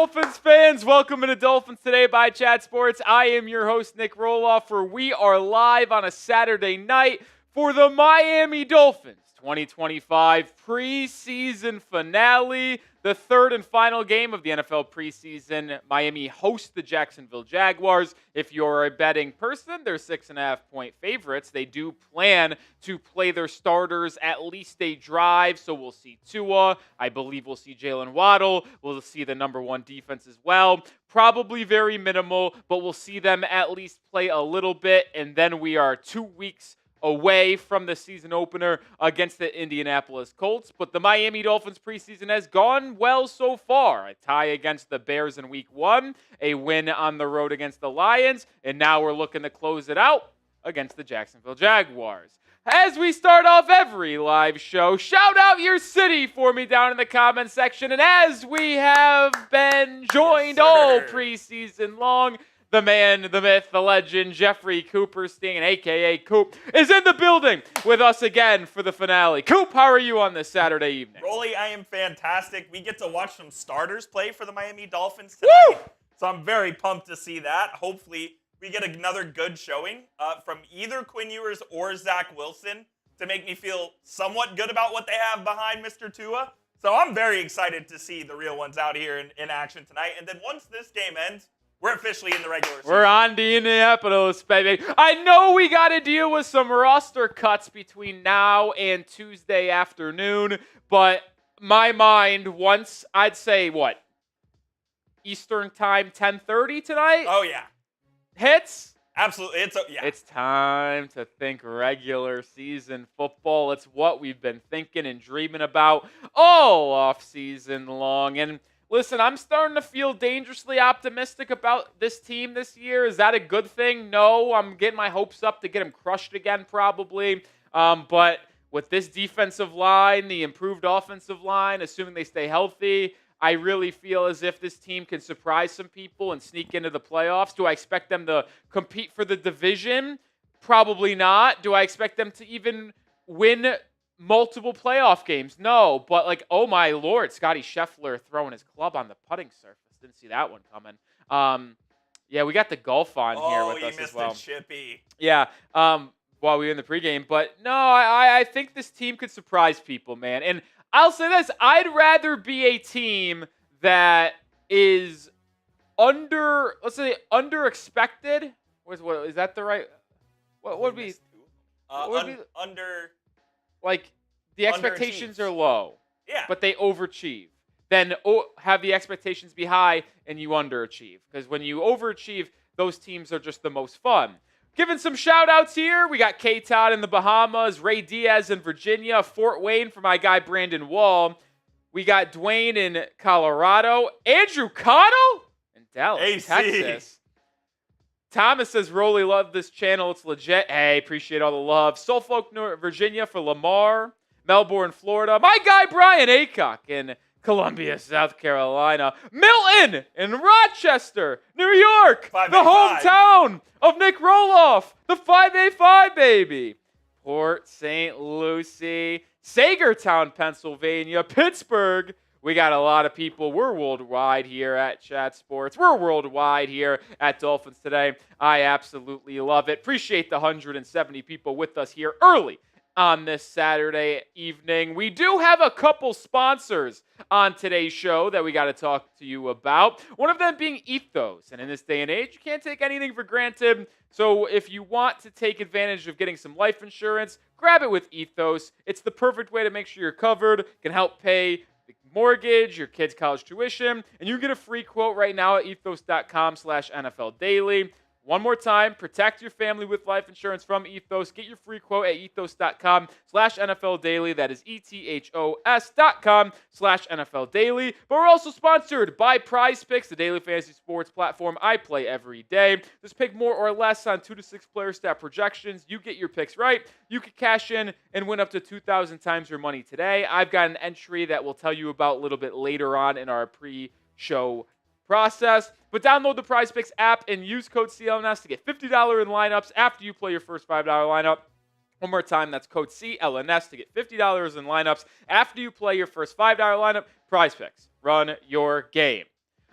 Dolphins fans? Welcome to Dolphins Today by Chat Sports. I am your host, Nic Rohloff, where we are live on a Saturday night for the Miami Dolphins 2025 preseason finale, the third and final game of the NFL preseason. Miami hosts the Jacksonville Jaguars. If you're a betting person, they're 6.5-point favorites. They do plan to play their starters at least a drive, so we'll see Tua. I believe we'll see Jaylen Waddle. We'll see the number one defense as well. Probably very minimal, but we'll see them at least play a little bit, and then we are 2 weeks away from the season opener against the Indianapolis Colts. But the Miami Dolphins preseason has gone well so far. A tie against the Bears in week 1, a win on the road against the Lions, and now we're looking to close it out against the Jacksonville Jaguars. As we start off every live show, shout out your city for me down in the comment section. And as we have been joined all preseason long, the man, the myth, the legend, Jeffrey Cooperstein, a.k.a. Coop, is in the building with us again for the finale. Coop, how are you on this Saturday evening? Rolly, I am fantastic. We get to watch some starters play for the Miami Dolphins tonight. Woo! So I'm very pumped to see that. Hopefully, we get another good showing from either Quinn Ewers or Zach Wilson to make me feel somewhat good about what they have behind Mr. Tua. So I'm very excited to see the real ones out here in action tonight. And then once this game ends, we're officially in the regular season. We're on to Indianapolis, baby. I know we got to deal with some roster cuts between now and Tuesday afternoon, but my mind, once I'd say, what, Eastern time, 10:30 tonight? Oh, yeah. Hits? Absolutely. It's time to think regular season football. It's what we've been thinking and dreaming about all offseason long. And listen, I'm starting to feel dangerously optimistic about this team this year. Is that a good thing? No, I'm getting my hopes up to get them crushed again probably. But with this defensive line, the improved offensive line, assuming they stay healthy, I really feel as if this team can surprise some people and sneak into the playoffs. Do I expect them to compete for the division? Probably not. Do I expect them to even win multiple playoff games? No, but oh my Lord, Scotty Scheffler throwing his club on the putting surface. Didn't see that one coming. Yeah, we got the golf on here with us as well. Oh, you missed it, Chippy. Yeah, while we were in the pregame. But no, I think this team could surprise people, man. And I'll say this, I'd rather be a team that is under-expected. What is that the right? What would be? Under. The expectations are low, yeah, but they overachieve. Then have the expectations be high and you underachieve. Because when you overachieve, those teams are just the most fun. Giving some shout-outs here. We got K-Todd in the Bahamas, Ray Diaz in Virginia, Fort Wayne for my guy Brandon Wall. We got Dwayne in Colorado, Andrew Connell in Dallas, AC. Texas. Thomas says, Rolly, love this channel. It's legit. Hey, appreciate all the love. Suffolk, Virginia for Lamar. Melbourne, Florida. My guy, Brian Aycock in Columbia, South Carolina. Milton in Rochester, New York. The hometown of Nic Rohloff. The 5A5, baby. Port St. Lucie. Sagertown, Pennsylvania. Pittsburgh. We got a lot of people. We're worldwide here at Chat Sports. We're worldwide here at Dolphins Today. I absolutely love it. Appreciate the 170 people with us here early on this Saturday evening. We do have a couple sponsors on today's show that we got to talk to you about. One of them being Ethos. And in this day and age, you can't take anything for granted. So if you want to take advantage of getting some life insurance, grab it with Ethos. It's the perfect way to make sure you're covered, can help pay the mortgage, your kids' college tuition, and you get a free quote right now at ethos.com/NFL Daily. One more time, protect your family with life insurance from Ethos. Get your free quote at ethos.com/NFL Daily. That is ethos.com/NFL Daily. But we're also sponsored by Prize Picks, the daily fantasy sports platform I play every day. Just pick more or less on 2 to 6 player stat projections. You get your picks right. You can cash in and win up to 2,000 times your money today. I've got an entry that we'll tell you about a little bit later on in our pre-show process. But download the Prize Picks app and use code CLNS to get $50 in lineups after you play your first $5 lineup. One more time, that's code CLNS to get $50 in lineups after you play your first $5 lineup. Prize Picks. Run your game.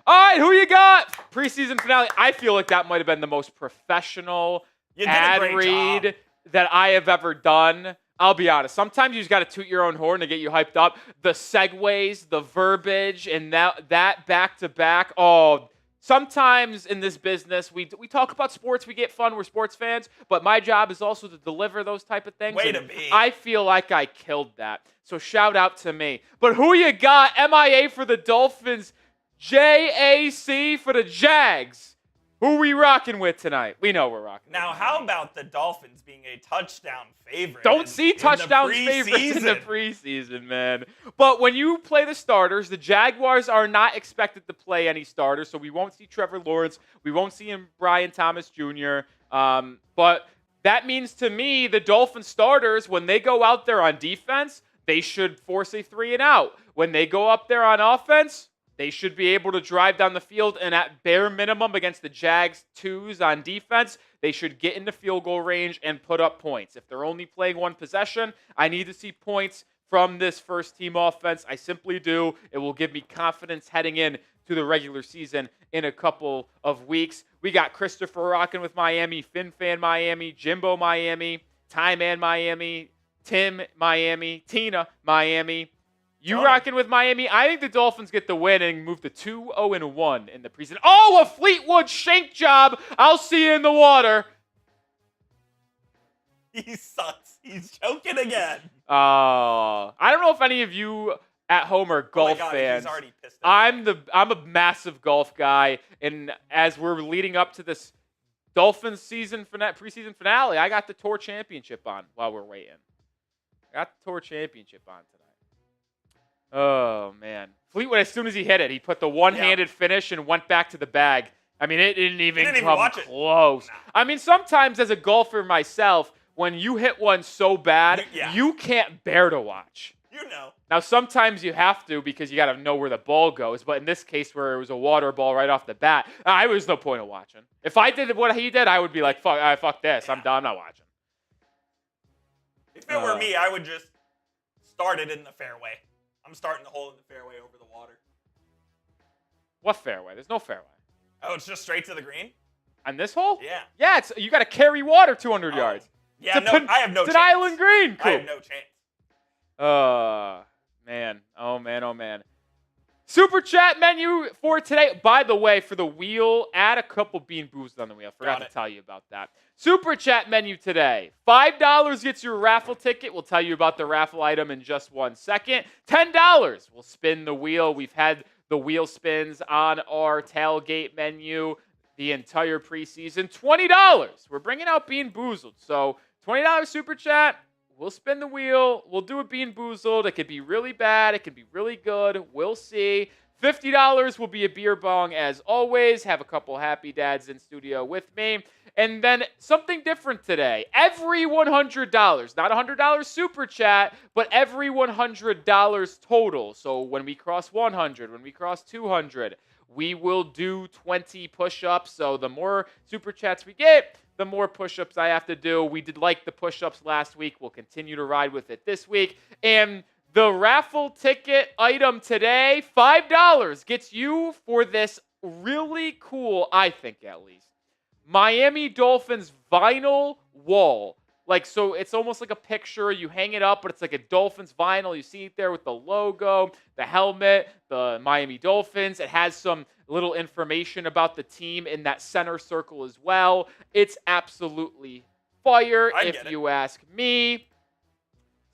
All right, who you got? Preseason finale. I feel like that might have been the most professional ad read that I have ever done. I'll be honest. Sometimes you just got to toot your own horn to get you hyped up. The segues, the verbiage, and that back-to-back. Oh, sometimes in this business, we talk about sports. We get fun. We're sports fans. But my job is also to deliver those type of things. Way to be. I feel like I killed that. So shout out to me. But who you got? MIA for the Dolphins. JAC for the Jags. Who we rocking with tonight? We know we're rocking. Now, how about the Dolphins being a touchdown favorite? Don't see touchdown favorites in the preseason, man. But when you play the starters, the Jaguars are not expected to play any starters, so we won't see Trevor Lawrence. We won't see Brian Thomas Jr. But that means to me, the Dolphins starters, when they go out there on defense, they should force a 3-and-out. When they go up there on offense, they should be able to drive down the field, and at bare minimum against the Jags 2s on defense, they should get into field goal range and put up points. If they're only playing one possession, I need to see points from this first-team offense. I simply do. It will give me confidence heading in to the regular season in a couple of weeks. We got Christopher rocking with Miami, FinFan Miami, Jimbo Miami, Ty Man Miami, Tim Miami, Tina Miami. You rocking with Miami? I think the Dolphins get the win and move to 2-0-1 in the preseason. Oh, a Fleetwood shank job. I'll see you in the water. He sucks. He's choking again. I don't know if any of you at home are golf fans. He's already pissed I'm a massive golf guy, and as we're leading up to this Dolphins preseason finale, I got the Tour Championship on while we're waiting. I got the Tour Championship on tonight. Oh, man. Fleetwood, as soon as he hit it, he put the one-handed finish and went back to the bag. I mean, it didn't even come close. Nah. I mean, sometimes as a golfer myself, when you hit one so bad, you can't bear to watch. You know. Now, sometimes you have to because you got to know where the ball goes. But in this case, where it was a water ball right off the bat, I was no point of watching. If I did what he did, I would be like, fuck this. Yeah. I'm done. I'm not watching. If it were me, I would just start it in the fairway. I'm starting the hole in the fairway over the water. What fairway? There's no fairway. Oh, it's just straight to the green? On this hole? Yeah. Yeah, you got to carry water 200 yards. Yeah, I have no chance. It's an island green. Cool. I have no chance. Man. Oh, man. Super chat menu for today. By the way, for the wheel, add a couple Bean Boozled on the wheel. Forgot to tell you about that. Super chat menu today. $5 gets you a raffle ticket. We'll tell you about the raffle item in just 1 second. $10 will spin the wheel. We've had the wheel spins on our tailgate menu the entire preseason. $20. We're bringing out Bean Boozled. So $20 super chat. We'll spin the wheel. We'll do a Bean Boozled. It could be really bad. It could be really good. We'll see. $50 will be a beer bong as always. Have a couple happy dads in studio with me. And then something different today. Every $100, not $100 super chat, but every $100 total. So when we cross 100, when we cross 200, we will do 20 push-ups. So the more super chats we get, the more push-ups I have to do. We did like the push-ups last week. We'll continue to ride with it this week. And the raffle ticket item today, $5, gets you for this really cool, I think at least, Miami Dolphins vinyl wall. So it's almost like a picture. You hang it up, but it's like a Dolphins vinyl. You see it there with the logo, the helmet, the Miami Dolphins. It has some little information about the team in that center circle as well. It's absolutely fire, if you ask me.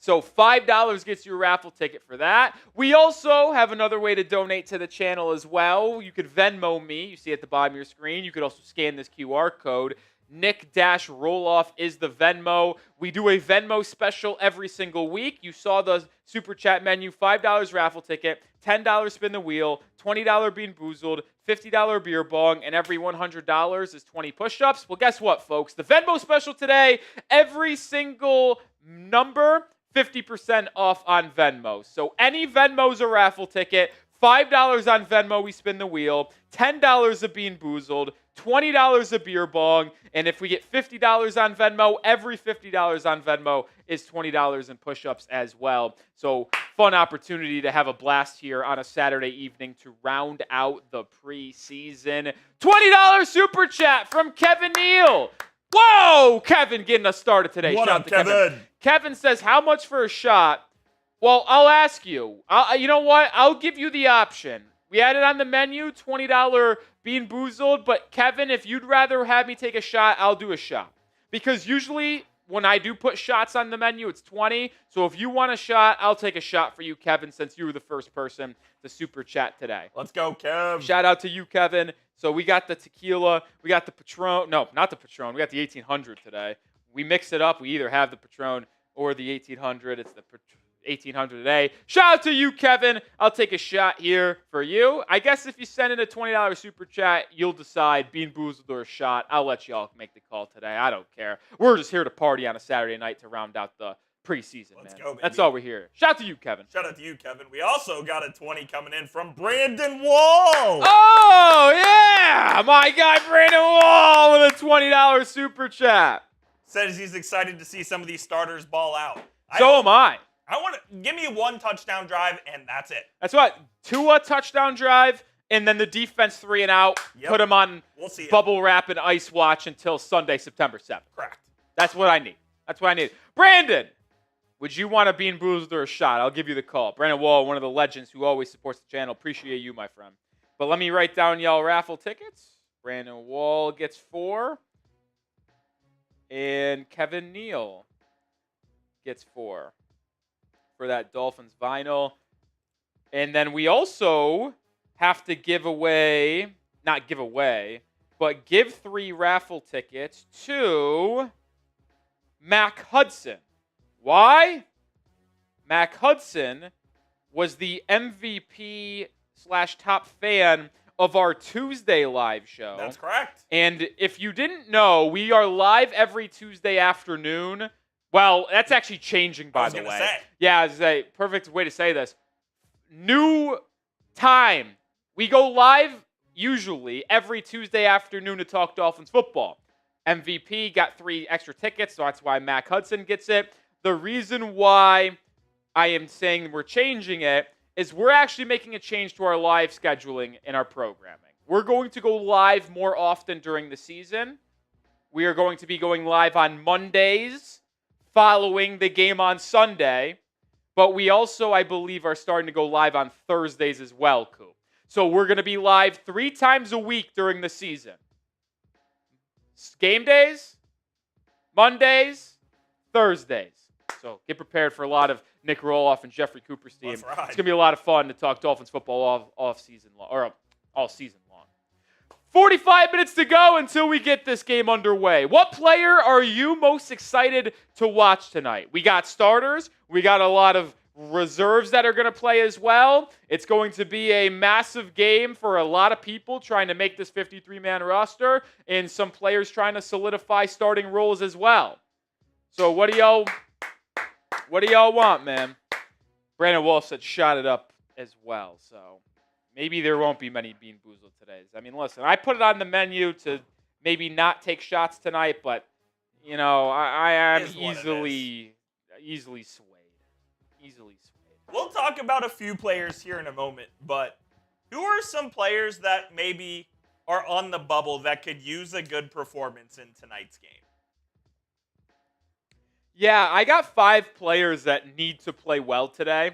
So $5 gets you a raffle ticket for that. We also have another way to donate to the channel as well. You could Venmo me. You see at the bottom of your screen. You could also scan this QR code. Nic Rohloff is the Venmo. We do a Venmo special every single week. You saw the super chat menu, $5 raffle ticket, $10 spin the wheel, $20 Bean Boozled, $50 beer bong, and every $100 is 20 push-ups. Well, guess what, folks? The Venmo special today, every single number, 50% off on Venmo. So any Venmo's a raffle ticket, $5 on Venmo, we spin the wheel, $10 a Bean Boozled, $20 a beer bong. And if we get $50 on Venmo, every $50 on Venmo is $20 in push-ups as well. So fun opportunity to have a blast here on a Saturday evening to round out the preseason. $20 super chat from Kevin Neal. Whoa, Kevin getting us started today. What Shout up, out to Kevin? Kevin says, how much for a shot? Well, I'll ask you. You know what? I'll give you the option. We had it on the menu, $20 Bean Boozled. But, Kevin, if you'd rather have me take a shot, I'll do a shot. Because usually when I do put shots on the menu, it's $20. So if you want a shot, I'll take a shot for you, Kevin, since you were the first person to super chat today. Let's go, Kev. Shout out to you, Kevin. So we got the tequila. We got the Patron. No, not the Patron. We got the 1800 today. We mix it up. We either have the Patron or the 1800. It's the 1800 today. Shout out to you, Kevin. I'll take a shot here for you. I guess if you send in a $20 super chat, you'll decide Bean Boozled or a shot. I'll let y'all make the call today. I don't care. We're just here to party on a Saturday night to round out the preseason, Let's man. go, baby. That's all we're here. Shout out to you, Kevin. Shout out to you, Kevin. We also got a 20 coming in from Brandon Wall. Oh, yeah. My guy, Brandon Wall, with a $20 super chat. Says he's excited to see some of these starters ball out. So am I. I want to give me one touchdown drive, and that's it. That's what. Tua touchdown drive, and then the defense 3 and out. Yep. Put them on We'll see bubble wrap and ice watch until Sunday, September 7th. Correct. That's what I need. That's what I need. Brandon, would you want a Bean Boozled or a shot? I'll give you the call. Brandon Wall, one of the legends who always supports the channel. Appreciate you, my friend. But let me write down y'all raffle tickets. Brandon Wall gets 4. And Kevin Neal gets 4 for that Dolphins vinyl. And then we also have to give 3 raffle tickets to Mac Hudson. Why? Mac Hudson was the MVP / top fan of our Tuesday live show. That's correct. And if you didn't know, we are live every Tuesday afternoon. Well, that's actually changing, by the way. Say. Yeah, it's a perfect way to say this. New time. We go live usually every Tuesday afternoon to talk Dolphins football. MVP got 3 extra tickets, so that's why Mac Hudson gets it. The reason why I am saying we're changing it is we're actually making a change to our live scheduling and our programming. We're going to go live more often during the season. We are going to be going live on Mondays following the game on Sunday. But we also, I believe, are starting to go live on Thursdays as well, Coop. So we're going to be live 3 times a week during the season. Game days, Mondays, Thursdays. So get prepared for a lot of Nic Rohloff and Jeffrey Cooper's team. It's going to be a lot of fun to talk Dolphins football all season long. 45 minutes to go until we get this game underway. What player are you most excited to watch tonight? We got starters. We got a lot of reserves that are going to play as well. It's going to be a massive game for a lot of people trying to make this 53-man roster and some players trying to solidify starting roles as well. So what do y'all want, man? Brandon Wolf said shot it up as well. So maybe there won't be many Bean Boozled today. I mean, listen, I put it on the menu to maybe not take shots tonight, but, you know, I am easily swayed. We'll talk about a few players here in a moment, but who are some players that maybe are on the bubble that could use a good performance in tonight's game? Yeah, I got 5 players that need to play well today.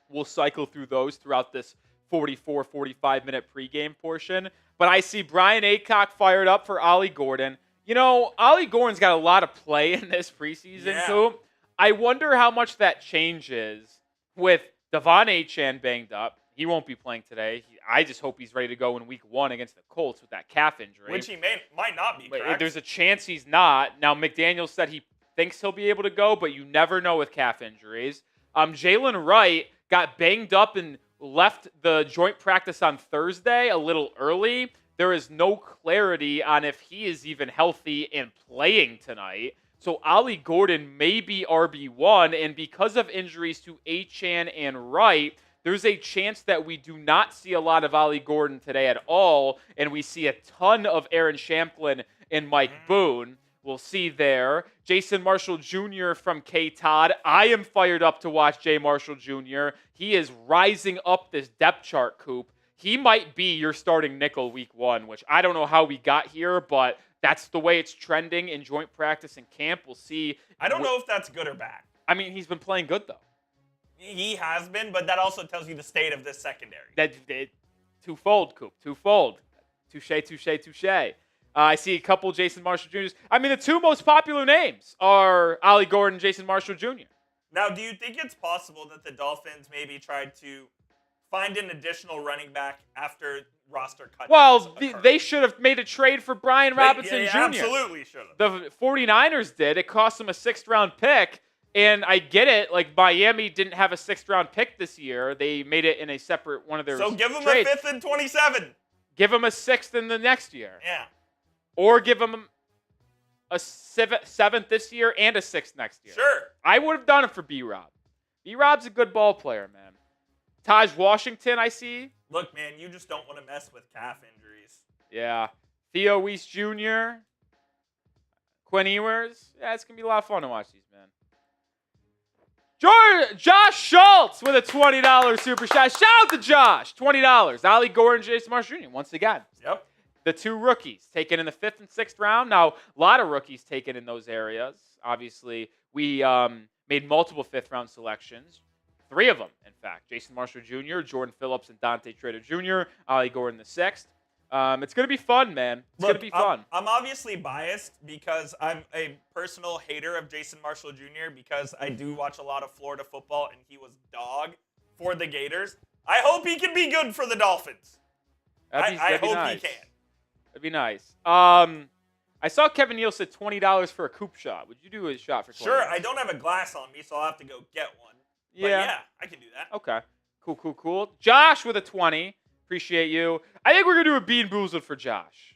We'll cycle through those throughout this 45-minute pregame portion. But I see Brian Aycock fired up for Ollie Gordon. You know, Ollie Gordon's got a lot of play in this preseason, Coop. I wonder how much that changes with Devon Achane banged up. He won't be playing today. I just hope he's ready to go in week 1 against the Colts with that calf injury. Which he might not be, correct? There's a chance he's not. Now, McDaniel said he thinks he'll be able to go, but you never know with calf injuries. Jaylen Wright got banged up and left the joint practice on Thursday a little early. There is no clarity on if he is even healthy and playing tonight. So Ollie Gordon may be RB1, and because of injuries to Achane and Wright, there's a chance that we do not see a lot of Ollie Gordon today at all, and we see a ton of Aaron Shamplin and Mike Boone. We'll see there. Jason Marshall Jr. from K-Todd. I am fired up to watch Jay Marshall Jr. He is rising up this depth chart, Coop. He might be your starting nickel week 1, which I don't know how we got here, but that's the way it's trending in joint practice and camp. We'll see. I don't know if that's good or bad. I mean, he's been playing good, though. He has been, but that also tells you the state of this secondary. Twofold, Coop. Twofold. Touche. I see a couple Jason Marshall Jr.'s. I mean, the 2 most popular names are Ollie Gordon and Jason Marshall Jr. Now, do you think it's possible that the Dolphins maybe tried to find an additional running back after roster cuts? Well, they should have made a trade for Brian Robinson Jr. Absolutely should have. The 49ers did. It cost them a 6th-round pick. And I get it. Like, Miami didn't have a 6th-round pick this year. They made it in a separate one of their So give them trades. a 5th and 27. Give them a 6th in the next year. Yeah. Or give them a 7th this year and a 6th next year. Sure. I would have done it for B-Rob. B-Rob's a good ball player, man. Taj Washington, I see. Look, man, you just don't want to mess with calf injuries. Yeah. Theo Weiss Jr. Quinn Ewers. Yeah, it's going to be a lot of fun to watch these, man. Josh Schultz with a $20 super chat. Shout out to Josh. $20. Ollie Gordon, Jason Marshall Jr. Once again. Yep. The 2 rookies taken in the 5th and 6th round. Now, a lot of rookies taken in those areas. Obviously, we made multiple 5th-round selections. 3 of them, in fact. Jason Marshall Jr., Jordan Phillips, and Dante Trader Jr., Ollie Gordon the 6th. It's going to be fun, man. It's going to be fun. I'm obviously biased because I'm a personal hater of Jason Marshall Jr. because I do watch a lot of Florida football, and he was dog for the Gators. I hope he can be good for the Dolphins. I hope nice. he can. That'd be nice. I saw Kevin Neal said $20 for a Coop shot. Would you do a shot for $20? Sure, I don't have a glass on me, so I'll have to go get one. But yeah, I can do that. Okay. Cool. Josh with a 20. Appreciate you. I think we're going to do a Bean Boozled for Josh.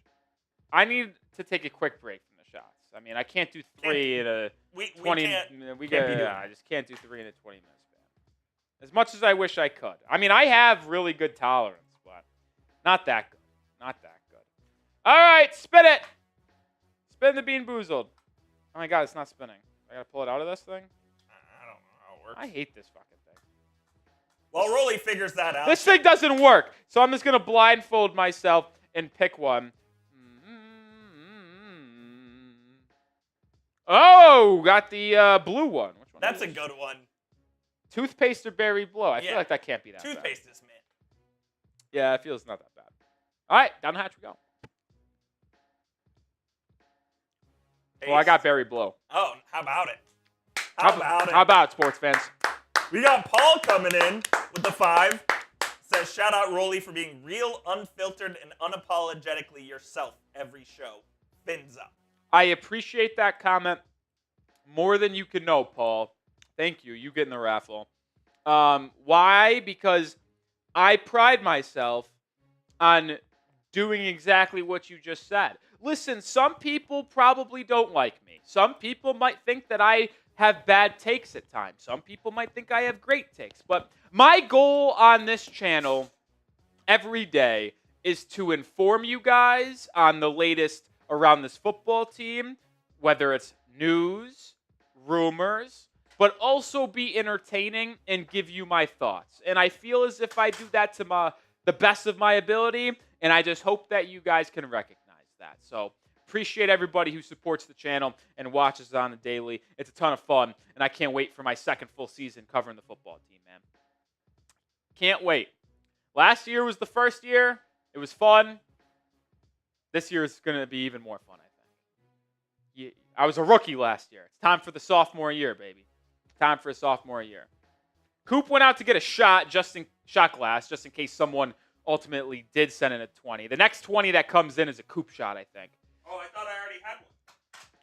I need to take a quick break from the shots. I mean, I can't do 3 in a 20. I just can't do 3 in a 20 minute span. As much as I wish I could. I mean, I have really good tolerance, but not that good. All right, spin it. Spin the Bean Boozled. Oh my God, it's not spinning. I got to pull it out of this thing? I don't know how it works. I hate this fucking thing. Well, Rolly figures that out. This thing doesn't work, so I'm just going to blindfold myself and pick one. Oh, got the blue one. Which one? That's a good one. Toothpaste or berry blow? I feel like that can't be that Toothpaste bad. is mint. Yeah, it feels not that bad. All right, down the hatch we go. Well, I got berry blow. Oh, how about it? How about it, sports fans? We got Paul coming in with the 5. Says, shout out Rolly for being real, unfiltered, and unapologetically yourself every show. Fins up. I appreciate that comment more than you can know, Paul. Thank you. You get in the raffle. Why? Because I pride myself on doing exactly what you just said. Listen, some people probably don't like me. Some people might think that I have bad takes at times. Some people might think I have great takes. But my goal on this channel every day is to inform you guys on the latest around this football team, whether it's news, rumors, but also be entertaining and give you my thoughts. And I feel as if I do that to the best of my ability, and I just hope that you guys can recognize that. So appreciate everybody who supports the channel and watches on the daily. It's a ton of fun, and I can't wait for my second full season covering the football team, man. Can't wait. Last year was the first year. It was fun. This year is going to be even more fun, I think. I was a rookie last year. It's time for the sophomore year, baby. Time for a sophomore year. Coop went out to get a shot glass, just in case someone ultimately did send in a 20. The next 20 that comes in is a Coop shot, I think. Oh, I thought I already had one.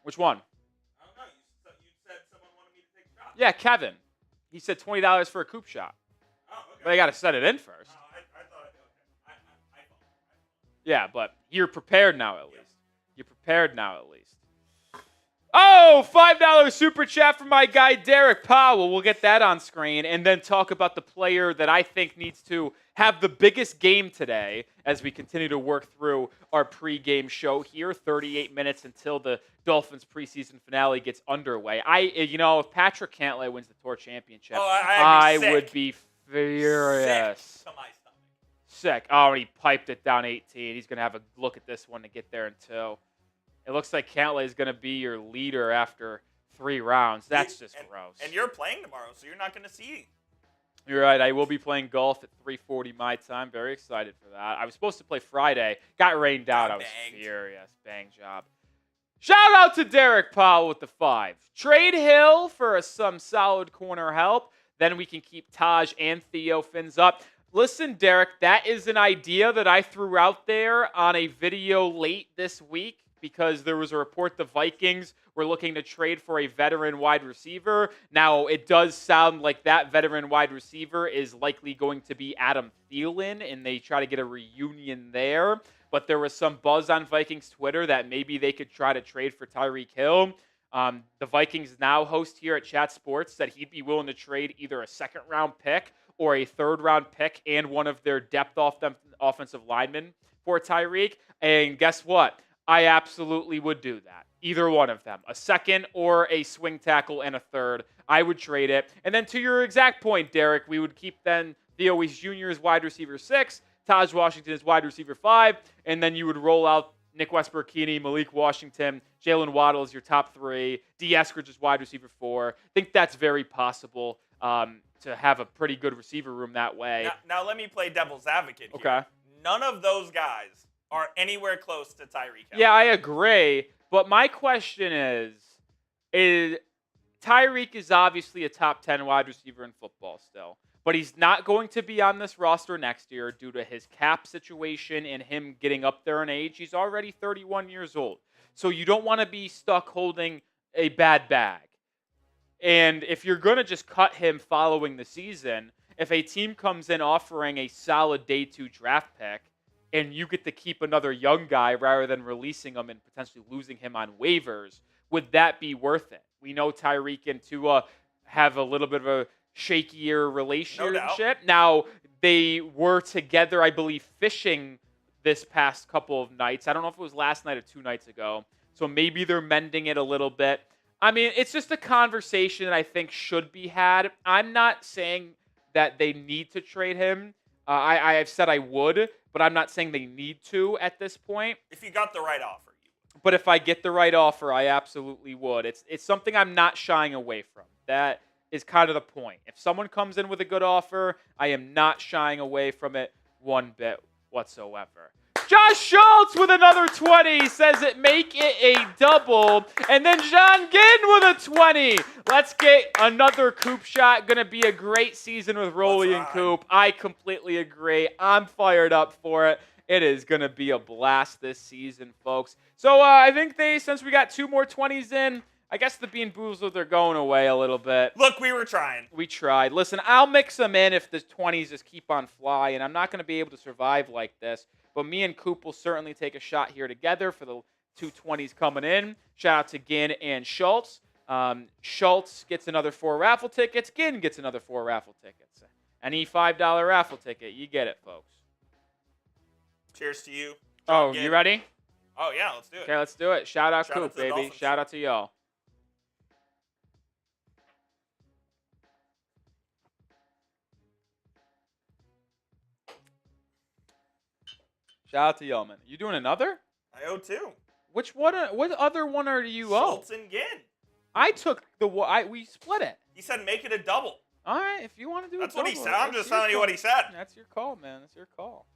Which one? I don't know. You said someone wanted me to take shots. Yeah, Kevin. He said $20 for a Coop shot. Oh, okay. But I got to set it in first. Oh, I thought, okay. I Yeah, but you're prepared now at least. You're prepared now at least. Oh, $5 super chat from my guy Derek Powell. We'll get that on screen and then talk about the player that I think needs to have the biggest game today as we continue to work through our pregame show here. 38 minutes until the Dolphins preseason finale gets underway. If Patrick Cantlay wins the Tour Championship, I would be furious. Sick to my stomach. Sick. Oh, and he piped it down 18. He's going to have a look at this one to get there in 2. It looks like Cantlay is going to be your leader after 3 rounds. That's just gross. And you're playing tomorrow, so you're not going to see. You're right. I will be playing golf at 3:40 my time. Very excited for that. I was supposed to play Friday. Got rained out. I was furious. Bang job. Shout out to Derek Powell with the 5. Trade Hill for some solid corner help. Then we can keep Taj and Theo Fins up. Listen, Derek, that is an idea that I threw out there on a video late this week because there was a report the Vikings were looking to trade for a veteran wide receiver. Now, it does sound like that veteran wide receiver is likely going to be Adam Thielen, and they try to get a reunion there. But there was some buzz on Vikings Twitter that maybe they could try to trade for Tyreek Hill. The Vikings now host here at Chat Sports said he'd be willing to trade either a second-round pick or a third-round pick and one of their depth offensive linemen for Tyreek. And guess what? I absolutely would do that. Either one of them. A second or a swing tackle and a third. I would trade it. And then to your exact point, Derek, we would keep then Theo Weiss Jr. as wide receiver 6, Taj Washington as wide receiver 5, and then you would roll out Nick Westbrook-Keeney, Malik Washington, Jaylen Waddle as your top 3, D. Eskridge as wide receiver 4. I think that's very possible to have a pretty good receiver room that way. Now let me play devil's advocate here. Okay. None of those guys are anywhere close to Tyreek Hill. Yeah, I agree. But my question is Tyreek is obviously a top 10 wide receiver in football still. But he's not going to be on this roster next year due to his cap situation and him getting up there in age. He's already 31 years old. So you don't want to be stuck holding a bad bag. And if you're going to just cut him following the season, if a team comes in offering a solid day 2 draft pick and you get to keep another young guy rather than releasing him and potentially losing him on waivers, would that be worth it? We know Tyreek and Tua have a little bit of a shakier relationship. No now, they were together, I believe, fishing this past couple of nights. I don't know if it was last night or 2 nights ago. So maybe they're mending it a little bit. I mean, it's just a conversation that I think should be had. I'm not saying that they need to trade him. I have said I would, but I'm not saying they need to at this point. If you got the right offer, you would. But if I get the right offer, I absolutely would. It's something I'm not shying away from. That is kind of the point. If someone comes in with a good offer, I am not shying away from it one bit whatsoever. Josh Schultz with another 20 says it make it a double. And then John Ginn with a 20. Let's get another Coop shot. Going to be a great season with Rolly and Coop. I completely agree. I'm fired up for it. It is going to be a blast this season, folks. So I think since we got 2 more 20s in, I guess the Bean Boozled, they're going away a little bit. Look, we were trying. We tried. Listen, I'll mix them in if the 20s just keep on flying. I'm not going to be able to survive like this. But me and Coop will certainly take a shot here together for the 2 20s coming in. Shout out to Ginn and Schultz. Schultz gets another 4 raffle tickets. Ginn gets another 4 raffle tickets. Any $5 raffle ticket. You get it, folks. Cheers to you. John Ginn. You ready? Oh, yeah, let's do it. Okay, let's do it. Shout out Coop, baby. Dolphins. Shout out to y'all. Shout out to y'all, man. You doing another? I owe 2. Which one? What other one are you owe? Schultz and Ginn. I took we split it. He said make it a double. All right, if you want to do That's a double. what he said. I'm just telling you what he said. That's your call, man. That's your call.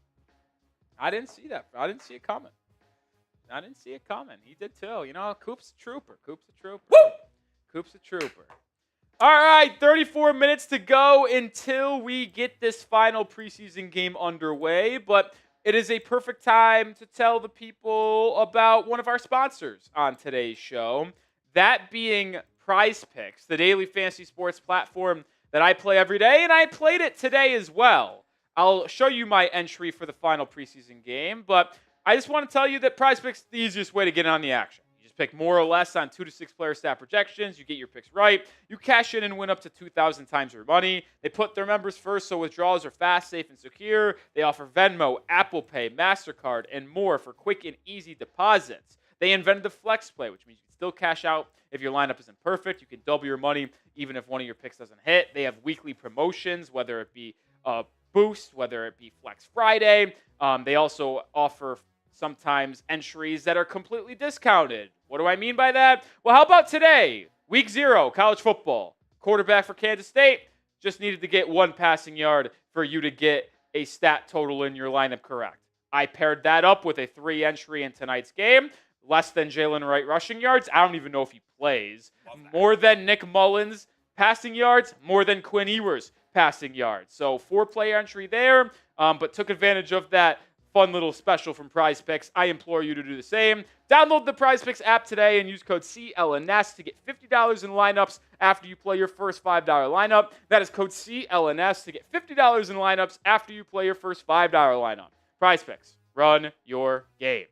I didn't see that. I didn't see it coming. He did too. You know, Coop's a trooper. Woo! Coop's a trooper. All right, 34 minutes to go until we get this final preseason game underway, but it is a perfect time to tell the people about one of our sponsors on today's show, that being Prize Picks, the daily fantasy sports platform that I play every day, and I played it today as well. I'll show you my entry for the final preseason game, but I just want to tell you that Prize Picks is the easiest way to get in on the action. You just Pick more or less on 2 to 6 player stat projections. You get your picks right. You cash in and win up to 2,000 times your money. They put their members first, so withdrawals are fast, safe, and secure. They offer Venmo, Apple Pay, MasterCard, and more for quick and easy deposits. They invented the flex play, which means you can still cash out if your lineup isn't perfect. You can double your money even if one of your picks doesn't hit. They have weekly promotions, whether it be a boost, whether it be Flex Friday. They also offer sometimes entries that are completely discounted. What do I mean by that? Well, how about today? Week 0, college football. Quarterback for Kansas State just needed to get 1 passing yard for you to get a stat total in your lineup correct. I paired that up with a 3 entry in tonight's game. Less than Jalen Wright rushing yards. I don't even know if he plays. More than Nick Mullins passing yards. More than Quinn Ewers passing yards. So 4-player entry there, but took advantage of that fun little special from Prize Picks. I implore you to do the same. Download the Prize Picks app today and use code CLNS to get $50 in lineups after you play your first $5 lineup. That is code CLNS to get $50 in lineups after you play your first $5 lineup. Prize Picks. Run your game.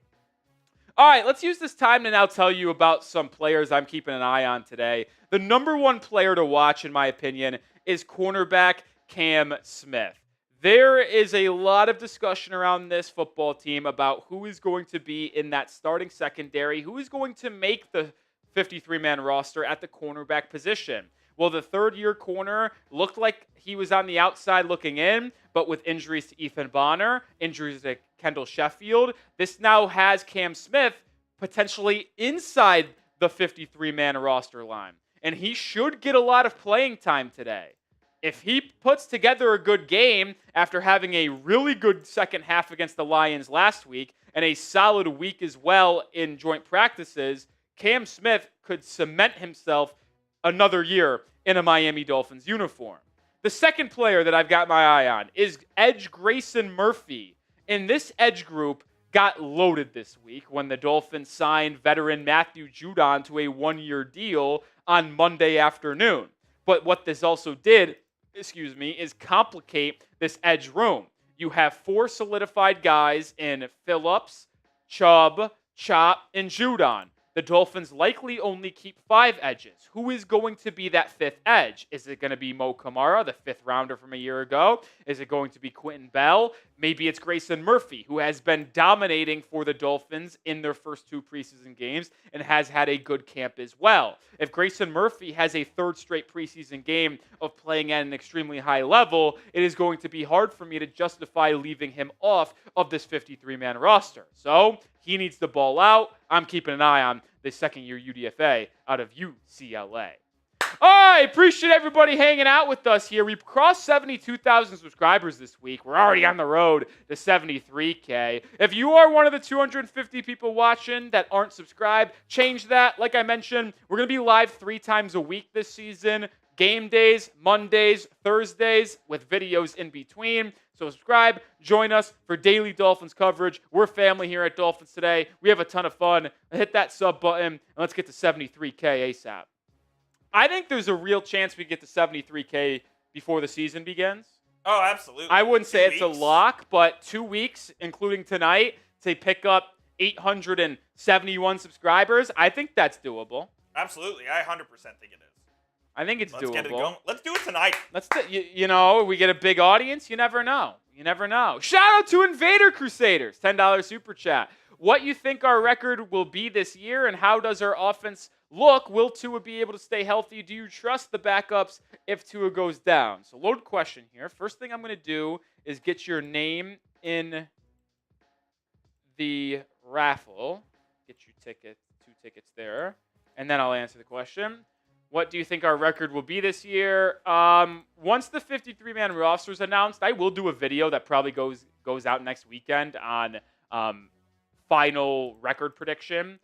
All right, let's use this time to now tell you about some players I'm keeping an eye on today. The number 1 player to watch, in my opinion, is cornerback Cam Smith. There is a lot of discussion around this football team about who is going to be in that starting secondary, who is going to make the 53-man roster at the cornerback position. Well, the third-year corner looked like he was on the outside looking in, but with injuries to Ethan Bonner, injuries to Kendall Sheffield, this now has Cam Smith potentially inside the 53-man roster line. And he should get a lot of playing time today. If he puts together a good game after having a really good second half against the Lions last week and a solid week as well in joint practices, Cam Smith could cement himself another year in a Miami Dolphins uniform. The second player that I've got my eye on is edge Grayson Murphy. And this edge group got loaded this week when the Dolphins signed veteran Matthew Judon to a 1-year deal on Monday afternoon. But what this also did, is complicate this edge room. You have 4 solidified guys in Phillips, Chubb, Chop, and Judon. The Dolphins likely only keep 5 edges. Who is going to be that 5th edge? Is it going to be Mo Kamara, the 5th rounder from a year ago? Is it going to be Quentin Bell? Maybe it's Grayson Murphy, who has been dominating for the Dolphins in their first 2 preseason games and has had a good camp as well. If Grayson Murphy has a 3rd straight preseason game of playing at an extremely high level, it is going to be hard for me to justify leaving him off of this 53-man roster. So he needs to ball out. I'm keeping an eye on the second-year UDFA out of UCLA. All right, appreciate everybody hanging out with us here. We've crossed 72,000 subscribers this week. We're already on the road to 73K. If you are one of the 250 people watching that aren't subscribed, change that. Like I mentioned, we're going to be live 3 times a week this season. Game days, Mondays, Thursdays, with videos in between. So subscribe, join us for daily Dolphins coverage. We're family here at Dolphins Today. We have a ton of fun. Hit that sub button, and let's get to 73K ASAP. I think there's a real chance we get to 73K before the season begins. Oh, absolutely. I wouldn't say it's a weeks. lock, but 2 weeks, including tonight, to pick up 871 subscribers, I think that's doable. Absolutely. I 100% think it is. I think it's Let's doable. get it going. Let's do it tonight. We get a big audience. You never know. You never know. Shout out to Invader Crusaders, $10 super chat. What you think our record will be this year, and how does our offense look? Will Tua be able to stay healthy? Do you trust the backups if Tua goes down? So loaded question here. First thing I'm going to do is get your name in the raffle. Get you 2 tickets there, and then I'll answer the question. What do you think our record will be this year? Once the 53-man roster is announced, I will do a video that probably goes out next weekend on final record prediction.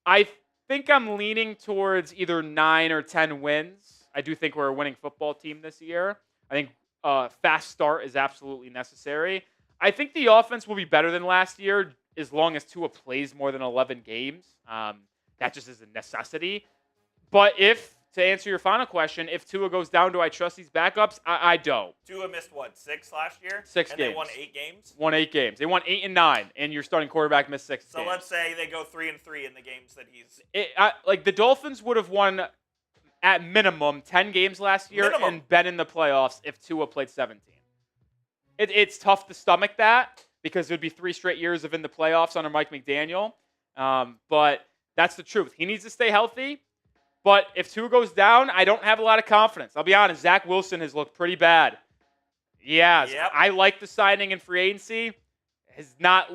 I think I'm leaning towards either 9 or 10 wins. I do think we're a winning football team this year. I think fast start is absolutely necessary. I think the offense will be better than last year as long as Tua plays more than 11 games. That just is a necessity. But if to answer your final question, if Tua goes down, do I trust these backups? I don't. Tua missed, what, 6 last year? 6 and games. They won 8 games? Won 8 games. They won 8 and 9, and your starting quarterback missed 6 So games. let's say they go 3-3 in the games that he's... Like, the Dolphins would have won, at minimum, 10 games last year and been in the playoffs if Tua played 17. It's tough to stomach that because it would be 3 straight years of in the playoffs under Mike McDaniel. But that's the truth. He needs to stay healthy. But if Tua goes down, I don't have a lot of confidence. I'll be honest, Zach Wilson has looked pretty bad. Yeah, Yep. I like the signing in free agency. Has not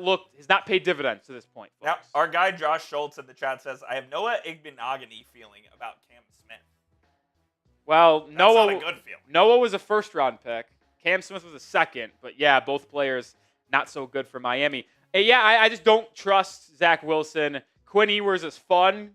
paid dividends to this point. Now, Folks. our guy Josh Schultz in the chat says, I have Noah Igbenogany feeling about Cam Smith. Well, That's not a good feeling. Noah was a first-round pick. Cam Smith was a second. But, yeah, both players not so good for Miami. And, yeah, I just don't trust Zach Wilson. Quinn Ewers is fun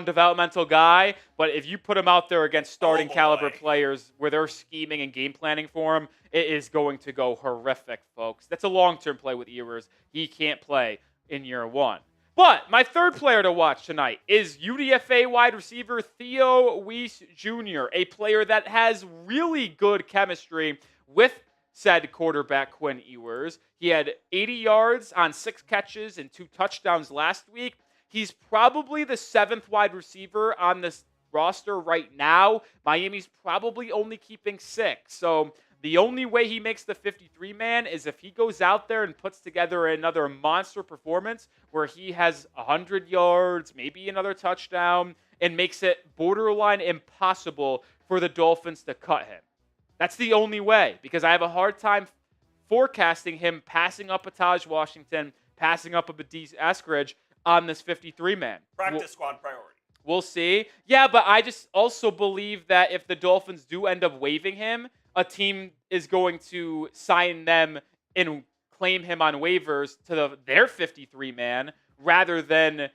developmental guy, but if you put him out there against starting caliber players where they're scheming and game planning for him, it is going to go horrific, folks. That's a long-term play with Ewers. He can't play in year 1. But my third player to watch tonight is UDFA wide receiver Theo Weiss Jr., a player that has really good chemistry with said quarterback Quinn Ewers. He had 80 yards on 6 catches and 2 touchdowns last week. He's probably the 7th wide receiver on this roster right now. Miami's probably only keeping 6. So the only way he makes the 53-man is if he goes out there and puts together another monster performance where he has 100 yards, maybe another touchdown, and makes it borderline impossible for the Dolphins to cut him. That's the only way, because I have a hard time forecasting him passing up a Taj Washington, passing up a Badiz Eskridge on this 53-man. Practice squad priority. We'll see. Yeah, but I just also believe that if the Dolphins do end up waiving him, a team is going to sign them and claim him on waivers to their 53-man rather than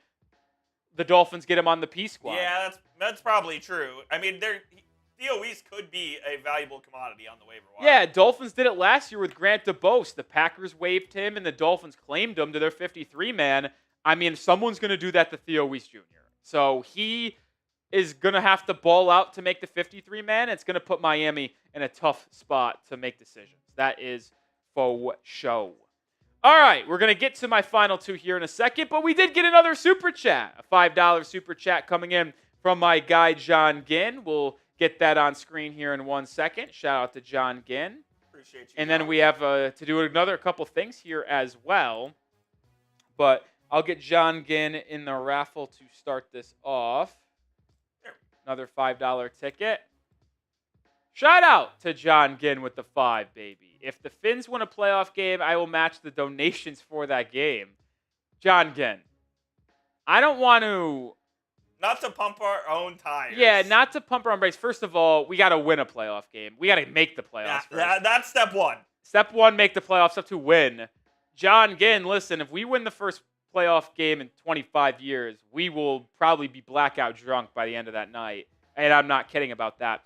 the Dolphins get him on the P squad. Yeah, that's probably true. I mean, Theo Weiss could be a valuable commodity on the waiver wire. Yeah, Dolphins did it last year with Grant DeBose. The Packers waived him, and the Dolphins claimed him to their 53-man. I mean, someone's going to do that to Theo Weiss Jr. So he is going to have to ball out to make the 53-man. It's going to put Miami in a tough spot to make decisions. That is faux show. All right, we're going to get to my final 2 here in a second, but we did get another super chat, a $5 super chat coming in from my guy, John Ginn. We'll get that on screen here in 1 second. Shout out to John Ginn. Appreciate you. And then we have to do another couple things here as well. But I'll get John Ginn in the raffle to start this off. Another $5 ticket. Shout out to John Ginn with the 5, baby. If the Finns win a playoff game, I will match the donations for that game. John Ginn, I don't want to... Not to pump our own tires. Yeah, not to pump our own brakes. First of all, we got to win a playoff game. We got to make the playoffs first. That's step 1. Step 1, make the playoffs. Step 2, win. John Ginn, listen, if we win the first playoff game in 25 years, we will probably be blackout drunk by the end of that night. And I'm not kidding about that.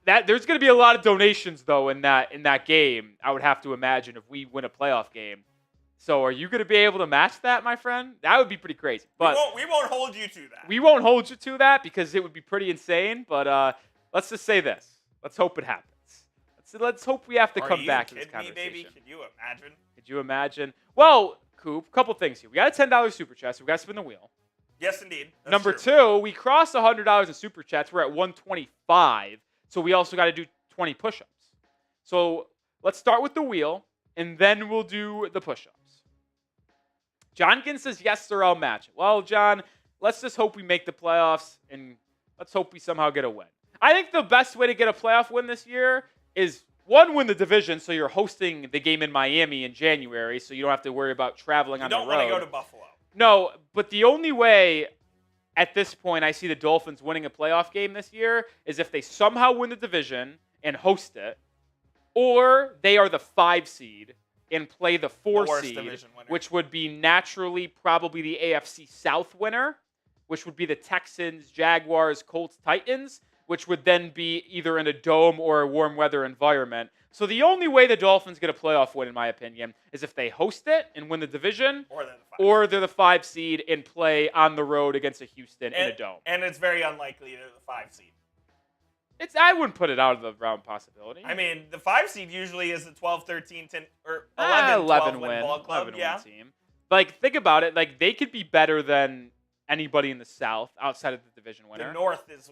There's going to be a lot of donations, though, in that game, I would have to imagine, if we win a playoff game. So are you going to be able to match that, my friend? That would be pretty crazy. But we won't hold you to that. We won't hold you to that because it would be pretty insane. But let's just say this. Let's hope it happens. Let's hope we have to come back to this conversation. Me, baby? Could you imagine? Could you imagine? Well, Coop, a couple things here. We got a $10 super chat, so we got to spin the wheel. Yes, indeed. That's Number true. 2, we crossed $100 in super chats. We're at 125, so we also got to do 20 push-ups. So let's start with the wheel, and then we'll do the push-ups. John Ginn says, yes, sir, I'll match it. Well, John, let's just hope we make the playoffs, and let's hope we somehow get a win. I think the best way to get a playoff win this year is, 1, win the division, so you're hosting the game in Miami in January, so you don't have to worry about traveling on the road. You don't want to go to Buffalo. No, but the only way at this point I see the Dolphins winning a playoff game this year is if they somehow win the division and host it, or they are the 5 seed and play the 4 seed, which would be naturally probably the AFC South winner, which would be the Texans, Jaguars, Colts, Titans, which would then be either in a dome or a warm weather environment. So the only way the Dolphins get a playoff win, in my opinion, is if they host it and win the division, or they're the 5 seed and play on the road against a Houston in a dome. And it's very unlikely they're the 5 seed. I wouldn't put it out of the realm of possibility. I mean, the 5 seed usually is a 12, 13, 10, or 11 win ball club. 11 win team. Like, think about it. Like, they could be better than anybody in the South outside of the division winner. The North is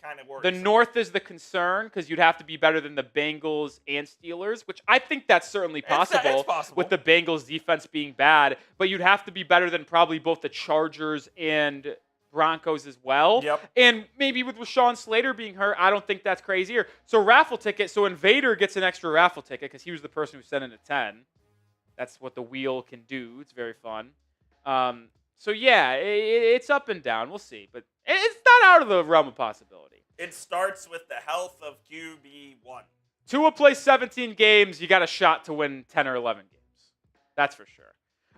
kind of worrisome. The North is the concern because you'd have to be better than the Bengals and Steelers, which I think that's certainly possible, it's possible with the Bengals defense being bad. But you'd have to be better than probably both the Chargers and Broncos as well. Yep. And maybe with Rashawn Slater being hurt, I don't think that's crazier. So raffle ticket. So Invader gets an extra raffle ticket because he was the person who sent in a 10. That's what the wheel can do. It's very fun. So yeah, it's up and down. We'll see. But it's not out of the realm of possibility. It starts with the health of QB1. Tua plays 17 games. You got a shot to win 10 or 11 games. That's for sure.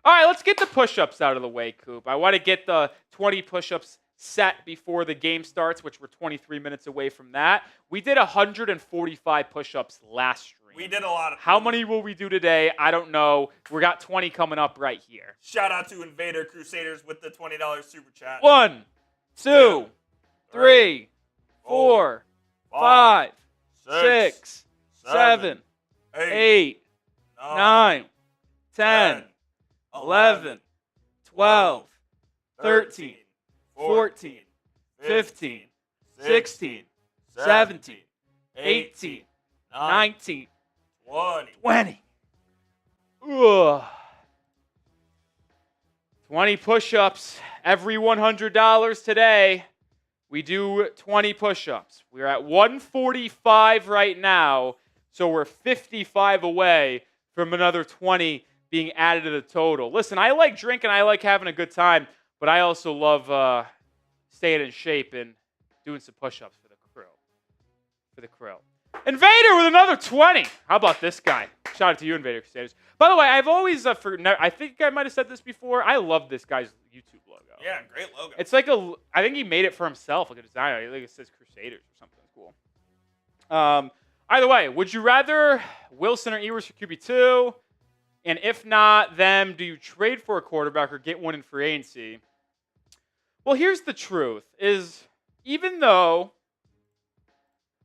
All right, let's get the push-ups out of the way, Coop. I want to get the 20 push-ups set before the game starts, which we're 23 minutes away from that. We did 145 push-ups last stream. We did a lot of How many will we do today? I don't know. We got 20 coming up right here. Shout out to Invader Crusaders with the $20 super chat. 1, 2, 3, 4, 5, 6, 7, 8, 9, 10, 11, 12, 13, 14, 15, 16, 17, 18, 19, 20. Ugh. 20 push-ups every $100 today. We do 20 push-ups. We're at 145 right now, so we're 55 away from another 20 being added to the total. Listen, I like drinking, I like having a good time, but I also love staying in shape and doing some push-ups for the crew. Invader with another 20. How about this guy? Shout out to you, Invader Crusaders. By the way, I've always, I think I might have said this before, I love this guy's YouTube logo. Yeah, great logo. It's like I think he made it for himself, like a designer. I think it says Crusaders or something cool. Either way, would you rather Wilson or Ewers for QB2? And if not, then do you trade for a quarterback or get one in free agency? Well, here's the truth, is even though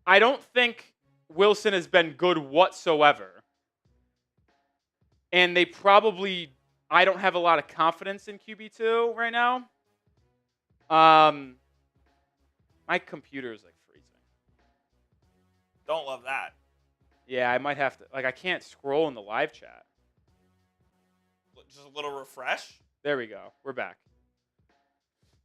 I don't think Wilson has been good whatsoever, and I don't have a lot of confidence in QB2 right now. My computer is like freezing. Don't love that. Yeah, I might have to, I can't scroll in the live chat. Just a little refresh. There we go. We're back.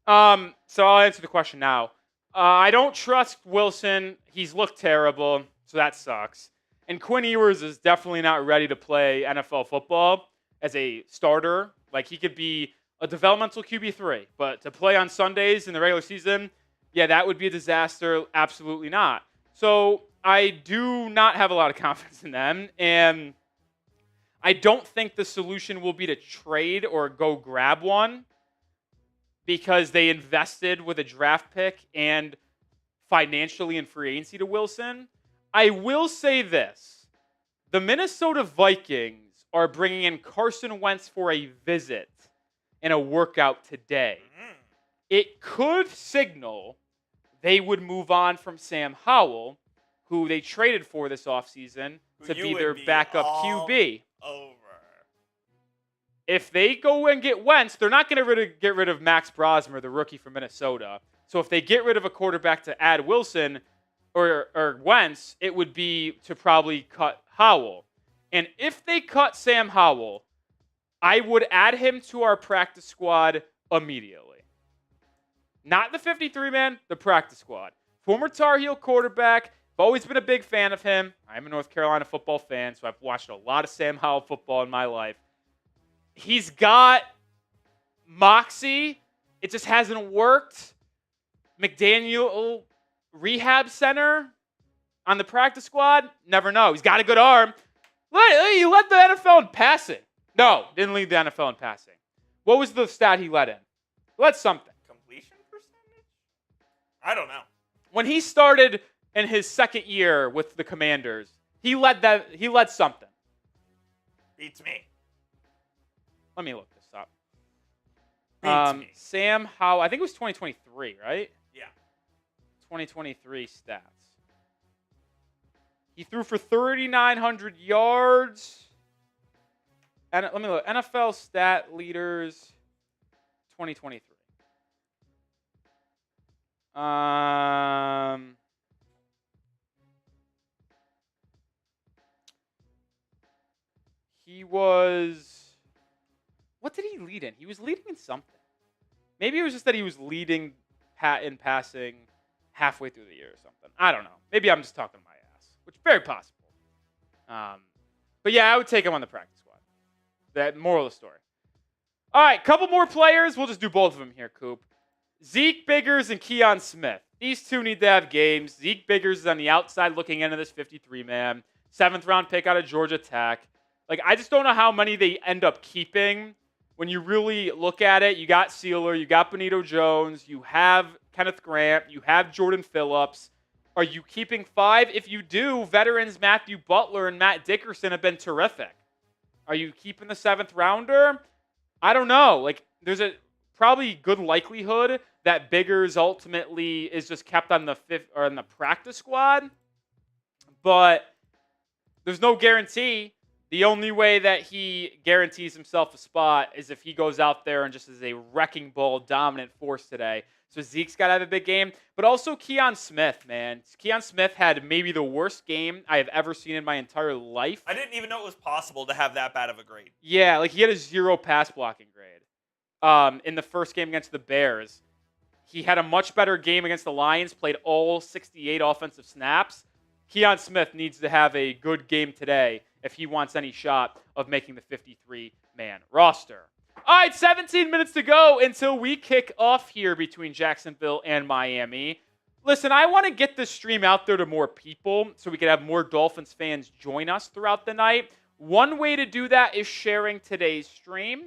So I'll answer the question now. I don't trust Wilson. He's looked terrible, so that sucks. And Quinn Ewers is definitely not ready to play NFL football as a starter. Like, he could be a developmental QB3, but to play on Sundays in the regular season, yeah, that would be a disaster. Absolutely not. So I do not have a lot of confidence in them, and I don't think the solution will be to trade or go grab one because they invested with a draft pick and financially in free agency to Wilson. I will say this. The Minnesota Vikings are bringing in Carson Wentz for a visit and a workout today. It could signal they would move on from Sam Howell, who they traded for this offseason to be their backup QB. Over. If they go and get Wentz, they're not going to get rid of Max Brosmer, the rookie from Minnesota. So if they get rid of a quarterback to add Wilson or Wentz, it would be to probably cut Howell. And if they cut Sam Howell, I would add him to our practice squad immediately. Not the 53-man, the practice squad. Former Tar Heel quarterback. I've always been a big fan of him. I'm a North Carolina football fan, so I've watched a lot of Sam Howell football in my life. He's got moxie. It just hasn't worked. McDaniel rehab center on the practice squad? Never know. He's got a good arm. He led the NFL in passing. No, didn't lead the NFL in passing. What was the stat he led in? He led something. Completion percentage? I don't know. When he started in his second year with the Commanders, he led something. Beats me. Let me look this up. Beats me. Sam Howell, I think it was 2023, right? Yeah. 2023 stats. He threw for 3,900 yards. And let me look. NFL stat leaders 2023. He was. What did he lead in? He was leading in something. Maybe it was just that he was leading in passing halfway through the year or something. I don't know. Maybe I'm just talking my ass, which is very possible. But yeah, I would take him on the practice squad. That moral of the story. All right, couple more players. We'll just do both of them here, Coop. Zeke Biggers and Keon Smith. These two need to have games. Zeke Biggers is on the outside looking into this 53-man. 7th-round pick out of Georgia Tech. I just don't know how many they end up keeping. When you really look at it, you got Sealer, you got Benito Jones, you have Kenneth Grant, you have Jordan Phillips. Are you keeping 5? If you do, veterans Matthew Butler and Matt Dickerson have been terrific. Are you keeping the 7th rounder? I don't know. There's a probably good likelihood that Biggers ultimately is just kept on the 5th or on the practice squad, but there's no guarantee. The only way that he guarantees himself a spot is if he goes out there and just is a wrecking ball dominant force today. So Zeke's got to have a big game. But also Keon Smith, man. Keon Smith had maybe the worst game I have ever seen in my entire life. I didn't even know it was possible to have that bad of a grade. Yeah, he had a 0 pass blocking grade in the first game against the Bears. He had a much better game against the Lions, played all 68 offensive snaps. Keon Smith needs to have a good game today if he wants any shot of making the 53-man roster. All right, 17 minutes to go until we kick off here between Jacksonville and Miami. Listen, I want to get this stream out there to more people so we can have more Dolphins fans join us throughout the night. One way to do that is sharing today's stream.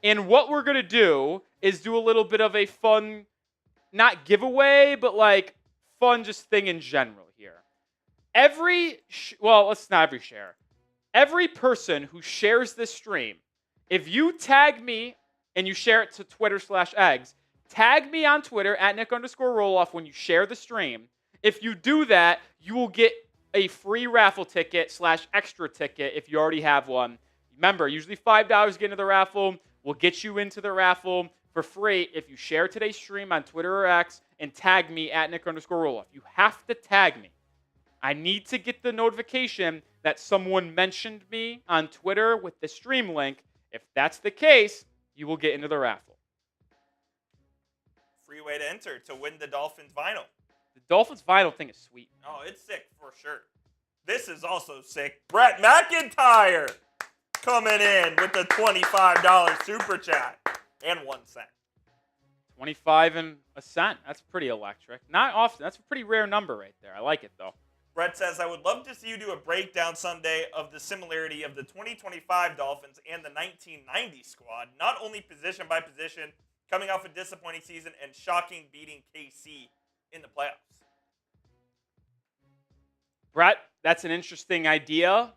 And what we're going to do is do a little bit of a fun, not giveaway, but fun just thing in general here. Let's not every share. Every person who shares this stream, if you tag me and you share it to Twitter/eggs, tag me on Twitter at Nic_Rohloff when you share the stream. If you do that, you will get a free raffle ticket/extra ticket if you already have one. Remember, usually $5 get into the raffle. We'll get you into the raffle for free if you share today's stream on Twitter or X and tag me at Nic_Rohloff. You have to tag me. I need to get the notification that someone mentioned me on Twitter with the stream link. If that's the case, you will get into the raffle. Free way to enter to win the Dolphins vinyl. The Dolphins vinyl thing is sweet. Oh, it's sick for sure. This is also sick. Brett McIntyre coming in with the $25 super chat and 1 cent. 25 and a cent. That's pretty electric. Not often. That's a pretty rare number right there. I like it, though. Brett says, I would love to see you do a breakdown someday of the similarity of the 2025 Dolphins and the 1990 squad, not only position by position, coming off a disappointing season and shocking beating KC in the playoffs. Brett, that's an interesting idea.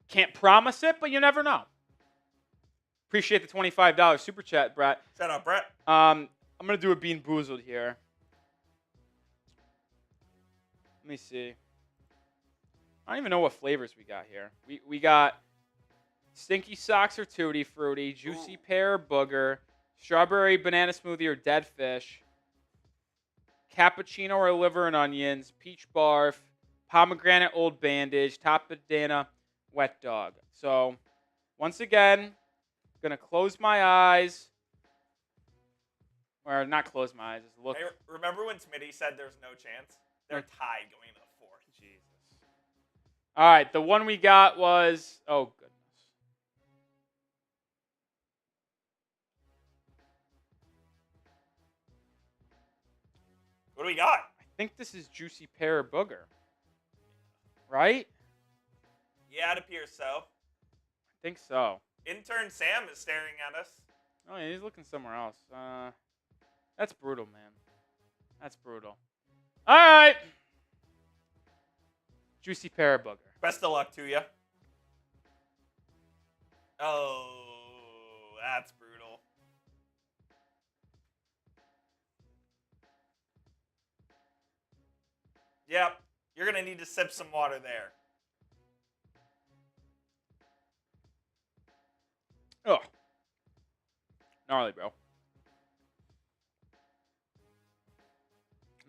Can't promise it, but you never know. Appreciate the $25 super chat, Brett. Shout out, Brett. I'm going to do a Bean Boozled here. Let me see. I don't even know what flavors we got here. We got Stinky Socks or Tutti Frutti, Juicy Pear or Booger, Strawberry Banana Smoothie or Dead Fish, Cappuccino or Liver and Onions, Peach Barf, Pomegranate Old Bandage, Tapadana Wet Dog. So, once again, I'm going to close my eyes. Or not close my eyes, just look. Hey, remember when Smitty said there's no chance? They're tied going into the 4th. Jesus. All right, the one we got was, oh, goodness. What do we got? I think this is Juicy Pear or Booger. Right? Yeah, it appears so. I think so. Intern Sam is staring at us. Oh, yeah, he's looking somewhere else. That's brutal, man. That's brutal. All right. Juicy pear booger. Best of luck to you. Oh, that's brutal. Yep, you're going to need to sip some water there. Oh. Gnarly, bro.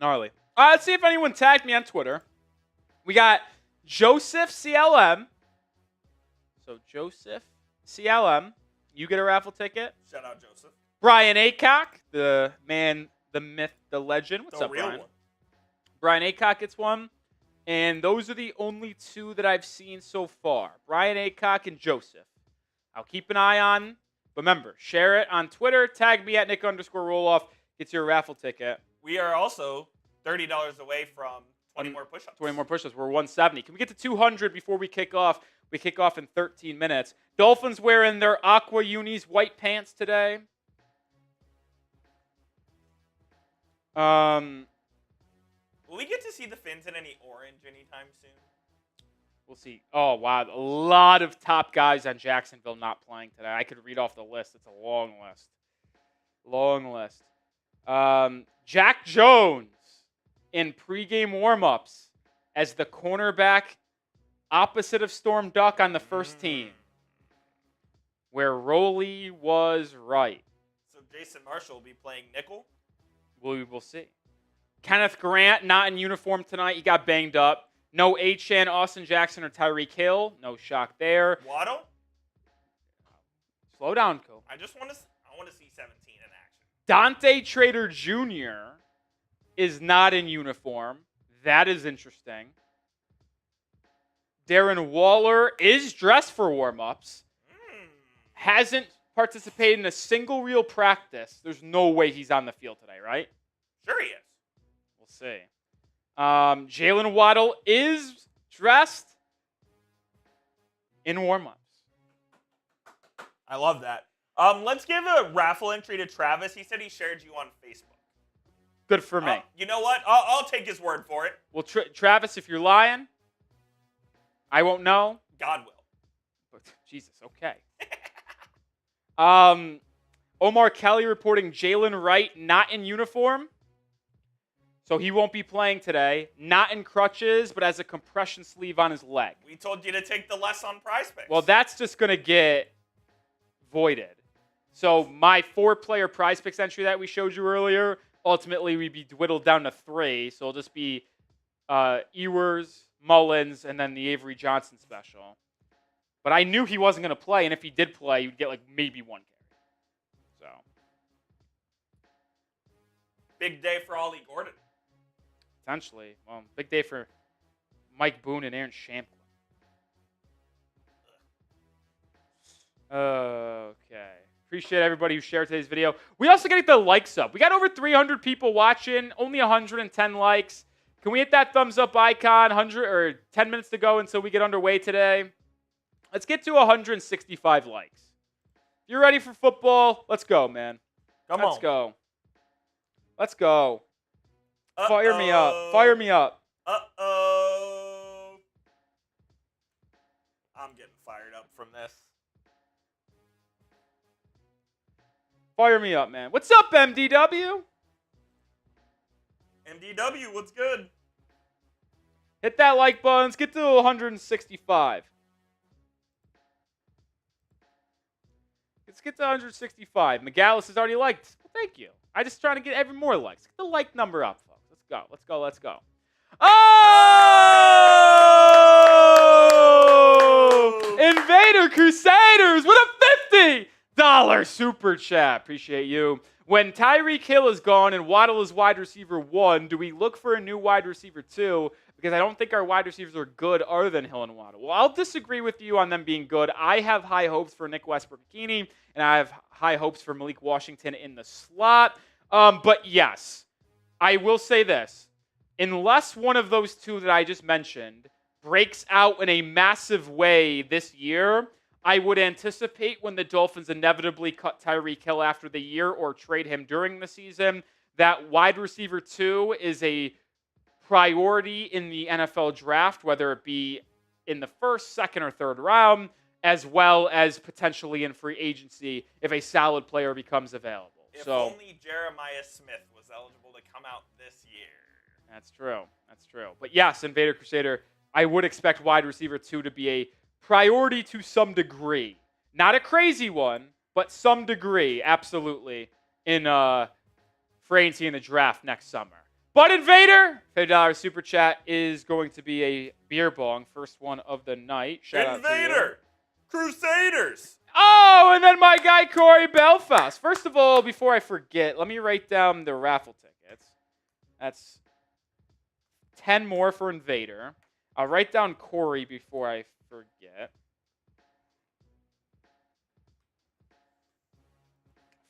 Gnarly. Let's see if anyone tagged me on Twitter. We got Joseph CLM. So Joseph CLM, you get a raffle ticket. Shout out, Joseph. Brian Aycock, the man, the myth, the legend. What's up, Brian? One. Brian Aycock gets one. And those are the only two that I've seen so far. Brian Aycock and Joseph. I'll keep an eye on. Remember, share it on Twitter. Tag me at Nic_Rohloff. Gets your raffle ticket. We are also $30 away from 20 more push-ups. 20 more push-ups. We're 170. Can we get to 200 before we kick off? We kick off in 13 minutes. Dolphins wearing their Aqua Unis white pants today. Will we get to see the Fins in any orange anytime soon? We'll see. Oh, wow. A lot of top guys on Jacksonville not playing today. I could read off the list. It's a long list. Long list. Jack Jones in pregame warmups as the cornerback opposite of Storm Duck on the first team, where Rowley was right. So Jason Marshall will be playing nickel? We will see. Kenneth Grant not in uniform tonight. He got banged up. No Achane, Austin Jackson, or Tyreek Hill. No shock there. Waddle? Slow down, Cole. I want to see 17 in action. Dante Trader Jr. is not in uniform. That is interesting. Darren Waller is dressed for warm-ups. Hasn't participated in a single real practice. There's no way he's on the field today, right? Sure he is. We'll see. Jaylen Waddle is dressed in warm-ups. I love that. Let's give a raffle entry to Travis. He said he shared you on Facebook. Good for me. You know what? I'll take his word for it. Well, Travis, if you're lying, I won't know. God will. But, Jesus, okay. Omar Kelly reporting Jalen Wright not in uniform. So he won't be playing today. Not in crutches, but has a compression sleeve on his leg. We told you to take the less on Prize Picks. Well, that's just going to get voided. So my 4-player Prize Picks entry that we showed you earlier, ultimately we'd be whittled down to 3. So it'll just be Ewers, Mullins, and then the Avery Johnson special. But I knew he wasn't going to play, and if he did play, he would get like maybe 1 carry. So big day for Ollie Gordon. Potentially. Well, big day for Mike Boone and Aaron Shamplin. Okay. Appreciate everybody who shared today's video. We also got to get the likes up. We got over 300 people watching, only 110 likes. Can we hit that thumbs up icon? 100 or 10 minutes to go until we get underway today. Let's get to 165 likes. If you're ready for football, let's go, man. Let's go. Let's go. Fire me up. Fire me up. Uh-oh. I'm getting fired up from this. Fire me up, man. What's up, MDW? MDW, what's good? Hit that like button. Let's get to 165. Let's get to 165. McGallis has already liked. Well, thank you. I just trying to get every more likes. Get the like number up, folks. Let's go. Let's go. Let's go. Oh! Invader Crusaders with a $50 super chat. Appreciate you. When Tyreek Hill is gone and Waddle is wide receiver 1, do we look for a new wide receiver 2? Because I don't think our wide receivers are good other than Hill and Waddle. Well, I'll disagree with you on them being good. I have high hopes for Nick Westbrook-Ikini, and I have high hopes for Malik Washington in the slot. But yes, I will say this. Unless one of those two that I just mentioned breaks out in a massive way this year, I would anticipate when the Dolphins inevitably cut Tyreek Hill after the year or trade him during the season, that wide receiver 2 is a priority in the NFL draft, whether it be in the first, second, or third round, as well as potentially in free agency if a solid player becomes available. If only Jeremiah Smith was eligible to come out this year. That's true. That's true. But yes, Invader Crusader, I would expect wide receiver 2 to be a priority to some degree. Not a crazy one, but some degree, absolutely, in free agency in the draft next summer. But Invader, $50 super chat is going to be a beer bong, first one of the night. Shout out to you. Invader Crusaders. Oh, and then my guy Corey Belfast. First of all, before I forget, let me write down the raffle tickets. That's 10 more for Invader. I'll write down Corey before I forget.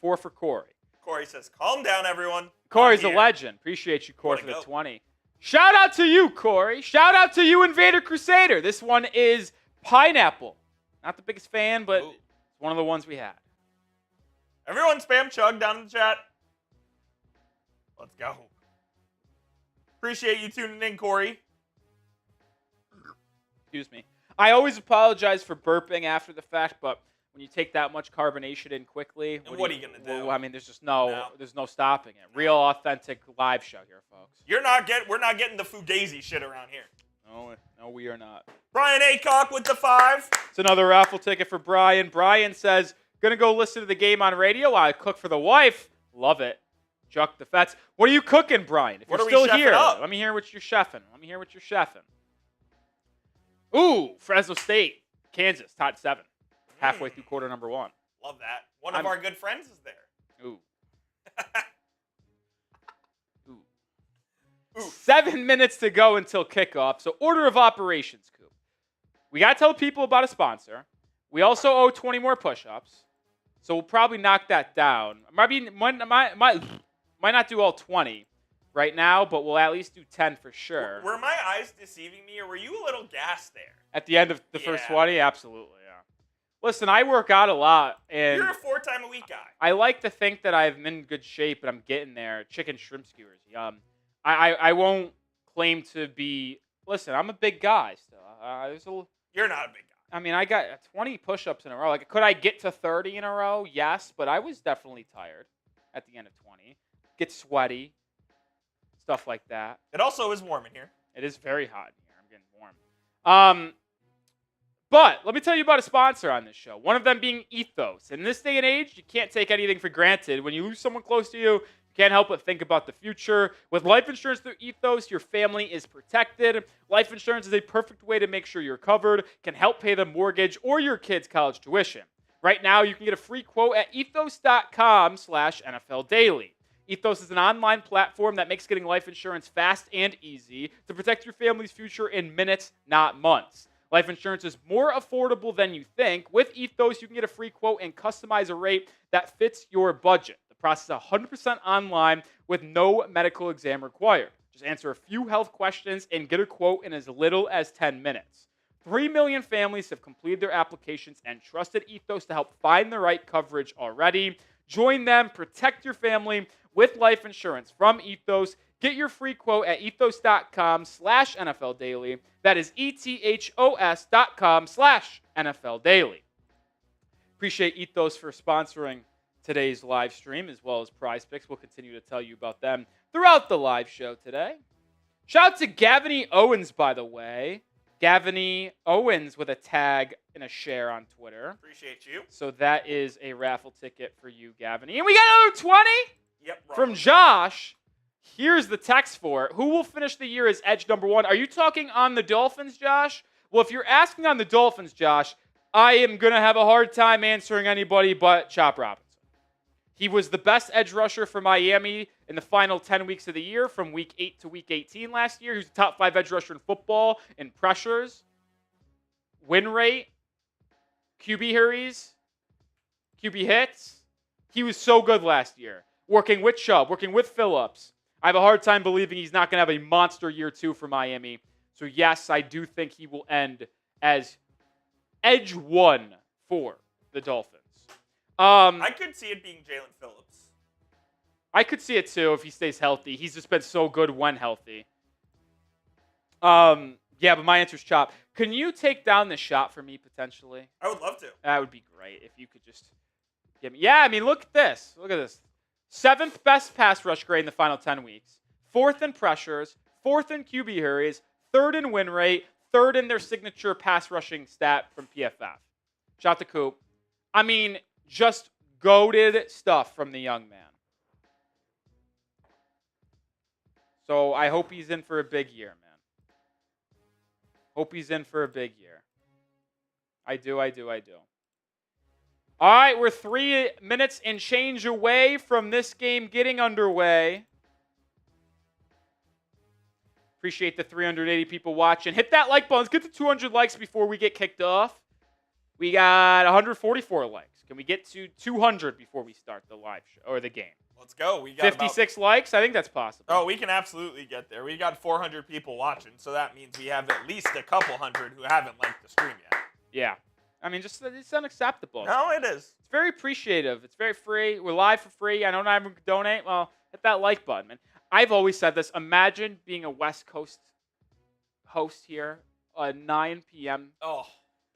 4 for Corey. Corey says, calm down, everyone. Corey's a legend. Appreciate you, Corey, for the 20. Shout out to you, Corey. Shout out to you, Invader Crusader. This one is pineapple. Not the biggest fan, but it's one of the ones we had. Everyone spam chug down in the chat. Let's go. Appreciate you tuning in, Corey. Excuse me. I always apologize for burping after the fact, but when you take that much carbonation in quickly, what are you gonna do? Well, I mean, there's just there's no stopping it. Real authentic live show here, folks. We're not getting the Fugazi shit around here. No, we are not. Brian Aycock with the 5. It's another raffle ticket for Brian. Brian says, gonna go listen to the game on radio while I cook for the wife. Love it. Juck the Fets. What are you cooking, Brian? If you're still here, let me hear what you're chefing. Ooh, Fresno State, Kansas, tied 7. Halfway through quarter number 1. Love that. One of our good friends is there. Ooh. 7 minutes to go until kickoff. So order of operations, Coop. We got to tell people about a sponsor. We also owe 20 more push-ups. So we'll probably knock that down. Might not do all 20 right now, but we'll at least do 10 for sure. Were my eyes deceiving me, or were you a little gassed there? At the end of the first 20? Absolutely, yeah. Listen, I work out a lot. And you're a 4-time-a-week guy. I like to think that I'm in good shape, and I'm getting there. Chicken shrimp skewers, yum. I won't claim to be. Listen, I'm a big guy still. You're not a big guy. I mean, I got 20 push-ups in a row. Like, could I get to 30 in a row? Yes, but I was definitely tired at the end of 20. Get sweaty, stuff like that. It also is warm in here. It is very hot in here. I'm getting warm. But let me tell you about a sponsor on this show. One of them being Ethos. In this day and age, you can't take anything for granted. When you lose someone close to you, can't help but think about the future. With life insurance through Ethos, your family is protected. Life insurance is a perfect way to make sure you're covered, can help pay the mortgage or your kids' college tuition. Right now, you can get a free quote at ethos.com/NFL Daily. Ethos is an online platform that makes getting life insurance fast and easy to protect your family's future in minutes, not months. Life insurance is more affordable than you think. With Ethos, you can get a free quote and customize a rate that fits your budget. The process is 100% online with no medical exam required. Just answer a few health questions and get a quote in as little as 10 minutes. 3 million families have completed their applications and trusted Ethos to help find the right coverage already. Join them, protect your family with life insurance from Ethos. Get your free quote at ethos.com/NFL Daily. That is ethos.com/NFL Daily. Appreciate Ethos for sponsoring today's live stream as well as Prize Picks. We'll continue to tell you about them throughout the live show today. Shout out to Gavany Owens, by the way. Gavany Owens with a tag and a share on Twitter. Appreciate you. So that is a raffle ticket for you, Gavany. And we got another 20 from wrong. Josh. Here's the text for it. Who will finish the year as edge number 1? Are you talking on the Dolphins, Josh? Well, if you're asking on the Dolphins, Josh, I am going to have a hard time answering anybody but Chop Robinson. He was the best edge rusher for Miami in the final 10 weeks of the year from week 8 to week 18 last year. He was the top 5 edge rusher in football in pressures, win rate, QB hurries, QB hits. He was so good last year. Working with Chubb, working with Phillips. I have a hard time believing he's not going to have a monster year 2 for Miami. So, yes, I do think he will end as edge 1 for the Dolphins. I could see it being Jalen Phillips. I could see it, too, if he stays healthy. He's just been so good when healthy. Yeah, but my answer's chop. Can you take down this shot for me potentially? I would love to. That would be great if you could just give me. Yeah, I mean, look at this. Look at this. 7th best pass rush grade in the final 10 weeks. 4th in pressures. 4th in QB hurries. 3rd in win rate. 3rd in their signature pass rushing stat from PFF. Shout out to Coop. I mean, just goated stuff from the young man. So I hope he's in for a big year, man. Hope he's in for a big year. I do. All right, we're 3 minutes and change away from this game getting underway. Appreciate the 380 people watching. Hit that like button. Let's get to 200 likes before we get kicked off. We got 144 likes. Can we get to 200 before we start the live show or the game? Let's go. We got 56 likes. I think that's possible. Oh, we can absolutely get there. We got 400 people watching, so that means we have at least a couple hundred who haven't liked the stream yet. Yeah. I mean, just it's unacceptable. No, it is. It's very appreciative. It's very free. We're live for free. I know not everyone can donate. Well, hit that like button, man. I've always said this. Imagine being a West Coast host here. A 9 p.m.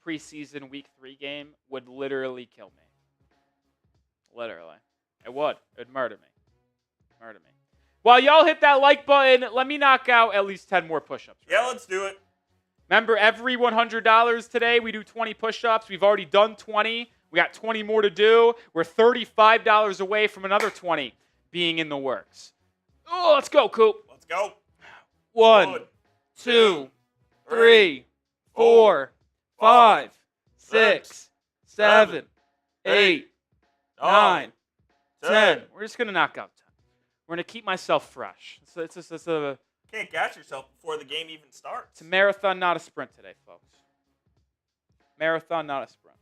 Preseason Week 3 game would literally kill me. Literally. It would. It would murder me. While y'all hit that like button, let me knock out at least 10 more push-ups. Yeah, let's do it. Remember, every $100 today, we do 20 push-ups. We've already done 20. We got 20 more to do. We're $35 away from another 20 being in the works. Oh, let's go, Coop. Let's go. 1, 2, 3, 4, 5, 6, 7, 8, 9, 10. We're just going to knock out 10. We're going to keep myself fresh. It's a Can't gas yourself before the game even starts. It's a marathon, not a sprint today, folks. Marathon, not a sprint.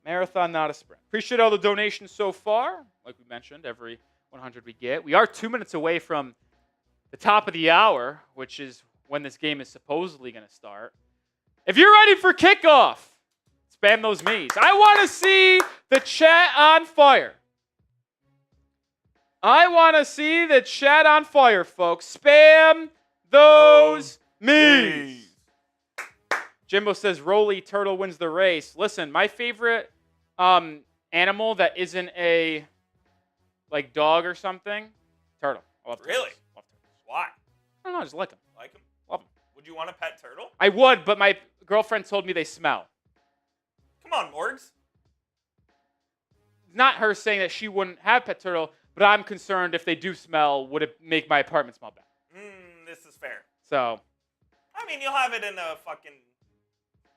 Marathon, not a sprint. Appreciate all the donations so far. Like we mentioned, every 100 we get. We are 2 minutes away from the top of the hour, which is when this game is supposedly going to start. If you're ready for kickoff, spam those me's. I want to see the chat on fire. I want to see the chat on fire, folks. Spam those me's. Jimbo says, Rolly Turtle wins the race. Listen, my favorite animal that isn't a dog or something, turtle. I love turtles. Really? Love turtles. Why? I don't know, I just like them. Like them? Love them. Would you want a pet turtle? I would, but my girlfriend told me they smell. Come on, Morgs. Not her saying that she wouldn't have pet turtle, but I'm concerned if they do smell, would it make my apartment smell bad? This is fair. So. I mean, you'll have it in a fucking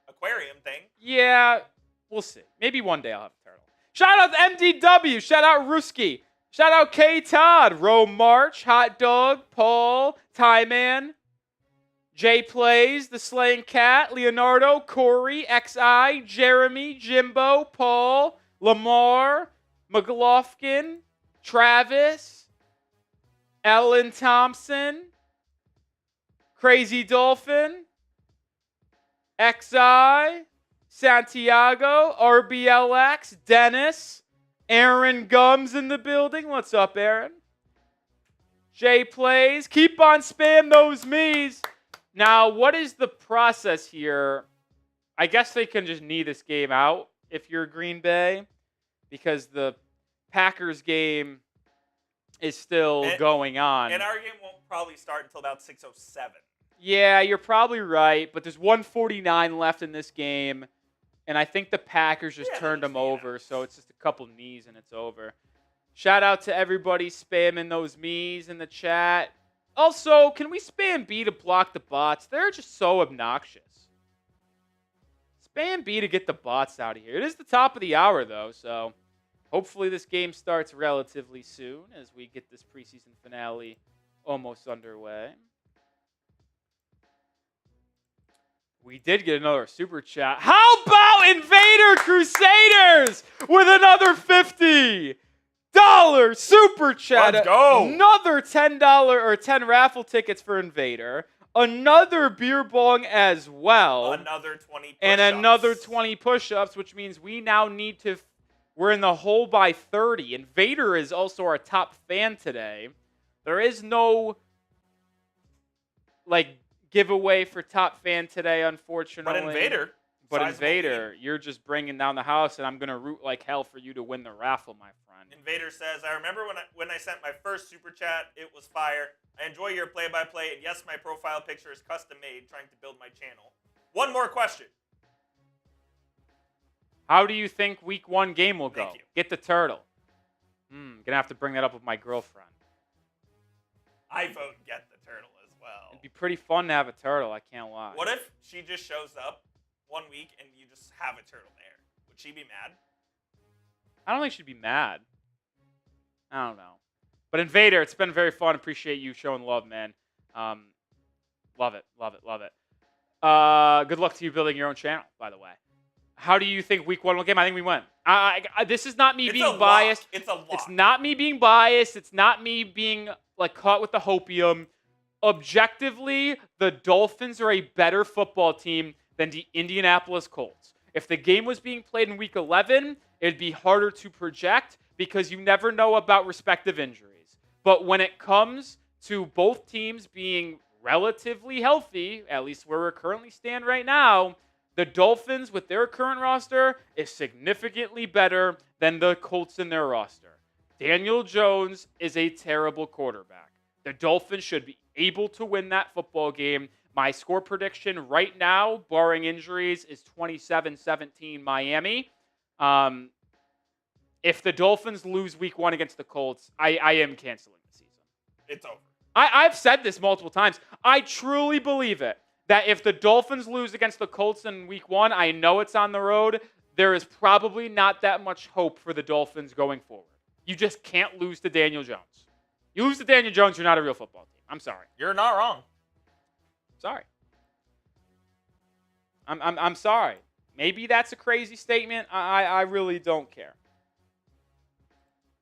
aquarium thing. Yeah, we'll see. Maybe one day I'll have a turtle. Shout out to MDW. Shout out Ruski. Shout out K Todd. Ro March. Hot Dog. Paul. Tyman. Jay Plays. The Slaying Cat. Leonardo. Corey. XI. Jeremy. Jimbo. Paul. Lamar. McLaughlin. Travis. Ellen Thompson. Crazy Dolphin. XI. Santiago. RBLX. Dennis. Aaron Gums in the building. What's up, Aaron? Jay Plays. Keep on spam those me's. Now, what is the process here? I guess they can just knee this game out if you're Green Bay, because the Packers game is still going on. And our game won't probably start until about 6:07. Yeah, you're probably right, but there's 149 left in this game, and I think the Packers just turned them over, so it's just a couple knees and it's over. Shout out to everybody spamming those me's in the chat. Also, can we spam B to block the bots? They're just so obnoxious. Spam B to get the bots out of here. It is the top of the hour, though, so hopefully this game starts relatively soon as we get this preseason finale almost underway. We did get another super chat. How about Invader Crusaders with another $50 super chat? Let's go. Another $10 or 10 raffle tickets for Invader. Another beer bong as well. Another 20 push-ups. And another 20 push-ups, which means we now need to... We're in the hole by 30. Invader is also our top fan today. There is no giveaway for top fan today, unfortunately. But Invader, you're just bringing down the house, and I'm going to root like hell for you to win the raffle, my friend. Invader says, I remember when I sent my first super chat, it was fire. I enjoy your play-by-play, and yes, my profile picture is custom-made, trying to build my channel. One more question. How do you think week 1 game will go? Thank you. Get the turtle. Going to have to bring that up with my girlfriend. I vote get the turtle as well. It'd be pretty fun to have a turtle, I can't lie. What if she just shows up 1 week and you just have a turtle there? Would she be mad? I don't think she'd be mad. I don't know. But Invader, it's been very fun. Appreciate you showing love, man. Love it. Good luck to you building your own channel, by the way. How do you think week 1 will game? I think we win. This is not me being biased. It's a lock. It's not me being biased. It's not me being caught with the hopium. Objectively, the Dolphins are a better football team than the Indianapolis Colts. If the game was being played in week 11, it'd be harder to project because you never know about respective injuries. But when it comes to both teams being relatively healthy, at least where we currently stand right now, the Dolphins with their current roster is significantly better than the Colts in their roster. Daniel Jones is a terrible quarterback. The Dolphins should be able to win that football game. My score prediction right now, barring injuries, is 27-17 Miami. If the Dolphins lose week 1 against the Colts, I am canceling the season. It's over. I've said this multiple times. I truly believe it, that if the Dolphins lose against the Colts in week 1, I know it's on the road, there is probably not that much hope for the Dolphins going forward. You just can't lose to Daniel Jones. You lose to Daniel Jones, you're not a real football team. I'm sorry. You're not wrong. Sorry. I'm sorry. Maybe that's a crazy statement. I really don't care.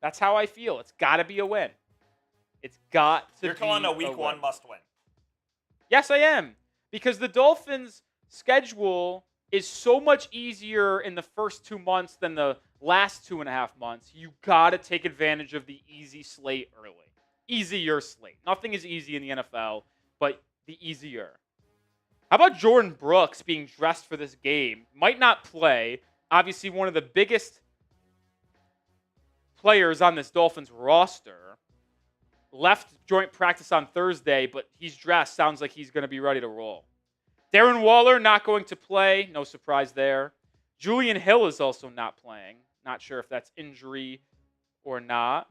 That's how I feel. It's got to be a win. It's got to be a win. You're calling a week 1 must-win. Yes, I am. Because the Dolphins' schedule is so much easier in the first 2 months than the last 2.5 months. You got to take advantage of the easy slate early. Easier slate. Nothing is easy in the NFL, but the easier. How about Jordan Brooks being dressed for this game? Might not play. Obviously, one of the biggest players on this Dolphins roster. Left joint practice on Thursday, but he's dressed. Sounds like he's going to be ready to roll. Darren Waller not going to play. No surprise there. Julian Hill is also not playing. Not sure if that's injury or not.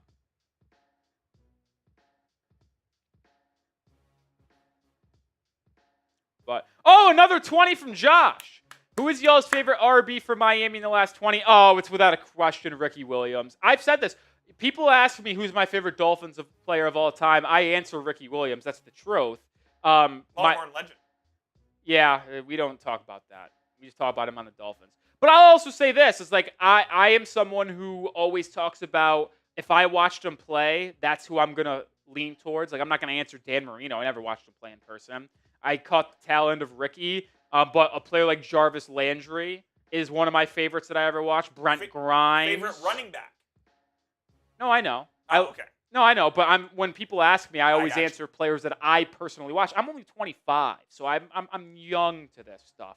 But another 20 from Josh. Who is y'all's favorite RB for Miami in the last 20? Oh, it's without a question Ricky Williams. I've said this. People ask me who's my favorite Dolphins player of all time. I answer Ricky Williams. That's the truth. Longhorn legend. Yeah, we don't talk about that. We just talk about him on the Dolphins. But I'll also say this. It's I am someone who always talks about if I watched him play, that's who I'm going to lean towards. I'm not going to answer Dan Marino. I never watched him play in person. I caught the tail end of Ricky. But a player like Jarvis Landry is one of my favorites that I ever watched. Brent Grimes. Favorite running back? No, I know. Okay. No, I know. But when people ask me, I always answer players that I personally watch. I'm only 25, so I'm young to this stuff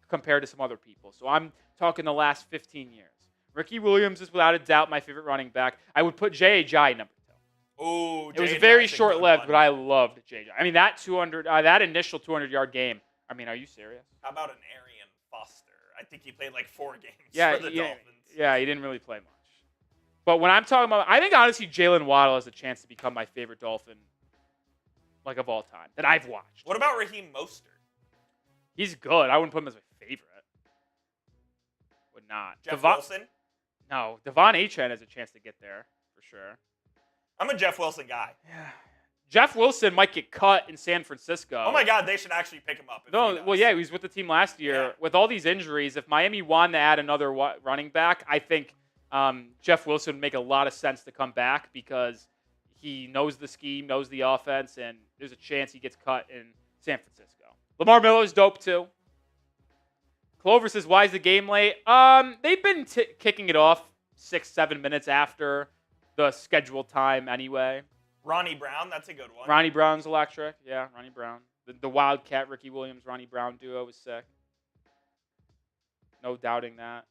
compared to some other people. So I'm talking the last 15 years. Ricky Williams is without a doubt my favorite running back. I would put J.J. number 2. Oh, it was very short-lived, but I loved J.J. I mean, that initial 200-yard game. I mean, are you serious? How about an Arian Foster? I think he played 4 games for the Dolphins. Yeah, he didn't really play much. But when I'm talking about, I think honestly Jaylen Waddle has a chance to become my favorite Dolphin, of all time that I've watched. What about Raheem Mostert? He's good. I wouldn't put him as my favorite. Would not. Jeff Wilson? No, Devon Achane has a chance to get there for sure. I'm a Jeff Wilson guy. Yeah. Jeff Wilson might get cut in San Francisco. Oh, my God. They should actually pick him up. He was with the team last year. Yeah. With all these injuries, if Miami wanted to add another running back, I think Jeff Wilson would make a lot of sense to come back because he knows the scheme, knows the offense, and there's a chance he gets cut in San Francisco. Lamar Miller's dope, too. Clover says, why is the game late? They've been kicking it off 6-7 minutes after the scheduled time anyway. Ronnie Brown, that's a good one. Ronnie Brown's electric. Yeah, Ronnie Brown. The Wildcat, Ricky Williams, Ronnie Brown duo was sick. No doubting that.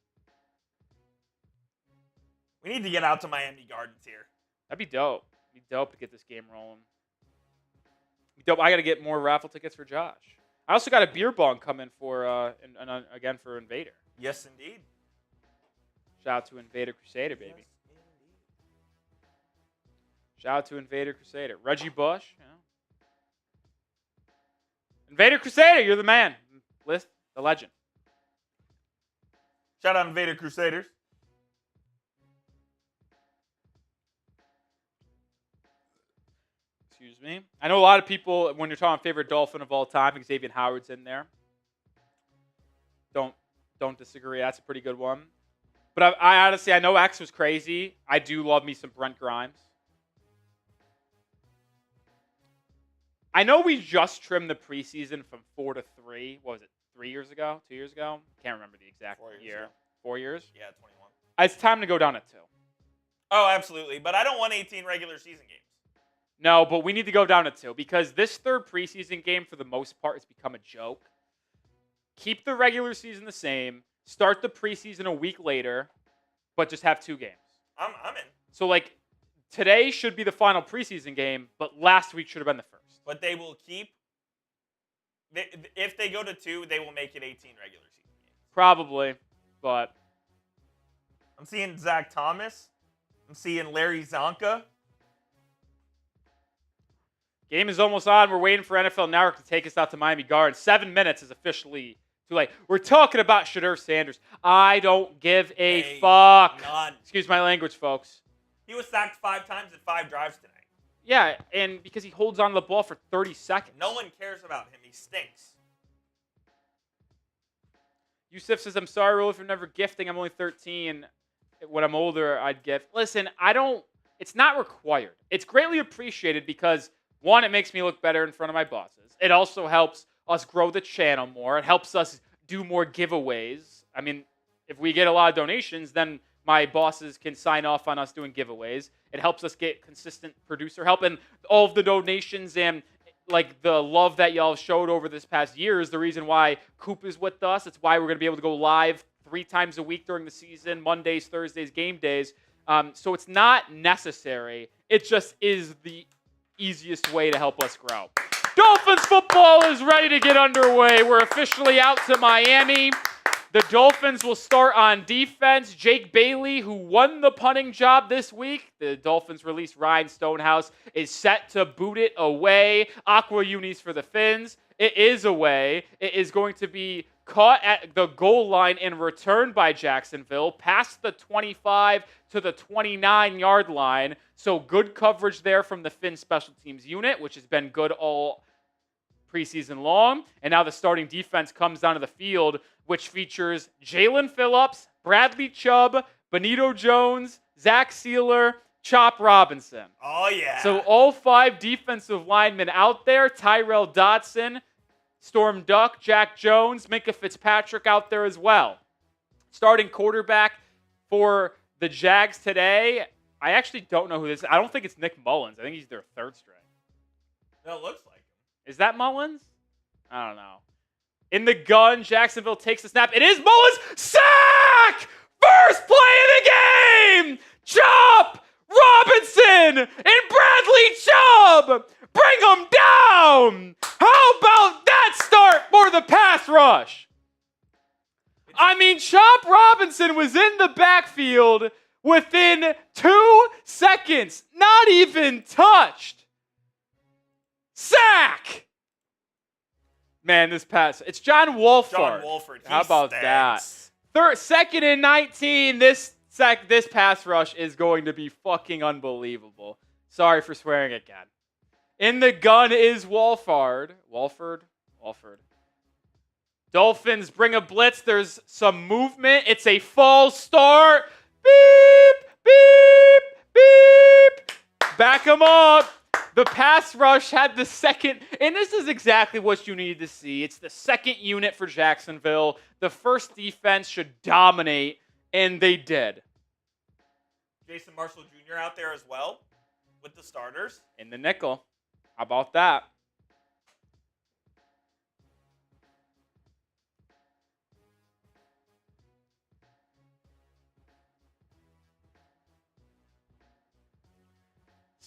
We need to get out to Miami Gardens here. That'd be dope. It'd be dope to get this game rolling. Be dope. I got to get more raffle tickets for Josh. I also got a beer bong coming for, again, for Invader. Yes, indeed. Shout out to Invader Crusader, baby. Yes, indeed. Shout out to Invader Crusader. Reggie Bush. You know. Invader Crusader, you're the man. List, the legend. Shout out Invader Crusaders. Excuse me. I know a lot of people, when you're talking favorite Dolphin of all time, Xavier Howard's in there. Don't disagree. That's a pretty good one. But I honestly, I know X was crazy. I do love me some Brent Grimes. I know we just trimmed the preseason from 4 to 3. What was it? 3 years ago? 2 years ago? Can't remember the exact year. 4 years? Yeah, 21. It's time to go down to 2. Oh, absolutely. But I don't want 18 regular season games. No, but we need to go down to 2 because this third preseason game, for the most part, has become a joke. Keep the regular season the same. Start the preseason a week later, but just have 2 games. I'm in. So, like, today should be the final preseason game, but last week should have been the first. But they will keep. If they go to 2, they will make it 18 regular season games. Probably, but I'm seeing Zach Thomas. I'm seeing Larry Zonka. game is almost on. We're waiting for NFL Network to take us out to Miami Gardens. 7 minutes is officially too late. We're talking about Shedeur Sanders. I don't give a fuck. None. Excuse my language, folks. He was sacked 5 times in 5 drives tonight. Yeah, and because he holds on to the ball for 30 seconds. No one cares about him. He stinks. Yusuf says, I'm sorry, Rule, if you're never gifting. I'm only 13. When I'm older, I'd gift. Listen, it's not required. It's greatly appreciated because, one, it makes me look better in front of my bosses. It also helps us grow the channel more. It helps us do more giveaways. I mean, if we get a lot of donations, then my bosses can sign off on us doing giveaways. It helps us get consistent producer help. And all of the donations and like the love that y'all showed over this past year is the reason why Coop is with us. It's why we're going to be able to go live 3 times a week during the season, Mondays, Thursdays, game days. So it's not necessary. It just is the easiest way to help us grow. Dolphins football is ready to get underway. We're officially out to Miami. The Dolphins will start on defense. Jake Bailey, who won the punting job this week, the Dolphins released Ryan Stonehouse, is set to boot it away. Aqua unis for the Fins. It is away. It is going to be caught at the goal line and returned by Jacksonville past the 25 to the 29-yard line. So good coverage there from the Fin special teams unit, which has been good all preseason long. And now the starting defense comes down to the field, which features Jalen Phillips, Bradley Chubb, Benito Jones, Zach Sealer, Chop Robinson. Oh, yeah. So all 5 defensive linemen out there. Tyrell Dotson, Storm Duck, Jack Jones, Minkah Fitzpatrick out there as well. Starting quarterback for the Jags today, I actually don't know who this is. I don't think it's Nick Mullins. I think he's their 3rd string. No, it looks like him. Is that Mullins? I don't know. In the gun, Jacksonville takes the snap. It is Mullins. Sack! First play of the game! Chop! Robinson and Bradley Chubb! Bring them down! How about that start for the pass rush? I mean, Chop Robinson was in the backfield within 2 seconds. Not even touched. Sack! Man, this pass. It's John Wolford. John Wolford. How about stinks. that? 2nd and 19. This pass rush is going to be fucking unbelievable. Sorry for swearing again. In the gun is Wolford. Dolphins bring a blitz. There's some movement. It's a false start. Beep, beep, beep. Back them up. The pass rush had the second, and this is exactly what you need to see. It's the 2nd unit for Jacksonville. The first defense should dominate, and they did. Jason Marshall Jr. out there as well with the starters. In the nickel. How about that?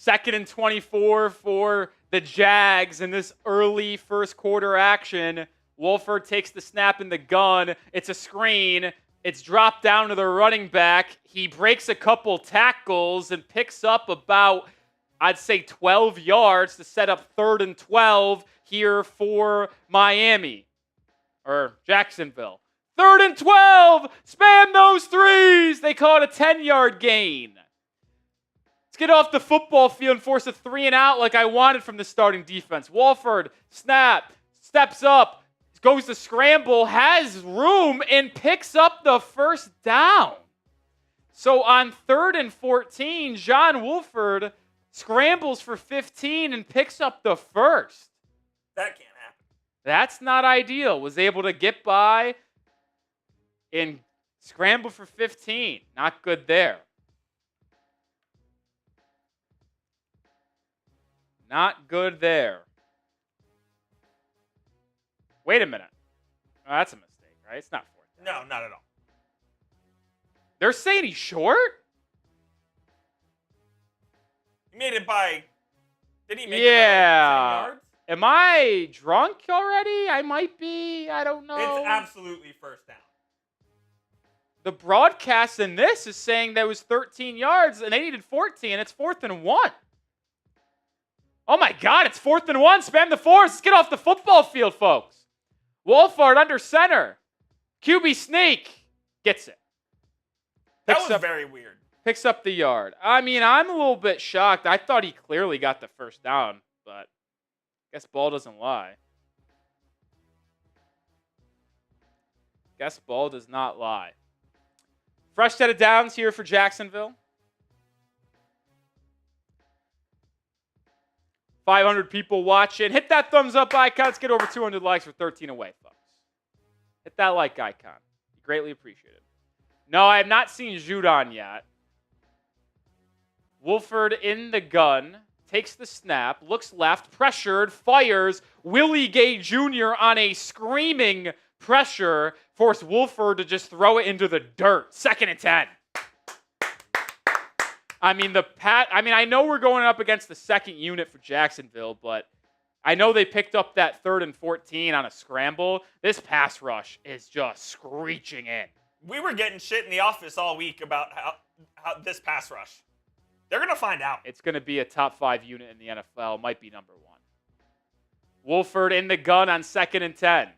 2nd and 24 for the Jags in this early first quarter action. Wolford takes the snap in the gun. It's a screen. It's dropped down to the running back. He breaks a couple tackles and picks up about, I'd say, 12 yards to set up 3rd and 12 here for Miami. Or Jacksonville. 3rd and 12! Spam those threes! They call it a 10-yard gain. Let's get off the football field and force a 3-and-out like I wanted from the starting defense. Wolford, snap, steps up, goes to scramble, has room, and picks up the first down. So on 3rd and 14, John Wolford scrambles for 15 and picks up the first. That can't happen. That's not ideal. Was able to get by and scramble for 15. Not good there. Not good there. Wait a minute. Oh, that's a mistake, right? It's not 4th down. No, not at all. They're saying he's short? He made it by... Did he make it by 10 yards? Am I drunk already? I might be. I don't know. It's absolutely first down. The broadcast in this is saying that it was 13 yards and they needed 14. It's 4th and 1. Oh my God, it's 4th and 1. Spam the fours. Let's get off the football field, folks. Wolford under center. QB sneak. Gets it. That was very weird. Picks up the yard. I mean, I'm a little bit shocked. I thought he clearly got the first down, but I guess ball doesn't lie. Guess ball does not lie. Fresh set of downs here for Jacksonville. 500 people watching. Hit that thumbs up icon. Let's get over 200 likes for 13 away, folks. Hit that like icon. Greatly appreciated. No, I have not seen Judon yet. Wolford in the gun. Takes the snap. Looks left. Pressured. Fires. Willie Gay Jr. on a screaming pressure. Forced Wolford to just throw it into the dirt. 2nd and 10. I mean, I know we're going up against the second unit for Jacksonville, but I know they picked up that 3rd and 14 on a scramble. This pass rush is just screeching in. We were getting shit in the office all week about how this pass rush. They're going to find out. It's going to be a top 5 unit in the NFL. Might be number 1. Wolford in the gun on 2nd and 10.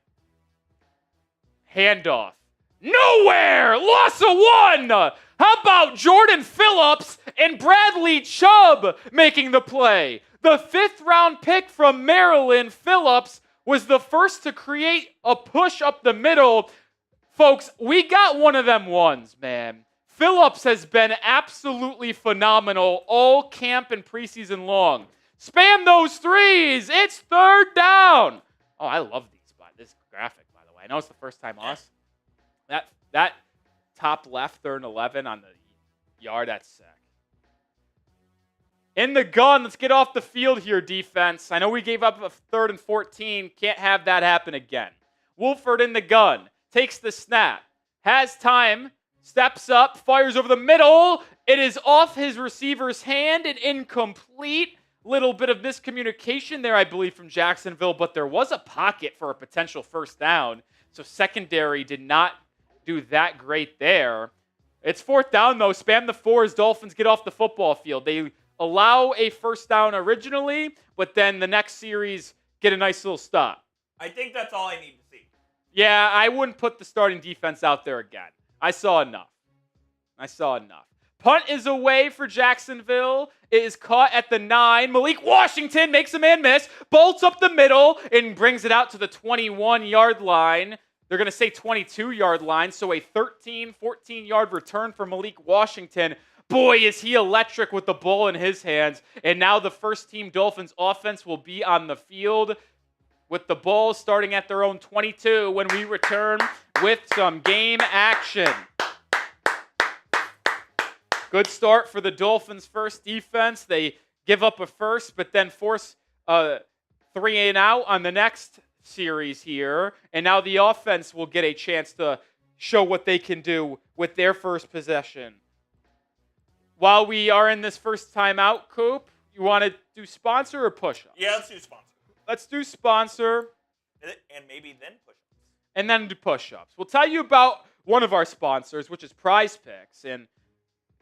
Handoff. Nowhere! Loss of 1! How about Jordan Phillips and Bradley Chubb making the play? The 5th round pick from Maryland, Phillips, was the first to create a push up the middle. Folks, we got one of them ones, man. Phillips has been absolutely phenomenal all camp and preseason long. Spam those threes. It's 3rd down. Oh, I love this graphic, by the way. I know it's the first time us. That top left, 3rd and 11 on the yard, that's sick. In the gun, let's get off the field here, defense. I know we gave up a 3rd and 14. Can't have that happen again. Wolford in the gun. Takes the snap. Has time. Steps up. Fires over the middle. It is off his receiver's hand and incomplete. Little bit of miscommunication there, I believe, from Jacksonville, but there was a pocket for a potential first down. So secondary did not do that great there. It's 4th down, though. Spam the fours. Dolphins get off the football field. They allow a first down originally, but then the next series get a nice little stop. I think that's all I need to see. Yeah, I wouldn't put the starting defense out there again. I saw enough. Punt is away for Jacksonville. It is caught at the 9. Malik Washington makes a man miss, bolts up the middle, and brings it out to the 21-yard line. They're going to say 22-yard line, so a 13, 14-yard return for Malik Washington. Boy, is he electric with the ball in his hands. And now the first-team Dolphins offense will be on the field with the ball starting at their own 22 when we return with some game action. Good start for the Dolphins' first defense. They give up a first, but then force a 3-and-out on the next series here. And now the offense will get a chance to show what they can do with their first possession. While we are in this first timeout, Coop, You want to do sponsor or push-ups? Yeah, let's do sponsor. Let's do sponsor. And maybe then push-ups. And then do push-ups. We'll tell you about one of our sponsors, which is Prize Picks. And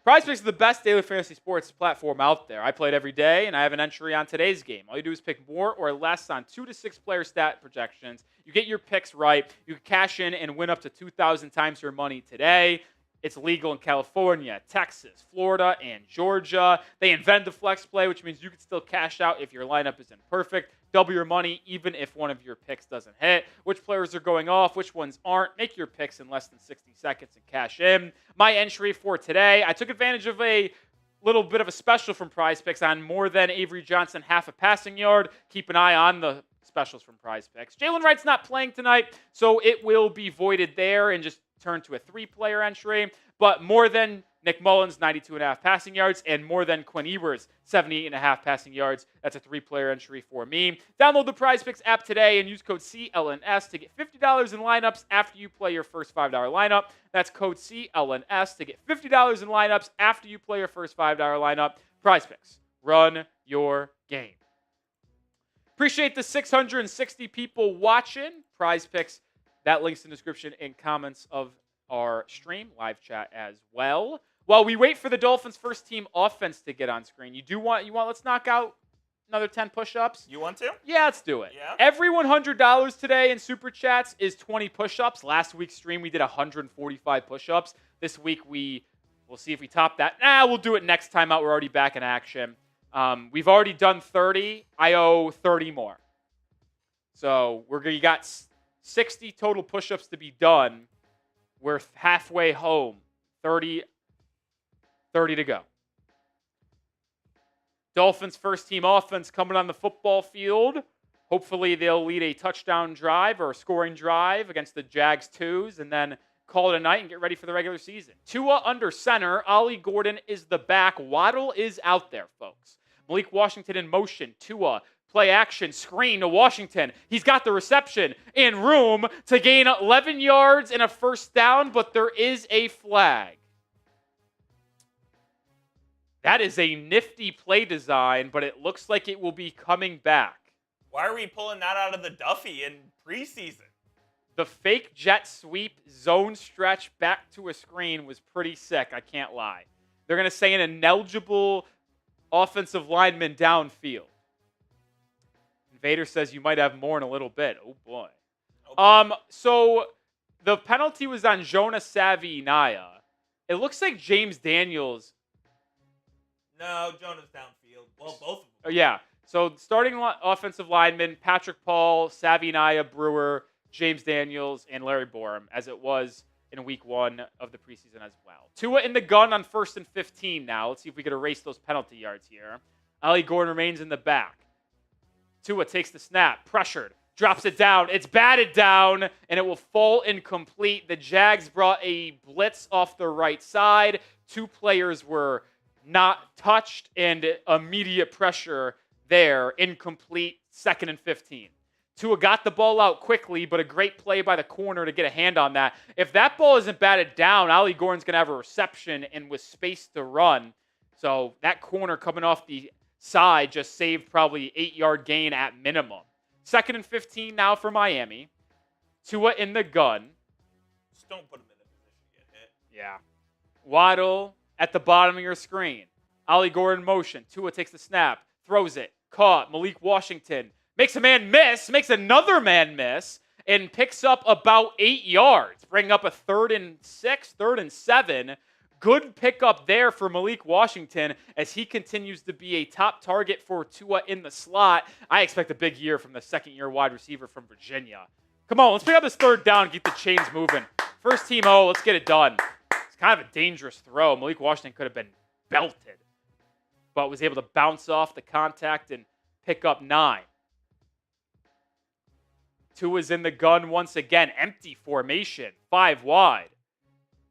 Prize Picks is the best daily fantasy sports platform out there. I play it every day, and I have an entry on today's game. All you do is pick more or less on 2 to 6 player stat projections. You get your picks right. You can cash in and win up to 2,000 times your money today. It's legal in California, Texas, Florida, and Georgia. They invented the flex play, which means you can still cash out if your lineup isn't perfect. Double your money even if one of your picks doesn't hit. Which players are going off, which ones aren't. Make your picks in less than 60 seconds and cash in. My entry for today, I took advantage of a little bit of a special from Prize Picks on more than Avery Johnson half a passing yard. Keep an eye on the specials from Prize Picks. Jalen Wright's not playing tonight, so it will be voided there and just turn to a 3-player entry. But more than Nick Mullins, 92.5 passing yards, and more than Quinn Ewers, 78.5 passing yards. That's a 3-player entry for me. Download the Prize Picks app today and use code CLNS to get $50 in lineups after you play your first $5 lineup. That's code CLNS to get $50 in lineups after you play your first $5 lineup. Prize Picks. Run your game. Appreciate the 660 people watching. Prize Picks. That link's in the description and comments of our stream, live chat as well. While we wait for the Dolphins' first team offense to get on screen, let's knock out another 10 push-ups? You want to? Yeah, let's do it. Yeah. Every $100 today in Super Chats is 20 push-ups. Last week's stream, we did 145 push-ups. This week, we'll see if we top that. We'll do it next time out. We're already back in action. We've already done 30. I owe 30 more. So you got 60 total push-ups to be done. We're halfway home. 30 to go. Dolphins first team offense coming on the football field. Hopefully they'll lead a touchdown drive or a scoring drive against the Jags 2s and then call it a night and get ready for the regular season. Tua under center. Ollie Gordon is the back. Waddle is out there, folks. Malik Washington in motion. Tua play action, screen to Washington. He's got the reception and room to gain 11 yards and a first down, but there is a flag. That is a nifty play design, but it looks like it will be coming back. Why are we pulling that out of the Duffy in preseason? The fake jet sweep zone stretch back to a screen was pretty sick, I can't lie. They're going to say an ineligible offensive lineman downfield. Vader says you might have more in a little bit. Oh, boy. So the penalty was on Jonah Savinaya. It looks like James Daniels. No, Jonah's downfield. Well, both of them. Oh, yeah. So starting offensive linemen, Patrick Paul, Savinaya, Brewer, James Daniels, and Larry Borum, as it was in week 1 of the preseason as well. Tua in the gun on 1st and 15 now. Let's see if we could erase those penalty yards here. Ollie Gordon remains in the back. Tua takes the snap, pressured, drops it down. It's batted down, and it will fall incomplete. The Jags brought a blitz off the right side. 2 players were not touched, and immediate pressure there. Incomplete, 2nd and 15. Tua got the ball out quickly, but a great play by the corner to get a hand on that. If that ball isn't batted down, Ollie Gordon's going to have a reception and with space to run. So that corner coming off the side just saved probably 8-yard gain at minimum. 2nd and 15 now for Miami. Tua in the gun. Just don't put him in a position to get hit. Yeah. Waddle at the bottom of your screen. Ollie Gordon motion. Tua takes the snap. Throws it. Caught. Malik Washington makes a man miss. Makes another man miss. And picks up about 8 yards. Bringing up a 3rd and 6, 3rd and 7. Good pickup there for Malik Washington as he continues to be a top target for Tua in the slot. I expect a big year from the second-year wide receiver from Virginia. Come on, let's pick up this 3rd down and get the chains moving. First team, let's get it done. It's kind of a dangerous throw. Malik Washington could have been belted, but was able to bounce off the contact and pick up 9. Tua's in the gun once again. Empty formation, 5 wide.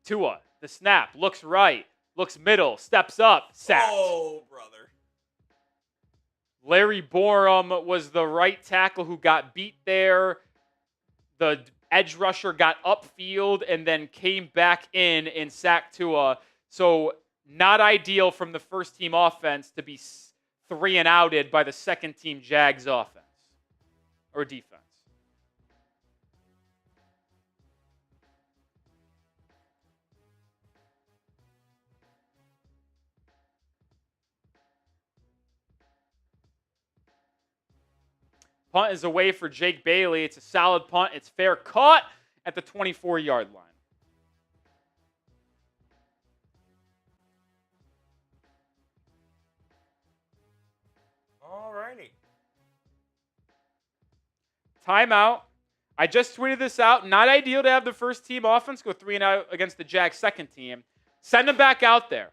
Tua. The snap, looks right, looks middle, steps up, sacked. Oh, brother. Larry Borum was the right tackle who got beat there. The edge rusher got upfield and then came back in and sacked Tua. So not ideal from the first team offense to be 3-and-outed by the second-team Jags offense or defense. Punt is away for Jake Bailey. It's a solid punt. It's fair, caught at the 24-yard line. Alrighty. Timeout. I just tweeted this out. Not ideal to have the first team offense go 3-and-out against the Jags second team. Send them back out there.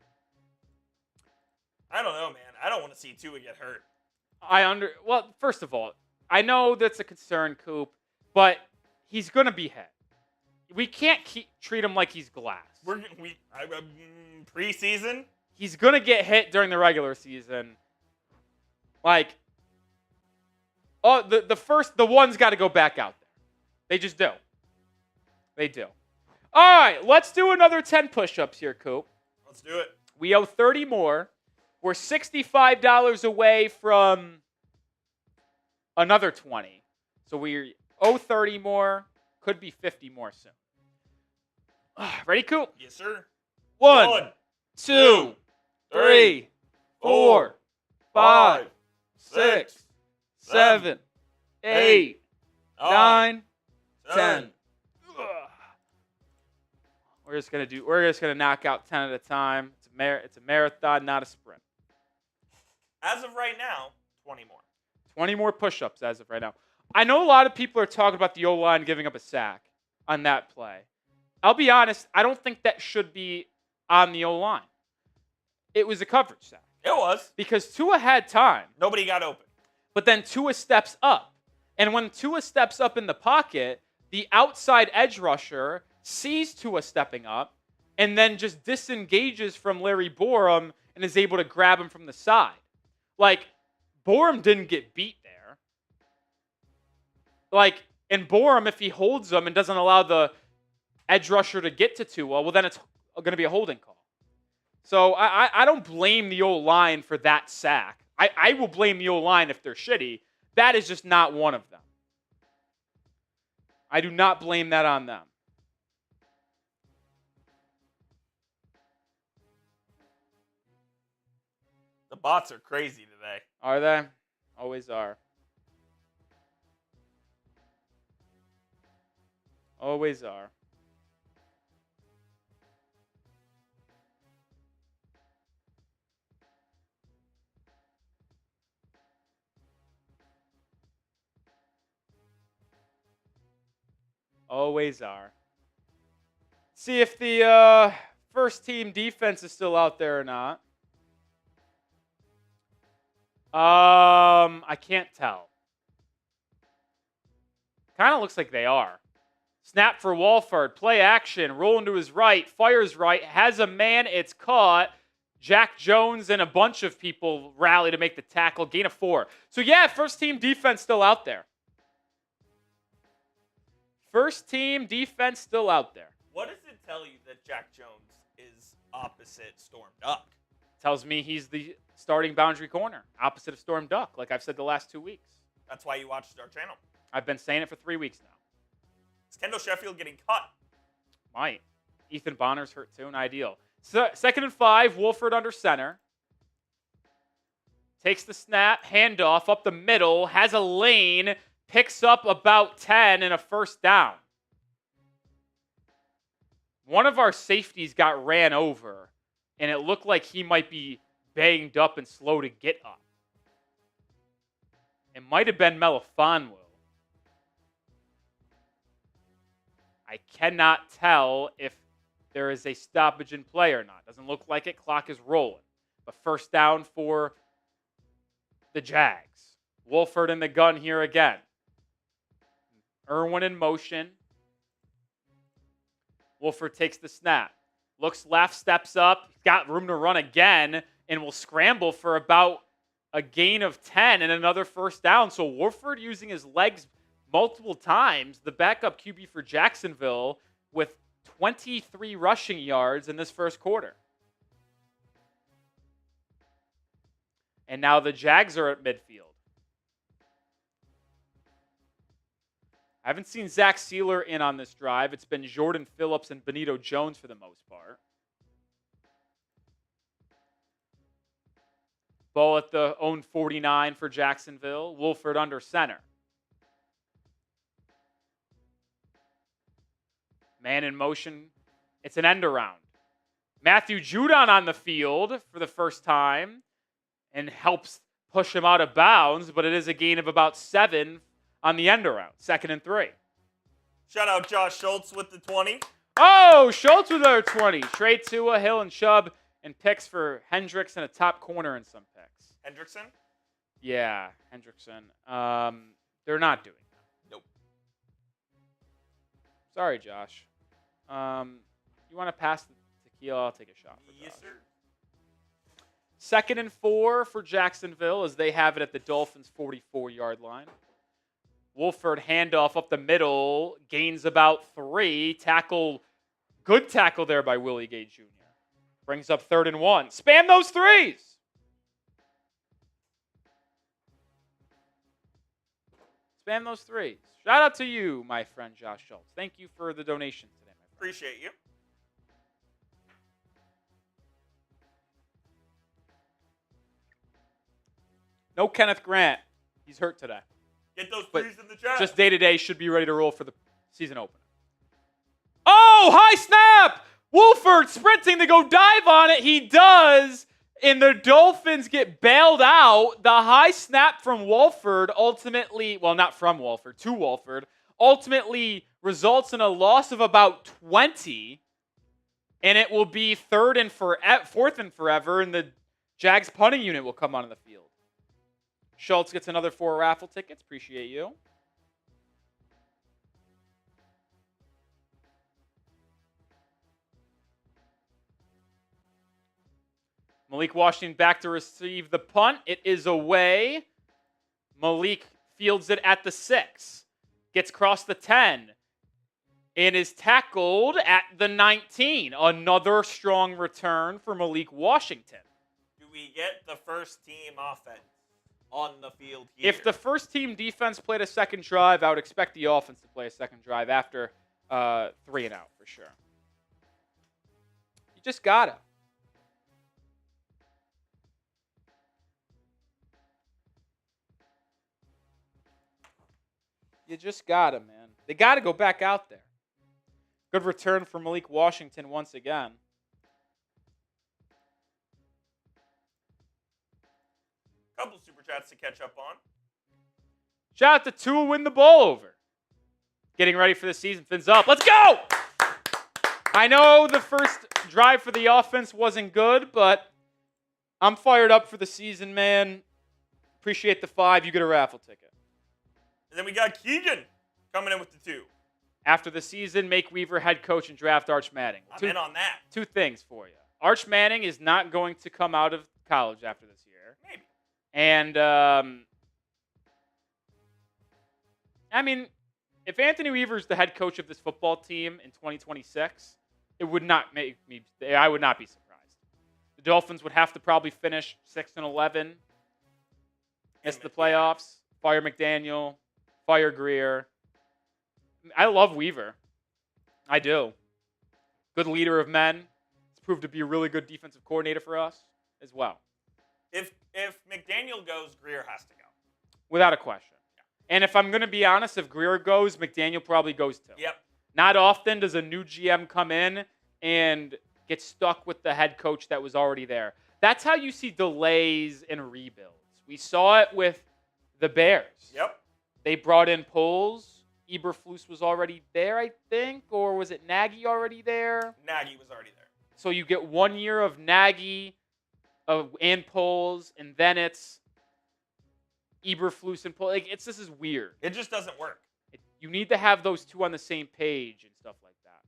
I don't know, man. I don't want to see Tua get hurt. Well, first of all, I know that's a concern, Coop, but he's going to be hit. We can't treat him like he's glass. Preseason? He's going to get hit during the regular season. Like, the one's got to go back out there. They just do. They do. All right, let's do another 10 push-ups here, Coop. Let's do it. We owe 30 more. We're $65 away from another 20. So we owe 30 more. Could be 50 more soon. Ready, Coop? Yes, sir. 1, 2, 3, 4, 5, 6, 7, 8, 9, 10. We're just gonna knock out 10 at a time. It's a marathon, not a sprint. As of right now, 20 more. 20 more push-ups as of right now. I know a lot of people are talking about the O-line giving up a sack on that play. I'll be honest, I don't think that should be on the O-line. It was a coverage sack. It was. Because Tua had time. Nobody got open. But then Tua steps up. And when Tua steps up in the pocket, the outside edge rusher sees Tua stepping up and then just disengages from Larry Borom and is able to grab him from the side. Like, Borom didn't get beat there. Like, and Borom, if he holds him and doesn't allow the edge rusher to get to Tua, well, then it's going to be a holding call. So I don't blame the O-line for that sack. I will blame the O-line if they're shitty. That is just not one of them. I do not blame that on them. The bots are crazy today. Are they? Always are. Always are. Always are. See if the first team defense is still out there or not. I can't tell. Kind of looks like they are. Snap for Wolford. Play action. Rolling to his right. Fires right. Has a man. It's caught. Jack Jones and a bunch of people rally to make the tackle. Gain of 4. So, yeah, first team defense still out there. First team defense still out there. What does it tell you that Jack Jones is opposite Storm Duck? Tells me he's the starting boundary corner, opposite of Storm Duck, like I've said the last 2 weeks. That's why you watched our channel. I've been saying it for 3 weeks now. Is Kendall Sheffield getting cut? Might. Ethan Bonner's hurt too, not ideal. So, 2nd and 5, Wolford under center. Takes the snap, handoff up the middle, has a lane, picks up about 10 and a first down. One of our safeties got ran over, and it looked like he might be banged up and slow to get up. It might have been Melifonwu. I cannot tell if there is a stoppage in play or not. Doesn't look like it. Clock is rolling. But first down for the Jags. Wolford in the gun here again. Irwin in motion. Wolford takes the snap. Looks left, steps up. Got room to run again. And will scramble for about a gain of 10 and another first down. So Wolford using his legs multiple times. The backup QB for Jacksonville with 23 rushing yards in this first quarter. And now the Jags are at midfield. I haven't seen Zach Sealer in on this drive. It's been Jordan Phillips and Benito Jones for the most part. Ball at the own 49 for Jacksonville. Wolford under center. Man in motion. It's an end around. Matthew Judon on the field for the first time and helps push him out of bounds, but it is a gain of about 7 on the end around. 2nd and 3. Shout out Josh Schultz with the 20. Oh, Schultz with another 20. Trey Tua, Hill, and Chubb, and picks for Hendricks and a top corner in some picks. Hendrickson? Yeah, Hendrickson. They're not doing that. Nope. Sorry, Josh. You want to pass the tequila? I'll take a shot. Yes, sir. 2nd and 4 for Jacksonville as they have it at the Dolphins' 44-yard line. Wolford handoff up the middle, gains about 3. Good tackle there by Willie Gay Jr. Brings up 3rd and 1. Spam those threes! Spam those threes. Shout out to you, my friend Josh Schultz. Thank you for the donation today, my friend. Appreciate you. No Kenneth Grant. He's hurt today. Get those But threes in the chat. Just day-to-day should be ready to roll for the season opener. Oh, high snap! Wolford sprinting to go dive on it. He does. And the Dolphins get bailed out. The high snap from Wolford ultimately, well, not from Wolford, to Wolford, ultimately results in a loss of about 20. And it will be 4th and forever, and the Jags punting unit will come onto the field. Schultz gets another 4 raffle tickets. Appreciate you. Malik Washington back to receive the punt. It is away. Malik fields it at the 6. Gets across the 10. And is tackled at the 19. Another strong return for Malik Washington. Do we get the first team offense on the field here? If the first team defense played a second drive, I would expect the offense to play a second drive after 3 and out for sure. You just got to. You just got to, man. They got to go back out there. Good return for Malik Washington once again. Couple super chats to catch up on. Shout out to Tua win the ball over. Getting ready for the season. Fins up. Let's go! I know the first drive for the offense wasn't good, but I'm fired up for the season, man. Appreciate the 5. You get a raffle ticket. And then we got Keegan coming in with the 2. After the season, make Weaver head coach and draft Arch Manning. I'm in on that. 2 things for you. Arch Manning is not going to come out of college after this year. Maybe. And, I mean, if Anthony Weaver's the head coach of this football team in 2026, it would not make me, I would not be surprised. The Dolphins would have to probably finish 6-11. Miss the playoffs. Fire McDaniel. Fire Greer. I love Weaver. I do. Good leader of men. He's proved to be a really good defensive coordinator for us as well. If McDaniel goes, Greer has to go. Without a question. And if I'm going to be honest, if Greer goes, McDaniel probably goes too. Yep. Not often does a new GM come in and get stuck with the head coach that was already there. That's how you see delays and rebuilds. We saw it with the Bears. Yep. They brought in Poles. Eberflus was already there, I think. Or was it Nagy already there? Nagy was already there. So you get 1 year of Nagy and Poles, and then it's Eberflus and Poles. Like, this is weird. It just doesn't work. You need to have those two on the same page and stuff like that.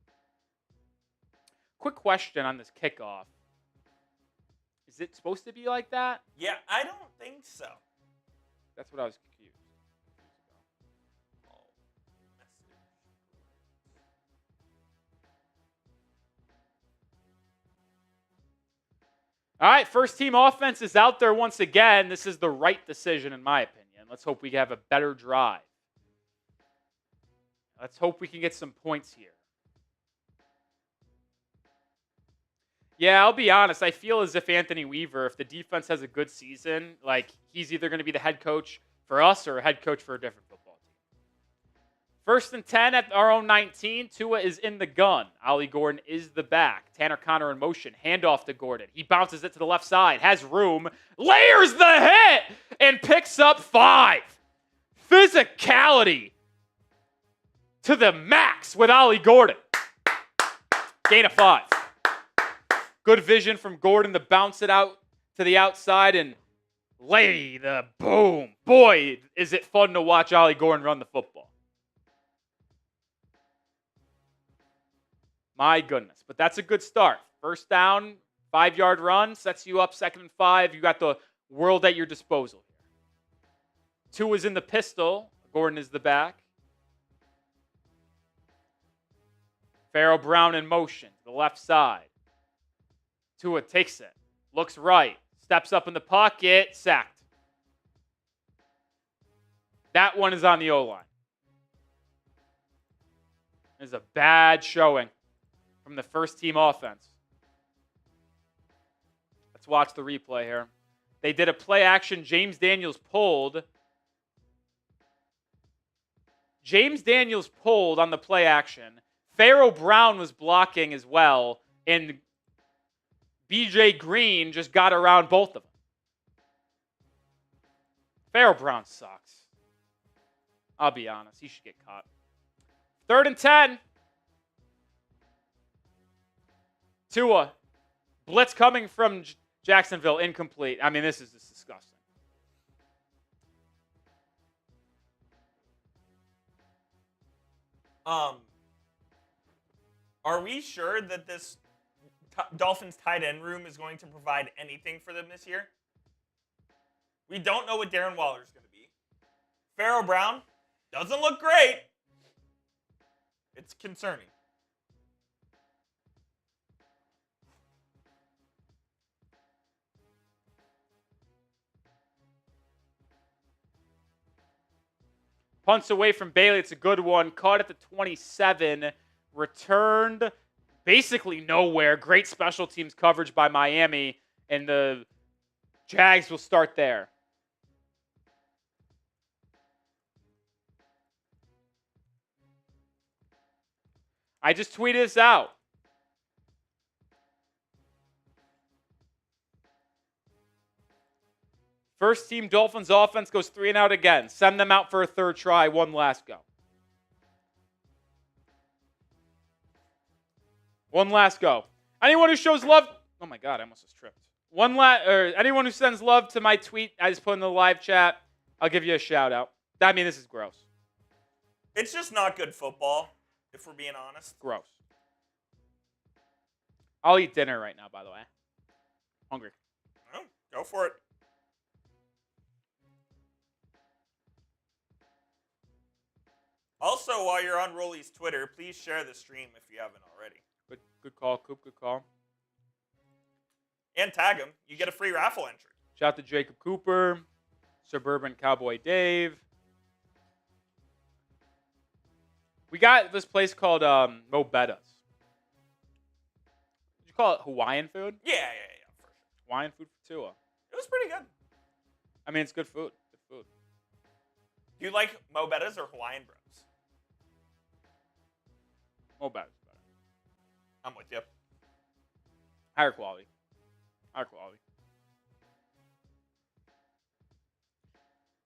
Quick question on this kickoff. Is it supposed to be like that? Yeah, I don't think so. That's what I was confused. All right, first team offense is out there once again. This is the right decision, in my opinion. Let's hope we have a better drive. Let's hope we can get some points here. Yeah, I'll be honest. I feel as if Anthony Weaver, if the defense has a good season, like he's either going to be the head coach for us or a head coach for a different football team. First and 10 at our own 19. Tua is in the gun. Ollie Gordon is the back. Tanner Conner in motion. Handoff to Gordon. He bounces it to the left side. Has room. Layers the hit and picks up 5. Physicality to the max with Ollie Gordon. Gain of 5. Good vision from Gordon to bounce it out to the outside and lay the boom. Boy, is it fun to watch Ollie Gordon run the football. My goodness. But that's a good start. First down, 5-yard run, sets you up 2nd and 5. You got the world at your disposal here. Tua is in the pistol. Gordon is the back. Pharaoh Brown in motion, the left side. Tua takes it, looks right, steps up in the pocket, sacked. That one is on the O-line. This is a bad showing from the first team offense. Let's watch the replay here. They did a play action. James Daniels pulled. James Daniels pulled on the play action. Pharaoh Brown was blocking as well, and BJ Green just got around both of them. Pharaoh Brown sucks. I'll be honest. He should get caught. 3rd and 10. Tua. Blitz coming from Jacksonville. Incomplete. I mean, this is just disgusting. Are we sure that this Dolphins tight end room is going to provide anything for them this year? We don't know what Darren Waller is going to be. Pharaoh Brown doesn't look great. It's concerning. Punts away from Bailey. It's a good one. Caught at the 27. Returned basically nowhere. Great special teams coverage by Miami. And the Jags will start there. I just tweeted this out. First team Dolphins offense goes 3 and out again. Send them out for a third try. One last go. One last go. Anyone who shows love. Oh my God, I almost just tripped. Anyone who sends love to my tweet I just put in the live chat, I'll give you a shout out. I mean, this is gross. It's just not good football, if we're being honest. Gross. I'll eat dinner right now, by the way. Hungry. Oh, go for it. Also, while you're on Rolly's Twitter, please share the stream if you haven't already. Good call, Coop. Good call. And tag him. You get a free raffle entry. Shout out to Jacob Cooper, Suburban Cowboy Dave. We got this place called Mo Betta's. Did you call it Hawaiian food? Yeah, for sure. Hawaiian food for Tua. It was pretty good. I mean, it's good food. Good food. Do you like Mo Betta's or Hawaiian Bros? Mo Betta's better. I'm with you. Higher quality. Higher quality.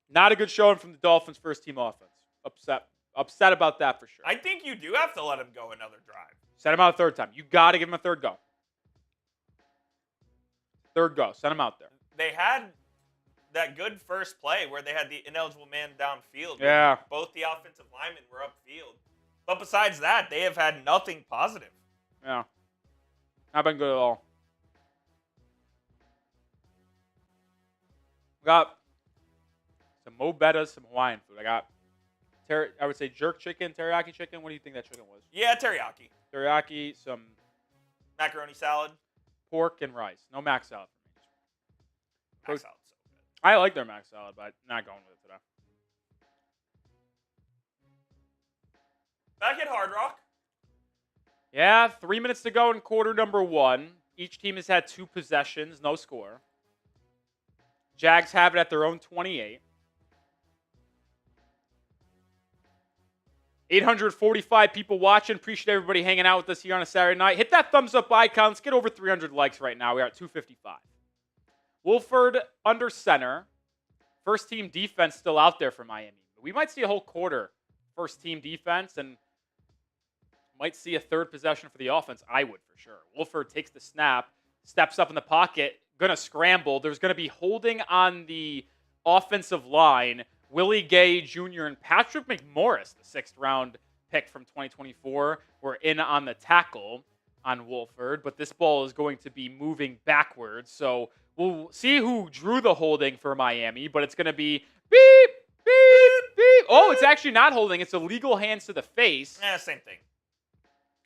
Not a good showing from the Dolphins' first team offense. Upset about that for sure. I think you do have to let him go another drive. Send him out a third time. You got to give him a third go. Third go. Send him out there. They had that good first play where they had the ineligible man downfield. Yeah. Both the offensive linemen were upfield. But besides that, they have had nothing positive. Yeah. Not been good at all. We got some Mo Betta's, some Hawaiian food. I got, I would say jerk chicken, teriyaki chicken. What do you think that chicken was? Yeah, teriyaki. Teriyaki, some macaroni salad. Pork and rice. No mac salad for me. Max salad's so good. I like their mac salad, but not going with it today. Back at Hard Rock. Yeah, 3 minutes to go in quarter number 1. Each team has had 2 possessions, no score. Jags have it at their own 28. 845 people watching. Appreciate everybody hanging out with us here on a Saturday night. Hit that thumbs up icon. Let's get over 300 likes right now. We are at 255. Wolford under center. First team defense still out there for Miami. We might see a whole quarter first team defense and might see a third possession for the offense. I would for sure. Wolford takes the snap, steps up in the pocket, going to scramble. There's going to be holding on the offensive line. Willie Gay Jr. and Patrick McMorris, the 6th round pick from 2024, were in on the tackle on Wolford, but this ball is going to be moving backwards. So we'll see who drew the holding for Miami, but it's going to be beep, beep, beep. Oh, it's actually not holding. It's illegal hands to the face. Yeah, same thing.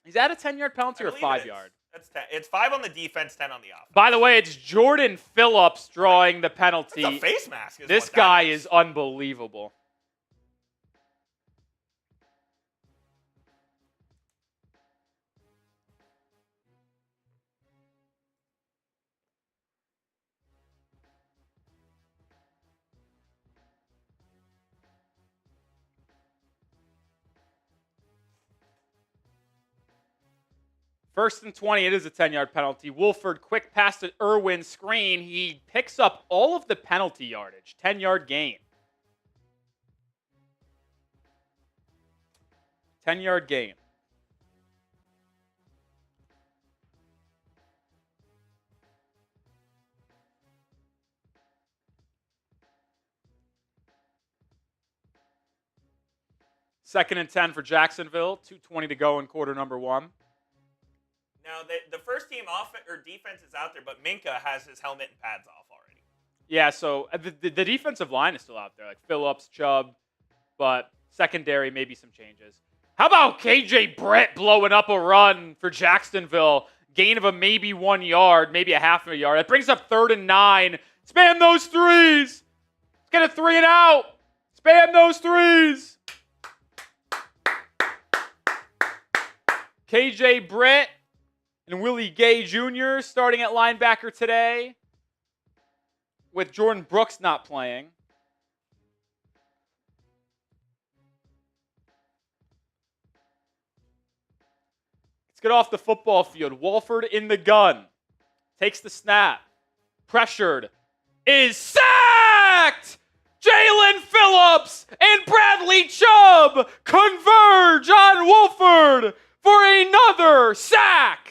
Is that a 10-yard penalty or 5-yard? That's 10. It's 5 on the defense, 10 on the offense. By the way, it's Jordan Phillips drawing the penalty. That's a face mask. This guy is unbelievable. First and 20, it is a 10-yard penalty. Wolford, quick pass to Irwin, screen. He picks up all of the penalty yardage. 10-yard gain. 10-yard gain. Second and 10 for Jacksonville. 2:20 to go in quarter number 1. Now, the first team defense is out there, but Minkah has his helmet and pads off already. Yeah, so the defensive line is still out there, like Phillips, Chubb, but secondary, maybe some changes. How about KJ Britt blowing up a run for Jacksonville? Gain of a maybe 1 yard, maybe a half of a yard. That brings up 3rd and 9. Spam those threes. Let's get a 3 and out. Spam those threes. KJ Britt and Willie Gay Jr. starting at linebacker today, with Jordan Brooks not playing. Let's get off the football field. Wolford in the gun. Takes the snap. Pressured. Is sacked! Jaylen Phillips and Bradley Chubb converge on Wolford for another sack.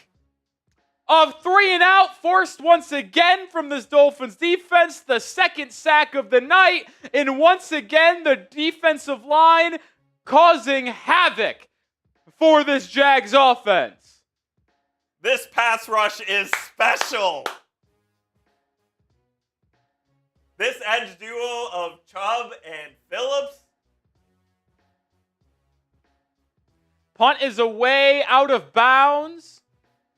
Of 3 and out, forced once again from this Dolphins defense. The second sack of the night. And once again, the defensive line causing havoc for this Jags offense. This pass rush is special. This edge duo of Chubb and Phillips. Punt is away, out of bounds.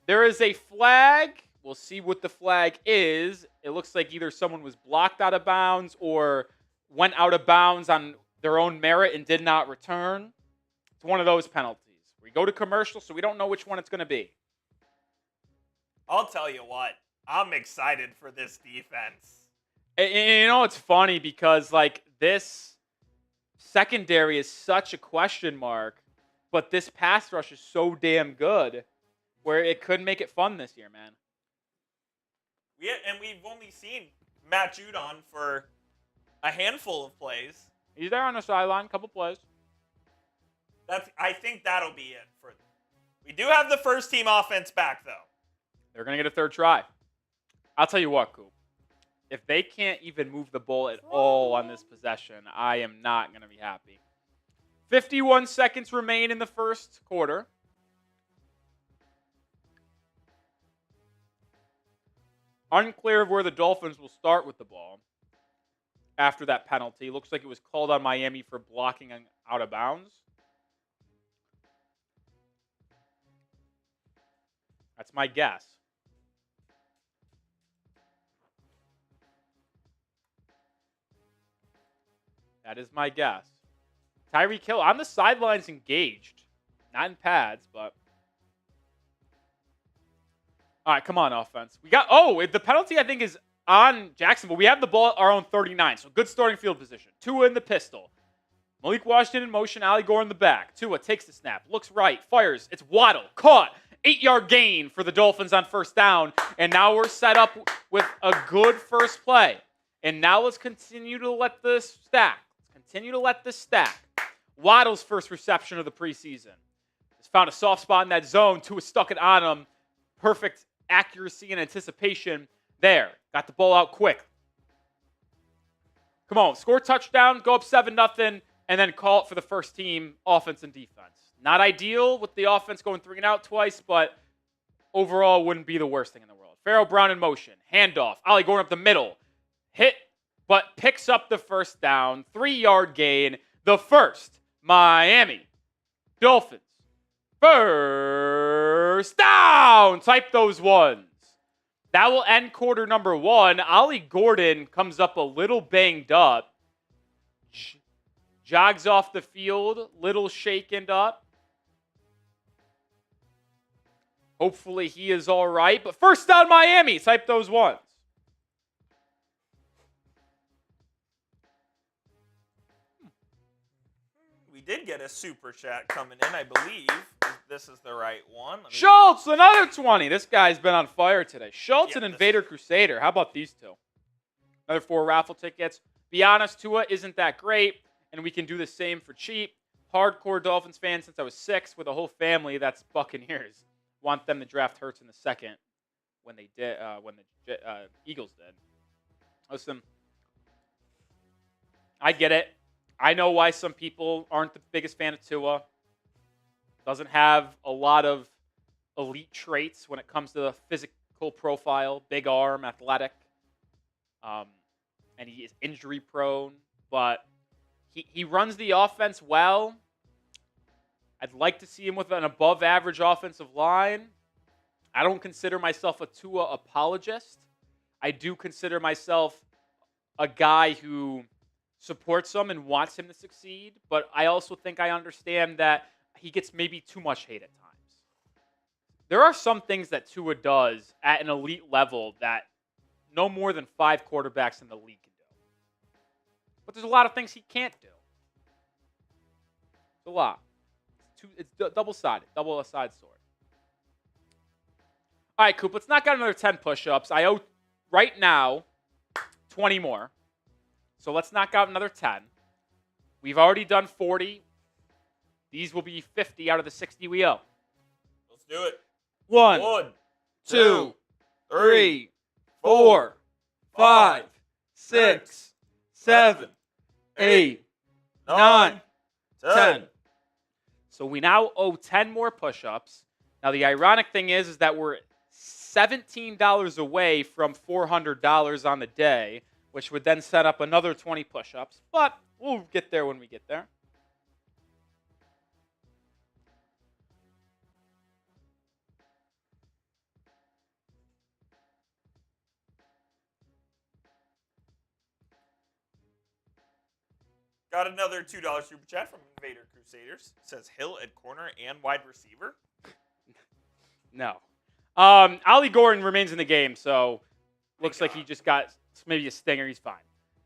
There is a flag. We'll see what the flag is. It looks like either someone was blocked out of bounds or went out of bounds on their own merit and did not return. It's one of those penalties. We go to commercial, so we don't know which one it's going to be. I'll tell you what. I'm excited for this defense. And you know, it's funny because, like, this secondary is such a question mark, but this pass rush is so damn good where it could make it fun this year, man. We've only seen Matt Judon for a handful of plays. He's there on the sideline, couple plays. I think that'll be it for them. We do have the first team offense back, though. They're going to get a third try. I'll tell you what, Coop. If they can't even move the ball at all on this possession, I am not going to be happy. 51 seconds remain in the first quarter. Unclear of where the Dolphins will start with the ball after that penalty. Looks like it was called on Miami for blocking out of bounds. That's my guess. That is my guess. Tyreek Hill on the sidelines engaged. Not in pads, but. All right, come on, offense. The penalty I think is on Jacksonville. We have the ball at our own 39, so good starting field position. Tua in the pistol. Malik Washington in motion, Ali Gore in the back. Tua takes the snap, looks right, fires. It's Waddle, caught. 8-yard gain for the Dolphins on first down. And now we're set up with a good first play. And now let's continue to let this stack. Waddle's first reception of the preseason. Just found a soft spot in that zone. Tua stuck it on him. Perfect accuracy and anticipation there. Got the ball out quick. Come on, score a touchdown, go up 7-0, and then call it for the first team offense and defense. Not ideal with the offense going 3 and out twice, but overall wouldn't be the worst thing in the world. Pharaoh Brown in motion. Handoff. Ali going up the middle. Hit, but picks up the first down. 3-yard gain. The first Miami Dolphins first down. Type those ones. That will end quarter number 1. Ollie Gordon comes up a little banged up. Jogs off the field, little shaken up. Hopefully he is all right. But first down Miami. Type those ones. We did get a super chat coming in, I believe. This is the right one. Schultz, another 20. This guy's been on fire today. Schultz and Invader Crusader. How about these two? Another 4 raffle tickets. Be honest, Tua isn't that great, and we can do the same for cheap. Hardcore Dolphins fan since I was 6 with a whole family that's Buccaneers. Want them to draft Hurts in the second when they did, when the Eagles did. Listen, I get it. I know why some people aren't the biggest fan of Tua. Doesn't have a lot of elite traits when it comes to the physical profile. Big arm, athletic. And he is injury prone. But he runs the offense well. I'd like to see him with an above average offensive line. I don't consider myself a Tua apologist. I do consider myself a guy who supports him and wants him to succeed. But I also think I understand that he gets maybe too much hate at times. There are some things that Tua does at an elite level that no more than 5 quarterbacks in the league can do. But there's a lot of things he can't do. It's a lot. It's double-sided, double-sided sword. All right, Coop, let's knock out another 10 push-ups. I owe, right now, 20 more. So let's knock out another 10. We've already done 40. These will be 50 out of the 60 we owe. Let's do it. 1, 2, 3, 4, 5, 6, 7, 8, 9, 10. So we now owe 10 more push-ups. Now, the ironic thing is that we're $17 away from $400 on the day, which would then set up another 20 push-ups. But we'll get there when we get there. Got another $2 super chat from Invader Crusaders. It says Hill at corner and wide receiver. No. Ali Gordon remains in the game, so looks like he just got maybe a stinger. He's fine.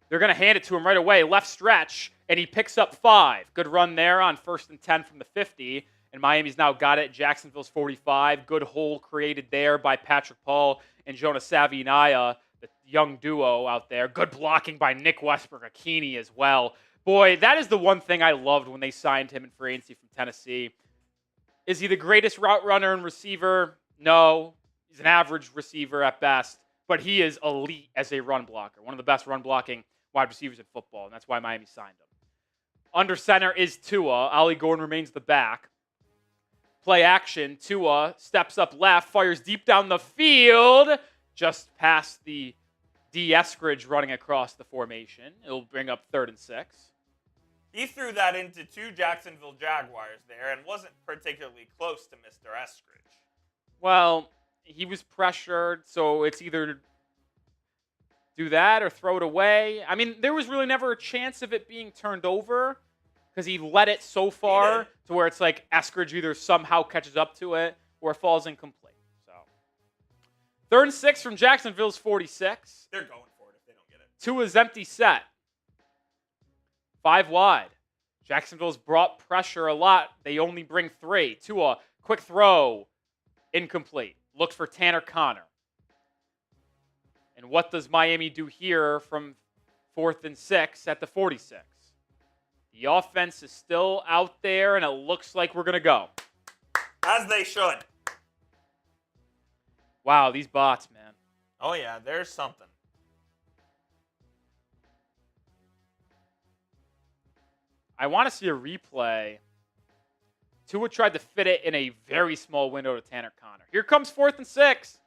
They're going to hand it to him right away. Left stretch, and he picks up 5. Good run there on 1st and 10 from the 50. And Miami's now got it. Jacksonville's 45. Good hole created there by Patrick Paul and Jonas Savignaya, the young duo out there. Good blocking by Nick Westbrook-Akini as well. Boy, that is the one thing I loved when they signed him in free agency from Tennessee. Is he the greatest route runner and receiver? No. He's an average receiver at best. But he is elite as a run blocker. One of the best run blocking wide receivers in football. And that's why Miami signed him. Under center is Tua. Ali Gordon remains the back. Play action. Tua steps up left. Fires deep down the field. Just past the D. Eskridge running across the formation. It'll bring up 3rd and 6. He threw that into 2 Jacksonville Jaguars there and wasn't particularly close to Mr. Eskridge. Well, he was pressured, so it's either do that or throw it away. I mean, there was really never a chance of it being turned over because he let it so far to where it's like Eskridge either somehow catches up to it or it falls incomplete. So 3rd and 6 from Jacksonville's 46. They're going for it if they don't get it. Tua's empty set. 5 wide. Jacksonville's brought pressure a lot. They only bring 3. Tua, quick throw, incomplete. Looks for Tanner Connor. And what does Miami do here from 4th and 6 at the 46? The offense is still out there, and it looks like we're going to go. As they should. Wow, these bots, man. Oh, yeah, there's something. I want to see a replay. Tua tried to fit it in a very small window to Tanner Connor. Here comes 4th and 6.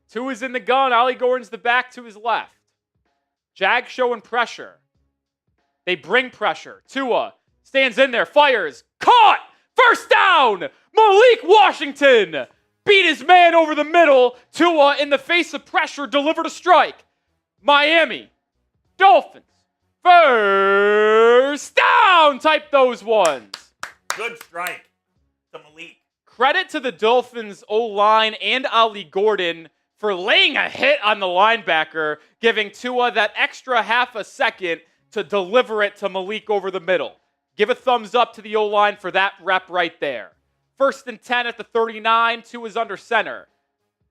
Tua's in the gun. Ollie Gordon's the back to his left. Jag showing pressure. They bring pressure. Tua stands in there, fires. Caught! First down! Malik Washington beat his man over the middle. Tua, in the face of pressure, delivered a strike. Miami Dolphins. First down! Type those ones. Good strike to Malik. Credit to the Dolphins O-line and Ollie Gordon for laying a hit on the linebacker, giving Tua that extra half a second to deliver it to Malik over the middle. Give a thumbs up to the O-line for that rep right there. 1st and 10 at the 39. Tua's under center.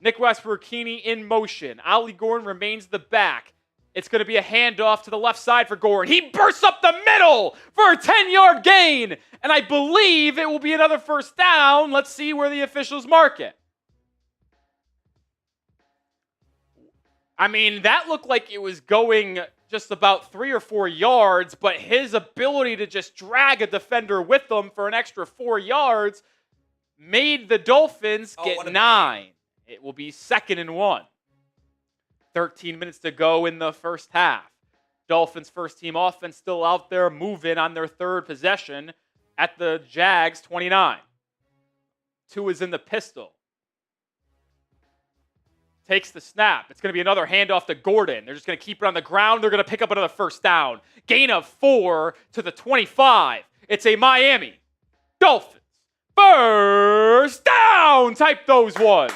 Nick Westbrook-Keeney in motion. Ollie Gordon remains the back. It's going to be a handoff to the left side for Gordon. He bursts up the middle for a 10-yard gain. And I believe it will be another first down. Let's see where the officials mark it. I mean, that looked like it was going just about 3 or 4 yards, but his ability to just drag a defender with him for an extra 4 yards made the Dolphins get 9. It will be 2nd and 1. 13 minutes to go in the first half. Dolphins first team offense still out there moving on their 3rd possession at the Jags 29. Tua's in the pistol. Takes the snap. It's going to be another handoff to Gordon. They're just going to keep it on the ground. They're going to pick up another first down. Gain of 4 to the 25. It's a Miami Dolphins first down. Type those ones.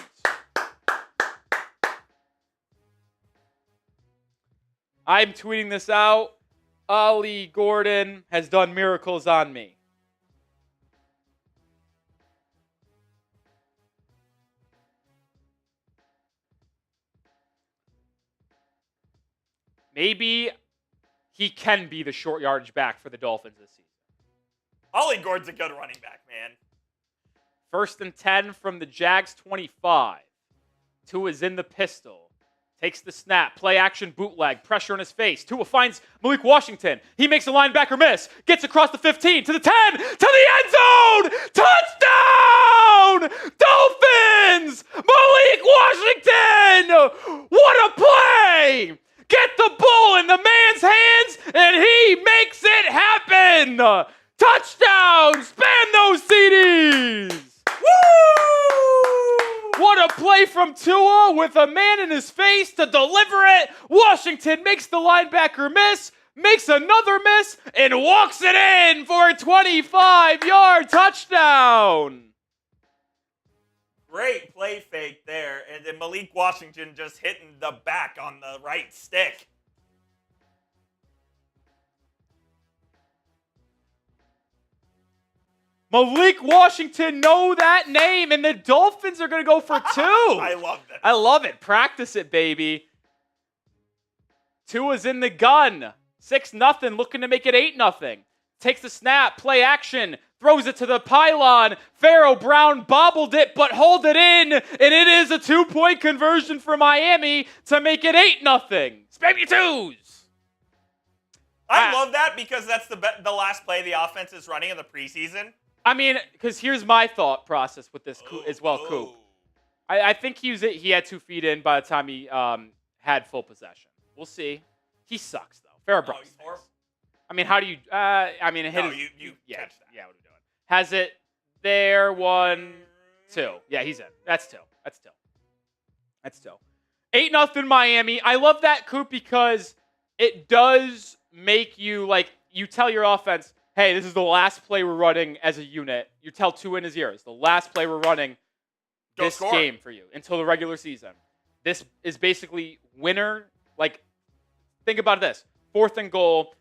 I'm tweeting this out. Ollie Gordon has done miracles on me. Maybe he can be the short yardage back for the Dolphins this season. Ollie Gordon's a good running back, man. 1st and 10 from the Jags 25. Tua is in the pistol. Takes the snap. Play action bootleg. Pressure in his face. Tua finds Malik Washington. He makes a linebacker miss. Gets across the 15 to the 10 to the end zone. Touchdown! Dolphins! Malik Washington! What a play! Get the ball in the man's hands, and he makes it happen. Touchdown! Span those CDs! Woo! What a play from Tua with a man in his face to deliver it. Washington makes the linebacker miss, makes another miss, and walks it in for a 25-yard touchdown. Great play fake there. And then Malik Washington just hitting the back on the right stick. Malik Washington, know that name, and the Dolphins are going to go for 2. I love that. I love it. Practice it, baby. Tua's in the gun. 6-0, looking to make it 8-0. Takes the snap, play action, throws it to the pylon. Pharaoh Brown bobbled it, but hauled it in, and it is a 2-point conversion for Miami to make it 8-0. Spam your 2s. I love that because that's the last play the offense is running in the preseason. I mean, because here's my thought process with this as well, Coop. I think he had 2 feet in by the time he had full possession. We'll see. He sucks, though. Pharaoh Brown. He's horrible. I mean, how do you? I mean, it hit. No, his, you yeah, catch that. yeah. What are we doing? Has it there? 1, 2. Yeah, he's in. That's 2. That's 2. 8-0 Miami. I love that, Coop, because it does make you, like, you tell your offense, hey, this is the last play we're running as a unit. You tell Tua in his ears, the last play we're running this game for you until the regular season. This is basically winner. Like, think about this. 4th and goal,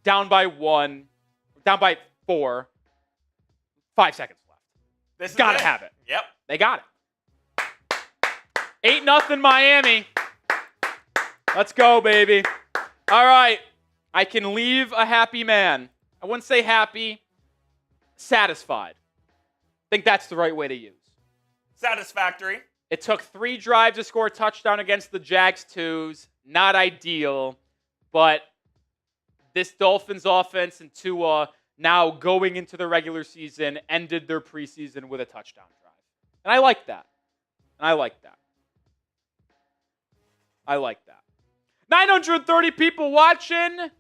down by 1, down by 4, 5 seconds left. This is Gotta have it. Yep. They got it. 8-0 Miami. Let's go, baby. All right. I can leave a happy man. I wouldn't say happy, satisfied. I think that's the right way to use. Satisfactory. It took 3 drives to score a touchdown against the Jags 2s. Not ideal, but this Dolphins offense and Tua now going into the regular season ended their preseason with a touchdown drive. And I like that. 930 people watching.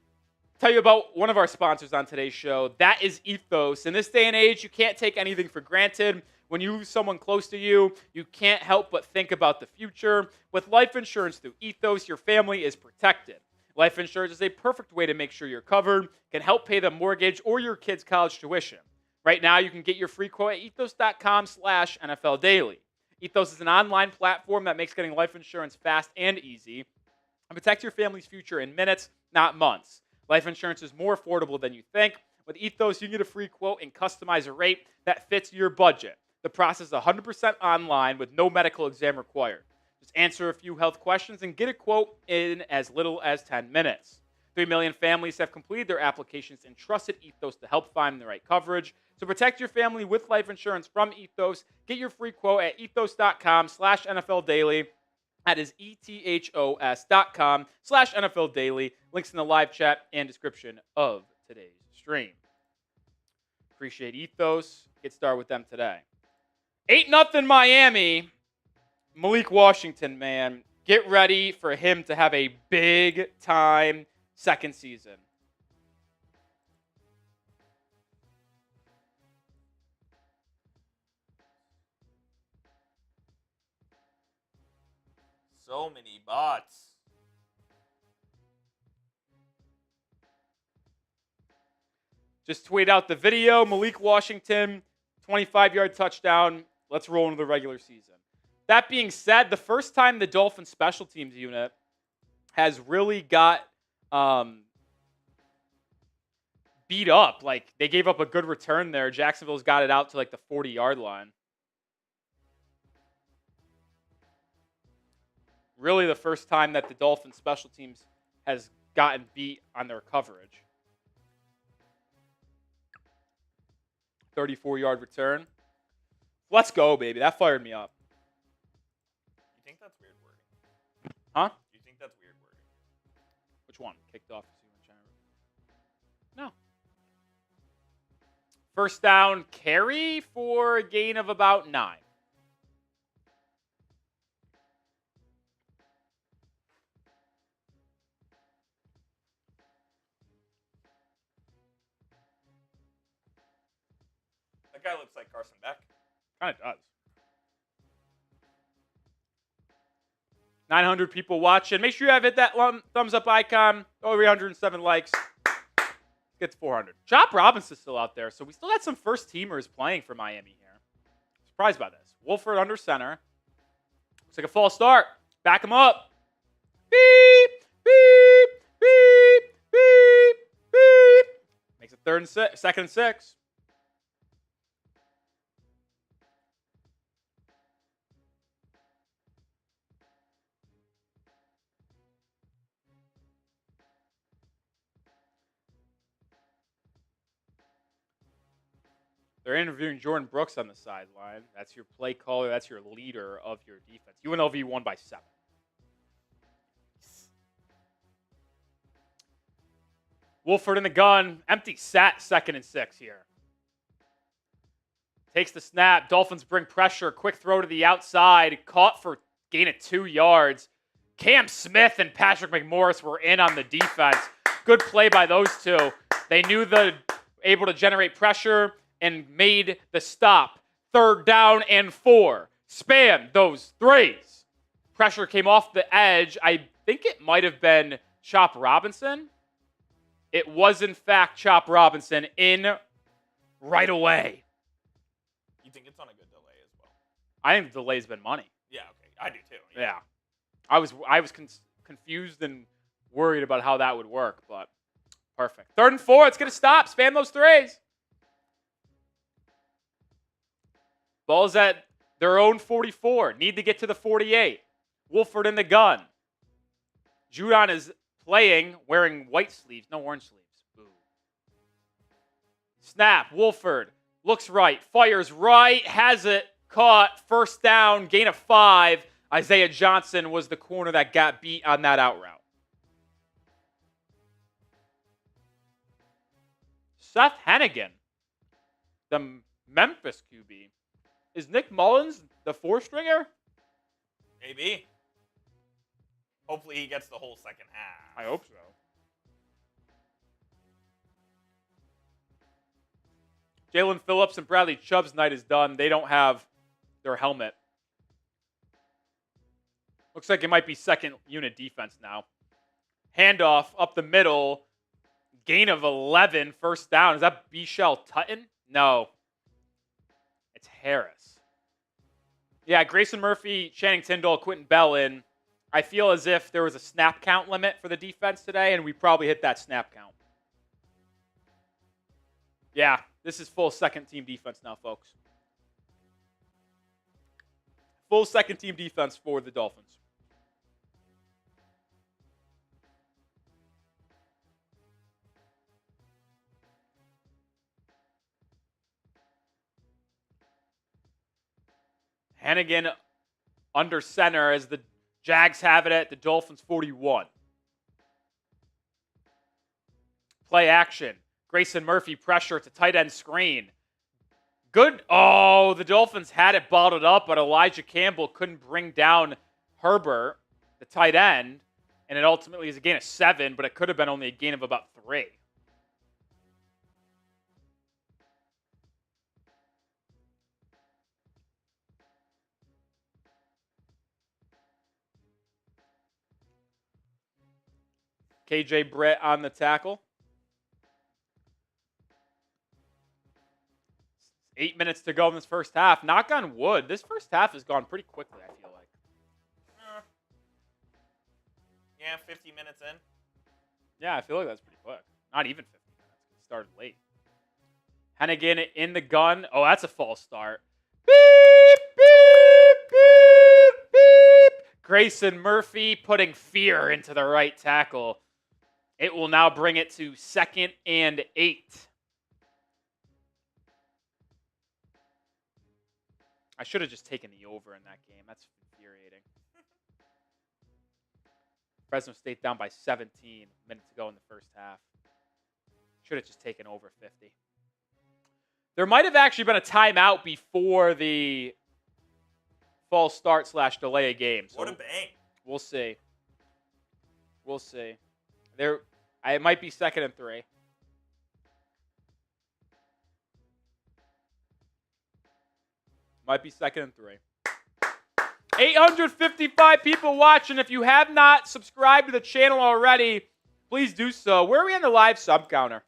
Tell you about one of our sponsors on today's show. That is Ethos. In this day and age, you can't take anything for granted. When you lose someone close to you, you can't help but think about the future. With life insurance through Ethos, your family is protected. Life insurance is a perfect way to make sure you're covered, can help pay the mortgage or your kids' college tuition. Right now, you can get your free quote at ethos.com/NFL Daily. Ethos is an online platform that makes getting life insurance fast and easy and protect your family's future in minutes, not months. Life insurance is more affordable than you think. With Ethos, you can get a free quote and customize a rate that fits your budget. The process is 100% online with no medical exam required. Just answer a few health questions and get a quote in as little as 10 minutes. 3 million families have completed their applications and trusted Ethos to help find the right coverage. So protect your family with life insurance from Ethos. Get your free quote at ethos.com/NFL Daily. That is ethos.com/NFL Daily. Links in the live chat and description of today's stream. Appreciate Ethos. Get started with them today. 8-0 Miami. Malik Washington, man. Get ready for him to have a big-time second season. So many bots. Just tweet out the video. Malik Washington, 25-yard touchdown. Let's roll into the regular season. That being said, the first time the Dolphins special teams unit has really got beat up. Like, they gave up a good return there. Jacksonville's got it out to like the 40-yard line. Really the first time that the Dolphins special teams has gotten beat on their coverage. 34-yard return. Let's go, baby. That fired me up. You think that's weird wording? Huh? You think that's weird wording? Which one? Kicked off. No. First down carry for a gain of about 9. That guy looks like Carson Beck. Kind of does. 900 people watching. Make sure you have hit that thumbs up icon. Over 307 likes. Get to 400. Chop Robinson's still out there, so we still got some first teamers playing for Miami here. Surprised by this. Wolford under center. Looks like a false start. Back him up. Beep, beep, beep, beep, beep. Makes it second and 6. They're interviewing Jordan Brooks on the sideline. That's your play caller. That's your leader of your defense. UNLV won by 7. Wolford in the gun. Empty set, second and 6 here. Takes the snap. Dolphins bring pressure. Quick throw to the outside. Caught for gain of 2 yards. Cam Smith and Patrick McMorris were in on the defense. Good play by those two. They knew they're able to generate pressure and made the stop. 3rd down and 4. Spam those threes. pressure came off the edge. I think it might have been Chop Robinson. It was, in fact, Chop Robinson in right away. You think it's on a good delay as well? I think the delay's been money. Yeah, okay. I do too. Yeah. I was confused and worried about how that would work, but perfect. 3rd and 4. It's going to stop. Spam those threes. Ball's at their own 44. Need to get to the 48. Wolford in the gun. Judon is playing wearing white sleeves. No orange sleeves. Boo. Snap. Wolford looks right. Fires right. Has it. Caught. First down. Gain of 5. Isaiah Johnson was the corner that got beat on that out route. Seth Hennigan, the Memphis QB. Is Nick Mullins the 4-stringer? Maybe. Hopefully he gets the whole second half. I hope so. Jalen Phillips and Bradley Chubb's night is done. They don't have their helmet. Looks like it might be second unit defense now. Handoff up the middle. Gain of 11. First down. Is that Bichelle Tutton? No. It's Harris. Yeah, Grayson Murphy, Channing Tindall, Quentin Bell in. I feel as if there was a snap count limit for the defense today, and we probably hit that snap count. Yeah, this is full second-team defense now, folks. Full second-team defense for the Dolphins. Hennigan under center as the Jags have it at the Dolphins 41. Play action. Grayson Murphy pressure to tight end screen. Good. Oh, the Dolphins had it bottled up, but Elijah Campbell couldn't bring down Herbert, the tight end, and it ultimately is a gain of 7, but it could have been only a gain of about 3. KJ Britt on the tackle. 8 minutes to go in this first half. Knock on wood. This first half has gone pretty quickly, I feel like. Yeah, 50 minutes in. Yeah, I feel like that's pretty quick. Not even 50 minutes. It started late. Hennigan in the gun. Oh, that's a false start. Beep, beep, beep, beep. Grayson Murphy putting fear into the right tackle. It will now bring it to 2nd and 8. I should have just taken the over in that game. That's infuriating. Fresno State down by 17 minutes to go in the first half. Should have just taken over 50. There might have actually been a timeout before the false start / delay a game. So what a bang. We'll see. We'll see. It might be 2nd and 3. Might be 2nd and 3. 855 people watching. If you have not subscribed to the channel already, please do so. Where are we on the live sub counter?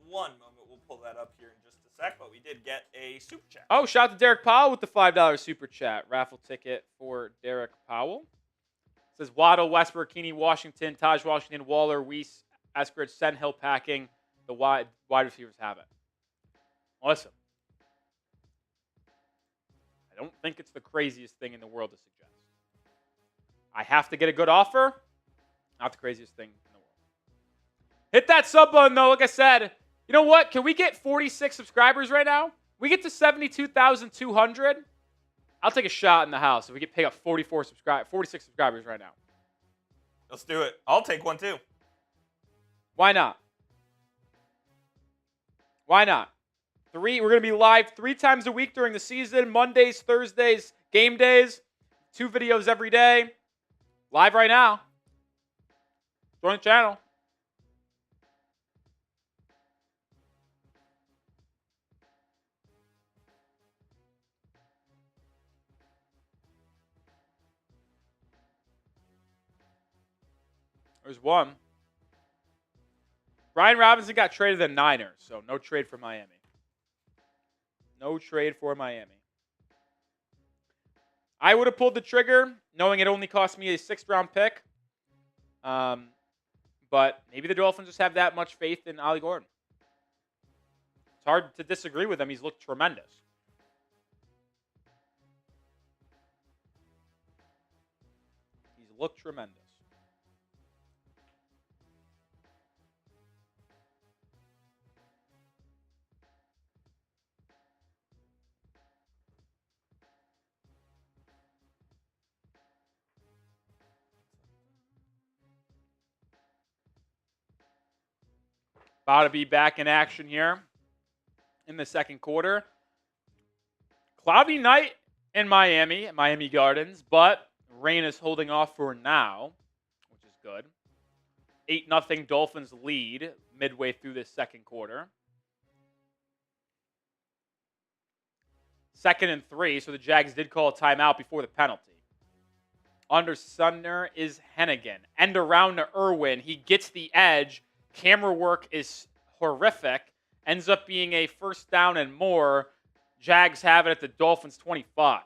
One moment. We'll pull that up here in just a sec, but we did get a super chat. Oh, shout out to Derek Powell with the $5 super chat. Raffle ticket for Derek Powell. It says Waddle, Westbrook, Keeney, Washington, Taj Washington, Waller, Weiss, Eskridge, Senhill packing. The wide receivers have it. Listen. I don't think it's the craziest thing in the world to suggest. I have to get a good offer. Not the craziest thing in the world. Hit that sub button, though. Like I said, you know what? Can we get 46 subscribers right now? We get to 72,200. I'll take a shot in the house if we get pick up 46 subscribers right now. Let's do it. I'll take one too. Why not? Why not? We're going to be live 3 times a week during the season. Mondays, Thursdays, game days. 2 videos every day. Live right now. Join the channel. There's one. Brian Robinson got traded to the Niners, so no trade for Miami. No trade for Miami. I would have pulled the trigger, knowing it only cost me a 6th-round pick. But maybe the Dolphins just have that much faith in Ollie Gordon. It's hard to disagree with him. He's looked tremendous. He's looked tremendous. About to be back in action here in the second quarter. Cloudy night in Miami Gardens, but rain is holding off for now, which is good. 8-0 Dolphins lead midway through this second quarter. 2nd and 3, so the Jags did call a timeout before the penalty. Under center is Hennigan. End around to Irwin. He gets the edge. Camera work is horrific. Ends up being a 1st down and more. Jags have it at the Dolphins 25.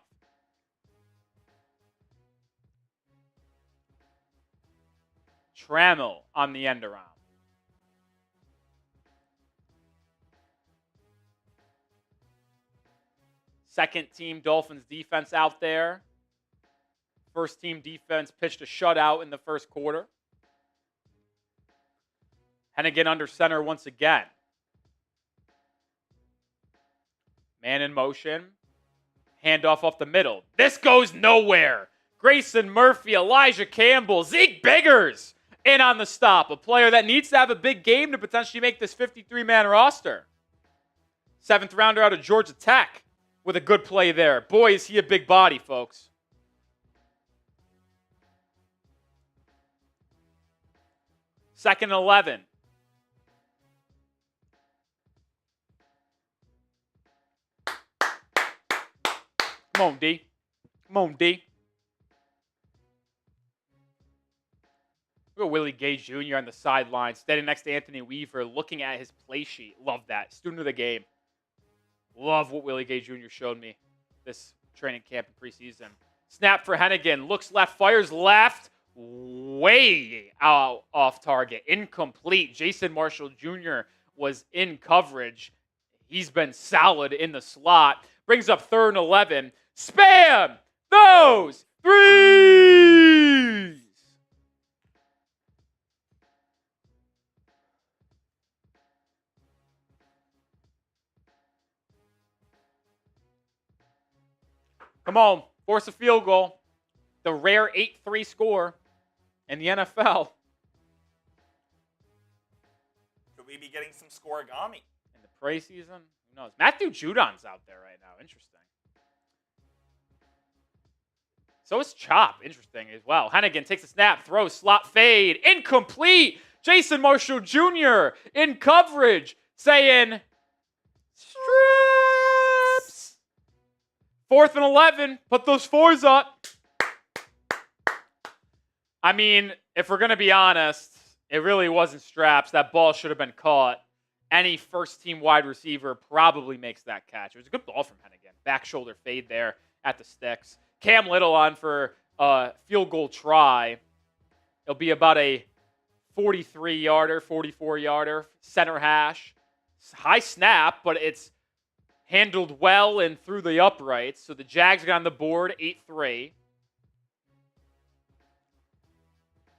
Trammell on the end around. Second team Dolphins defense out there. First team defense pitched a shutout in the first quarter. Hennigan under center once again. Man in motion. Handoff off the middle. This goes nowhere. Grayson Murphy, Elijah Campbell, Zeke Biggers in on the stop. A player that needs to have a big game to potentially make this 53-man roster. 7th rounder out of Georgia Tech with a good play there. Boy, is he a big body, folks. Second and 11. Come on, D. Come on, D. Look at Willie Gay Jr. on the sideline, standing next to Anthony Weaver, looking at his play sheet. Love that. Student of the game. Love what Willie Gay Jr. showed me this training camp and preseason. Snap for Hennigan. Looks left, fires left. Way out off target. Incomplete. Jason Marshall Jr. was in coverage. He's been solid in the slot. Brings up 3rd and 11. Spam those threes! Come on, force a field goal. The rare 8-3 score in the NFL. Could we be getting some scoregami? In the preseason? Who knows? Matthew Judon's out there right now. Interesting. So is Chop. Interesting as well. Hennigan takes a snap, throws, slot fade. Incomplete. Jason Marshall Jr. in coverage saying, strips. 4th and 11. Put those 4s up. I mean, if we're going to be honest, it really wasn't straps. That ball should have been caught. Any first-team wide receiver probably makes that catch. It was a good ball from Hennigan. Back shoulder fade there at the sticks. Cam Little on for a field goal try. It'll be about a 43-yarder, 44-yarder, center hash. High snap, but it's handled well and through the uprights. So the Jags got on the board, 8-3.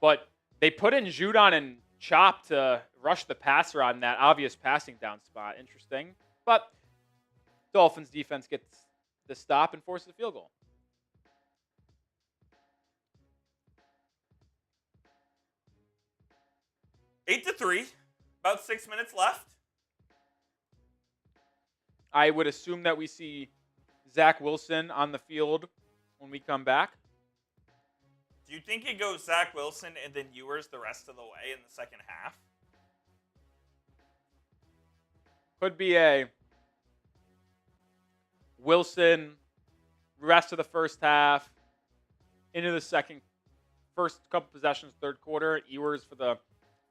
But they put in Judon and Chop to rush the passer on that obvious passing down spot. Interesting. But Dolphins defense gets the stop and forces the field goal. Eight to 3. About 6 minutes left. I would assume that we see Zach Wilson on the field when we come back. Do you think it goes Zach Wilson and then Ewers the rest of the way in the second half? Could be a Wilson rest of the first half into the second first couple possessions, third quarter. Ewers for the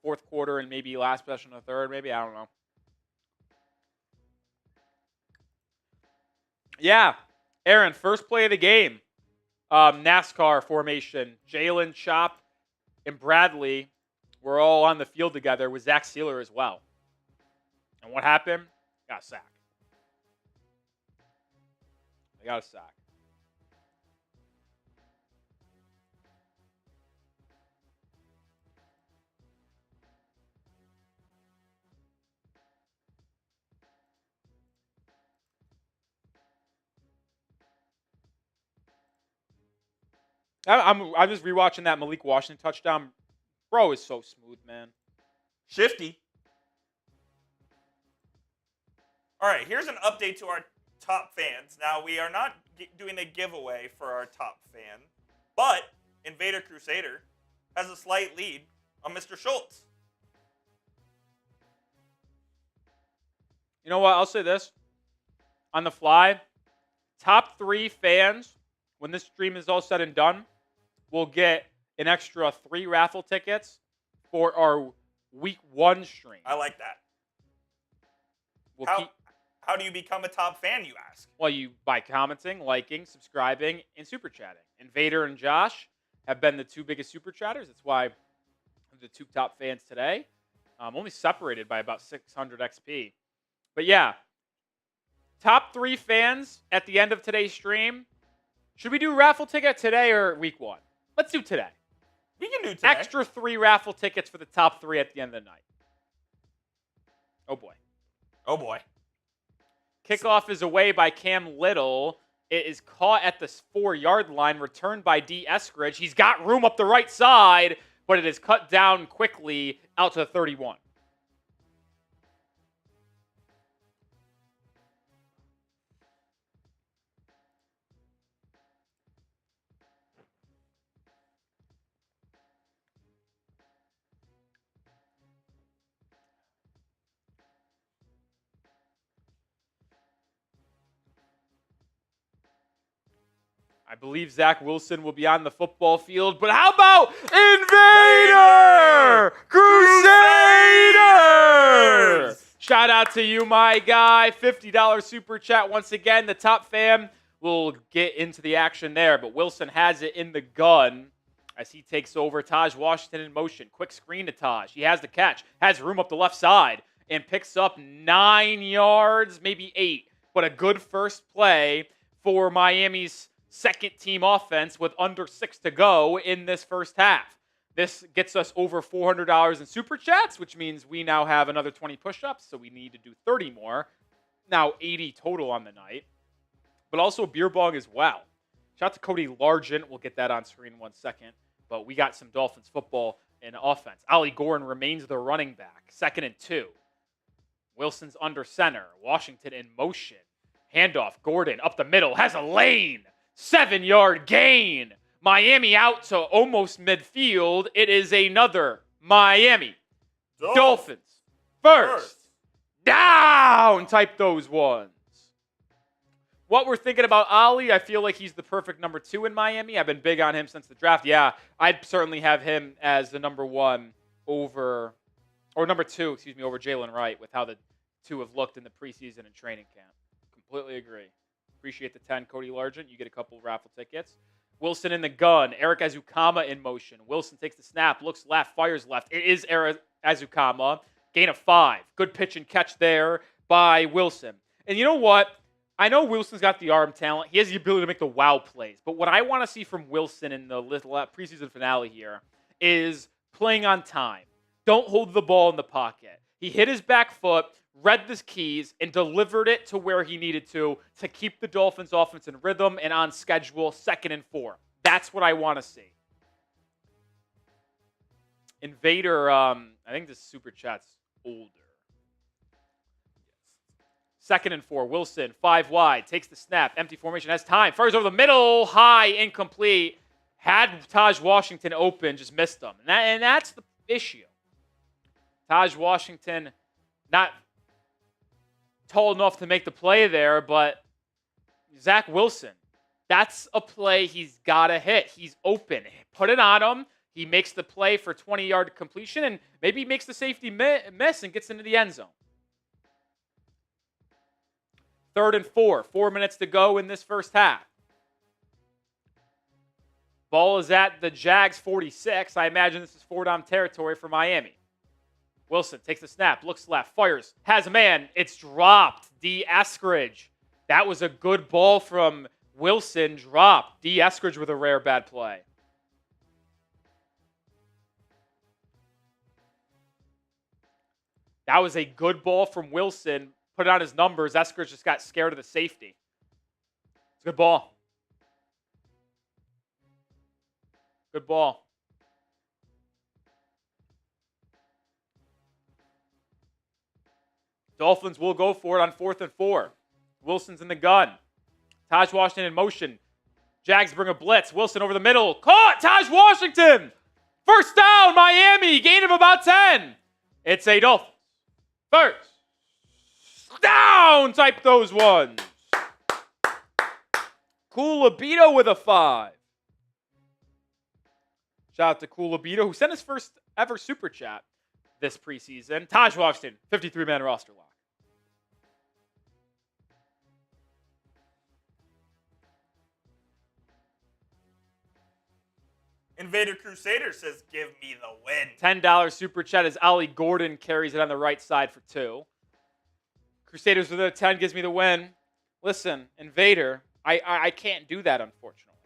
fourth quarter and maybe last possession of the third. Maybe, I don't know. Yeah, Aaron, first play of the game. NASCAR formation. Jalen, Chop, and Bradley were all on the field together with Zach Sealer as well. And what happened? Got a sack. They got a sack. I'm just rewatching that Malik Washington touchdown. Bro is so smooth, man. Shifty. All right, here's an update to our top fans. Now, we are not doing a giveaway for our top fan, but Invader Crusader has a slight lead on Mr. Schultz. You know what? I'll say this. On the fly, top 3 fans, when this stream is all said and done, will get an extra 3 raffle tickets for our week 1 stream. I like that. How do you become a top fan, you ask? Well, by commenting, liking, subscribing, and super chatting. Invader and Josh have been the 2 biggest super chatters. That's why the 2 top fans today. Only separated by about 600 XP. But yeah, top 3 fans at the end of today's stream. Should we do raffle ticket today or week 1? Let's do today. We can do today. Extra 3 raffle tickets for the top 3 at the end of the night. Oh, boy. Oh, boy. Kickoff is away by Cam Little. It is caught at the 4-yard line, returned by D. Eskridge. He's got room up the right side, but it is cut down quickly out to the 31. I believe Zach Wilson will be on the football field, but how about Invader Crusader? Shout out to you, my guy. $50 super chat. Once again, the top fan will get into the action there, but Wilson has it in the gun as he takes over. Taj Washington in motion. Quick screen to Taj. He has the catch, has room up the left side, and picks up 9 yards, maybe 8, but a good first play for Miami's second team offense with under 6 to go in this first half. This gets us over $400 in super chats, which means we now have another 20 push-ups, so we need to do 30 more. Now 80 total on the night, but also beer bong as well. Shout out to Cody Largent. We'll get that on screen in 1 second, but we got some Dolphins football in offense. Ollie Gordon remains the running back. 2nd and 2. Wilson's under center. Washington in motion. Handoff. Gordon up the middle. Has a lane. 7-yard gain. Miami out to almost midfield. It is another Miami Dolphins first down. Type those ones. What we're thinking about Ollie, I feel like he's the perfect number 2 in Miami. I've been big on him since the draft. Yeah, I'd certainly have him as the number 1 over, or number 2, over Jalen Wright with how the 2 have looked in the preseason and training camp. Completely agree. Appreciate the 10, Cody Largent. You get a couple raffle tickets. Wilson in the gun. Eric Azukama in motion. Wilson takes the snap, looks left, fires left. It is Eric Azukama. Gain of 5. Good pitch and catch there by Wilson. And you know what? I know Wilson's got the arm talent. He has the ability to make the wow plays. But what I want to see from Wilson in the preseason finale here is playing on time. Don't hold the ball in the pocket. He hit his back foot, read the keys, and delivered it to where he needed to keep the Dolphins' offense in rhythm and on schedule. 2nd and 4. That's what I want to see. Invader, I think this super chat's older. 2nd and 4. Wilson, 5 wide, takes the snap, empty formation, has time, fires over the middle, high, incomplete. Had Taj Washington open, just missed him. And that's the issue. Taj Washington, not tall enough to make the play there, but Zach Wilson, That's a play he's got to hit. He's open. Put it on him. He makes the play for 20-yard completion, and maybe he makes the safety miss and gets into the end zone. 3rd and 4. 4 minutes to go in this first half. Ball is at the Jags 46. I imagine this is 4-down territory for Miami. Wilson takes the snap, looks left, fires, has a man. It's dropped. D. Eskridge. That was a good ball from Wilson. Dropped. D. Eskridge with a rare bad play. That was a good ball from Wilson. Put it on his numbers. Eskridge just got scared of the safety. It's a good ball. Good ball. Dolphins will go for it on 4th and 4. Wilson's in the gun. Taj Washington in motion. Jags bring a blitz. Wilson over the middle. Caught! Taj Washington! First down, Miami. Gain of about 10. It's a Dolphins. First down type those ones. Coolabito with a 5. Shout out to Coolabito, who sent his first ever super chat this preseason. Taj Washington, 53-man roster lock. Invader Crusader says, give me the win. $10 super chat as Ollie Gordon carries it on the right side for 2. Crusaders with a 10 gives me the win. Listen, Invader, I can't do that, unfortunately.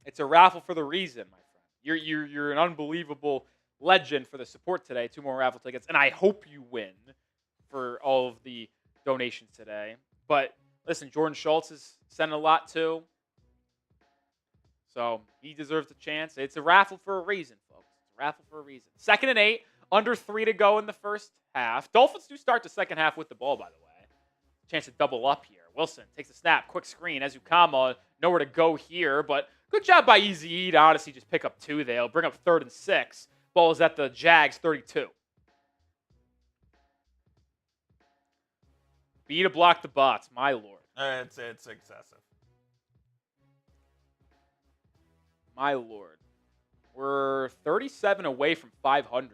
It's a raffle for the reason, my friend. You're an unbelievable legend for the support today. 2 more raffle tickets, and I hope you win for all of the donations today. But listen, Jordan Schultz is sending a lot too. So he deserves a chance. It's a raffle for a reason, folks. It's a raffle for a reason. 2nd and 8, under 3 to go in the first half. Dolphins do start the second half with the ball, by the way. Chance to double up here. Wilson takes a snap, quick screen. Ezukama, nowhere to go here, but good job by Easy to honestly just pick up 2 there. Bring up 3rd and 6. Ball is at the Jags 32. B to block the bots, my lord. It's excessive. My lord. We're 37 away from 500.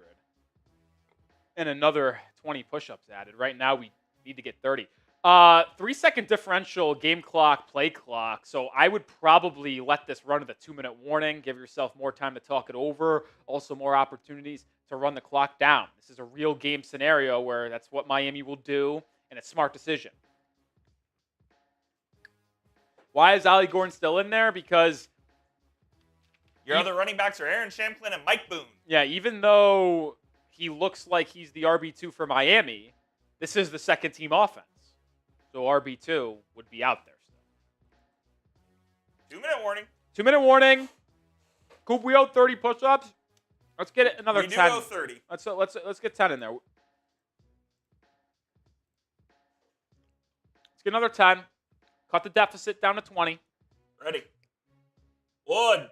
And another 20 push-ups added. Right now, we need to get 30. 3-second differential, game clock, play clock. So I would probably let this run to the 2-minute warning. Give yourself more time to talk it over. Also more opportunities to run the clock down. This is a real game scenario where that's what Miami will do. And it's a smart decision. Why is Ollie Gordon still in there? Because your other running backs are Aaron Champlin and Mike Boone. Yeah, even though he looks like he's the RB2 for Miami, this is the second team offense. So RB2 would be out there still. 2-minute warning. 2-minute warning. Coop, we owe 30 push-ups. Let's get another 10. We do owe 30. Let's get 10 in there. Let's get another 10. Cut the deficit down to 20. Ready. 1,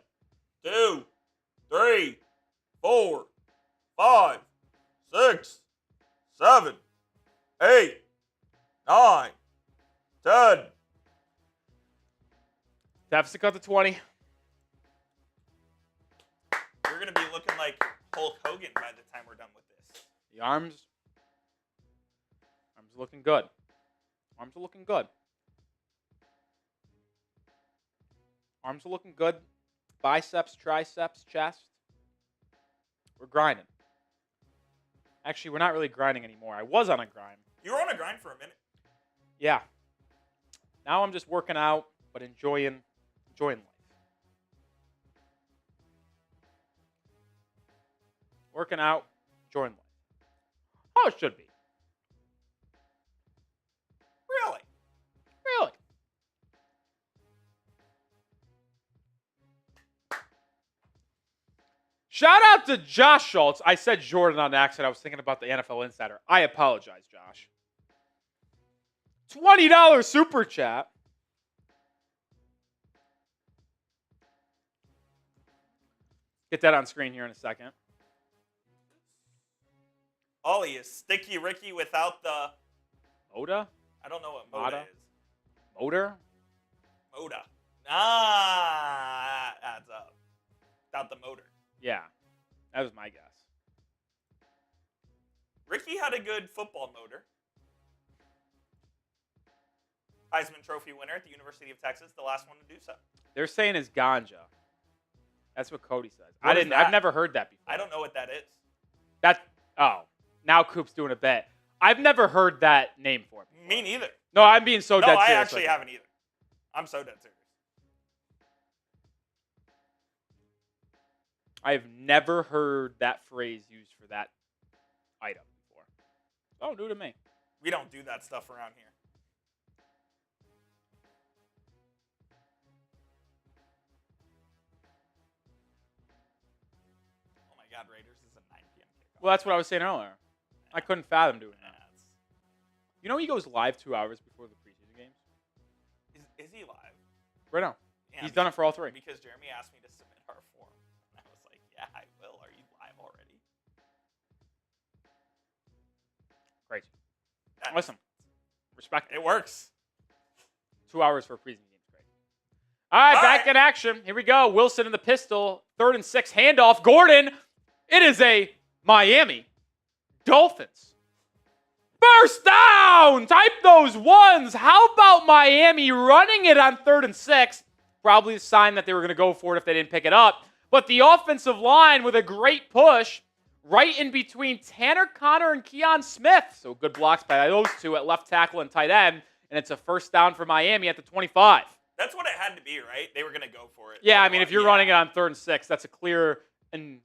2, 3, 4, 5, 6, 7, 8, 9, 10. Deficit cut to 20. You're going to be looking like Hulk Hogan by the time we're done with this. The arms are looking good. Arms are looking good. Arms are looking good. Biceps, triceps, chest. We're grinding. Actually, we're not really grinding anymore. I was on a grind. You were on a grind for a minute. Yeah. Now I'm just working out, but enjoying life. Working out, enjoying life. How it should be. Really? Really. Shout out to Josh Schultz. I said Jordan on accident. I was thinking about the NFL Insider. I apologize, Josh. $20 super chat. Get that on screen here in a second. Ollie is Sticky Ricky without the... Moda? I don't know what Moda is. Motor? Moda. Adds up. Without the motor. Yeah, that was my guess. Ricky had a good football motor. Heisman Trophy winner at the University of Texas, the last one to do so. They're saying it's ganja. That's what Cody says. What is that? I've never heard that before. I don't know what that is. Now Coop's doing a bet. I've never heard that name for it before. Me neither. No, I'm being so dead No, I serious. actually haven't either. I'm so dead serious. I've never heard that phrase used for that item before. Oh, new to me. We don't do that stuff around here. Oh my God, Raiders is a 9 p.m. kickoff. Well, that's what I was saying earlier. I couldn't fathom doing that. You know he goes live 2 hours before the preseason games? Is he live? Right now. Yeah, He's done it for all three. Because Jeremy asked me to submit our form. And I was like, yeah, I will. Are you live already? Crazy. Listen, respect. It works. 2 hours for a preseason game is great. All right, back in action. Here we go. Wilson in the pistol. 3rd and 6 handoff. Gordon. It is a Miami Dolphins. First down! Type those ones. How about Miami running it on 3rd and 6? Probably a sign that they were going to go for it if they didn't pick it up. But the offensive line with a great push right in between Tanner Connor and Keon Smith. So good blocks by those two at left tackle and tight end. And it's a first down for Miami at the 25. That's what it had to be, right? They were going to go for it. Yeah, I mean, if you're running it on 3rd and 6, that's a clear and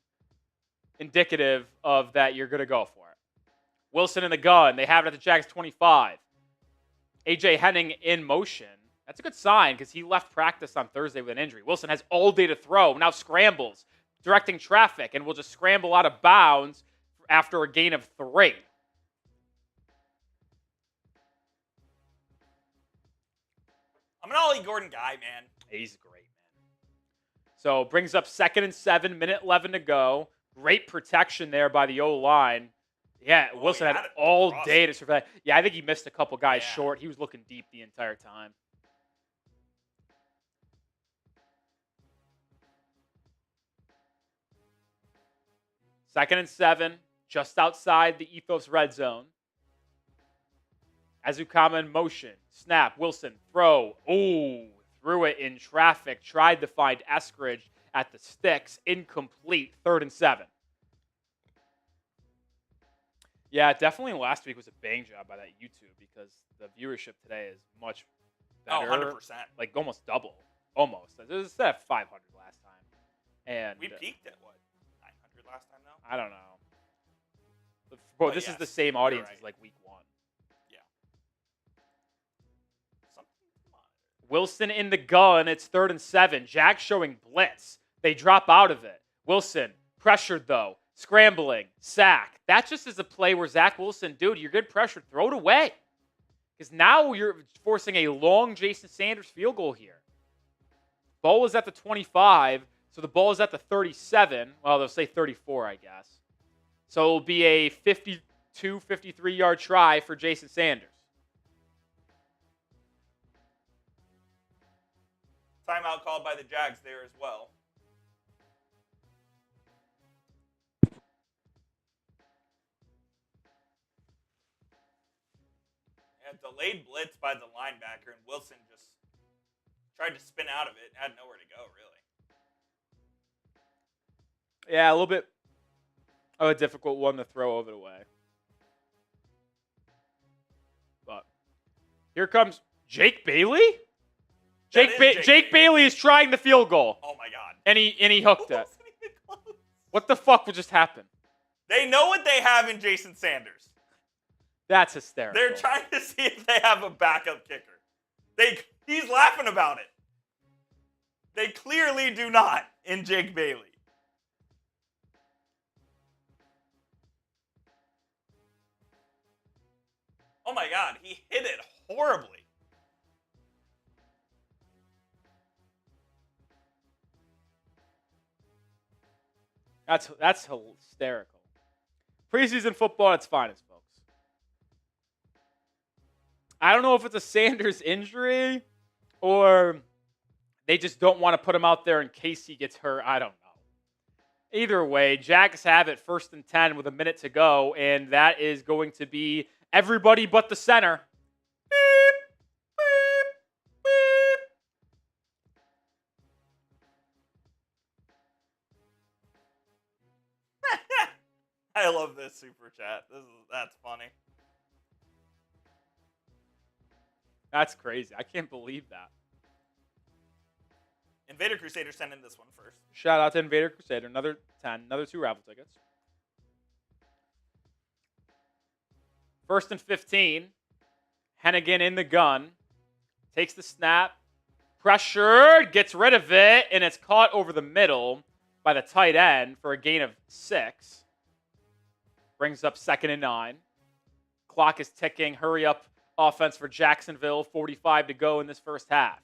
indicative of that you're going to go for it. Wilson in the gun. They have it at the Jags 25. A.J. Henning in motion. That's a good sign because he left practice on Thursday with an injury. Wilson has all day to throw. Now scrambles, directing traffic, and will just scramble out of bounds after a gain of 3. I'm an Ollie Gordon guy, man. He's great, man. So brings up 2nd and 7, minute 11 to go. Great protection there by the O-line. Yeah, Wilson had all day to survive. Yeah, I think he missed a couple guys short. He was looking deep the entire time. Second and 7, just outside the Ethos red zone. Azukama in motion. Snap, Wilson, throw. Ooh, threw it in traffic. Tried to find Eskridge at the sticks. Incomplete, 3rd and 7. Yeah, definitely last week was a bang job by that YouTube because the viewership today is much better. Oh, 100%. Like almost double. Almost. It was at 500 last time. And we peaked at what? 900 last time, though? I don't know. Bro, this is the same audience as like week 1. Yeah. Something to monitor. Wilson in the gun. It's 3rd and 7. Jack showing blitz. They drop out of it. Wilson pressured though. Scrambling. Sack. That just is a play where Zach Wilson, dude, you're good pressure. Throw it away. Because now you're forcing a long Jason Sanders field goal here. Ball is at the 25, so the ball is at the 37. Well, they'll say 34, I guess. So it'll be a 52, 53-yard try for Jason Sanders. Timeout called by the Jags there as well. Delayed blitz by the linebacker, and Wilson just tried to spin out of it. Had nowhere to go, really. Yeah, a little bit of a difficult one to throw over the way. But here comes Jake Bailey. Jake Bailey is trying the field goal. Oh my God! And he hooked it. What the fuck would just happen? They know what they have in Jason Sanders. That's hysterical. They're trying to see if they have a backup kicker. He's laughing about it. They clearly do not in Jake Bailey. Oh my God, he hit it horribly. That's hysterical. Preseason football at its finest, folks. I don't know if it's a Sanders injury or they just don't want to put him out there in case he gets hurt. I don't know. Either way, Jags have it 1st and 10 with a minute to go, and that is going to be everybody but the center. Beep, beep, beep. I love this super chat. That's funny. That's crazy. I can't believe that. Invader Crusader sent in this one first. Shout out to Invader Crusader. Another 10, another 2 raffle tickets. 1st and 15. Hennigan in the gun. Takes the snap. Pressure. Gets rid of it. And it's caught over the middle by the tight end for a gain of 6. Brings up 2nd and 9. Clock is ticking. Hurry up offense for Jacksonville. 45 to go in this first half.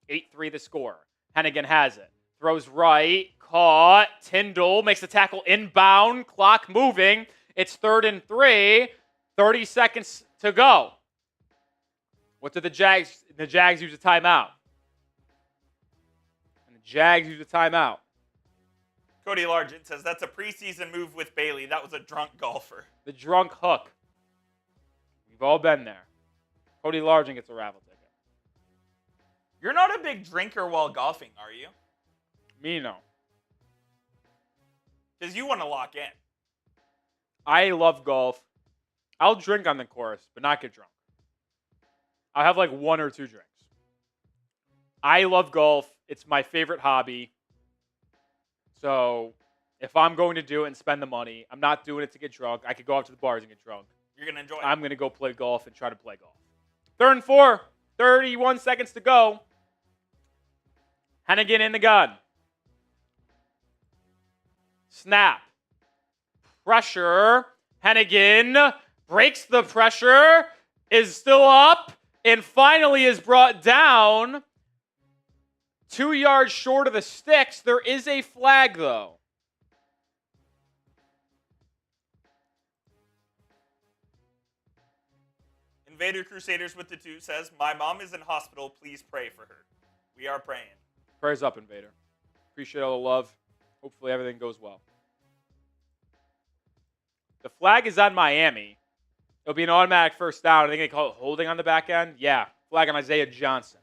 8-3 the score. Hennigan has it. Throws right. Caught. Tyndall makes the tackle inbound. Clock moving. It's 3rd and 3. 30 seconds to go. What did the Jags? The Jags use a timeout. And the Jags use a timeout. Cody Largent says that's a preseason move with Bailey. That was a drunk golfer. The drunk hook. We've all been there. Cody Largent gets a raffle ticket. You're not a big drinker while golfing, are you? Me, no. Because you want to lock in. I love golf. I'll drink on the course, but not get drunk. I'll have like 1 or 2 drinks. I love golf. It's my favorite hobby. So if I'm going to do it and spend the money, I'm not doing it to get drunk. I could go out to the bars and get drunk. You're going to enjoy it. I'm going to go play golf and try to play golf. 3rd and 4. 31 seconds to go. Hennigan in the gun. Snap. Pressure. Hennigan breaks the pressure. Is still up. And finally is brought down. 2 yards short of the sticks. There is a flag, though. Invader Crusaders with the 2 says, my mom is in hospital. Please pray for her. We are praying. Prayers up, Invader. Appreciate all the love. Hopefully everything goes well. The flag is on Miami. It'll be an automatic first down. I think they call it holding on the back end. Yeah, flag on Isaiah Johnson.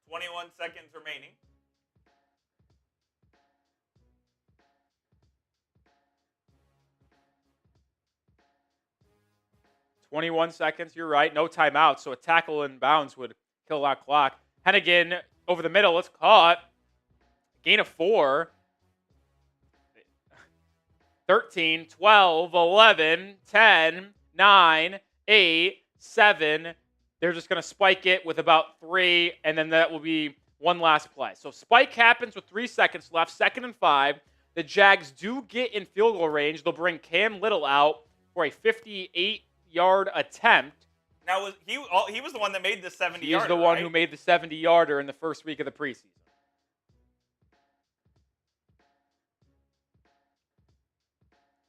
"21 seconds remaining. "21 seconds, you're right. No timeout, so a tackle in bounds would kill that clock. Hennigan over the middle. It's caught. Gain of 4. 13, 12, 11, 10, 9, 8, 7. They're just going to spike it with about 3, and then that will be one last play. So spike happens with 3 seconds left, 2nd and 5. The Jags do get in field goal range. They'll bring Cam Little out for a 58-yard attempt. Now, he was the one that made the 70-yarder, He's the one who made the 70-yarder in the first week of the preseason.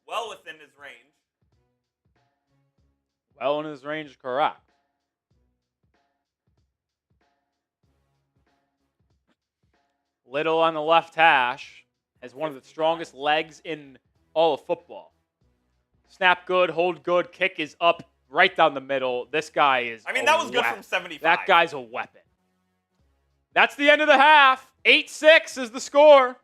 Well within his range. Well in his range, correct. Little on the left hash has one of the strongest legs in all of football. Snap good, hold good, kick is up right down the middle. This guy is that was good from 75. That guy's a weapon. That's the end of the half. 8-6 is the score.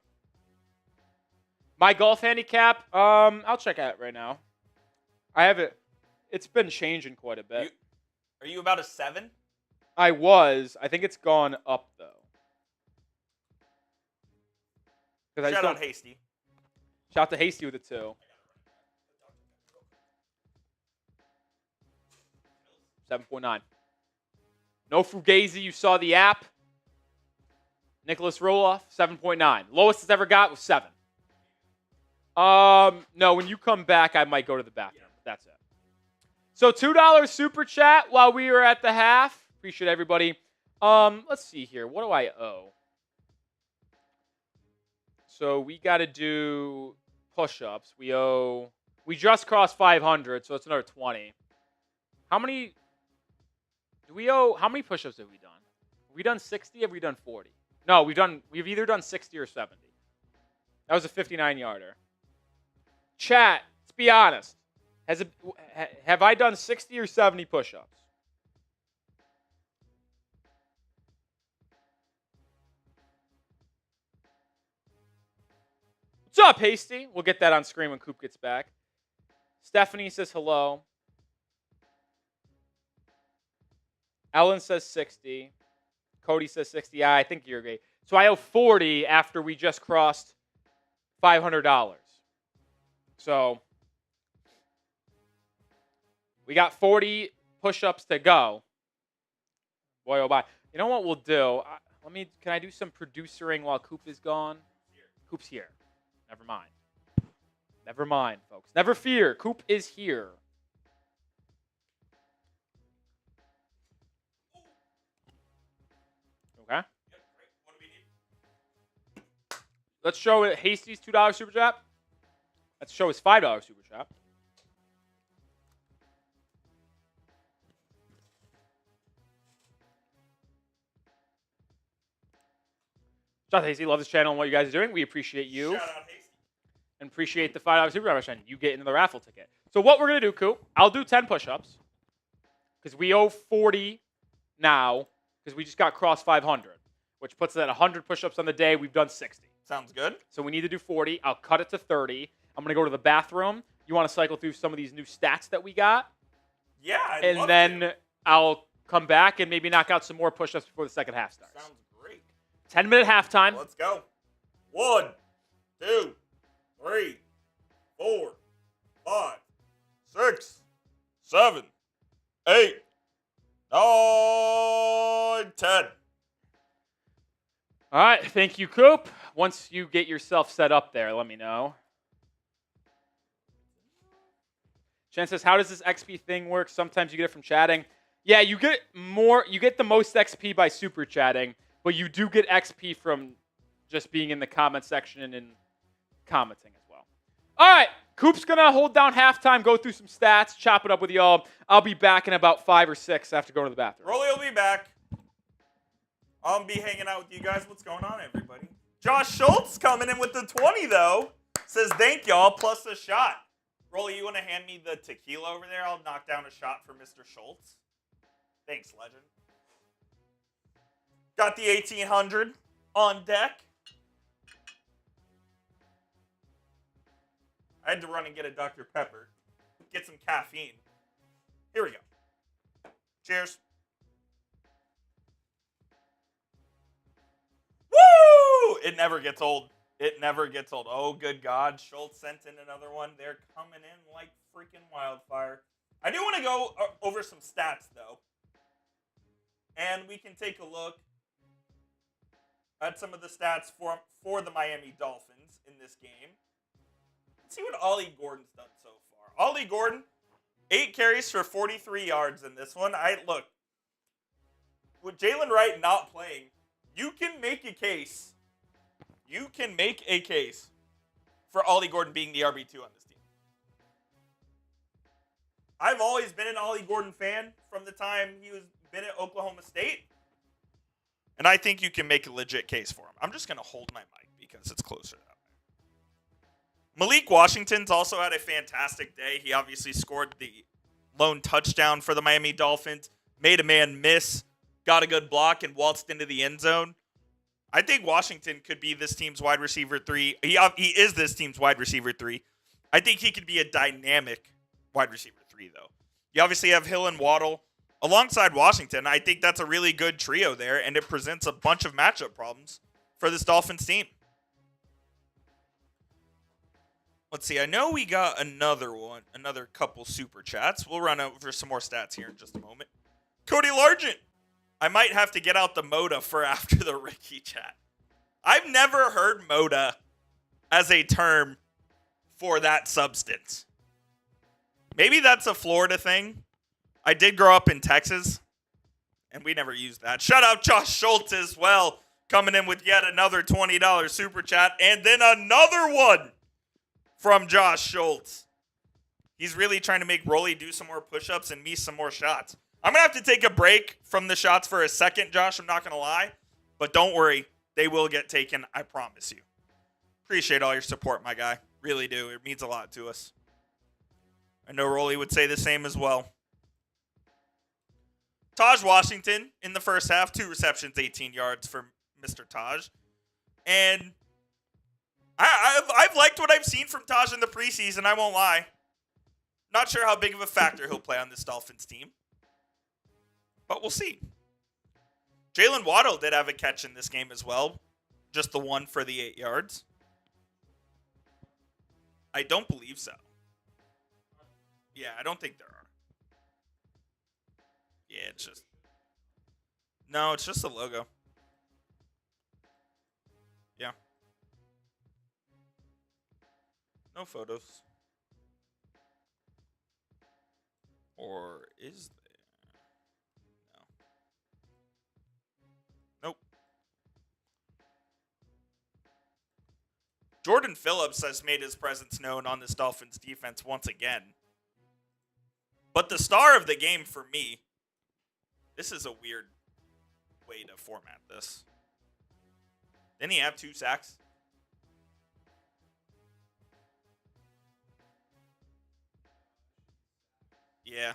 My golf handicap, I'll check out right now. I have it. It's been changing quite a bit. Are you about a 7? I was. I think it's gone up, though. Shout out Hasty. Shout out to Hasty with a 2. 7.9. No Fugazi. You saw the app. Nic Rohloff, 7.9. Lowest it's ever got was 7. No, when you come back, I might go to the bathroom. That's it. So $2 super chat while we were at the half. Appreciate everybody. Let's see here. What do I owe? So we got to do push-ups. We just crossed 500, so it's another 20. How many push-ups have we done? Have we done 60? Have we done 40? No, we've either done 60 or 70. That was a 59-yarder. Chat, let's be honest. Have I done 60 or 70 push-ups? What's up, Hasty? We'll get that on screen when Coop gets back. Stephanie says hello. Ellen says 60. Cody says 60. Yeah, I think you're great. So I owe 40 after we just crossed $500. So we got 40 push-ups to go. Boy, oh boy. You know what we'll do? Can I do some producering while Coop is gone? Coop's here. Never mind. Never mind, folks. Never fear. Coop is here. Okay. Let's show it Hasty's $2 super chat. Let's show his $5 super chat. Shout out Hasty. Love this channel and what you guys are doing. We appreciate you. Shout out Hasty. And appreciate the $5 super chat. You get into the raffle ticket. So what we're going to do, Coop, I'll do 10 push-ups because we owe 40 now because we just got crossed 500, which puts it at 100 push-ups on the day. We've done 60. Sounds good. So we need to do 40. I'll cut it to 30. I'm going to go to the bathroom. You want to cycle through some of these new stats that we got? Yeah, and then I'll come back and maybe knock out some more push-ups before the second half starts. Sounds great. 10-minute halftime. Let's go. 1, 2, 3, 4, 5, 6, 7, 8, 9, 10. All right. Thank you, Coop. Once you get yourself set up there, let me know. Chen says, how does this XP thing work? Sometimes you get it from chatting. Yeah, you get the most XP by super chatting, but you do get XP from just being in the comment section and commenting as well. All right. Coop's going to hold down halftime, go through some stats, chop it up with y'all. I'll be back in about 5 or 6 after going to the bathroom. Rolly will be back. I'll be hanging out with you guys. What's going on, everybody? Josh Schultz coming in with the 20, though. Says, thank y'all, plus a shot. Rolly, you want to hand me the tequila over there? I'll knock down a shot for Mr. Schultz. Thanks, legend. Got the 1800 on deck. I had to run and get a Dr. Pepper. Get some caffeine. Here we go. Cheers. Woo! It never gets old. It never gets old. Oh, good God. Schultz sent in another one. They're coming in like freaking wildfire. I do want to go over some stats, though. And we can take a look at some of the stats for the Miami Dolphins in this game. Let's see what Ollie Gordon's done so far. Ollie Gordon, 8 carries for 43 yards in this one. Look, with Jalen Wright not playing, you can make a case. You can make a case for Ollie Gordon being the RB2 on this team. I've always been an Ollie Gordon fan from the time he was been at Oklahoma State. And I think you can make a legit case for him. I'm just going to hold my mic because it's closer that way. Malik Washington's also had a fantastic day. He obviously scored the lone touchdown for the Miami Dolphins, made a man miss, got a good block, and waltzed into the end zone. I think Washington could be this team's wide receiver 3. He is this team's wide receiver 3. I think he could be a dynamic wide receiver 3, though. You obviously have Hill and Waddle alongside Washington. I think that's a really good trio there, and it presents a bunch of matchup problems for this Dolphins team. Let's see. I know we got another couple super chats. We'll run over some more stats here in just a moment. Cody Largent. I might have to get out the Moda for after the Ricky chat. I've never heard Moda as a term for that substance. Maybe that's a Florida thing. I did grow up in Texas, and we never used that. Shout out Josh Schultz as well, coming in with yet another $20 super chat, and then another one from Josh Schultz. He's really trying to make Rolly do some more push-ups and me some more shots. I'm going to have to take a break from the shots for a second, Josh. I'm not going to lie. But don't worry. They will get taken. I promise you. Appreciate all your support, my guy. Really do. It means a lot to us. I know Rolly would say the same as well. Taj Washington in the first half. 2 receptions, 18 yards for Mr. Taj. And I've liked what I've seen from Taj in the preseason. I won't lie. Not sure how big of a factor he'll play on this Dolphins team. But we'll see. Jaylen Waddle did have a catch in this game as well. Just the one for the 8 yards. I don't believe so. Yeah, I don't think there are. Yeah, it's just... No, it's just the logo. Yeah. No photos. Or is there? No. Nope. Jordan Phillips has made his presence known on this Dolphins defense once again. But the star of the game for me, this is a weird way to format this. Didn't he have 2 sacks? Yeah,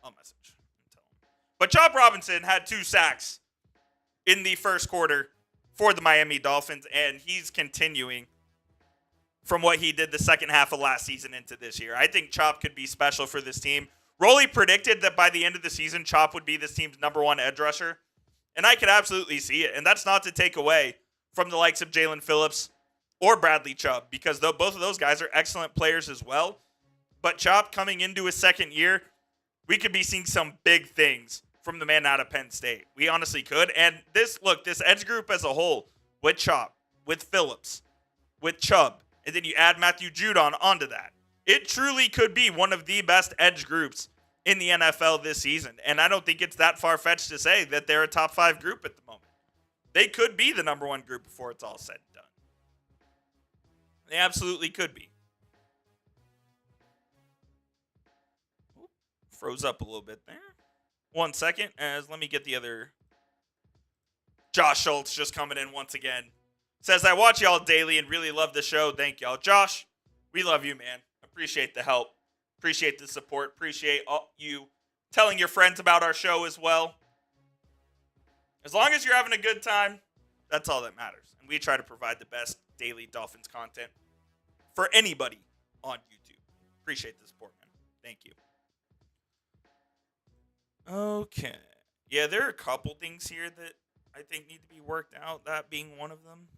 I'll message and tell him. But Chop Robinson had 2 sacks in the first quarter for the Miami Dolphins, and he's continuing from what he did the second half of last season into this year. I think Chop could be special for this team. Rolly predicted that by the end of the season, Chop would be this team's #1 edge rusher, and I could absolutely see it. And that's not to take away from the likes of Jalen Phillips or Bradley Chubb, because both of those guys are excellent players as well. But Chop coming into his second year, we could be seeing some big things from the man out of Penn State. We honestly could. And this edge group as a whole, with Chop, with Phillips, with Chubb, and then you add Matthew Judon onto that, it truly could be one of the best edge groups in the NFL this season. And I don't think it's that far-fetched to say that they're a top 5 group at the moment. They could be the #1 group before it's all said and done. They absolutely could be. Froze up a little bit there. 1 second, as let me get the other. Josh Schultz just coming in once again. Says, I watch y'all daily and really love the show. Thank y'all. Josh, we love you, man. Appreciate the help. Appreciate the support. Appreciate you telling your friends about our show as well. As long as you're having a good time, that's all that matters. And we try to provide the best daily Dolphins content for anybody on YouTube. Appreciate the support, man. Thank you. Okay. Yeah, there are a couple things here that I think need to be worked out, that being one of them.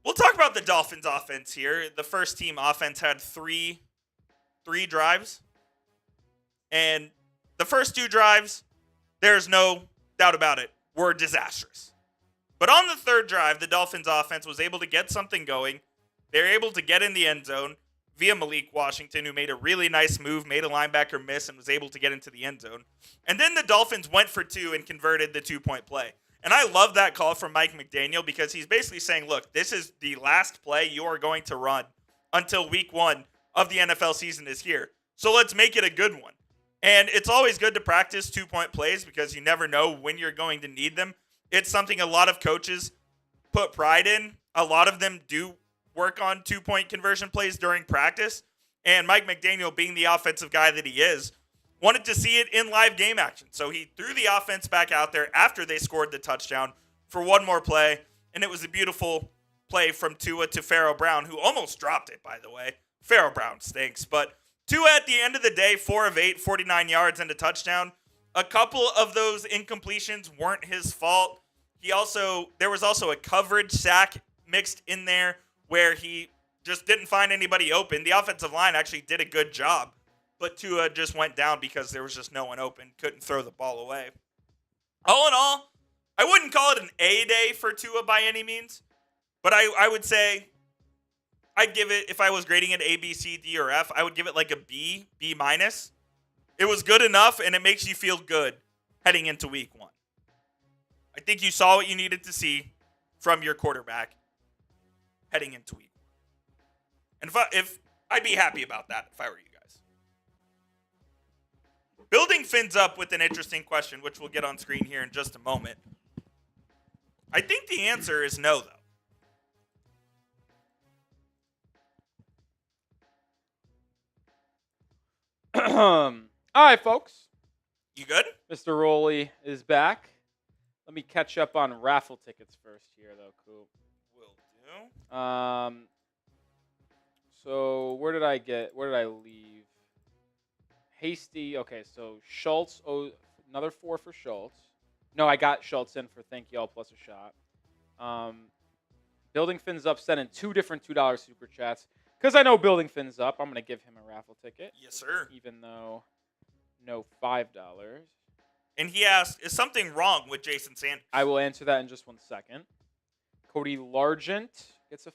We'll talk about the Dolphins offense here. The first team offense had three drives. And the first 2 drives, there's no doubt about it, were disastrous. But on the third drive, the Dolphins offense was able to get something going. They were able to get in the end zone via Malik Washington, who made a really nice move, made a linebacker miss, and was able to get into the end zone. And then the Dolphins went for 2 and converted the 2-point play. And I love that call from Mike McDaniel, because he's basically saying, look, this is the last play you are going to run until week 1 of the NFL season is here. So let's make it a good one. And it's always good to practice 2-point plays, because you never know when you're going to need them. It's something a lot of coaches put pride in. A lot of them do work on 2-point conversion plays during practice. And Mike McDaniel, being the offensive guy that he is, wanted to see it in live game action. So he threw the offense back out there after they scored the touchdown for one more play. And it was a beautiful play from Tua to Pharaoh Brown, who almost dropped it, by the way. Pharaoh Brown stinks. But Tua, at the end of the day, 4 of 8, 49 yards and a touchdown. A couple of those incompletions weren't his fault. There was also a coverage sack mixed in there where he just didn't find anybody open. The offensive line actually did a good job, but Tua just went down because there was just no one open. Couldn't throw the ball away. All in all, I wouldn't call it an A day for Tua by any means, but I would say I'd give it, if I was grading it A, B, C, D, or F, I would give it like a B, B minus. It was good enough, and it makes you feel good heading into week 1. I think you saw what you needed to see from your quarterback. heading into week 1. And if I'd be happy about that if I were you guys. Building Fins up with an interesting question, which we'll get on screen here in just a moment. I think the answer is no, though. All right, folks. You good? Mr. Rolly is back. Let me catch up on raffle tickets first here, though, Coop. Will do. So where did I leave? Hasty. Okay, so Schultz. Oh, another 4 for Schultz. No, I got Schultz in for thank y'all plus a shot. Building Fins up sending 2 different $2 super chats. Because I know Building Fins up, I'm going to give him a raffle ticket. Yes, sir. Even though no $5. And he asked, is something wrong with Jason Sanders? I will answer that in just 1 second. Cody Largent gets a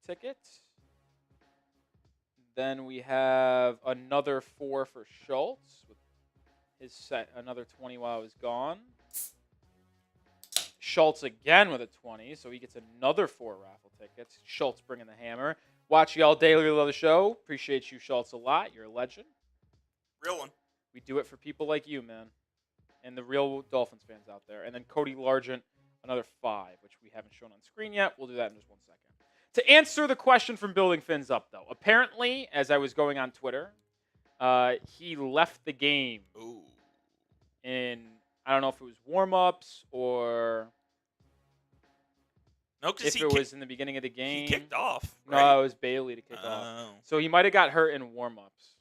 ticket. Then we have another 4 for Schultz with his set another 20 while I was gone. Schultz again with a 20, so he gets another 4 raffle tickets. Schultz bringing the hammer. Watch y'all daily, love the show. Appreciate you, Schultz, a lot. You're a legend. Real one. We do it for people like you, man, and the real Dolphins fans out there. And then Cody Largent, another 5, which we haven't shown on screen yet. We'll do that in just 1 second. To answer the question from Building Fins up, though, apparently, as I was going on Twitter, he left the game in, I don't know if it was warm-ups or if it was in the beginning of the game. He kicked off. Right? No, it was Bailey to kick off. So he might have got hurt in warm-ups.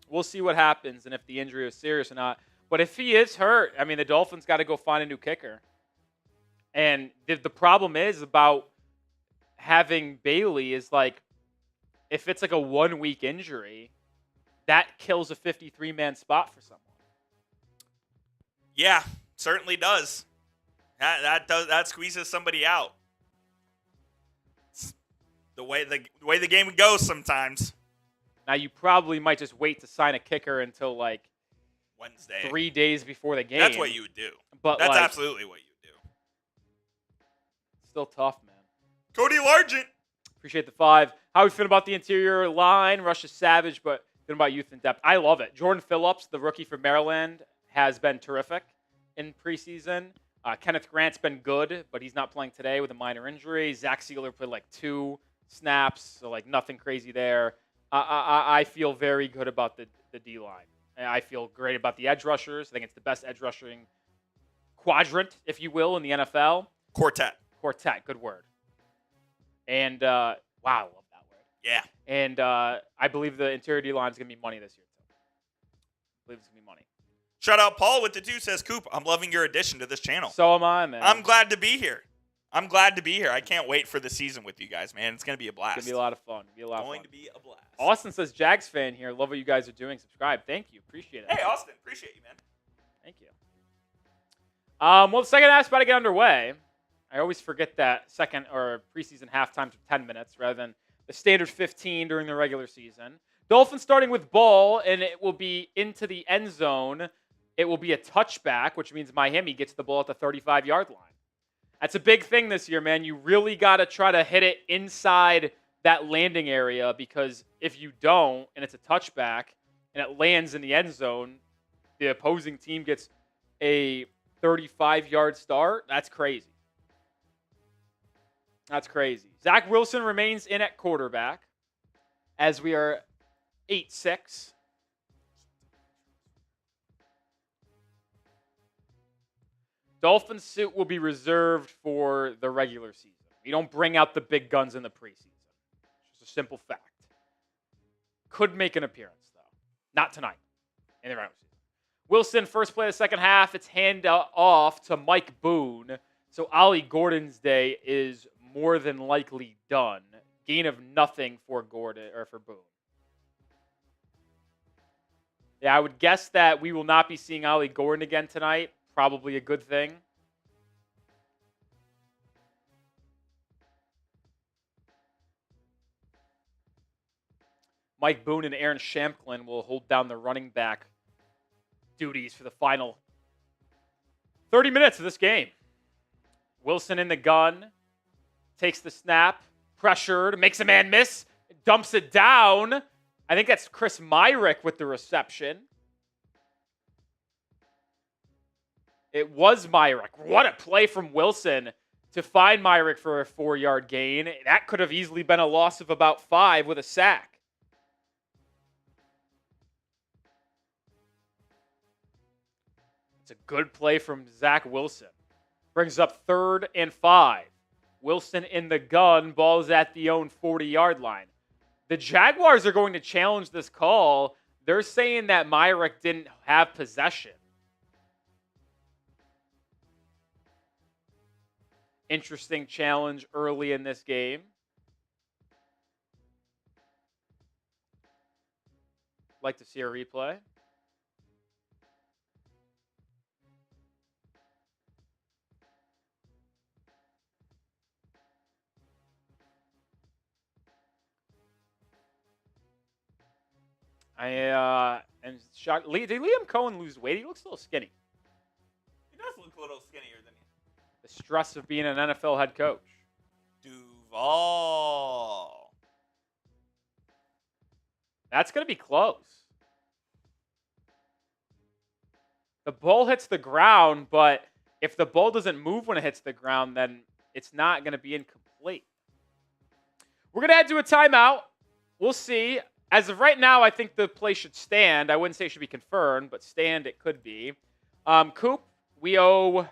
We'll see what happens and if the injury was serious or not. But if he is hurt, I mean, the Dolphins got to go find a new kicker. And the problem is about having Bailey is like, if it's like a 1-week injury, that kills a 53-man spot for someone. Yeah, certainly does. That squeezes somebody out. It's the way the game goes sometimes. Now you probably might just wait to sign a kicker until like Wednesday, 3 days before the game. That's what you would do. But that's like, absolutely what you would do. Still tough, man. Cody Largent. Appreciate the 5. How we feel about the interior line? Rush is savage, but feeling about youth and depth. I love it. Jordan Phillips, the rookie from Maryland, has been terrific in preseason. Kenneth Grant's been good, but he's not playing today with a minor injury. Zach Sealer played like 2 snaps, so like nothing crazy there. I feel very good about the D-line. I feel great about the edge rushers. I think it's the best edge rushing quadrant, if you will, in the NFL. Quartet, good word. And, wow, I love that word. Yeah. And I believe the interior D-line is going to be money this year, too. I believe it's going to be money. Shout out Paul with the 2 says, Coop, I'm loving your addition to this channel. So am I, man. I'm glad to be here. I can't wait for the season with you guys, man. It's going to be a blast. It's going to be a lot of fun. Going to be a blast. Austin says, Jags fan here. Love what you guys are doing. Subscribe. Thank you. Appreciate it. Hey, Austin. Appreciate you, man. Thank you. Well, the second half's about to get underway. I always forget that second or preseason halftimes are 10 minutes rather than the standard 15 during the regular season. Dolphins starting with ball, and it will be into the end zone. It will be a touchback, which means Miami gets the ball at the 35-yard line. That's a big thing this year, man. You really got to try to hit it inside that landing area because if you don't, and it's a touchback, and it lands in the end zone, the opposing team gets a 35-yard start. That's crazy. That's crazy. Zach Wilson remains in at quarterback as we are 8-6. Dolphins suit will be reserved for the regular season. You don't bring out the big guns in the preseason. It's just a simple fact. Could make an appearance, though. Not tonight in the regular season. Wilson, first play of the second half. It's hand off to Mike Boone. So Ollie Gordon's day is more than likely done. Gain of nothing for Gordon or for Boone. Yeah, I would guess that we will not be seeing Ollie Gordon again tonight. Probably a good thing. Mike Boone and Aaron Shamklin will hold down the running back duties for the final 30 minutes of this game. Wilson in the gun. takes the snap, pressured, makes a man miss, dumps it down. I think that's Chris Myrick with the reception. It was Myrick. What a play from Wilson to find Myrick for a 4-yard gain. That could have easily been a loss of about 5 with a sack. It's a good play from Zach Wilson. Brings up 3rd and 5. Wilson in the gun. Ball's at the own 40-yard line. The Jaguars are going to challenge this call. They're saying that Myrick didn't have possession. Interesting challenge early in this game. Like to see a replay. And shocked. Did Liam Cohen lose weight? He looks a little skinny. He does look a little skinnier than The stress of being an NFL head coach. Duval. That's going to be close. The ball hits the ground, but if the ball doesn't move when it hits the ground, then it's not going to be incomplete. We're going to head to a timeout. We'll see. As of right now, I think the play should stand. I wouldn't say it should be confirmed, but stand it could be. Coop, we owe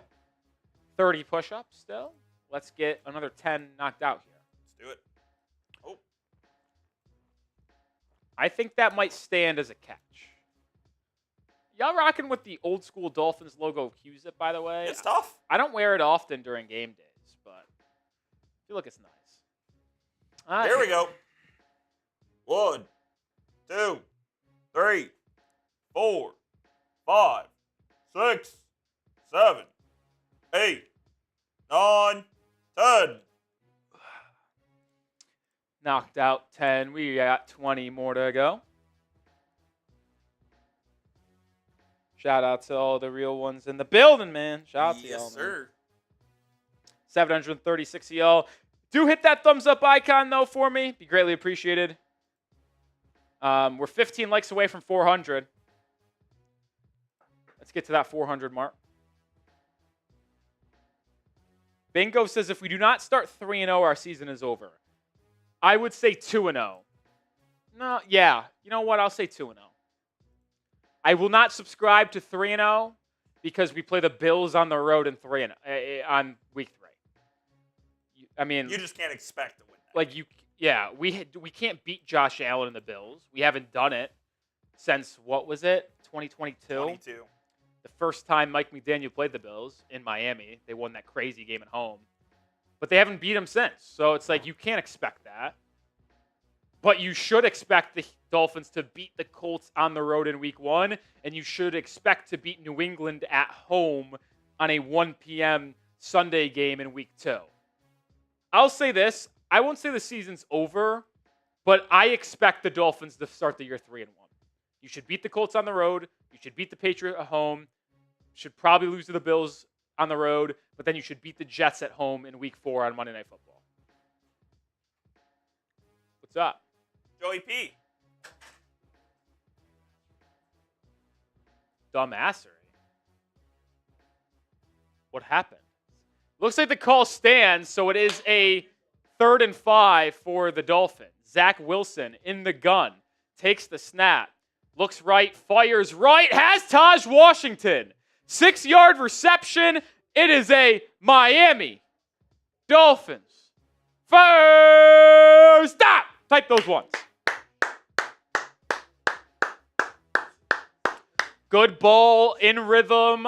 30 push-ups still. Let's get another 10 knocked out here. Let's do it. Oh. I think that might stand as a catch. Y'all rocking with the old school Dolphins logo Q-zip, by the way? It's tough. I don't wear it often during game days, but I feel like it's nice. There we go. 1, 2, 3, 4, 5, 6, 7, 8, 9, 10. Knocked out 10. We got 20 more to go. Shout out to all the real ones in the building, man. Shout out to y'all. Yes, sir. 736 of y'all. Do hit that thumbs up icon, though, for me. Be greatly appreciated. We're 15 likes away from 400. Let's get to that 400 mark. Bingo says if we do not start 3-0, our season is over. I would say 2-0. No, yeah. You know what? I'll say 2-0. I will not subscribe to 3-0 because we play the Bills on the road in 3-0 on week 3. I mean, you just can't expect to win that. Like we can't beat Josh Allen and the Bills. We haven't done it since what was it? 2022. 22. The first time Mike McDaniel played the Bills in Miami, they won that crazy game at home. But they haven't beat them since. So it's like you can't expect that. But you should expect the Dolphins to beat the Colts on the road in week 1, and you should expect to beat New England at home on a 1 p.m. Sunday game in week 2. I'll say this. I won't say the season's over, but I expect the Dolphins to start the year 3-1. You should beat the Colts on the road. You should beat the Patriots at home. You should probably lose to the Bills on the road, but then you should beat the Jets at home in week 4 on Monday Night Football. What's up? Joey P. Dumbassery. What happened? Looks like the call stands, so it is a 3rd and 5 for the Dolphins. Zach Wilson in the gun. Takes the snap. Looks right. Fires right. Has Taj Washington. 6-yard reception. It is a Miami Dolphins first down. Type those ones. Good ball in rhythm.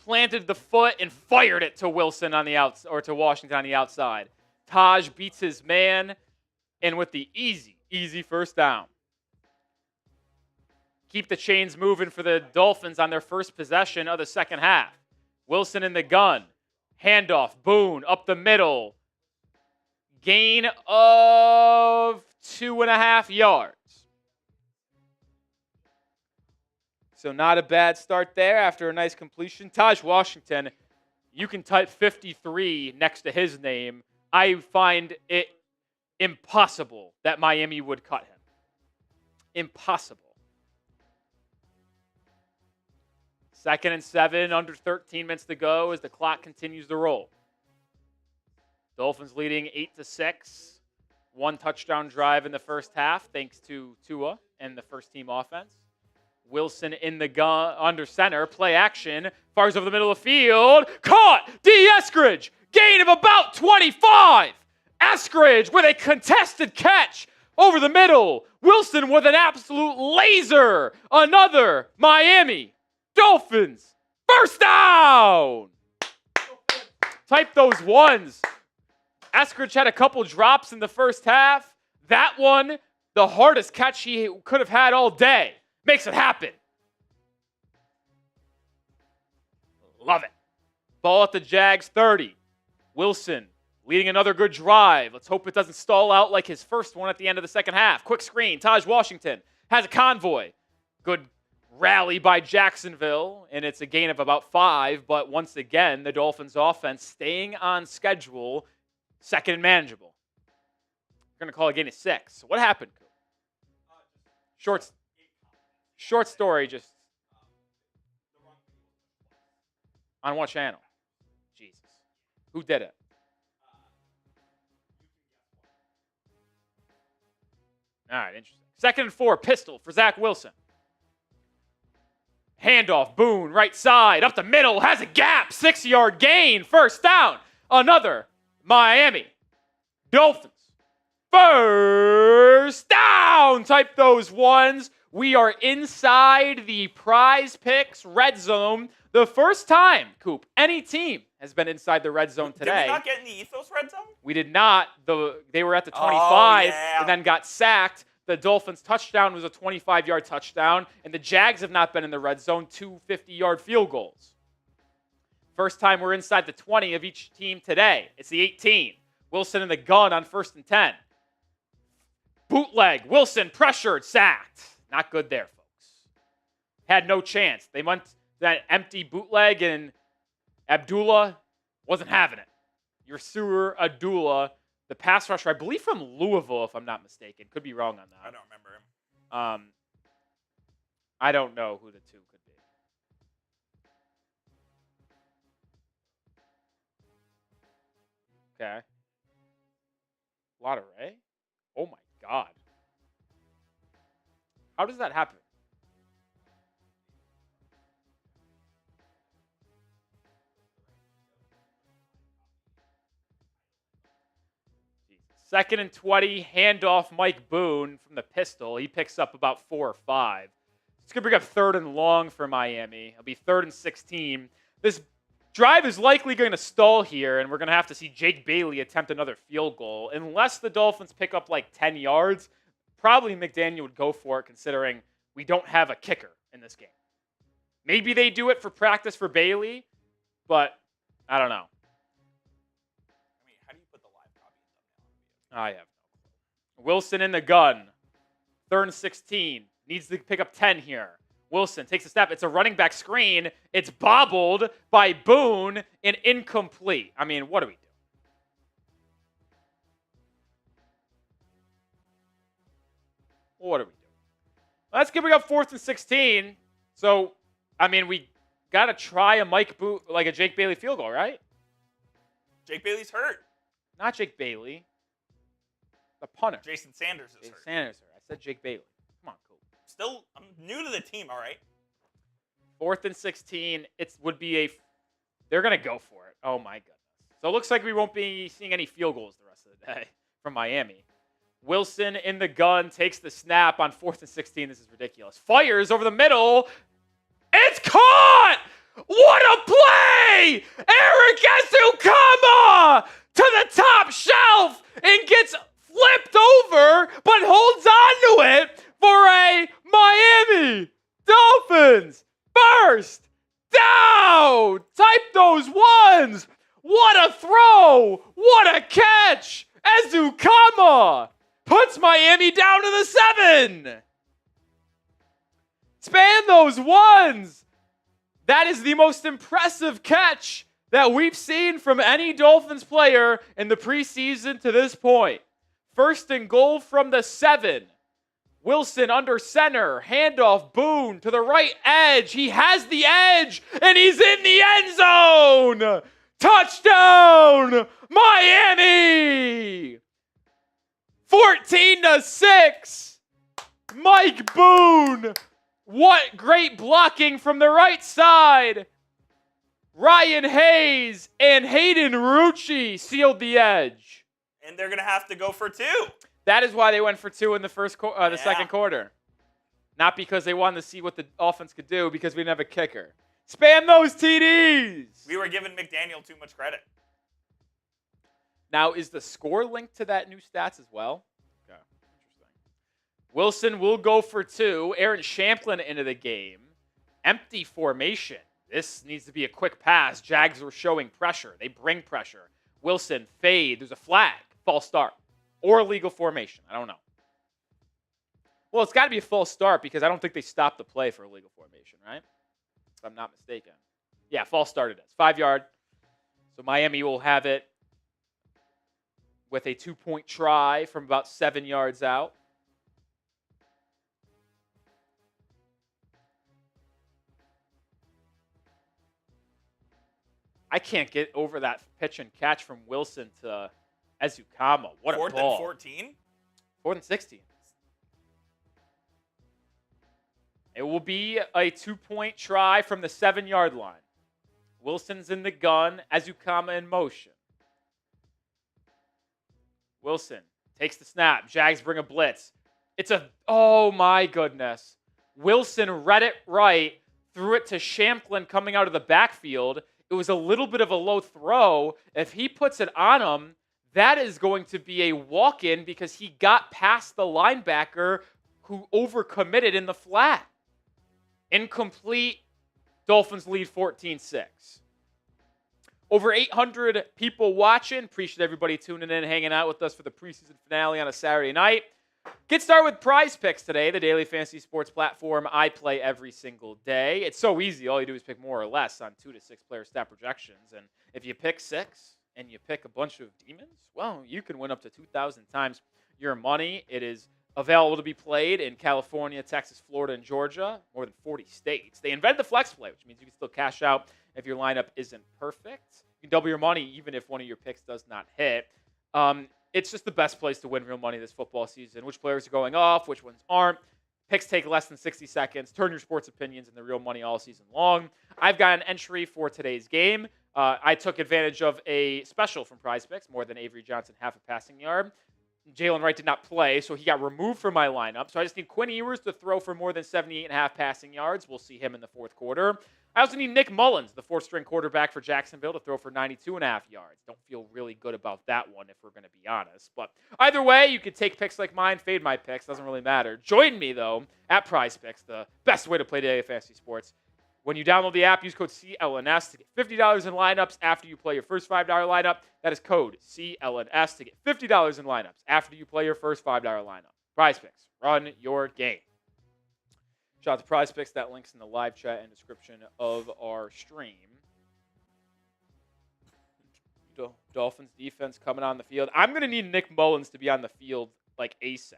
Planted the foot and fired it to Wilson on the outs or to Washington on the outside. Taj beats his man, and with the easy first down. Keep the chains moving for the Dolphins on their first possession of the second half. Wilson in the gun. Handoff. Boone up the middle. Gain of 2.5 yards. So not a bad start there after a nice completion. Taj Washington, you can type 53 next to his name I find it impossible that Miami would cut him. Impossible. 2nd and 7, under 13 minutes to go as the clock continues to roll. Dolphins leading 8-6. 1 touchdown drive in the first half, thanks to Tua and the first-team offense. Wilson in the gun, under center, play action, fires over the middle of the field, caught! D. Eskridge, gain of about 25! Eskridge with a contested catch over the middle. Wilson with an absolute laser. Another Miami Dolphins first down! Type those ones. Eskridge had a couple drops in the first half. That one, the hardest catch he could have had all day. Makes it happen. Love it. Ball at the Jags 30. Wilson leading another good drive. Let's hope it doesn't stall out like his first one at the end of the second half. Quick screen. Taj Washington has a convoy. Good rally by Jacksonville, and it's a gain of about 5. But once again, the Dolphins offense staying on schedule, second and manageable. We're going to call a gain of 6. What happened, Coop? Short story, just on what channel? Jesus. Who did it? All right, interesting. 2nd and 4, pistol for Zach Wilson. Handoff, Boone, right side, up the middle, has a gap, 6-yard gain, first down. Another Miami Dolphins first down. Type those ones. We are inside the Prize Picks red zone. The first time, Coop, any team has been inside the red zone today. Did we not get in the Ethos red zone? We did not. They were at the 25 and then got sacked. The Dolphins' touchdown was a 25-yard touchdown, and the Jags have not been in the red zone, 2 50-yard field goals. First time we're inside the 20 of each team today. It's the 18. Wilson in the gun on 1st and 10. Bootleg. Wilson pressured, sacked. Not good there, folks. Had no chance. They went that empty bootleg, and Abdullah wasn't having it. Yasir Abdullah, the pass rusher, I believe from Louisville, if I'm not mistaken. Could be wrong on that. I don't remember him. I don't know who the two could be. Okay. Lottery. Oh my God. How does that happen? Jesus. 2nd and 20, handoff Mike Boone from the pistol. He picks up about 4 or 5. It's going to bring up 3rd and long for Miami. It'll be 3rd and 16. This drive is likely going to stall here, and we're going to have to see Jake Bailey attempt another field goal. Unless the Dolphins pick up like 10 yards, probably McDaniel would go for it, considering we don't have a kicker in this game. Maybe they do it for practice for Bailey, but I don't know. I mean, how do you put the live copy in thumbnail? I have no clue. Wilson in the gun. 3rd and 16. Needs to pick up 10 here. Wilson takes a step. It's a running back screen. It's bobbled by Boone and incomplete. I mean, what do we do? What do we do? Let's give it up 4th and 16. So, I mean, we got to try a Jake Bailey field goal, right? Jake Bailey's hurt. Not Jake Bailey. The punter. Jason Sanders is hurt. Sanders. I said Jake Bailey. Come on, cool. Still, I'm new to the team, all right? 4th and 16. They're going to go for it. Oh, my goodness. So it looks like we won't be seeing any field goals the rest of the day from Miami. Wilson in the gun, takes the snap on 4th and 16. This is ridiculous. Fires over the middle. It's caught! What a play! Eric Ezukama to the top shelf and gets flipped over, but holds on to it for a Miami Dolphins first down. Type those ones. What a throw. What a catch. Ezukama puts Miami down to the 7. Span those ones. That is the most impressive catch that we've seen from any Dolphins player in the preseason to this point. First and goal from the 7. Wilson under center. Handoff, Boone to the right edge. He has the edge, and he's in the end zone. Touchdown, Miami! 14-6. Mike Boone. What great blocking from the right side. Ryan Hayes and Hayden Rucci sealed the edge. And they're going to have to go for 2. That is why they went for 2 in the second quarter. Not because they wanted to see what the offense could do, because we didn't have a kicker. Spam those TDs! We were giving McDaniel too much credit. Now, is the score linked to that new stats as well? Okay, interesting. Wilson will go for 2. Aaron Shamplin into the game. Empty formation. This needs to be a quick pass. Jags were showing pressure. They bring pressure. Wilson, fade. There's a flag. False start. Or illegal formation. I don't know. Well, it's got to be a false start because I don't think they stopped the play for illegal formation, right? If I'm not mistaken. Yeah, false start it is. 5 yard. So Miami will have it with a 2-point try from about 7 yards out. I can't get over that pitch and catch from Wilson to Ezukama. What a ball. 4th and 14? 4th and 16. It will be a 2-point try from the 7-yard line. Wilson's in the gun. Ezukama in motion. Wilson takes the snap. Jags bring a blitz. Oh my goodness. Wilson read it right, threw it to Shamplin coming out of the backfield. It was a little bit of a low throw. If he puts it on him, that is going to be a walk-in because he got past the linebacker who overcommitted in the flat. Incomplete. Dolphins lead 14-6. Over 800 people watching. Appreciate everybody tuning in, hanging out with us for the preseason finale on a Saturday night. Get started with Prize Picks today, the daily fantasy sports platform I play every single day. It's so easy. All you do is pick more or less on 2 to 6 player stat projections. And if you pick 6 and you pick a bunch of demons, well, you can win up to 2,000 times your money. It is available to be played in California, Texas, Florida, and Georgia, more than 40 states. They invented the flex play, which means you can still cash out if your lineup isn't perfect. You can double your money even if one of your picks does not hit. It's just the best place to win real money this football season. Which players are going off, which ones aren't. Picks take less than 60 seconds. Turn your sports opinions into real money all season long. I've got an entry for today's game. I took advantage of a special from Prize Picks, more than Avery Johnson, half a passing yard. Jalen Wright did not play, so he got removed from my lineup. So I just need Quinn Ewers to throw for more than 78.5 passing yards. We'll see him in the fourth quarter. I also need Nick Mullins, the fourth-string quarterback for Jacksonville, to throw for 92.5 yards. Don't feel really good about that one, if we're going to be honest. But either way, you could take picks like mine, fade my picks. Doesn't really matter. Join me, though, at Prize Picks, the best way to play daily fantasy sports. When you download the app, use code CLNS to get $50 in lineups after you play your first $5 lineup. That is code CLNS to get $50 in lineups after you play your first $5 lineup. Prize Picks. Run your game. Shout out to Prize Picks. That link's in the live chat and description of our stream. Dolphins defense coming on the field. I'm going to need Nick Mullins to be on the field like ASAP.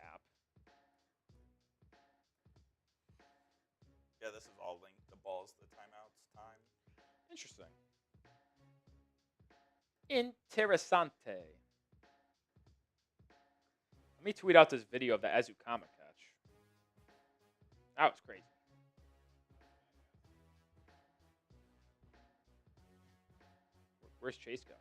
Yeah, this is all linked. The balls, the timeouts, time. Interesting. Interessante. Let me tweet out this video of the Ezukama catch. That was crazy. Where's Chase going?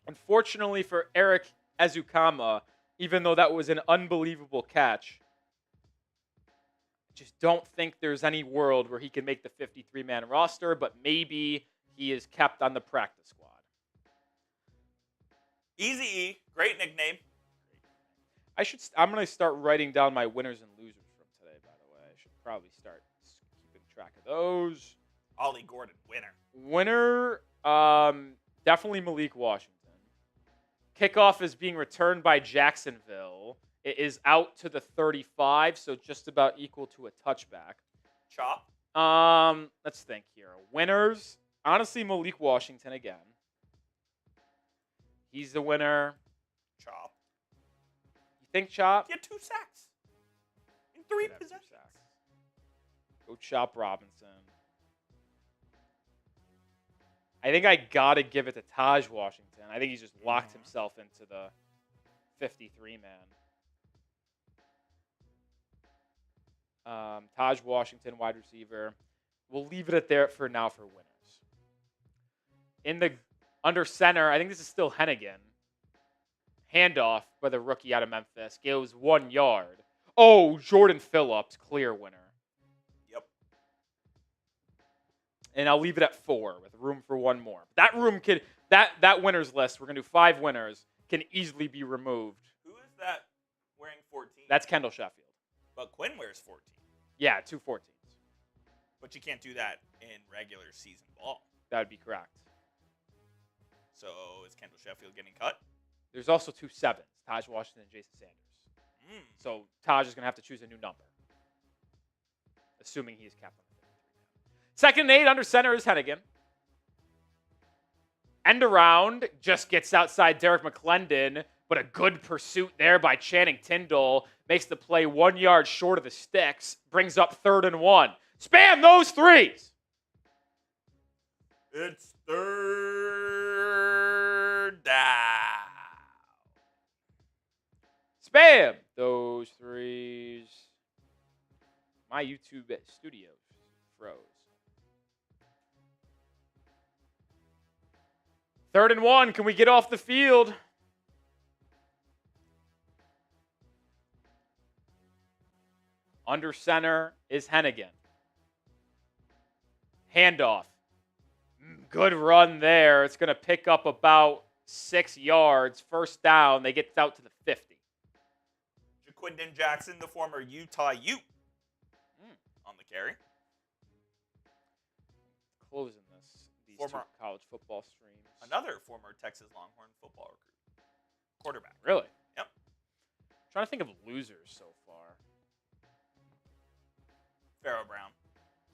Unfortunately for Eric Ezukama, even though that was an unbelievable catch, I just don't think there's any world where he can make the 53-man roster, but maybe he is kept on the practice squad. Easy E, great nickname. I'm going to start writing down my winners and losers from today, by the way. I should probably start keeping track of those. Ollie Gordon, winner. Winner, definitely Malik Washington. Kickoff is being returned by Jacksonville. It is out to the 35, so just about equal to a touchback. Chop. Let's think here. Winners. Honestly, Malik Washington again. He's the winner. Chop. You think Chop? He had 2 sacks in 3 possessions. Go Chop Robinson. I think I got to give it to Taj Washington. I think he's just locked himself into the 53-man. Taj Washington, wide receiver. We'll leave it at there for now for winners. In the under center, I think this is still Hennigan. Handoff by the rookie out of Memphis. Goes 1 yard. Oh, Jordan Phillips, clear winner. Yep. And I'll leave it at 4 with room for one more. That room could that winners list, we're gonna do 5 winners, can easily be removed. Who is that wearing 14? That's Kendall Sheffield. But Quinn wears 14. Yeah, 2 14s. But you can't do that in regular season ball. That would be correct. So is Kendall Sheffield getting cut? There's also 2 7s, Taj Washington and Jason Sanders. So Taj is going to have to choose a new number, assuming he is capped on the 53. 2nd and 8 under center is Hennigan. End around, just gets outside Derek McClendon, but a good pursuit there by Channing Tindall. Makes the play 1 yard short of the sticks. Brings up 3rd and 1. Spam those threes! It's 3rd down. Spam those threes. My YouTube studio froze. 3rd and 1. Can we get off the field? Under center is Hennigan. Handoff. Good run there. It's going to pick up about 6 yards. 1st down. They get out to the 50. Jaquindon Jackson, the former Utah Ute, on the carry. Closing these two college football streams. Another former Texas Longhorn football recruit. Quarterback. Really? Yep. Trying to think of losers so far. Pharaoh Brown.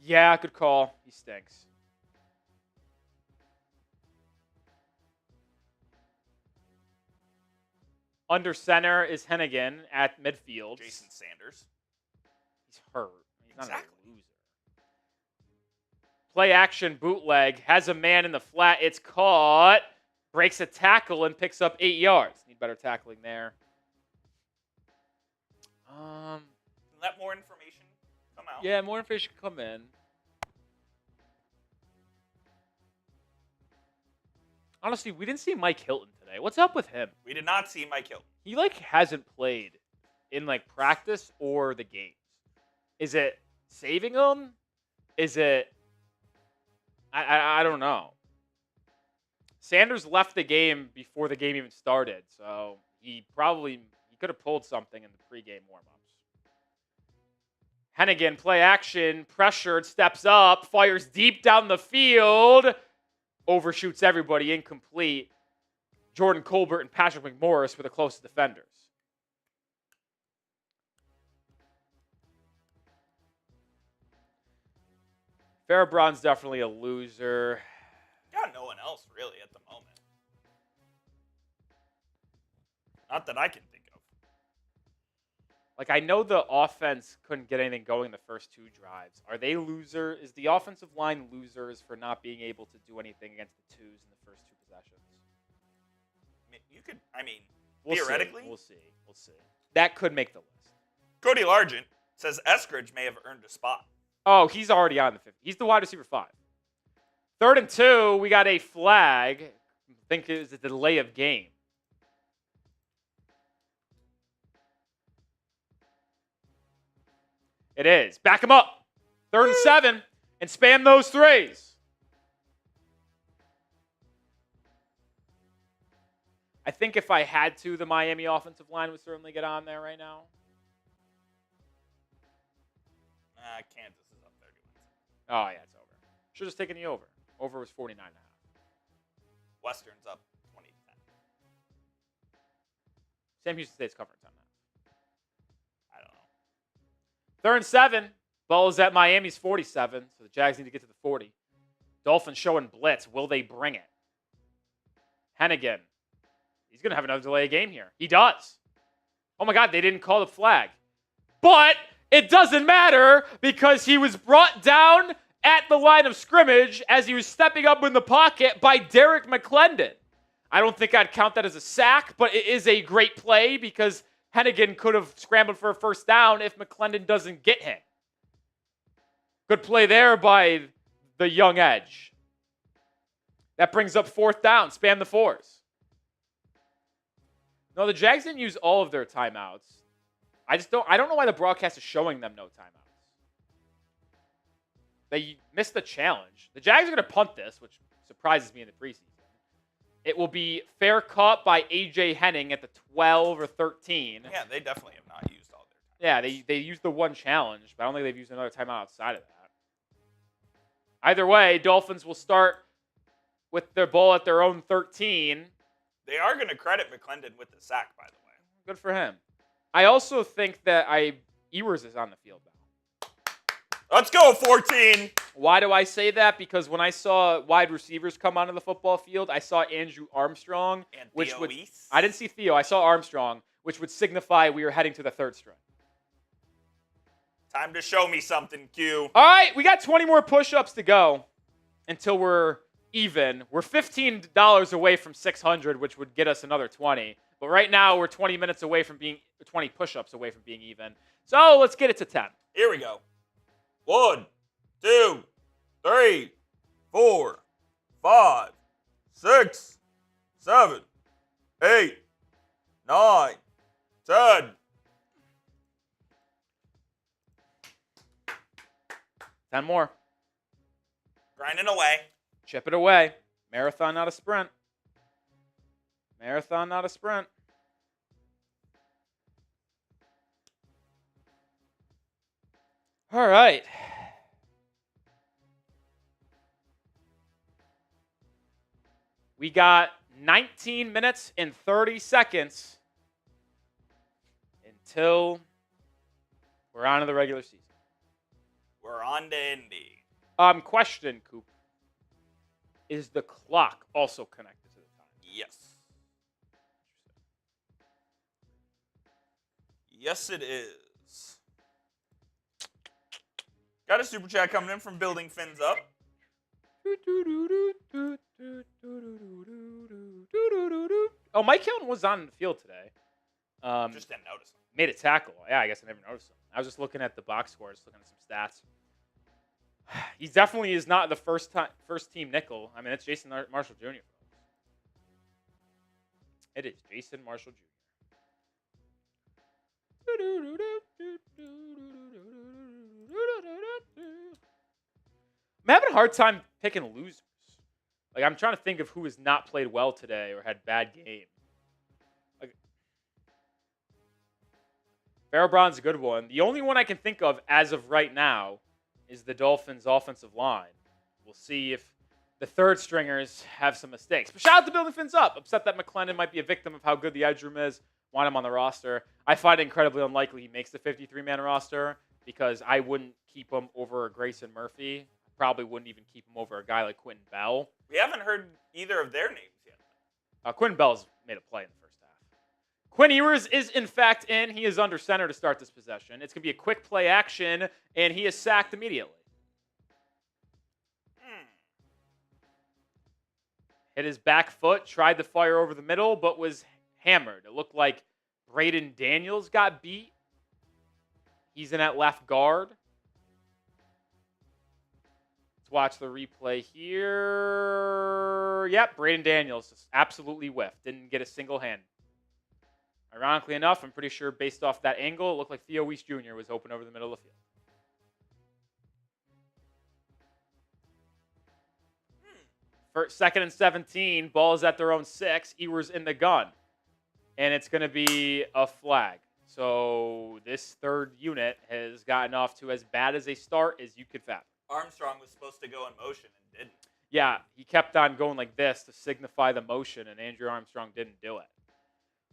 Yeah, good call. He stinks. Under center is Hennigan at midfield. Jason Sanders. He's hurt. He's not Exactly. a loser. Play action bootleg. Has a man in the flat. It's caught. Breaks a tackle and picks up 8 yards. Need better tackling there. Let more information come out. Yeah, more information come in. Honestly, we didn't see Mike Hilton today. What's up with him? We did not see Mike Hilton. He hasn't played in practice or the games. Is it saving him? Is it I don't know. Sanders left the game before the game even started, so he could have pulled something in the pregame warm-ups. Hennigan, play action, pressured, steps up, fires deep down the field, overshoots everybody, incomplete. Jordan Colbert and Patrick McMorris were the closest defenders. Farabron's definitely a loser. Got no one else really at the moment. Not that I can think of. I know the offense couldn't get anything going the first 2 drives. Are they loser? Is the offensive line losers for not being able to do anything against the twos in the first 2 possessions? You could, theoretically. We'll see. That could make the list. Cody Largent says Eskridge may have earned a spot. Oh, he's already on the 50. He's the wide receiver 5. 3rd and 2, we got a flag. I think it was a delay of game. It is. Back him up. 3rd and 7, and spam those threes. I think if I had to, the Miami offensive line would certainly get on there right now. Kansas is up there doing it. Oh, yeah, it's over. Should have just taken the over. Over was 49.5. Western's up 20-10. Sam Houston State's covering timeout. I don't know. 3rd and 7. Ball is at Miami's 47, so the Jags need to get to the 40. Dolphins showing blitz. Will they bring it? Hennigan. He's going to have another delay of game here. He does. Oh my God, they didn't call the flag. But it doesn't matter because he was brought down at the line of scrimmage as he was stepping up in the pocket by Derek McClendon. I don't think I'd count that as a sack, but it is a great play because Hennigan could have scrambled for a first down if McClendon doesn't get him. Good play there by the young edge. That brings up 4th down. Spam the 4s. No, the Jags didn't use all of their timeouts. I don't know why the broadcast is showing them no timeouts. They missed the challenge. The Jags are going to punt this, which surprises me in the preseason. It will be fair caught by A.J. Henning at the 12 or 13. Yeah, they definitely have not used all their timeouts. Yeah, they used the one challenge, but I don't think they've used another timeout outside of that. Either way, Dolphins will start with their ball at their own 13. They are going to credit McClendon with the sack, by the way. Good for him. I also think that Ewers is on the field now. Let's go, 14. Why do I say that? Because when I saw wide receivers come onto the football field, I saw Andrew Armstrong. And which Theo would, Weiss. I didn't see Theo. I saw Armstrong, which would signify we were heading to the 3rd string. Time to show me something, Q. All right, we got 20 more push-ups to go until we're even. We're $15 away from 600, which would get us another 20. But right now, we're 20 minutes away from being 20 push-ups away from being even. So let's get it to 10. Here we go. 1, 2, 3, 4, 5, 6, 7, 8, 9, 10. Ten more. Grinding away. Chip it away. Marathon, not a sprint. Marathon, not a sprint. All right. We got 19 minutes and 30 seconds until we're on to the regular season. We're on to Indy. Question, Coop. Is the clock also connected to the time? Yes. Yes, it is. Got a super chat coming in from Building Fins Up. Oh, Mike Hilton was on the field today. Just didn't notice him. Made a tackle. Yeah, I guess I never noticed him. I was just looking at the box scores, looking at some stats. He definitely is not the first team nickel. I mean, it's Jason Marshall Jr. It is Jason Marshall Jr. I'm having a hard time picking losers. Like, I'm trying to think of who has not played well today or had bad games. Like, Pharaoh Brown's a good one. The only one I can think of as of right now is the Dolphins' offensive line. We'll see if the third stringers have some mistakes. But shout out to Building Fins Up. Upset that McClendon might be a victim of how good the edge room is. Want him on the roster. I find it incredibly unlikely he makes the 53-man roster because I wouldn't keep him over Grayson Murphy. I probably wouldn't even keep him over a guy like Quentin Bell. We haven't heard either of their names yet. Quentin Bell's made a play in the first half. Quinn Ewers is, in fact, in. He is under center to start this possession. It's going to be a quick play action, and he is sacked immediately. Hit his back foot, tried to fire over the middle, but was hammered. It looked like Braden Daniels got beat. He's in at left guard. Let's watch the replay here. Yep, Braden Daniels just absolutely whiffed. Didn't get a single hand. Ironically enough, I'm pretty sure based off that angle, it looked like Theo Weiss Jr. was open over the middle of the field. Second and 17, ball is at their own 6. Ewers in the gun. And it's going to be a flag. So this third unit has gotten off to as bad as a start as you could fathom. Armstrong was supposed to go in motion and didn't. Yeah, he kept on going like this to signify the motion, and Andrew Armstrong didn't do it.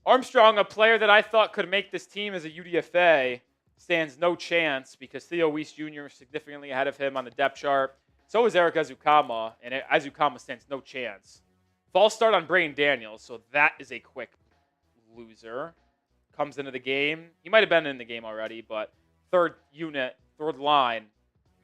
Armstrong, a player that I thought could make this team as a UDFA, stands no chance because Theo Weiss Jr. is significantly ahead of him on the depth chart. So is Eric Azukama, and Azukama stands no chance. False start on Braden Daniels, so that is a quick loser. Comes into the game. He might have been in the game already, but third line,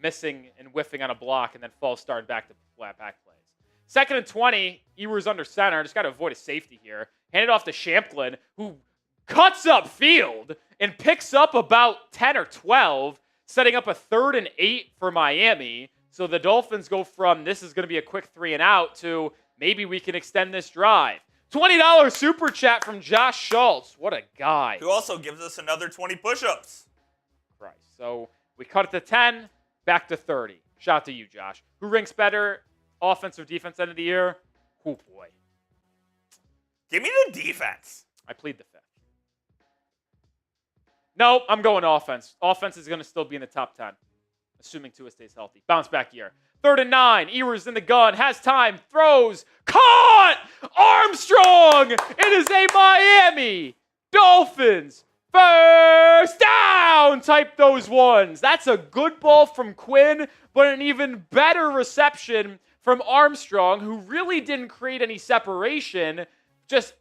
missing and whiffing on a block, and then false start back to back plays. 2nd and 20, Ewers under center. Just got to avoid a safety here. Hand it off to Champlin, who cuts up field and picks up about 10 or 12, setting up a 3rd and 8 for Miami. So the Dolphins go from this is going to be a quick 3 and out to maybe we can extend this drive. $20 super chat from Josh Schultz. What a guy. Who also gives us another 20 push-ups. Right. So we cut it to 10, back to 30. Shout out to you, Josh. Who ranks better, offense or defense end of the year? Oh, boy. Give me the defense. I plead the 5th. No, I'm going offense. Offense is going to still be in the top 10, assuming Tua stays healthy. Bounce back year. 3rd and 9. Ewers in the gun. Has time. Throws. Caught! Armstrong! It is a Miami Dolphins first down! Type those ones. That's a good ball from Quinn, but an even better reception from Armstrong, who really didn't create any separation, just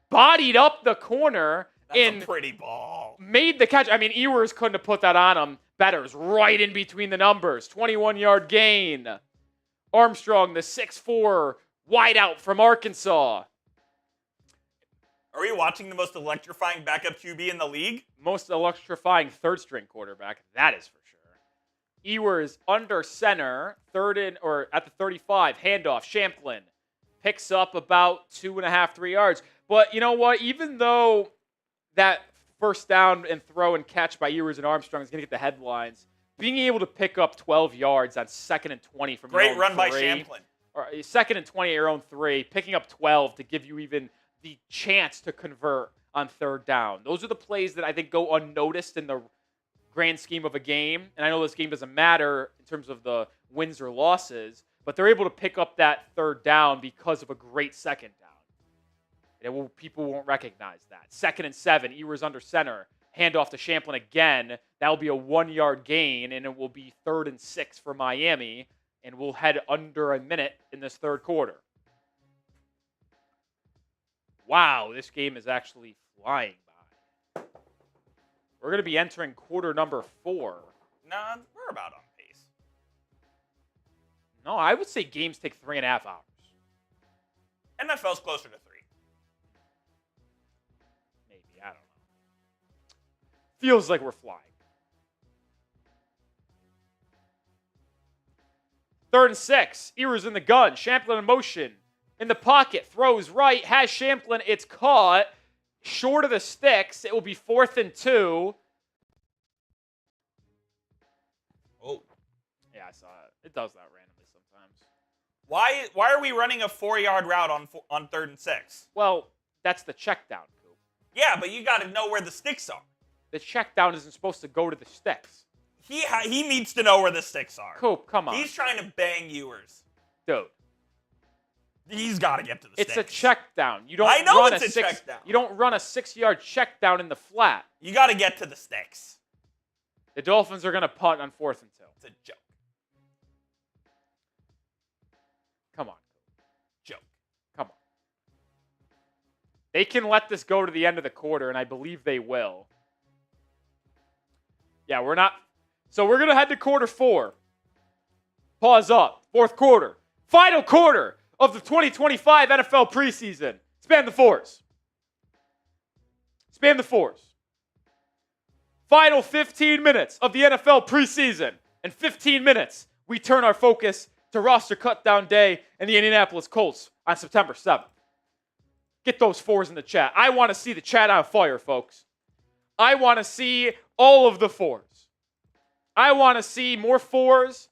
bodied up the corner. That's a pretty ball. Made the catch. I mean, Ewers couldn't have put that on him. Better's right in between the numbers. 21-yard gain. Armstrong, the 6'4", wideout from Arkansas. Are we watching the most electrifying backup QB in the league? Most electrifying third-string quarterback. That is for sure. Ewers under center, at the 35, handoff. Champlin picks up about 2.5, 3 yards. But you know what? Even though that first down and throw and catch by Ewers and Armstrong is going to get the headlines, being able to pick up 12 yards on 2nd and 20 from your own 3. Great run by Champlin. Or 2nd and 20 at your own 3, picking up 12 to give you even the chance to convert on 3rd down. Those are the plays that I think go unnoticed in the grand scheme of a game. And I know this game doesn't matter in terms of the wins or losses, but they're able to pick up that 3rd down because of a great 2nd down. People won't recognize that. 2nd and 7, Ewers under center. Handoff to Champlin again. That will be a 1-yard gain, and it will be 3rd and 6 for Miami, and we'll head under a minute in this 3rd quarter. Wow, this game is actually flying by. We're going to be entering quarter number 4. Nah, we're about on pace. No, I would say games take 3.5 hours. NFL's closer to 3. I don't know. Feels like we're flying. 3rd and 6. Ewers in the gun. Champlin in motion. In the pocket. Throws right. Has Champlin. It's caught. Short of the sticks. It will be 4th and 2. Oh. Yeah, I saw it. It does that randomly sometimes. Why are we running a 4-yard route on 3rd and 6? Well, that's the check down. Yeah, but you got to know where the sticks are. The check down isn't supposed to go to the sticks. He needs to know where the sticks are. Coop, come on. He's trying to bang Ewers. Dude. He's got to get to the sticks. It's a check down. I know it's a check down. You don't run a 6-yard check down in the flat. You got to get to the sticks. The Dolphins are going to punt on 4th and 2. It's a joke. Come on. Joke. Come on. They can let this go to the end of the quarter, and I believe they will. Yeah, we're not. So we're going to head to quarter 4. Pause up. 4th quarter. Final quarter of the 2025 NFL preseason. Spam the 4s. Spam the 4s. Final 15 minutes of the NFL preseason. In 15 minutes, we turn our focus to roster cutdown day and the Indianapolis Colts on September 7th. Get those 4s in the chat. I want to see the chat on fire, folks. I want to see all of the 4s. I want to see more 4s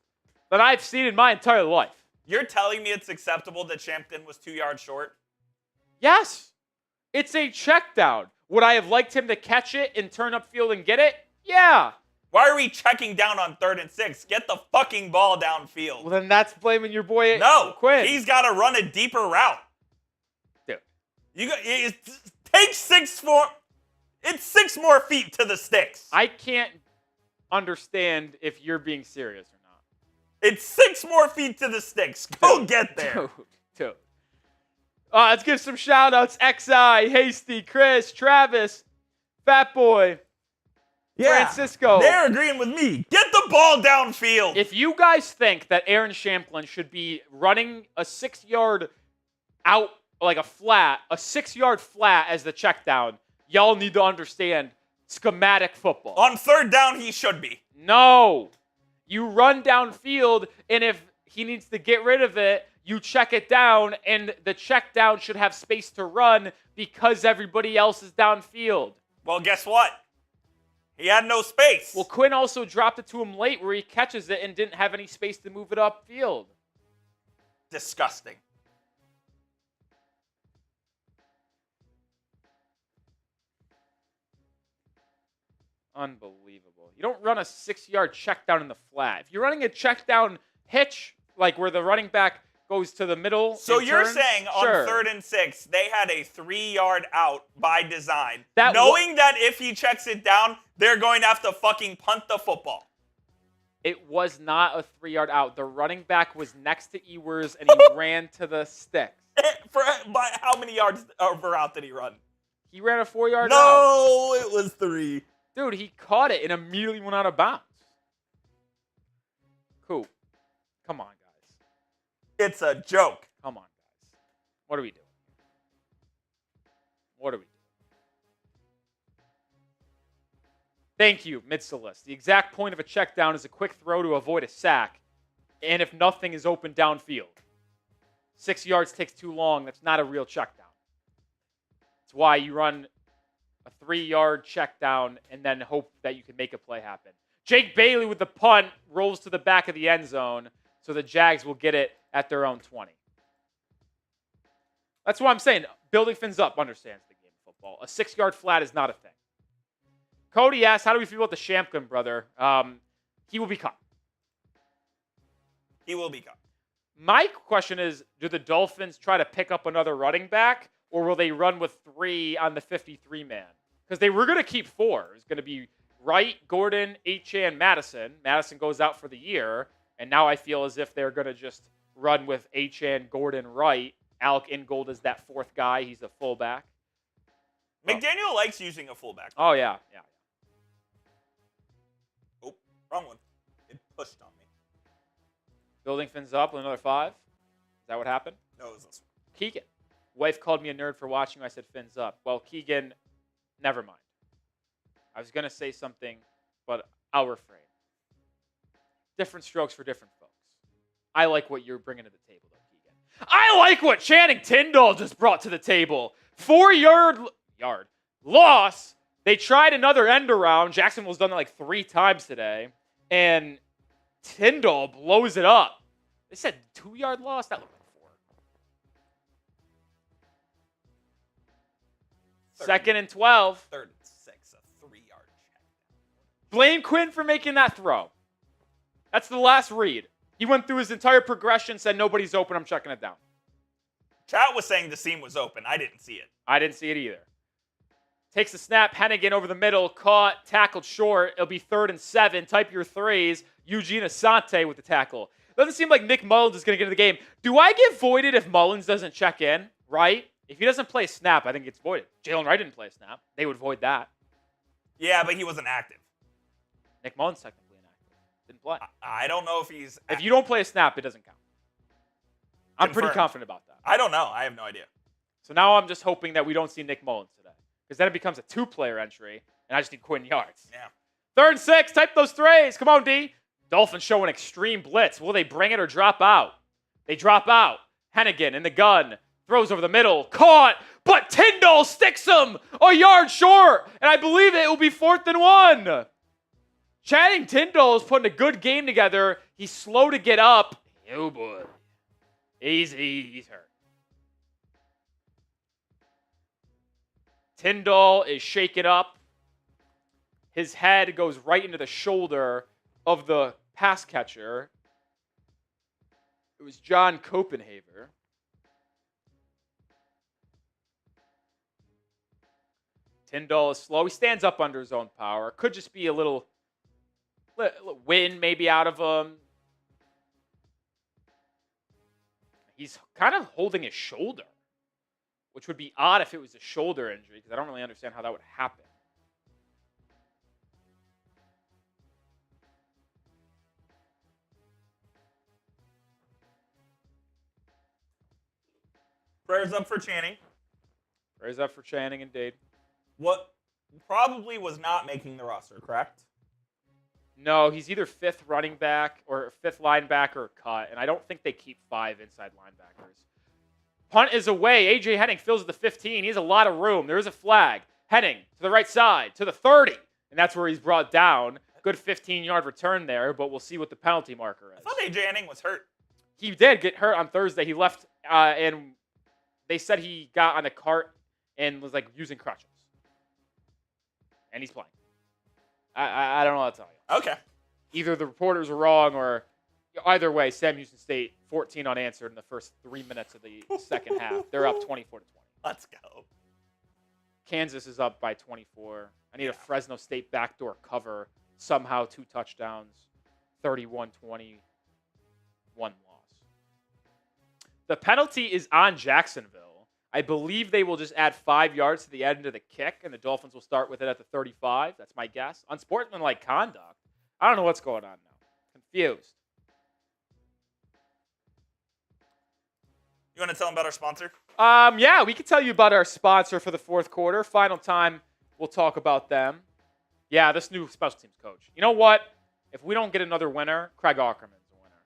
than I've seen in my entire life. You're telling me it's acceptable that Champlin was 2 yards short? Yes. It's a check down. Would I have liked him to catch it and turn upfield and get it? Yeah. Why are we checking down on 3rd and 6? Get the fucking ball downfield. Well, then that's blaming your boy No, Quinn. he's got to run a deeper route. Dude. Take Take 6 more. It's 6 more feet to the sticks. I can't understand if you're being serious or not. It's 6 more feet to the sticks. Go get there. Dude. Let's give some shout outs. XI, Hasty, Chris, Travis, Fat Boy, Francisco. They're agreeing with me. Get the ball downfield. If you guys think that Aaron Champlin should be running a 6-yard out, like a 6-yard flat as the check down, y'all need to understand schematic football. On 3rd down, he should be. No. You run downfield, and if he needs to get rid of it, you check it down, and the check down should have space to run because everybody else is downfield. Well, guess what? He had no space. Well, Quinn also dropped it to him late where he catches it and didn't have any space to move it upfield. Disgusting. Unbelievable. You don't run a 6-yard check down in the flat. If you're running a check down hitch, like where the running back goes to the middle. So you're turns, saying on sure. 3rd and 6, they had a 3-yard out by design, knowing that if he checks it down, they're going to have to fucking punt the football. It was not a 3-yard out. The running back was next to Ewers, and he ran to the sticks. By how many yards over out did he run? He ran a 4-yard out. No, it was 3. Dude, he caught it and immediately went out of bounds. Cool. Come on, guys. It's a joke. Come on, guys. What are we doing? What are we doing? Thank you, Mitsalis. The exact point of a check down is a quick throw to avoid a sack, and if nothing is open downfield. 6 yards takes too long. That's not a real check down. That's why you run a 3-yard check down and then hope that you can make a play happen. Jake Bailey with the punt rolls to the back of the end zone, so the Jags will get it at their own 20. That's what I'm saying. Building things up understands the game of football. A 6-yard flat is not a thing. Cody asks, how do we feel about the Champlin brother? He will be cut. He will be cut. My question is, do the Dolphins try to pick up another running back, or will they run with 3 on the 53-man? Because they were going to keep 4. It's going to be Wright, Gordon, Achane, Madison. Madison goes out for the year, and now I feel as if they're going to just run with Achane, Gordon, Wright. Alec Ingold is that 4th guy. He's a fullback. McDaniel likes using a fullback. Oh, yeah. Oh, wrong one. It pushed on me. Building things up with another 5. Is that what happened? No, it was this one. Keegan. Wife called me a nerd for watching. I said fins up. Well, Keegan, never mind. I was going to say something, but I'll refrain. Different strokes for different folks. I like what you're bringing to the table, though, Keegan. I like what Channing Tindall just brought to the table. 4-yard loss. They tried another end around. Jacksonville's done that like 3 times today. And Tindall blows it up. They said 2-yard loss? That looked like 4. 2nd and 12. 3rd and 6, a 3-yard check. Blame Quinn for making that throw. That's the last read. He went through his entire progression, said nobody's open, I'm checking it down. Chat was saying the seam was open. I didn't see it. I didn't see it either. Takes the snap, Hennigan over the middle, caught, tackled short. It'll be 3rd and 7. Type your 3s. Eugene Asante with the tackle. Doesn't seem like Nick Mullins is going to get into the game. Do I get voided if Mullins doesn't check in? Right? If he doesn't play a snap, I think it's voided. Jalen Wright didn't play a snap. They would void that. Yeah, but he wasn't active. Nick Mullins technically inactive. Didn't play. I don't know if he's If you don't play a snap, it doesn't count. I'm pretty Confirmed. confident about that. I don't know. I have no idea. So now I'm just hoping that we don't see Nick Mullins today. Because then it becomes a 2-player entry, and I just need Quinn yards. Yeah. 3rd and 6. Type those 3s. Come on, D. Dolphins show an extreme blitz. Will they bring it or drop out? They drop out. Hennigan in the gun. Throws over the middle. Caught. But Tindall sticks him a yard short. And I believe it will be 4th and 1. Channing Tindall is putting a good game together. He's slow to get up. Oh, boy. He's hurt. Tindall is shaken up. His head goes right into the shoulder of the pass catcher. It was John Copenhaver. Tyndall is slow. He stands up under his own power. Could just be a little wind maybe out of him. He's kind of holding his shoulder, which would be odd if it was a shoulder injury because I don't really understand how that would happen. Prayers up for Channing. Prayers up for Channing, indeed. What probably was not making the roster, correct? No, he's either fifth running back or fifth linebacker or cut, and I don't think they keep 5 inside linebackers. Punt is away. A.J. Henning fills at the 15. He has a lot of room. There is a flag. Henning to the right side, to the 30, and that's where he's brought down. Good 15-yard return there, but we'll see what the penalty marker is. I thought A.J. Henning was hurt. He did get hurt on Thursday. He left, and they said he got on a cart and was, using crutches. And he's playing. I don't know what to tell you. Okay. Either the reporters are wrong or either way, Sam Houston State, 14 unanswered in the first 3 minutes of the second half. They're up 24-20. Let's go. Kansas is up by 24. I need a Fresno State backdoor cover. Somehow 2 touchdowns. 31-20. 1 loss. The penalty is on Jacksonville. I believe they will just add 5 yards to the end of the kick, and the Dolphins will start with it at the 35. That's my guess. Unsportsmanlike conduct. I don't know what's going on now. Confused. You want to tell them about our sponsor? Yeah, we can tell you about our sponsor for the fourth quarter. Final time, we'll talk about them. Yeah, this new special teams coach. You know what? If we don't get another winner, Craig Ackerman's the winner.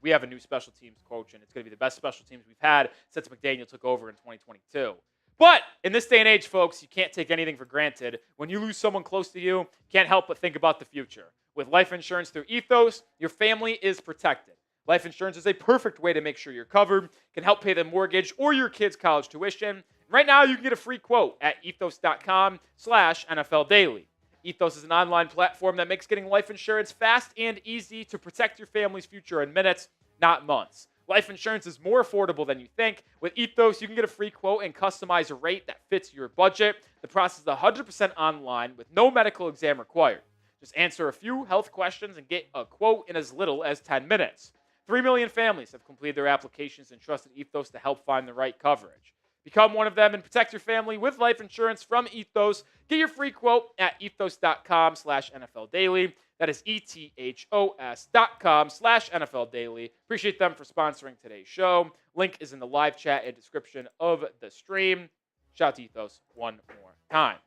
We have a new special teams coach, and it's going to be the best special teams we've had since McDaniel took over in 2022. But in this day and age, folks, you can't take anything for granted. When you lose someone close to you, can't help but think about the future. With life insurance through Ethos, your family is protected. Life insurance is a perfect way to make sure you're covered, can help pay the mortgage or your kids' college tuition. Right now, you can get a free quote at ethos.com/NFL Daily. Ethos is an online platform that makes getting life insurance fast and easy to protect your family's future in minutes, not months. Life insurance is more affordable than you think. With Ethos, you can get a free quote and customize a rate that fits your budget. The process is 100% online with no medical exam required. Just answer a few health questions and get a quote in as little as 10 minutes. 3 million families have completed their applications and trusted Ethos to help find the right coverage. Become one of them and protect your family with life insurance from Ethos. Get your free quote at ethos.com/NFL Daily. That is ethos.com/NFL Daily. Appreciate them for sponsoring today's show. Link is in the live chat and description of the stream. Shout out to Ethos one more time.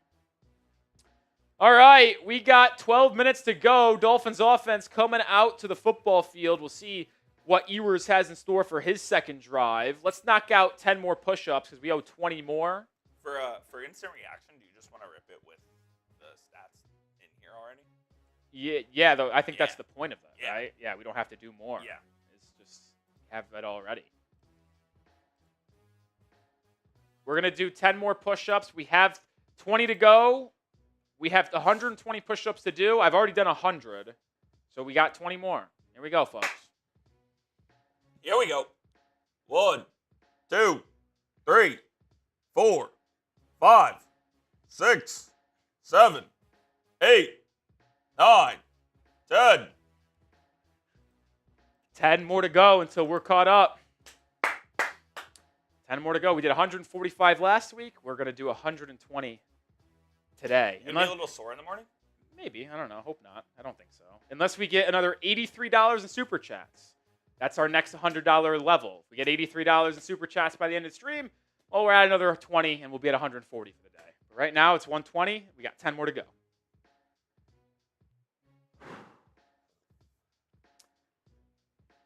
All right, we got 12 minutes to go. Dolphins offense coming out to the football field. We'll see what Ewers has in store for his second drive. Let's knock out 10 more push-ups because we owe 20 more. For instant reaction, do you just want to rip it with the stats in here already? Yeah. Though I think that's the point of that, right? Yeah, we don't have to do more. Yeah. It's just have it already. We're going to do 10 more push-ups. We have 20 to go. We have 120 push-ups to do. I've already done 100. So we got 20 more. Here we go, folks. Here we go. 1, 2, 3, 4, 5, 6, 7, 8, 9, 10. 10 more to go until we're caught up. 10 more to go. We did 145 last week. We're going to do 120 today. You'll be a little sore in the morning? Maybe. I don't know. Hope not. I don't think so. Unless we get another $83 in Super Chats. That's our next $100 level. If we get $83 in Super Chats by the end of the stream, well, we're at another 20, and we'll be at 140 for the day. But right now, it's 120. We got 10 more to go.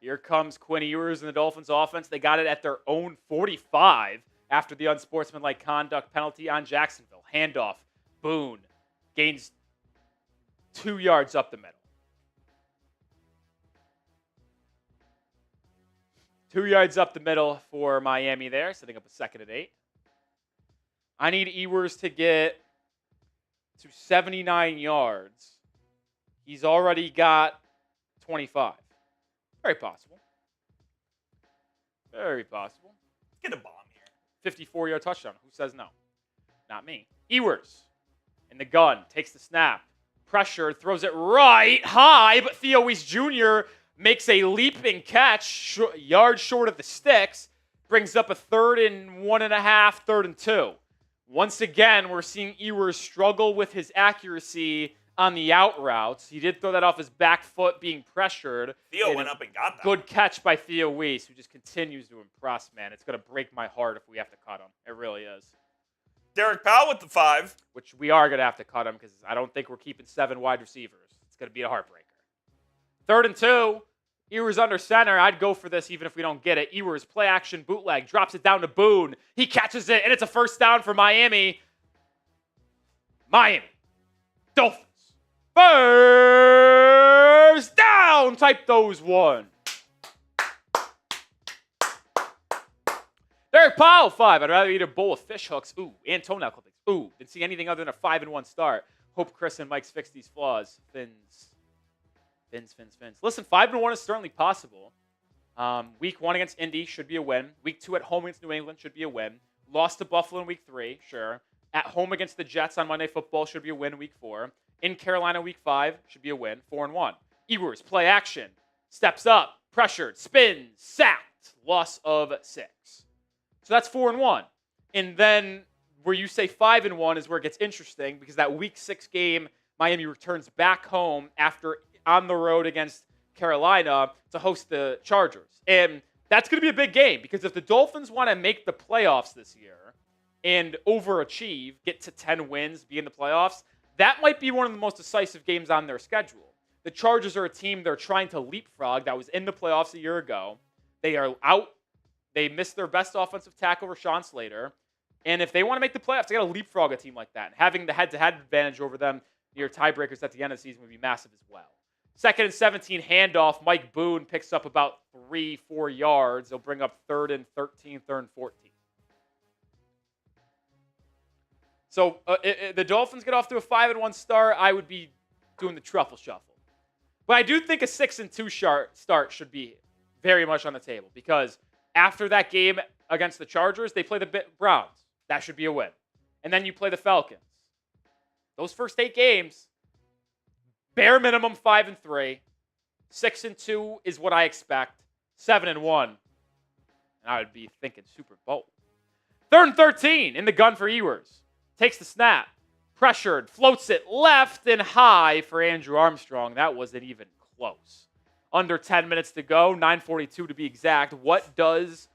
Here comes Quinn Ewers and the Dolphins offense. They got it at their own 45 after the unsportsmanlike conduct penalty on Jacksonville. Handoff. Boone gains 2 yards up the middle. 2 yards up the middle for Miami there, setting up a 2nd and 8. I need Ewers to get to 79 yards. He's already got 25. Very possible. Very possible. Get a bomb here. 54-yard touchdown. Who says no? Not me. Ewers in the gun, takes the snap. Pressure, throws it right high, but Theo Weiss Jr. makes a leaping catch, yards short of the sticks, brings up a 3rd and 1.5, 3rd and 2. Once again, we're seeing Ewers struggle with his accuracy on the out routes. He did throw that off his back foot being pressured. Theo went up and got that. Good catch by Theo Weiss, who just continues to impress, man. It's going to break my heart if we have to cut him. It really is. Derek Powell with the 5. Which we are going to have to cut him because I don't think we're keeping 7 wide receivers. It's going to be a heartbreaker. 3rd and 2. Ewers under center. I'd go for this even if we don't get it. Ewers, play action, bootleg, drops it down to Boone. He catches it, and it's a first down for Miami. Miami Dolphins. First down. Type those 1. Derek Powell, 5. I'd rather eat a bowl of fish hooks. Ooh, and toenail clippings. Ooh, than see anything other than a 5-1 start. Hope Chris and Mike's fix these flaws. Fins. Listen, 5-1 is certainly possible. Week 1 against Indy should be a win. Week 2 at home against New England should be a win. Lost to Buffalo in Week 3, sure. At home against the Jets on Monday Football should be a win in Week 4. In Carolina Week 5 should be a win, 4-1. Ewers, play action. Steps up, pressured, spins, sacked. Loss of 6. So that's 4-1. And then where you say 5-1 is where it gets interesting because that Week 6 game, Miami returns back home after on the road against Carolina to host the Chargers. And that's going to be a big game because if the Dolphins want to make the playoffs this year and overachieve, get to 10 wins, be in the playoffs, that might be one of the most decisive games on their schedule. The Chargers are a team they're trying to leapfrog that was in the playoffs a year ago. They are out. They missed their best offensive tackle, Rashawn Slater. And if they want to make the playoffs, they got to leapfrog a team like that. And having the head-to-head advantage over them near tiebreakers at the end of the season would be massive as well. 2nd and 17 handoff. Mike Boone picks up about 3-4 yards. They'll bring up 3rd and 13, 3rd and 14. So the Dolphins get off to a 5-1 start. I would be doing the truffle shuffle. But I do think a 6-2 start should be very much on the table because after that game against the Chargers, they play the Browns. That should be a win. And then you play the Falcons. Those first 8 games, bare minimum 5-3. 6-2 is what I expect. 7-1. And I would be thinking Super Bowl. 3rd and 13 in the gun for Ewers. Takes the snap. Pressured. Floats it left and high for Andrew Armstrong. That wasn't even close. Under 10 minutes to go. 9:42 to be exact. What does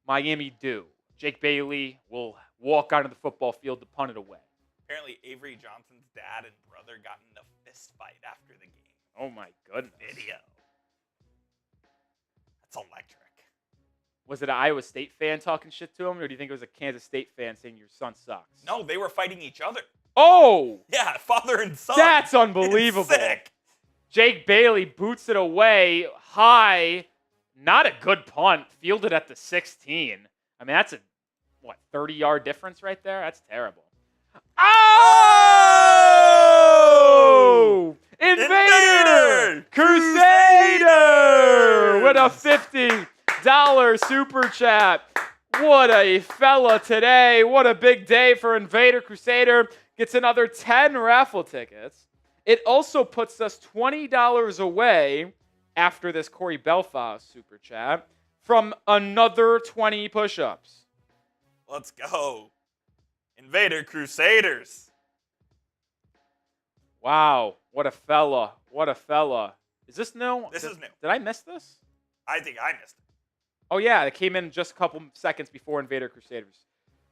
Miami do? Jake Bailey will walk onto the football field to punt it away. Apparently, Avery Johnson's dad and brother got in a fist fight after the game. Oh, my goodness. Video. That's electric. Was it an Iowa State fan talking shit to him, or do you think it was a Kansas State fan saying your son sucks? No, they were fighting each other. Oh! Yeah, father and son. That's unbelievable. It's sick. Jake Bailey boots it away high. Not a good punt. Fielded at the 16. I mean, that's a, 30-yard difference right there? That's terrible. Oh! Invader! Crusader! With a $50 super chat. What a fella today. What a big day for Invader Crusader. Gets another 10 raffle tickets. It also puts us $20 away after this Corey Belfast super chat from another 20 push-ups. Let's go. Invader Crusaders. Wow. What a fella. What a fella. Is this new? This is new. Did I miss this? I think I missed it. Oh, yeah. It came in just a couple seconds before Invader Crusaders.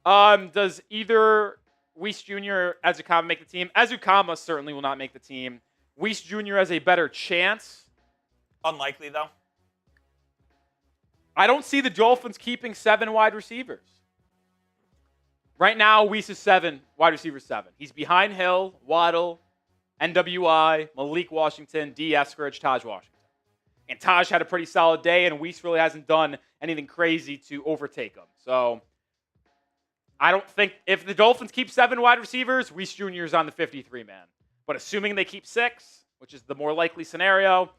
Does either Weiss Jr. Azukama make the team? Azukama certainly will not make the team. Weiss Jr. has a better chance. Unlikely, though. I don't see the Dolphins keeping 7 wide receivers. Right now, Weiss is 7, wide receiver 7. He's behind Hill, Waddle, NWI, Malik Washington, D. Eskridge, Taj Washington. And Taj had a pretty solid day, and Weiss really hasn't done anything crazy to overtake him. So I don't think if the Dolphins keep 7 wide receivers, Weiss Jr. is on the 53-man. But assuming they keep 6, which is the more likely scenario,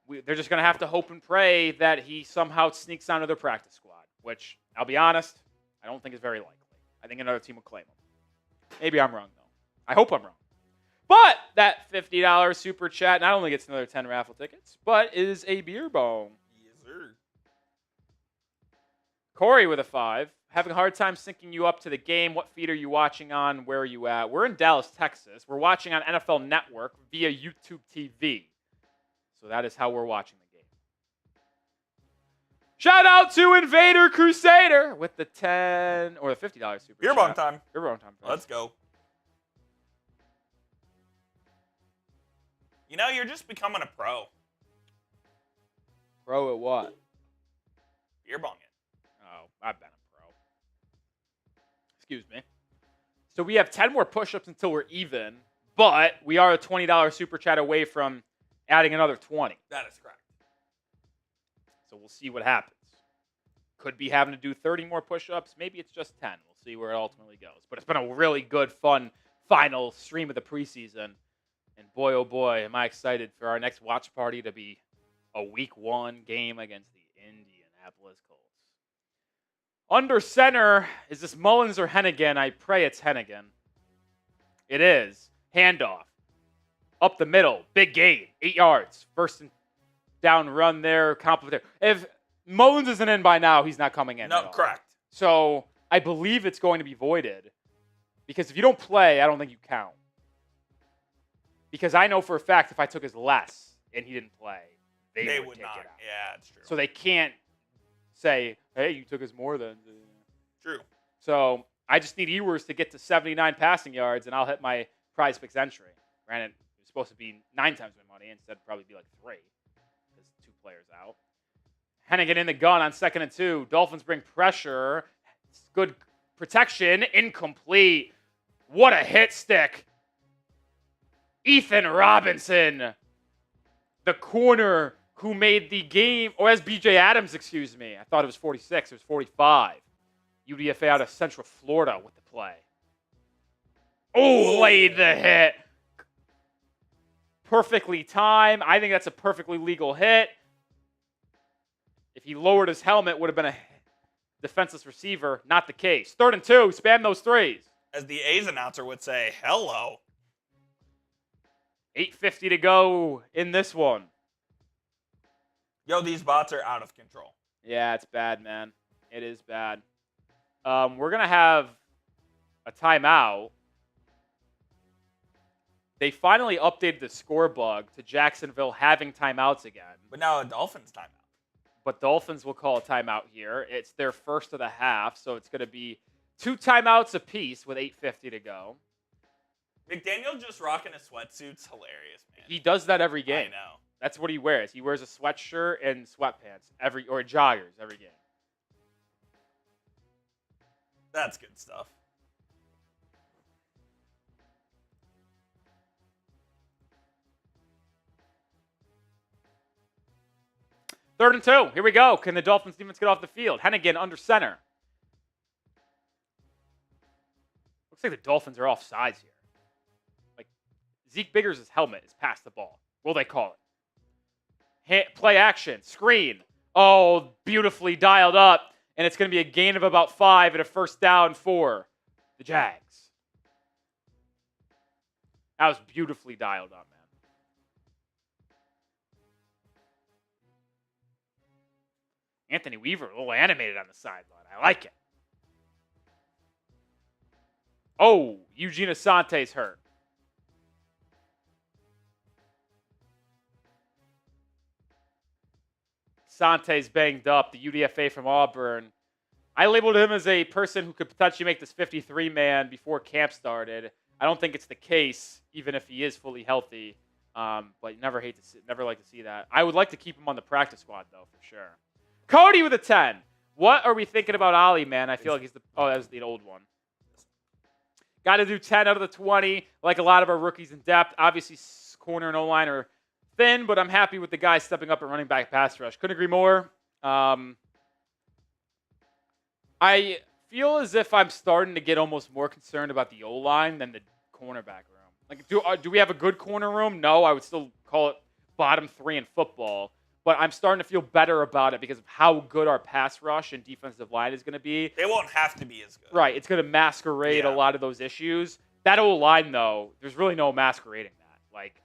they're just going to have to hope and pray that he somehow sneaks onto their practice squad, which, I'll be honest, I don't think is very likely. I think another team will claim him. Maybe I'm wrong, though. I hope I'm wrong. But that $50 super chat not only gets another 10 raffle tickets, but is a beer bong. Yes, sir. Corey with a 5. Having a hard time syncing you up to the game. What feed are you watching on? Where are you at? We're in Dallas, Texas. We're watching on NFL Network via YouTube TV. So that is how we're watching the game. Shout out to Invader Crusader with the 10 or the $50 super Beer chat. bong time. Beer bong time. Let's go. You know, you're just becoming a pro. Pro at what? Beer bonging. Oh, I've been a pro. Excuse me. So we have 10 more push-ups until we're even, but we are a $20 super chat away from adding another 20. That is correct. So we'll see what happens. Could be having to do 30 more push-ups. Maybe it's just 10. We'll see where it ultimately goes. But it's been a really good, fun final stream of the preseason. And boy, oh boy, am I excited for our next watch party to be a week 1 game against the Indianapolis Colts. Under center, is this Mullins or Hennigan? I pray it's Hennigan. It is. Handoff. Up the middle. Big gain. 8 yards. First and down run there. Compliment there. If Mullins isn't in by now, he's not coming in. No, correct. So I believe it's going to be voided. Because if you don't play, I don't think you count. Because I know for a fact if I took his less and he didn't play, they would take not. it out. Yeah, it's true. So they can't say, hey, you took his more than. True. So I just need Ewers to get to 79 passing yards, and I'll hit my prize picks entry. Granted, it was supposed to be 9 times my money. Instead, it'd probably be like 3 because 2 players out. Hennigan in the gun on 2nd and 2. Dolphins bring pressure. Good protection. Incomplete. What a hit stick. Ethan Robinson, the corner who made the game, or as BJ Adams, excuse me. I thought it was 46. It was 45. UDFA out of Central Florida with the play. Oh, laid the hit. Perfectly timed. I think that's a perfectly legal hit. If he lowered his helmet, would have been a defenseless receiver. Not the case. 3rd and 2. Spam those 3s. As the A's announcer would say, hello. 8:50 to go in this one. Yo, these bots are out of control. Yeah, it's bad, man. It is bad. We're going to have a timeout. They finally updated the score bug to Jacksonville having timeouts again. But now a Dolphins timeout. But Dolphins will call a timeout here. It's their first of the half, so it's going to be 2 timeouts apiece with 8:50 to go. McDaniel just rocking a sweatsuit's hilarious, man. He does that every game. I know. That's what he wears. He wears a sweatshirt and sweatpants or joggers every game. That's good stuff. Third and 2. Here we go. Can the Dolphins defense get off the field? Hennigan under center. Looks like the Dolphins are off sides here. Like Zeke Biggers' helmet is past the ball. Will they call it? Play action. Screen. Oh, beautifully dialed up. And it's going to be a gain of about 5 and a first down for the Jags. That was beautifully dialed up, man. Anthony Weaver, a little animated on the sideline. I like it. Oh, Eugene Asante's hurt. Asante's banged up, the UDFA from Auburn. I labeled him as a person who could potentially make this 53-man before camp started. I don't think it's the case, even if he is fully healthy. But never like to see that. I would like to keep him on the practice squad, though, for sure. Cody with a 10. What are we thinking about Ollie, man? I feel like he's the... Oh, that was the old one. Got to do 10 out of the 20, like a lot of our rookies in depth. Obviously, corner and O-line are thin, but I'm happy with the guys stepping up and running back pass rush. Couldn't agree more. I feel as if I'm starting to get almost more concerned about the O-line than the cornerback room. Like, do we have a good corner room? No, I would still call it bottom 3 in football. But I'm starting to feel better about it because of how good our pass rush and defensive line is going to be. They won't have to be as good. Right. It's going to masquerade a lot of those issues. That O-line, though, there's really no masquerading that. Like,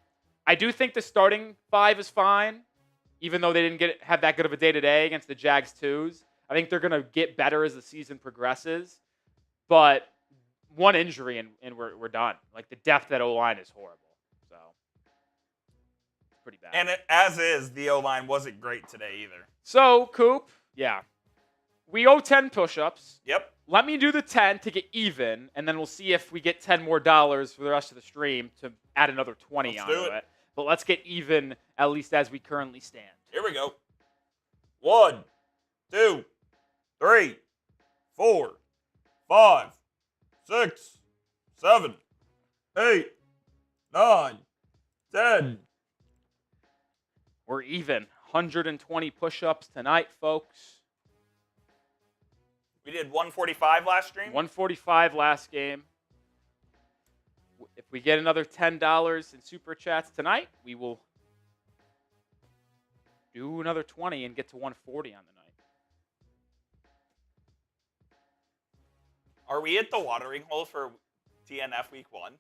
I do think the starting 5 is fine, even though they didn't have that good of a day today against the Jags 2s. I think they're going to get better as the season progresses. But one injury and we're done. Like, the depth at O-line is horrible. So, it's pretty bad. And as is, the O-line wasn't great today either. So, Coop, yeah. We owe 10 push-ups. Yep. Let me do the 10 to get even, and then we'll see if we get 10 more dollars for the rest of the stream to add another 20 onto it. But let's get even, at least as we currently stand. Here we go. 1, 2, 3, 4, 5, 6, 7, 8, 9, 10. We're even. 120 push-ups tonight, folks. We did 145 last stream? 145 last game. If we get another $10 in Super Chats tonight, we will do another 20 and get to 140 on the night. Are we at the watering hole for TNF week 1?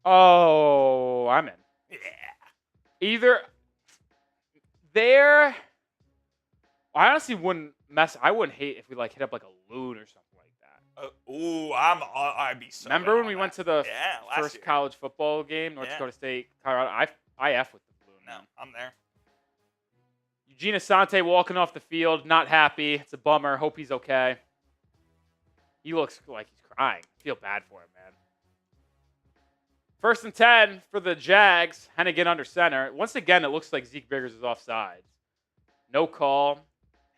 Oh, I'm in. Yeah. Either there, I honestly wouldn't hate if we like hit up like a loon or something like that. I'd be so. Remember when we went to the first year. college football game, North Dakota State, Colorado? I F with the loon. No, I'm there. Eugene Asante walking off the field, not happy. It's a bummer. Hope he's okay. He looks like he's crying. Feel bad for him, man. 1st and 10 for the Jags. Hennigan under center. Once again, it looks like Zeke Biggers is offsides. No call.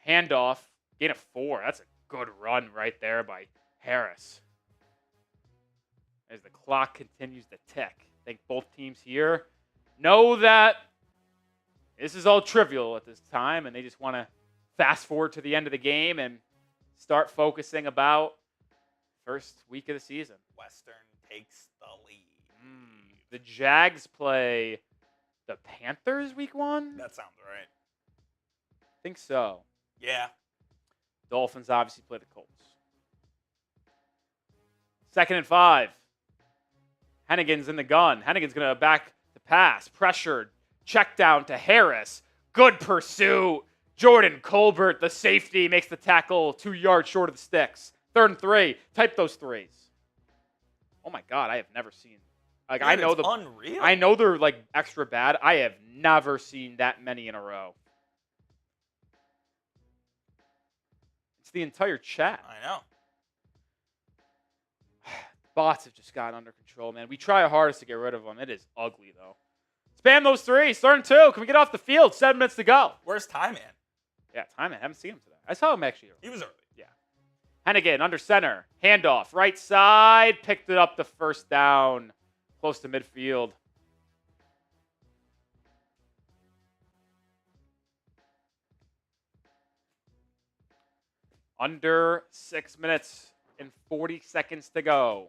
Handoff. Gain of 4. That's a good run right there by Harris. As the clock continues to tick. I think both teams here know that this is all trivial at this time, and they just want to fast forward to the end of the game and start focusing about first week of the season. Western takes the lead. The Jags play the Panthers week 1? That sounds right. I think so. Yeah. Dolphins obviously play the Colts. 2nd and 5. Hennigan's in the gun. Hennigan's going to back the pass. Pressured. Check down to Harris. Good pursuit. Jordan Colbert, the safety, makes the tackle 2 yards short of the sticks. 3rd and 3. Type those threes. Oh my God, I have never seen. Like, Dude, I know unreal. I know they're like extra bad. I have never seen that many in a row. It's the entire chat. I know. Bots have just gotten under control, man. We try our hardest to get rid of them. It is ugly, though. Spam those threes. 3rd and 2. Can we get off the field? 7 minutes to go. Where's Ty Man? Yeah, time. I haven't seen him today. I saw him actually. He was early. Yeah. Hennigan under center. Handoff. Right side. Picked it up the first down. Close to midfield. Under 6 minutes and 40 seconds to go.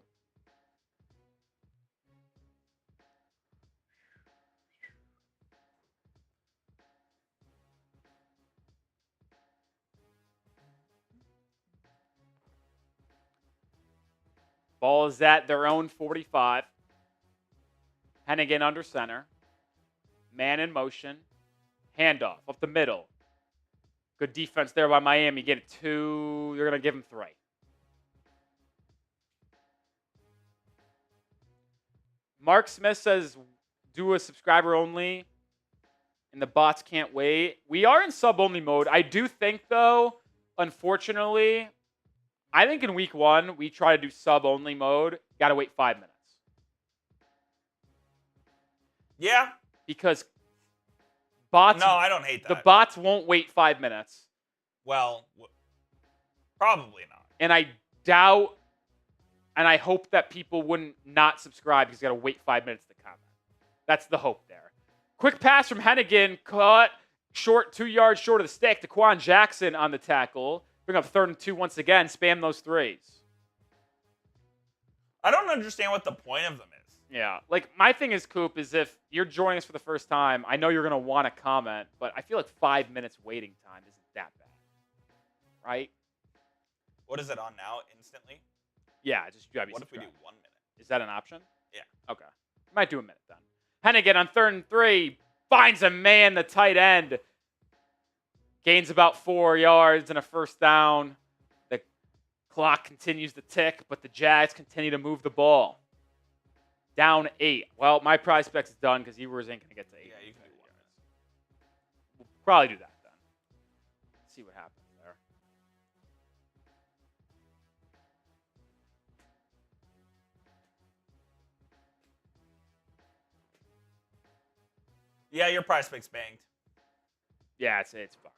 Ball is at their own 45. Hennigan under center. Man in motion. Handoff up the middle. Good defense there by Miami. Get it 2. They're going to give him 3. Mark Smith says, do a subscriber only. And the bots can't wait. We are in sub-only mode. I do think, though, unfortunately, I think in week 1, we try to do sub-only mode. Got to wait 5 minutes. Yeah. Because bots. No, I don't hate that. The bots won't wait 5 minutes. Well, probably not. And I doubt, and I hope that people wouldn't not subscribe because you got to wait 5 minutes to comment. That's the hope there. Quick pass from Hennigan, caught short, 2 yards short of the stick. DeQuan Jackson on the tackle. Bring up 3rd and 2 once again. Spam those threes. I don't understand what the point of them is. Yeah. Like, my thing is, Coop, is if you're joining us for the first time, I know you're going to want to comment, but I feel like 5 minutes waiting time isn't that bad. Right? What is it on now? Instantly? Yeah. Just What if we do 1 minute? Is that an option? Okay. Might do a minute then. Hennigan on 3rd and 3. Finds a man, the tight end. Gains about 4 yards and a first down. The clock continues to tick, but the Jags continue to move the ball. Down 8. Well, my prize specs is done because Ewers ain't going to get to 8. Yeah, you can do one. We'll probably do that then. See what happens there. Yeah, your prize pick's banged. Yeah, it's fucked.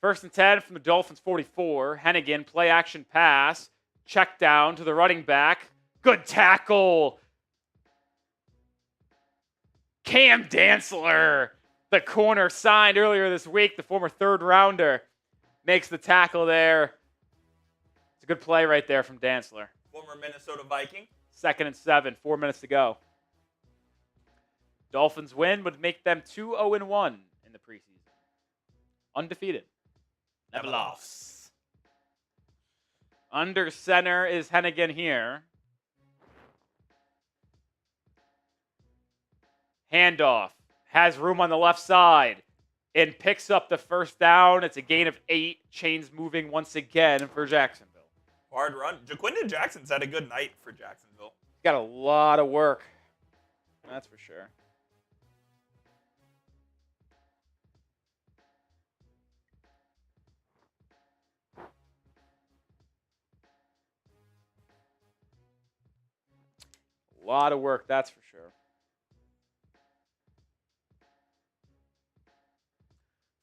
1st and 10 from the Dolphins 44. Hennigan, play action pass. Check down to the running back. Good tackle. Cam Dantzler, the corner signed earlier this week, the former 3rd rounder, makes the tackle there. It's a good play right there from Dantzler. Former Minnesota Viking. 2nd and 7, 4 minutes to go. Dolphins win would make them 2-0-1 in the preseason. Undefeated. Never lost. Under center is Hennigan here. Handoff. Has room on the left side. And picks up the first down. It's a gain of 8. Chains moving once again for Jacksonville. Hard run. Jaquindon Jackson's had a good night for Jacksonville. Got a lot of work. That's for sure. A lot of work, that's for sure.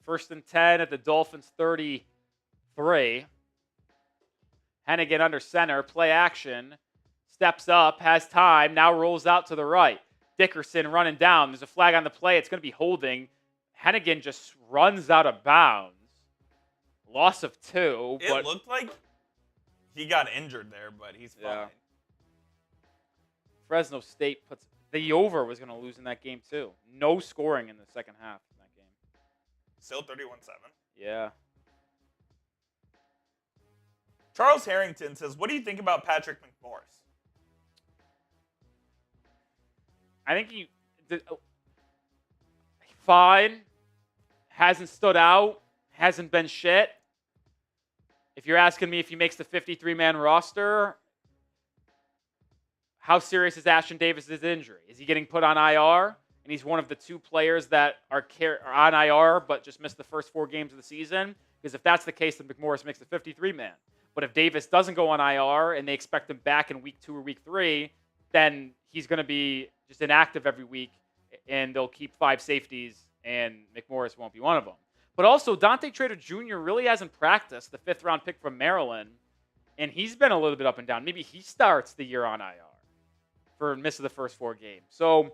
1st and 10 at the Dolphins 33. Hennigan under center, play action. Steps up, has time, now rolls out to the right. Dickerson running down. There's a flag on the play. It's going to be holding. Hennigan just runs out of bounds. Loss of 2. It looked like he got injured there, but he's fine. Yeah. Fresno State puts the over was going to lose in that game too. No scoring in the second half in that game. Still 31-7. Yeah. Charles Harrington says, what do you think about Patrick McMorris? I think he did fine. Hasn't stood out. Hasn't been shit. If you're asking me if he makes the 53-man roster, how serious is Ashton Davis' injury? Is he getting put on IR? And he's one of the 2 players that are on IR but just missed the first 4 games of the season? Because if that's the case, then McMorris makes the 53-man. But if Davis doesn't go on IR and they expect him back in week 2 or week 3, then he's going to be just inactive every week, and they'll keep 5 safeties, and McMorris won't be one of them. But also, Dante Trader Jr. really hasn't practiced, the 5th-round pick from Maryland, and he's been a little bit up and down. Maybe he starts the year on IR for miss of the first 4 games. So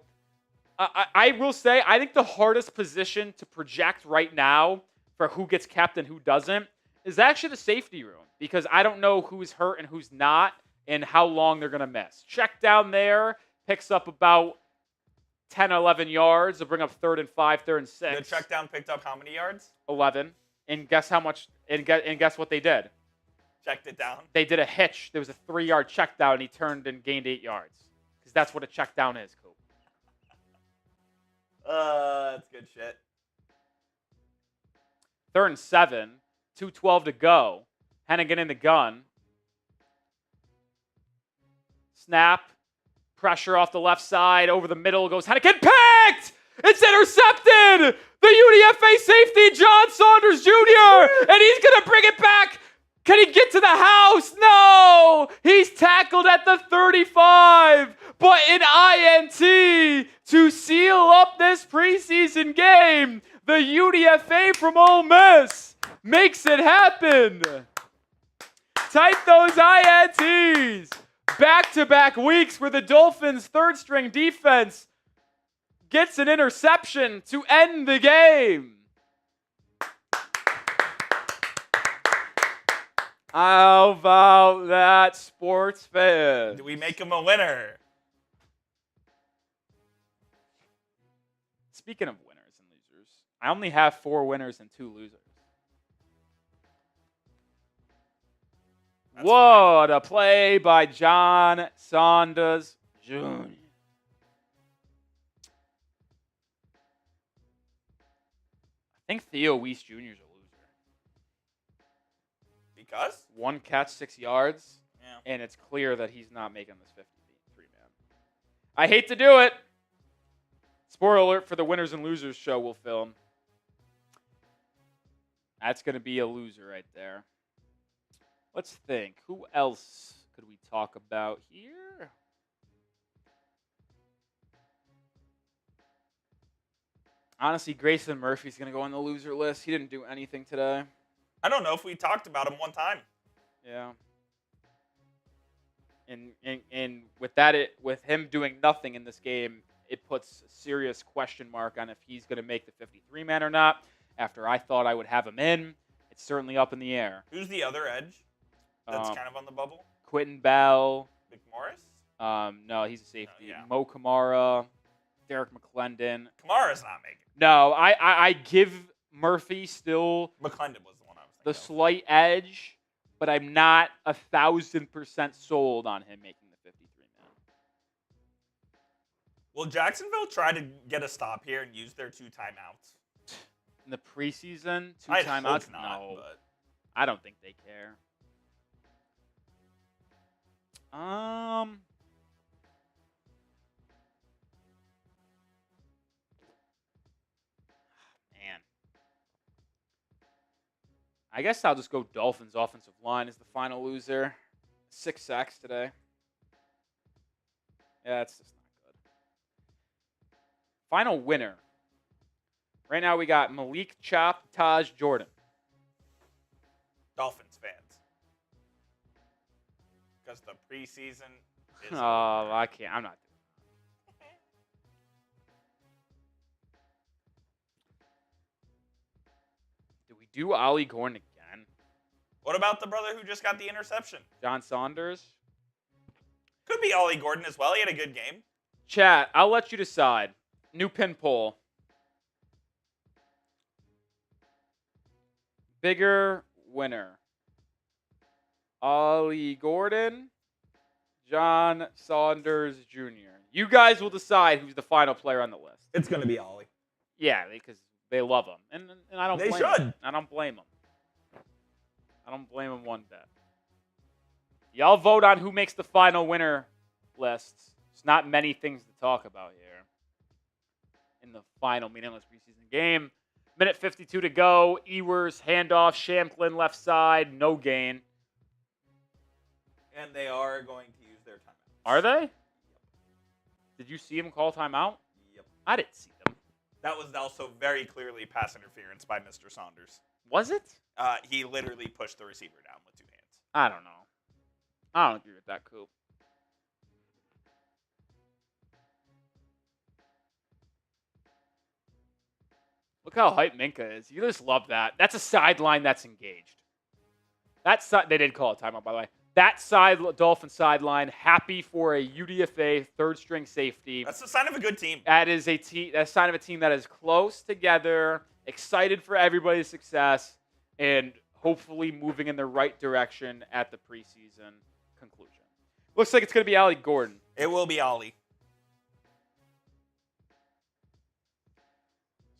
I will say, I think the hardest position to project right now for who gets kept and who doesn't is actually the safety room, because I don't know who's hurt and who's not and how long they're going to miss. Check down there, picks up about 10 or 11 yards. They'll bring up 3rd and 5, 3rd and 6. The check down picked up how many yards? 11. And guess how much? And guess what they did? Checked it down. They did a hitch. There was a 3-yard check down, and he turned and gained 8 yards. Because that's what a check down is, Coop. That's good shit. 3rd and 7. 2:12 to go. Hennigan in the gun. Snap. Pressure off the left side. Over the middle goes Hennigan. Picked! It's intercepted! The UDFA safety, John Saunders Jr. And he's going to bring it back. Can he get to the house? No! He's tackled at the 35. But an INT to seal up this preseason game. The UDFA from Ole Miss makes it happen. Type those INTs. Back-to-back weeks where the Dolphins' third-string defense gets an interception to end the game. How about that, sports fan? Do we make him a winner? Speaking of winners and losers, I only have 4 winners and 2 losers. That's what a play by John Saunders Jr. I think Theo Weiss Jr. is a loser. Because? 1 catch, 6 yards, Yeah. and it's clear that he's not making this 53-man. I hate to do it. Spoiler alert for the winners and losers show we'll film. That's going to be a loser right there. Let's think. Who else could we talk about here? Honestly, Grayson Murphy's going to go on the loser list. He didn't do anything today. I don't know if we talked about him one time. Yeah. And with that, with him doing nothing in this game, it puts a serious question mark on if he's going to make the 53-man or not. After I thought I would have him in, it's certainly up in the air. Who's the other edge that's kind of on the bubble? Quentin Bell. McMorris? No, he's a safety. Yeah. Mo Kamara, Derek McClendon. Kamara's not making it. No, I give Murphy still McClendon was the one I was thinking the of. slight edge, but I'm not 1,000% sold on him making the 53-man. Will Jacksonville try to get a stop here and use their 2 timeouts? In the preseason, 2 I timeouts? hope not, No, but I don't think they care. Man. I guess I'll just go Dolphins offensive line as the final loser. 6 sacks today. Yeah, that's just not good. Final winner. Right now we got Malik Chop, Taj Jordan. Dolphins fans. Because the preseason is over. I can't. I'm not doing that. Do we do Ollie Gordon again? What about the brother who just got the interception? John Saunders? Could be Ollie Gordon as well. He had a good game. Chat, I'll let you decide. New pin poll. Bigger winner. Ollie Gordon, John Saunders Jr. You guys will decide who's the final player on the list. It's going to be Ollie. Yeah, because they love him. And I don't They blame should. them. I don't blame them. I don't blame them one bit. Y'all vote on who makes the final winner list. There's not many things to talk about here in the final meaningless preseason game. Minute 52 to go. Ewers, handoff, Shamklin left side, no gain. And they are going to use their timeout. Are they? Did you see him call timeout? Yep. I didn't see them. That was also very clearly pass interference by Mr. Saunders. Was it? He literally pushed the receiver down with 2 hands. I don't know. I don't agree with that, Coop. Look how hype Minkah is. You just love that. That's a sideline that's engaged. They did call a timeout, by the way. That Dolphin sideline, happy for a UDFA third-string safety. That's the sign of a good team. That's a sign of a team that is close together, excited for everybody's success, and hopefully moving in the right direction at the preseason conclusion. Looks like it's going to be Ollie Gordon. It will be Ollie.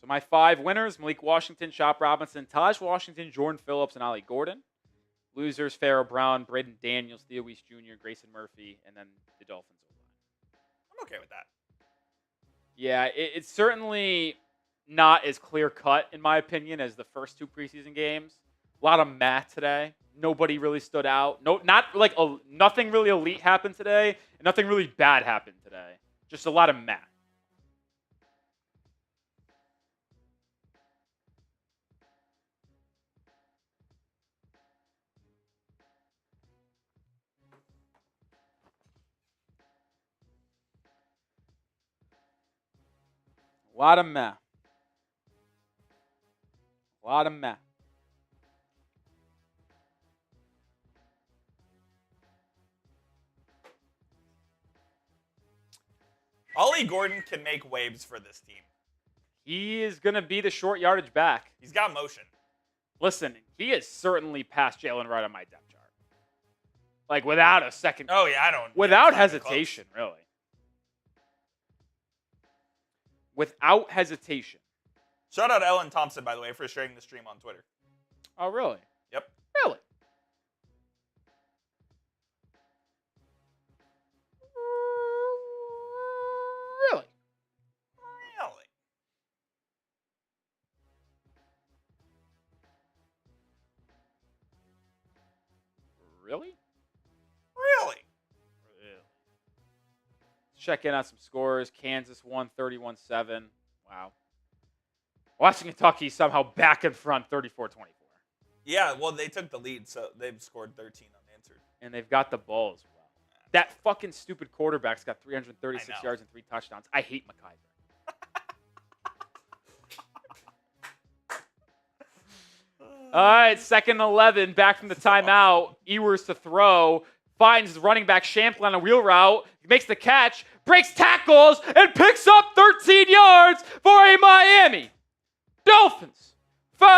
So my 5 winners, Malik Washington, Chop Robinson, Taj Washington, Jordan Phillips, and Ollie Gordon. Losers, Pharaoh Brown, Braden Daniels, Theo Weiss Jr., Grayson Murphy, and then the Dolphins. I'm okay with that. Yeah, it's certainly not as clear-cut, in my opinion, as the first 2 preseason games. A lot of math today. Nobody really stood out. Nothing really elite happened today, and nothing really bad happened today. Just a lot of math. A lot of meh. A lot of meh. Ollie Gordon can make waves for this team. He is going to be the short yardage back. He's got motion. Listen, he is certainly past Jalen Wright on my depth chart. Like, without a second. Oh, yeah, I don't. Without yeah, it's not even hesitation, really. without hesitation. Shout out Ellen Thompson, by the way, for sharing the stream on Twitter. Oh, really? Yep. Really? Really? Really? Really? Really? Check in on some scores. Kansas won 31-7. Wow. Washington, Kentucky somehow back in front 34-24. Yeah, well, they took the lead, so they've scored 13 unanswered. And they've got the ball as well. That fucking stupid quarterback's got 336 yards and 3 touchdowns. I hate McIver. All right, 2nd and 11, back from the timeout. Ewers to throw. Finds his running back Champlin on a wheel route. Makes the catch. Breaks tackles. And picks up 13 yards for a Miami Dolphins first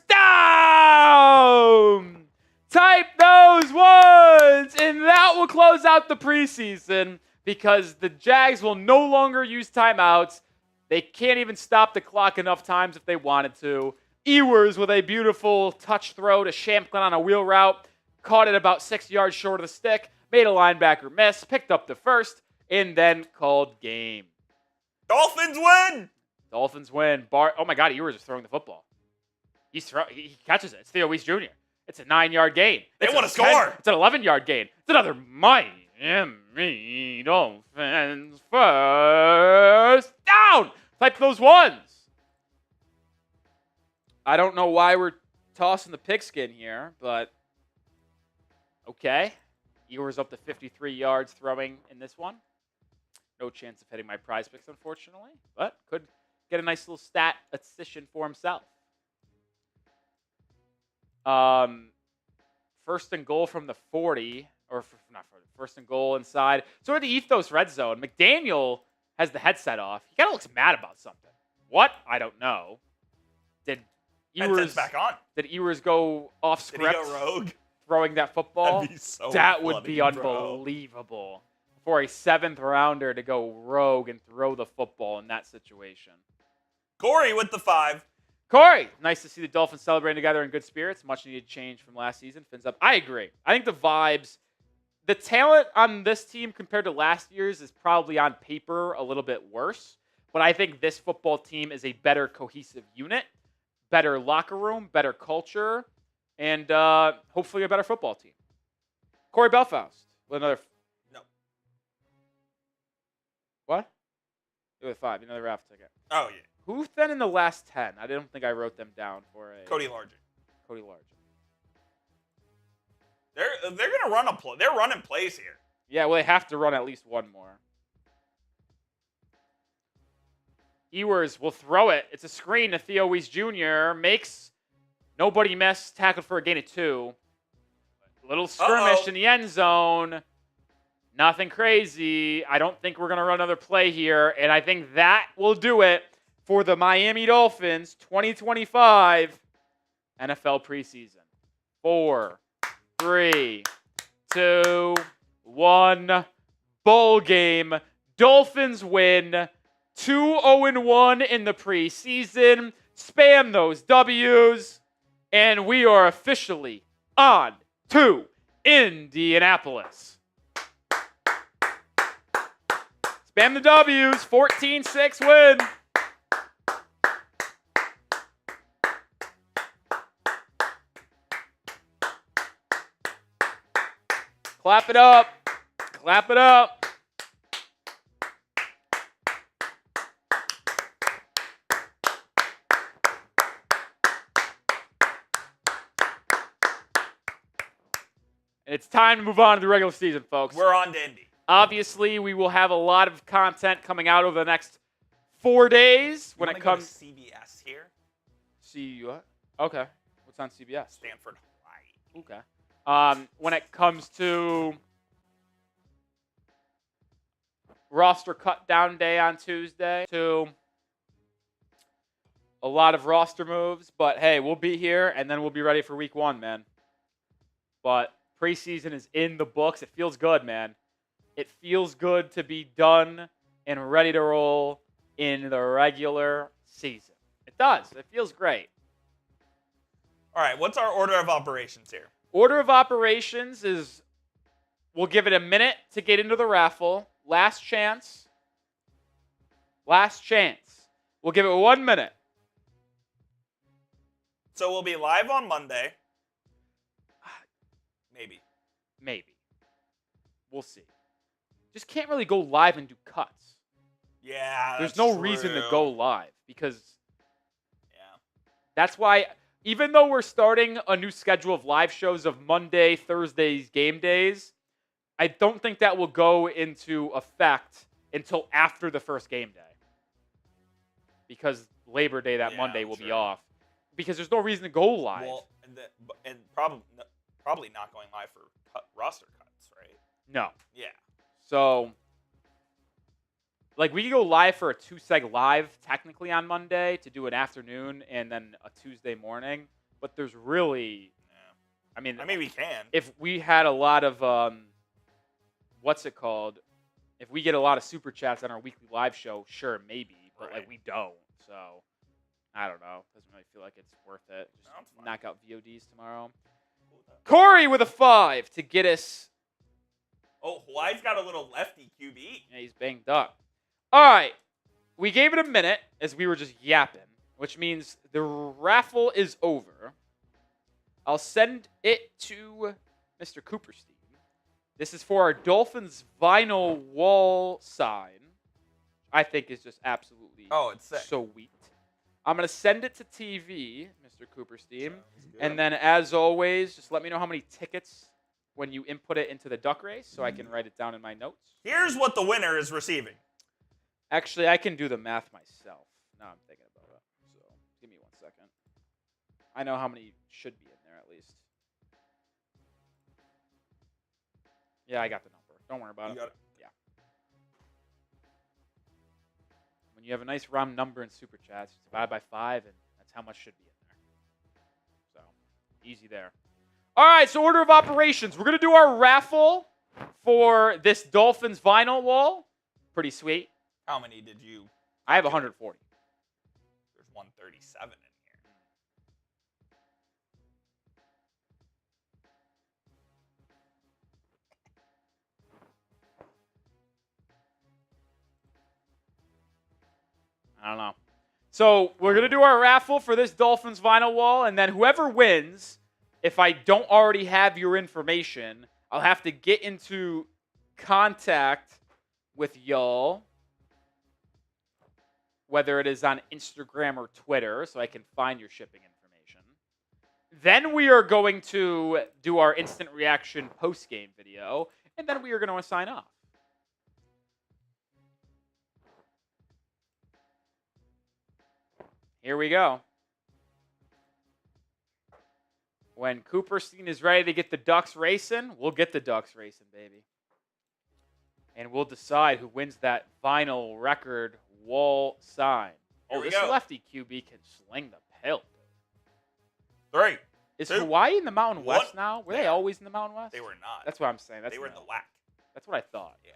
down. Type those ones. And that will close out the preseason because the Jags will no longer use timeouts. They can't even stop the clock enough times if they wanted to. Ewers with a beautiful touch throw to Champlin on a wheel route. Caught it about 6 yards short of the stick. Made a linebacker miss. Picked up the first. And then called game. Dolphins win! Dolphins win. Oh my God, Ewers is throwing the football. He catches it. It's Theo Weiss Jr. It's a 9-yard gain. They want to score. It's an 11-yard gain. It's another Miami Dolphins first down. Type those ones. I don't know why we're tossing the pigskin here, but okay. Ewers up to 53 yards throwing in this one. No chance of hitting my prize picks, unfortunately, but could get a nice little stat addition for himself. First and goal from the 40, or not 40, first and goal inside. Sort of the Ethos red zone. McDaniel has the headset off. He kind of looks mad about something. What? I don't know. Did Ewers back on? Did Ewers go off script? Did he go rogue? Throwing that football? That'd be so that would be funny, unbelievable for a 7th rounder to go rogue and throw the football in that situation. Corey with the 5. Corey, nice to see the Dolphins celebrating together in good spirits. Much needed change from last season. Fins up. I agree. I think the vibes, the talent on this team compared to last year's is probably on paper a little bit worse. But I think this football team is a better cohesive unit, better locker room, better culture, and hopefully a better football team. Corey Belfast with another. No. What? With 5, another Ralph ticket. Oh, yeah. Who's then in the last 10? I don't think I wrote them down for a. Cody Larger. Cody Larger. They're gonna run they're running plays here. Yeah, well, they have to run at least one more. Ewers will throw it. It's a screen to Theo Weiss Jr. Makes nobody miss. Tackled for a gain of 2. Little skirmish in the end zone. Nothing crazy. I don't think we're going to run another play here. And I think that will do it for the Miami Dolphins 2025 NFL Preseason. 4, 3, 2, 1. Bowl game. Dolphins win. 2-0-1 in the preseason. Spam those W's. And we are officially on to Indianapolis. Spam the W's. 14-6 win. Clap it up. Clap it up. And it's time to move on to the regular season, folks. We're on to Indy. Obviously, we will have a lot of content coming out over the next 4 days when it comes. Go to CBS here. See what? Okay. What's on CBS? Stanford, Hawaii. Okay. When it comes to roster cut down day on Tuesday, to a lot of roster moves, but hey, we'll be here and then we'll be ready for week 1, man. But preseason is in the books. It feels good, man. It feels good to be done and ready to roll in the regular season. It does. It feels great. All right, what's our order of operations here? Order of operations is we'll give it a minute to get into the raffle. Last chance. Last chance. We'll give it 1 minute. So we'll be live on Monday. Maybe. We'll see. Just can't really go live and do cuts. Yeah, There's no reason to go live because yeah. That's why, even though we're starting a new schedule of live shows of Monday, Thursdays, game days, I don't think that will go into effect until after the first game day. Because Labor Day that Monday will be off. Because there's no reason to go live. Well, and probably not going live for roster cuts, right? No. Yeah. So, like, we could go live for a 2-seg live technically on Monday to do an afternoon and then a Tuesday morning. But there's really, I mean, we can. If we had a lot of, what's it called? If we get a lot of super chats on our weekly live show, sure, maybe. But, like, we don't. So, I don't know. Doesn't really feel like it's worth it. Just knock out VODs tomorrow. Corey with a 5 to get us. Oh, Hawaii's got a little lefty QB. Yeah, he's banged up. All right. We gave it a minute as we were just yapping, which means the raffle is over. I'll send it to Mr. Cooperstein. This is for our Dolphins vinyl wall sign. I think is just absolutely it's sick. So sweet. I'm going to send it to TV, Mr. Cooperstein. And then, as always, just let me know how many tickets when you input it into the duck race so I can write it down in my notes. Here's what the winner is receiving. Actually, I can do the math myself. Now I'm thinking about it. So give me 1 second. I know how many should be in there at least. Yeah, I got the number. Don't worry about it. Got it. Yeah. When you have a nice round number in Super Chats, you divide by 5, and that's how much should be in there. So, easy there. All right, so order of operations. We're going to do our raffle for this Dolphins vinyl wall. Pretty sweet. How many did you? I have 140. There's 137 in here. I don't know. So we're going to do our raffle for this Dolphins vinyl wall, and then whoever wins, if I don't already have your information, I'll have to get into contact with y'all, whether it is on Instagram or Twitter, so I can find your shipping information. Then we are going to do our instant reaction post-game video, and then we are going to sign off. Here we go. When Cooperstein is ready to get the Ducks racing, we'll get the Ducks racing, baby. And we'll decide who wins that vinyl record wall sign. Here This go. lefty QB can sling the pill. 3. Is 2, Hawaii in the Mountain 1. West now? Were they always in the Mountain West? They were not. That's what I'm saying. They were in the WAC. That's what I thought. Yeah.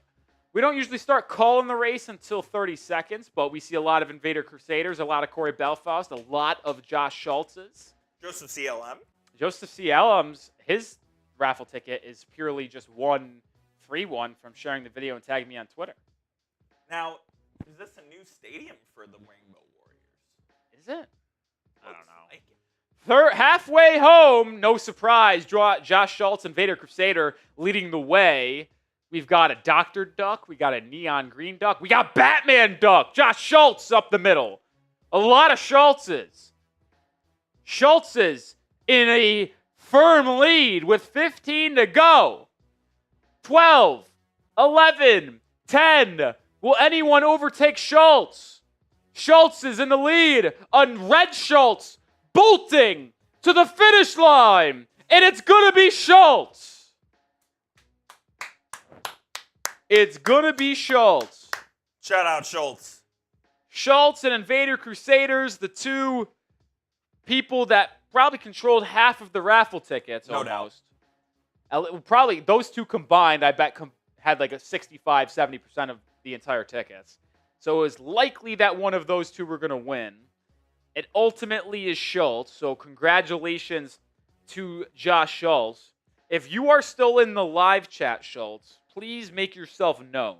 We don't usually start calling the race until 30 seconds, but we see a lot of Invader Crusaders, a lot of Corey Belfast, a lot of Josh Schultz's. Joseph CLM. Joseph C. Ellam's, his raffle ticket is purely just one free one from sharing the video and tagging me on Twitter. Now, is this a new stadium for the Rainbow Warriors? Is it? I don't know. Like it. Halfway home, no surprise, Josh Schultz and Vader Crusader leading the way. We've got a Dr. Duck. We got a Neon Green Duck. We got Batman Duck. Josh Schultz up the middle. A lot of Schultzes. Schultzes in a firm lead with 15 to go. 12, 11, 10. Will anyone overtake Schultz? Schultz is in the lead. A red Schultz bolting to the finish line. And it's going to be Schultz. It's going to be Schultz. Shout out Schultz. Schultz and Invader Crusaders, the two people that probably controlled half of the raffle tickets No doubt. almost. Probably those two combined, I bet, had like a 65, 70% of the entire tickets. So it was likely that one of those two were going to win. It ultimately is Schultz. So congratulations to Josh Schultz. If you are still in the live chat, Schultz, please make yourself known.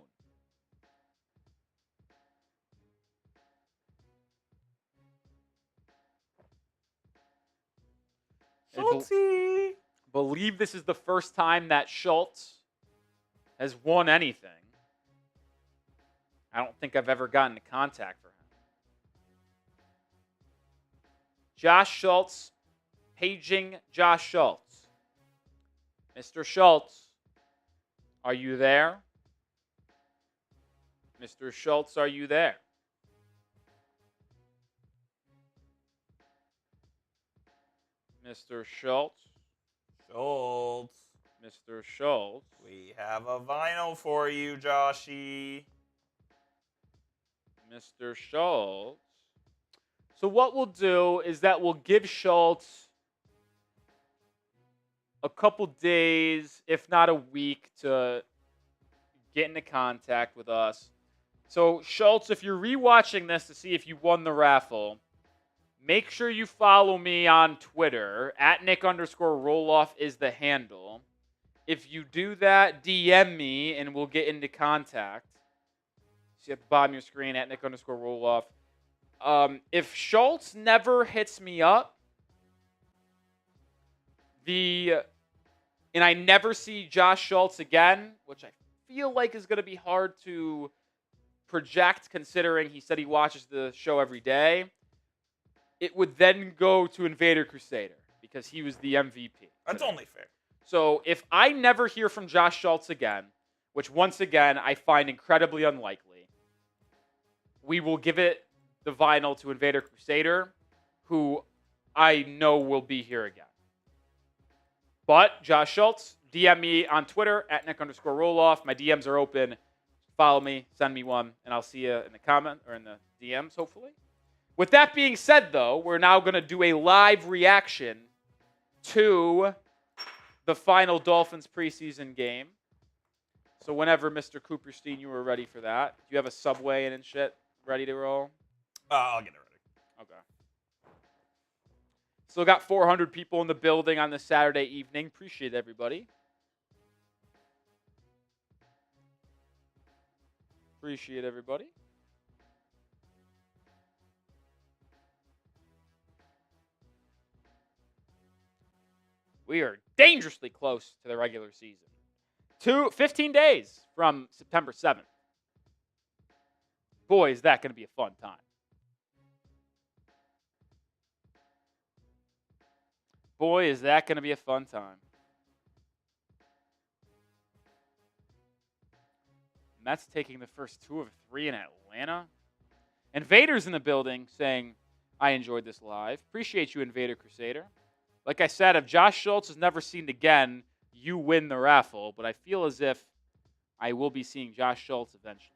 Schultzy. Believe this is the first time that Schultz has won anything. I don't think I've ever gotten to contact for him. Josh Schultz, paging Josh Schultz. Mr. Schultz, are you there? Mr. Schultz, are you there? Mr. Schultz. Schultz. Mr. Schultz. We have a vinyl for you, Joshy. Mr. Schultz. So what we'll do is that we'll give Schultz a couple days, if not a week, to get into contact with us. So Schultz, if you're rewatching this to see if you won the raffle, make sure you follow me on Twitter. At Nic_Rohloff is the handle. If you do that, DM me and we'll get into contact. See at the bottom of your screen, at Nic_Rohloff. If Schultz never hits me up, and I never see Josh Schultz again, which I feel like is going to be hard to project considering he said he watches the show every day, it would then go to Invader Crusader because he was the MVP. That's only fair. So if I never hear from Josh Schultz again, which once again I find incredibly unlikely, we will give it the vinyl to Invader Crusader, who I know will be here again. But Josh Schultz, DM me on Twitter at Nic_Rohloff. My DMs are open. Follow me, send me one, and I'll see you in the comment or in the DMs, hopefully. With that being said, though, we're now going to do a live reaction to the final Dolphins preseason game. So whenever, Mr. Cooperstein, you were ready for that. Do you have a Subway and shit ready to roll? I'll get it ready. Okay. Still got 400 people in the building on this Saturday evening. Appreciate everybody. Appreciate everybody. We are dangerously close to the regular season. 15 days from September 7th. Boy, is that going to be a fun time. Boy, is that going to be a fun time. Mets taking the first 2 of 3 in Atlanta. Invader's in the building saying, I enjoyed this live. Appreciate you, Invader Crusader. Like I said, if Josh Schultz is never seen again, you win the raffle. But I feel as if I will be seeing Josh Schultz eventually.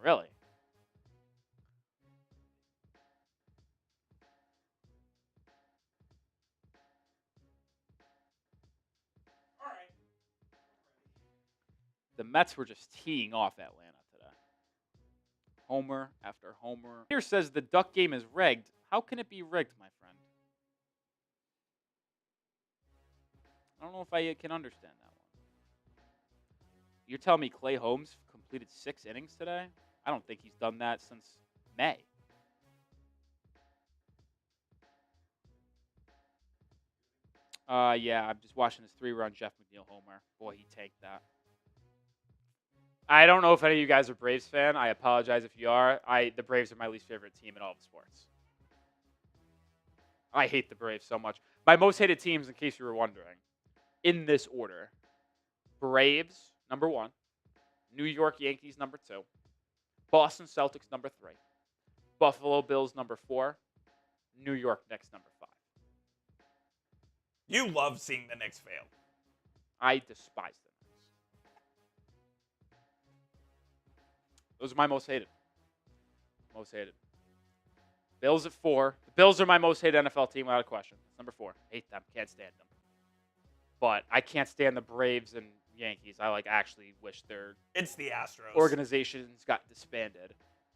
Really? All right. The Mets were just teeing off Atlanta today. Homer after homer. Here says the Duck game is rigged. How can it be rigged, my friend? I don't know if I can understand that one. You're telling me Clay Holmes completed 6 innings today? I don't think he's done that since May. Yeah, I'm just watching this 3-run Jeff McNeil homer. Boy, he tanked that. I don't know if any of you guys are Braves fan. I apologize if you are. The Braves are my least favorite team in all of sports. I hate the Braves so much. My most hated teams, in case you were wondering, in this order: Braves, number 1. New York Yankees, number 2. Boston Celtics, number 3. Buffalo Bills, number 4. New York Knicks, number 5. You love seeing the Knicks fail. I despise the Knicks. Those are my most hated. Most hated. Bills at 4. The Bills are my most hated NFL team without a question. Number 4. Hate them. Can't stand them. But I can't stand the Braves and Yankees. I actually wish their It's the Astros. organizations got disbanded.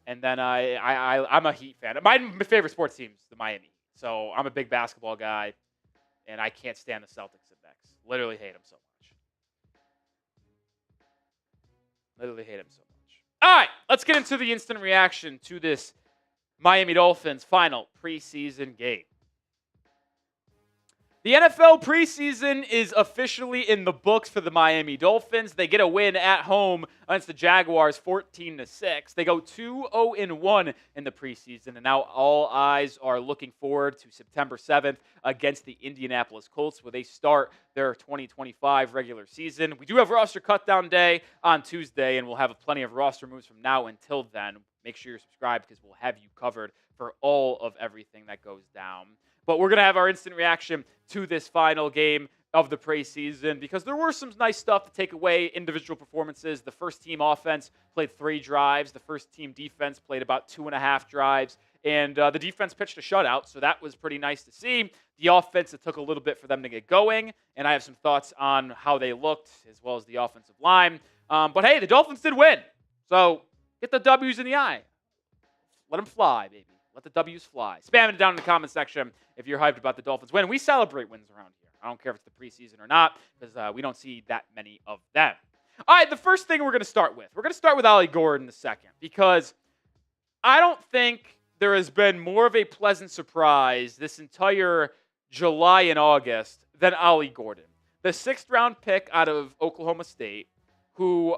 And then I'm a Heat fan. My favorite sports team is the Miami Heat. So I'm a big basketball guy, and I can't stand the Celtics and Knicks. Literally hate them so much. All right, let's get into the instant reaction to this Miami Dolphins final preseason game. The NFL preseason is officially in the books for the Miami Dolphins. They get a win at home against the Jaguars 14-6. They go 2-0-1 in the preseason, and now all eyes are looking forward to September 7th against the Indianapolis Colts, where they start their 2025 regular season. We do have roster cutdown day on Tuesday, and we'll have plenty of roster moves from now until then. Make sure you're subscribed because we'll have you covered for all of everything that goes down. But we're going to have our instant reaction to this final game of the preseason because there were some nice stuff to take away, individual performances. The first team offense played 3 drives. The first team defense played about 2.5 drives. And the defense pitched a shutout, so that was pretty nice to see. The offense, it took a little bit for them to get going, and I have some thoughts on how they looked as well as the offensive line. But hey, the Dolphins did win. So get the W's in the eye. Let them fly, baby. Let the W's fly. Spam it down in the comment section if you're hyped about the Dolphins win. We celebrate wins around here. I don't care if it's the preseason or not because we don't see that many of them. All right, the first thing we're going to start with. We're going to start with Ollie Gordon in a second because I don't think there has been more of a pleasant surprise this entire July and August than Ollie Gordon. The 6th-round pick out of Oklahoma State who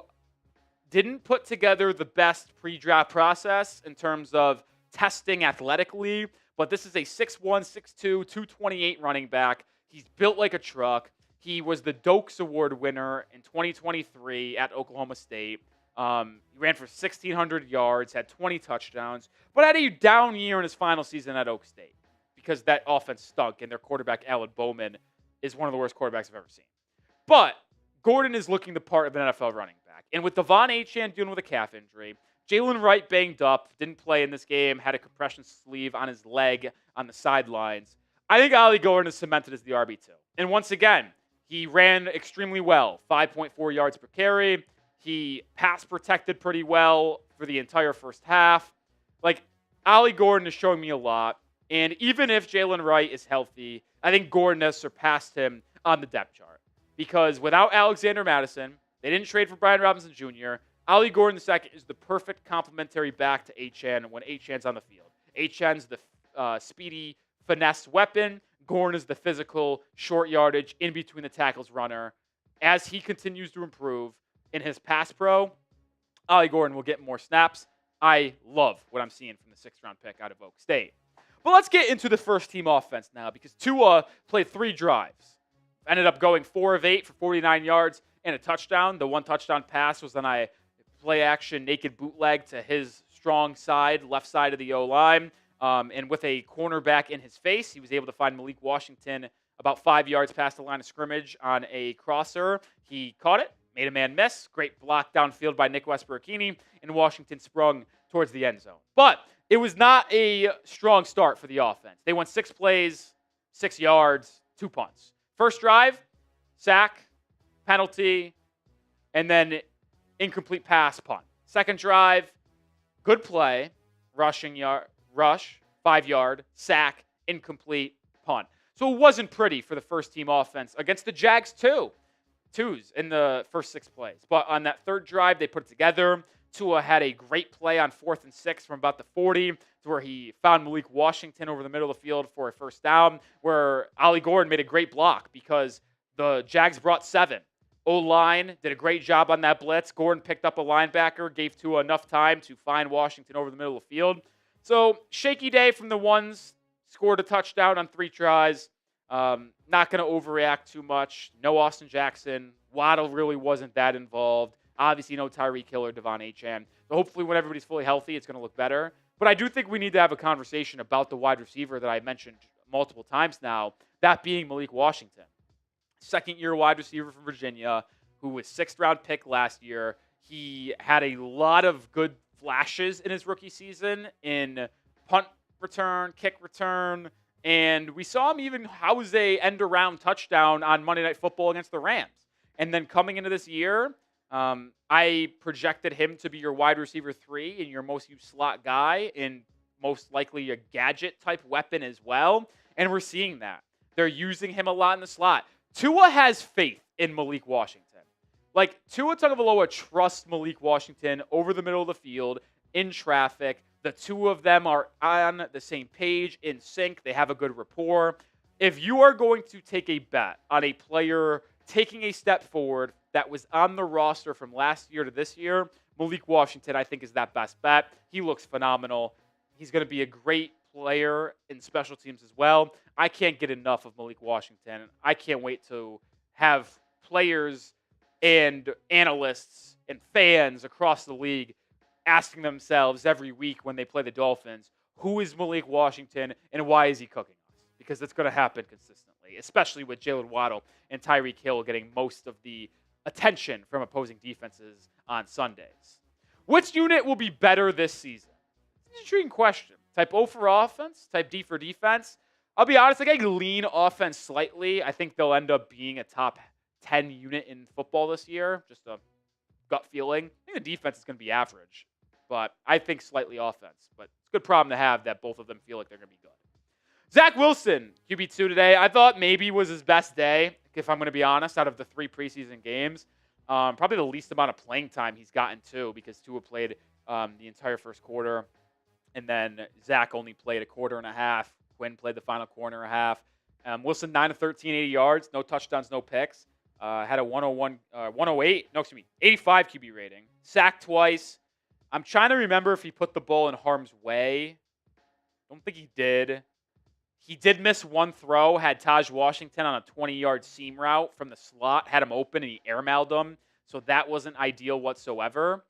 didn't put together the best pre-draft process in terms of testing athletically, but this is a 6'1", 6'2", 228 running back. He's built like a truck. He was the Dokes Award winner in 2023 at Oklahoma State. He ran for 1,600 yards, had 20 touchdowns, but had a down year in his final season at Oak State because that offense stunk, and their quarterback, Alan Bowman, is one of the worst quarterbacks I've ever seen. But Gordon is looking the part of an NFL running back. And with Devon Achane dealing with a calf injury, Jalen Wright banged up, didn't play in this game, had a compression sleeve on his leg on the sidelines. I think Ollie Gordon is cemented as the RB2. And once again, he ran extremely well, 5.4 yards per carry. He pass protected pretty well for the entire first half. Ollie Gordon is showing me a lot. And even if Jalen Wright is healthy, I think Gordon has surpassed him on the depth chart. Because without Alexander Madison, they didn't trade for Brian Robinson Jr., Ollie Gordon II is the perfect complementary back to Achane when Achane's on the field. Achane's the speedy finesse weapon. Gordon is the physical, short yardage, in between the tackles runner. As he continues to improve in his pass pro, Ollie Gordon will get more snaps. I love what I'm seeing from the 6th-round pick out of Oak State. But let's get into the first-team offense now because Tua played 3 drives. Ended up going 4 of 8 for 49 yards and a touchdown. The 1 touchdown pass was on a play-action naked bootleg to his strong side, left side of the O-line. And with a cornerback in his face, he was able to find Malik Washington about 5 yards past the line of scrimmage on a crosser. He caught it, made a man miss. Great block downfield by Nick Westbrook-Akini, and Washington sprung towards the end zone. But it was not a strong start for the offense. They went 6 plays, 6 yards, 2 punts. First drive, sack, penalty, and then incomplete pass, punt. Second drive, good play, rush, 5-yard, sack, incomplete, punt. So it wasn't pretty for the first-team offense against the Jags, twos in the first 6 plays. But on that 3rd drive, they put it together. Tua had a great play on 4th and 6 from about the 40 to where he found Malik Washington over the middle of the field for a first down, where Ollie Gordon made a great block because the Jags brought 7. O-line did a great job on that blitz. Gordon picked up a linebacker, gave Tua enough time to find Washington over the middle of the field. So, shaky day from the ones. Scored a touchdown on 3 tries. Not going to overreact too much. No Austin Jackson. Waddle really wasn't that involved. Obviously, no Tyreek Hill or Devon Achane. So, hopefully, when everybody's fully healthy, it's going to look better. But I do think we need to have a conversation about the wide receiver that I mentioned multiple times now, that being Malik Washington. Second-year wide receiver from Virginia, who was 6th-round pick last year. He had a lot of good flashes in his rookie season in punt return, kick return, and we saw him even house a end-around touchdown on Monday Night Football against the Rams. And then coming into this year, I projected him to be your wide receiver 3 and your most used slot guy, and most likely a gadget type weapon as well. And we're seeing that. They're using him a lot in the slot. Tua has faith in Malik Washington. Like, Tua Tagovailoa trusts Malik Washington over the middle of the field in traffic. The two of them are on the same page, in sync. They have a good rapport. If you are going to take a bet on a player taking a step forward that was on the roster from last year to this year, Malik Washington, I think, is that best bet. He looks phenomenal. He's going to be a great player in special teams as well. I can't get enough of Malik Washington. I can't wait to have players and analysts and fans across the league asking themselves every week when they play the Dolphins, who is Malik Washington and why is he cooking us? Because it's going to happen consistently, especially with Jaylen Waddle and Tyreek Hill getting most of the attention from opposing defenses on Sundays. Which unit will be better this season? It's an intriguing question. Type O for offense, type D for defense. I'll be honest, I lean offense slightly. I think they'll end up being a top 10 unit in football this year. Just a gut feeling. I think the defense is going to be average, but I think slightly offense. But it's a good problem to have that both of them feel like they're going to be good. Zach Wilson, QB2 today. I thought maybe was his best day, if I'm going to be honest, out of the 3 preseason games. Probably the least amount of playing time he's gotten, too, because Tua played the entire first quarter, and then Zach only played a quarter and a half. Quinn played the final quarter and a half. Wilson, 9 of 13, 80 yards, no touchdowns, no picks. Had a 85 QB rating. Sacked twice. I'm trying to remember if he put the ball in harm's way. Don't think he did. He did miss one throw, had Taj Washington on a 20-yard seam route from the slot, had him open, and he airmailed him. So that wasn't ideal whatsoever.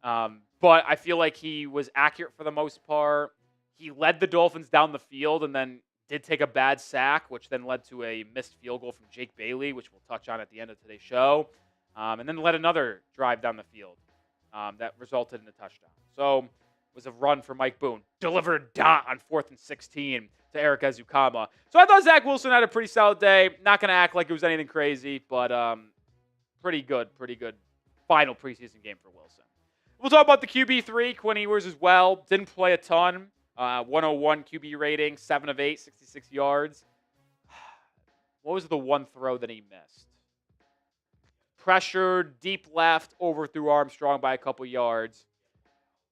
But I feel like he was accurate for the most part. He led the Dolphins down the field and then did take a bad sack, which then led to a missed field goal from Jake Bailey, which we'll touch on at the end of today's show. And then led another drive down the field that resulted in a touchdown. So it was a run for Mike Boone. Delivered a dot on 4th and 16 to Eric Ezukama. So I thought Zach Wilson had a pretty solid day. Not going to act like it was anything crazy, but pretty good final preseason game for Wilson. We'll talk about the QB3, Quinn Ewers as well. Didn't play a ton. 101 QB rating, 7 of 8, 66 yards. What was the one throw that he missed? Pressured, deep left, overthrew Armstrong by a couple yards.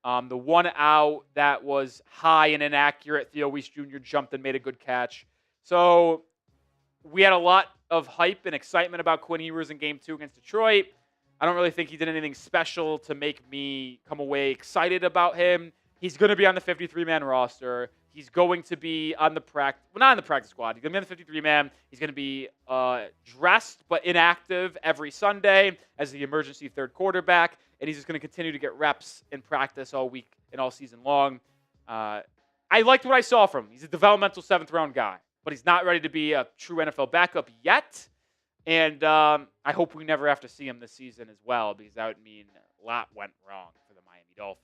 The one out that was high and inaccurate, Theo Weiss Jr. jumped and made a good catch. So we had a lot of hype and excitement about Quinn Ewers in Game 2 against Detroit. I don't really think he did anything special to make me come away excited about him. He's going to be on the 53-man roster. He's going to be on the not on the practice squad. He's going to be on the 53-man. He's going to be dressed but inactive every Sunday as the emergency third quarterback, and he's just going to continue to get reps in practice all week and all season long. I liked what I saw from him. He's a developmental 7th-round guy, but he's not ready to be a true NFL backup yet, and I hope we never have to see him this season as well, because that would mean a lot went wrong for the Miami Dolphins.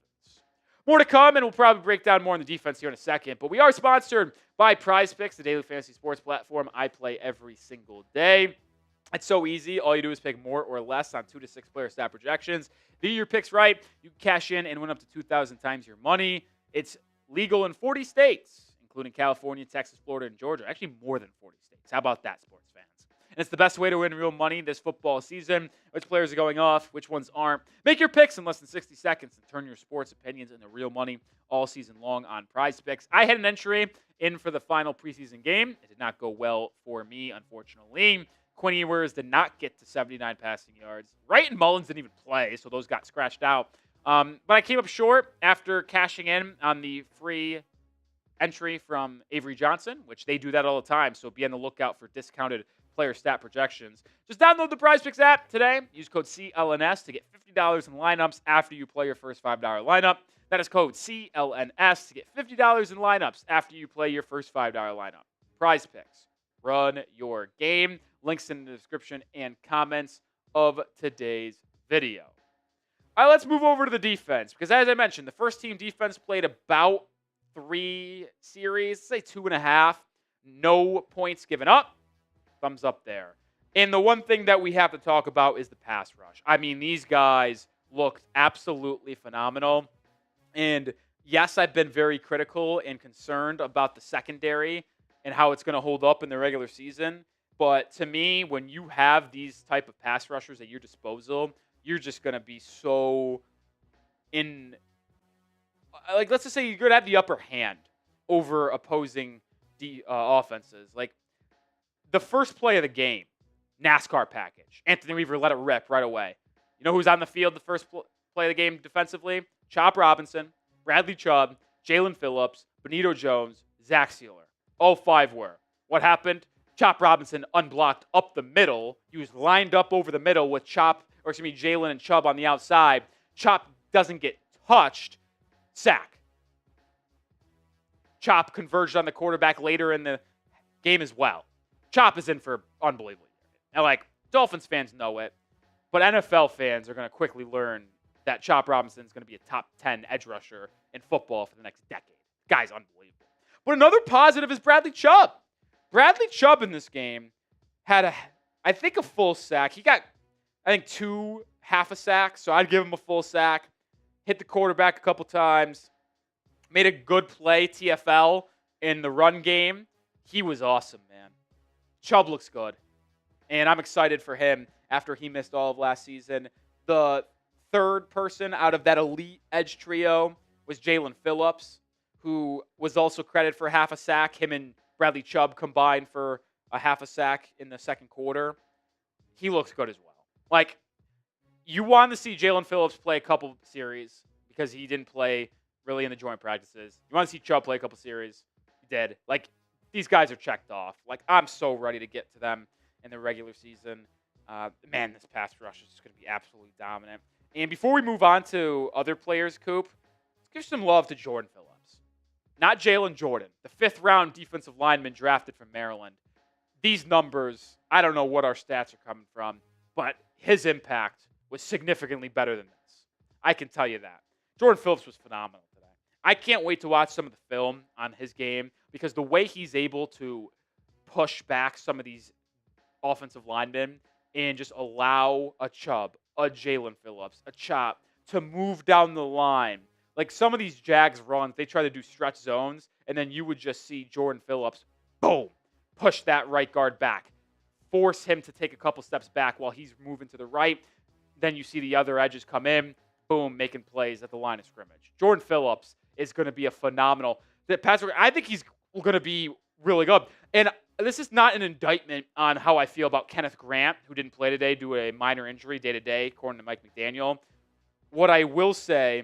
More to come, and we'll probably break down more on the defense here in a second. But we are sponsored by Prize Picks, the daily fantasy sports platform I play every single day. It's so easy. All you do is pick more or less on 2 to 6 player stat projections. If you get your picks right, you can cash in and win up to 2,000 times your money. It's legal in 40 states, including California, Texas, Florida, and Georgia. Actually, more than 40 states. How about that, sports fans? And it's the best way to win real money this football season. Which players are going off, which ones aren't. Make your picks in less than 60 seconds and turn your sports opinions into real money all season long on Prize Picks. I had an entry in for the final preseason game. It did not go well for me, unfortunately. Quinn Ewers did not get to 79 passing yards. Wright and Mullins didn't even play, so those got scratched out. But I came up short after cashing in on the free entry from Avery Johnson, which they do that all the time, so be on the lookout for discounted player stat projections. Just download the PrizePicks app today. Use code CLNS to get $50 in lineups after you play your first $5 lineup. That is code CLNS to get $50 in lineups after you play your first $5 lineup. PrizePicks. Run your game. Links in the description and comments of today's video. All right, let's move over to the defense, because as I mentioned, the first team defense played about 3 series, say 2.5. No points given up. Thumbs up there. And the one thing that we have to talk about is the pass rush. I mean, these guys looked absolutely phenomenal. And yes, I've been very critical and concerned about the secondary and how it's going to hold up in the regular season. But to me, when you have these type of pass rushers at your disposal, you're just going to be so in – like, let's just say you're going to have the upper hand over opposing offenses. Like, the first play of the game, NASCAR package. Anthony Weaver let it rip right away. You know who's on the field the first play of the game defensively? Chop Robinson, Bradley Chubb, Jalen Phillips, Benito Jones, Zach Sealer. All 5 were. What happened? Chop Robinson unblocked up the middle. He was lined up over the middle with Jalen and Chubb on the outside. Chop doesn't get touched. Sack. Chop converged on the quarterback later in the game as well. Chop is in for unbelievable. Now, like, Dolphins fans know it, but NFL fans are going to quickly learn that Chop Robinson is going to be a top 10 edge rusher in football for the next decade. Guy's unbelievable. But another positive is Bradley Chubb. Bradley Chubb in this game had, I think, a full sack. He got, I think, 2 half a sack, so I'd give him a full sack. Hit the quarterback a couple times. Made a good play, TFL, in the run game. He was awesome, man. Chubb looks good. And I'm excited for him after he missed all of last season. The third person out of that elite edge trio was Jalen Phillips, who was also credited for half a sack. Him and Bradley Chubb combined for a half a sack in the second quarter. He looks good as well. Like, you want to see Jalen Phillips play a couple series because he didn't play really in the joint practices. You want to see Chubb play a couple series. He did. Like, these guys are checked off. Like, I'm so ready to get to them in the regular season. Man, this pass rush is going to be absolutely dominant. And before we move on to other players, Coop, let's give some love to Jordan Phillips. Not Jalen Jordan, the 5th-round defensive lineman drafted from Maryland. These numbers, I don't know what our stats are coming from, but his impact was significantly better than this. I can tell you that. Jordan Phillips was phenomenal today. I can't wait to watch some of the film on his game because the way he's able to push back some of these offensive linemen and just allow a Chubb, a Jalen Phillips, a Chop to move down the line. Like, some of these Jags runs, they try to do stretch zones, and then you would just see Jordan Phillips, boom, push that right guard back, force him to take a couple steps back while he's moving to the right. Then you see the other edges come in, boom, making plays at the line of scrimmage. Jordan Phillips is going to be a phenomenal pass rusher. I think he's going to be really good. And this is not an indictment on how I feel about Kenneth Grant, who didn't play today due to a minor injury day-to-day, according to Mike McDaniel. What I will say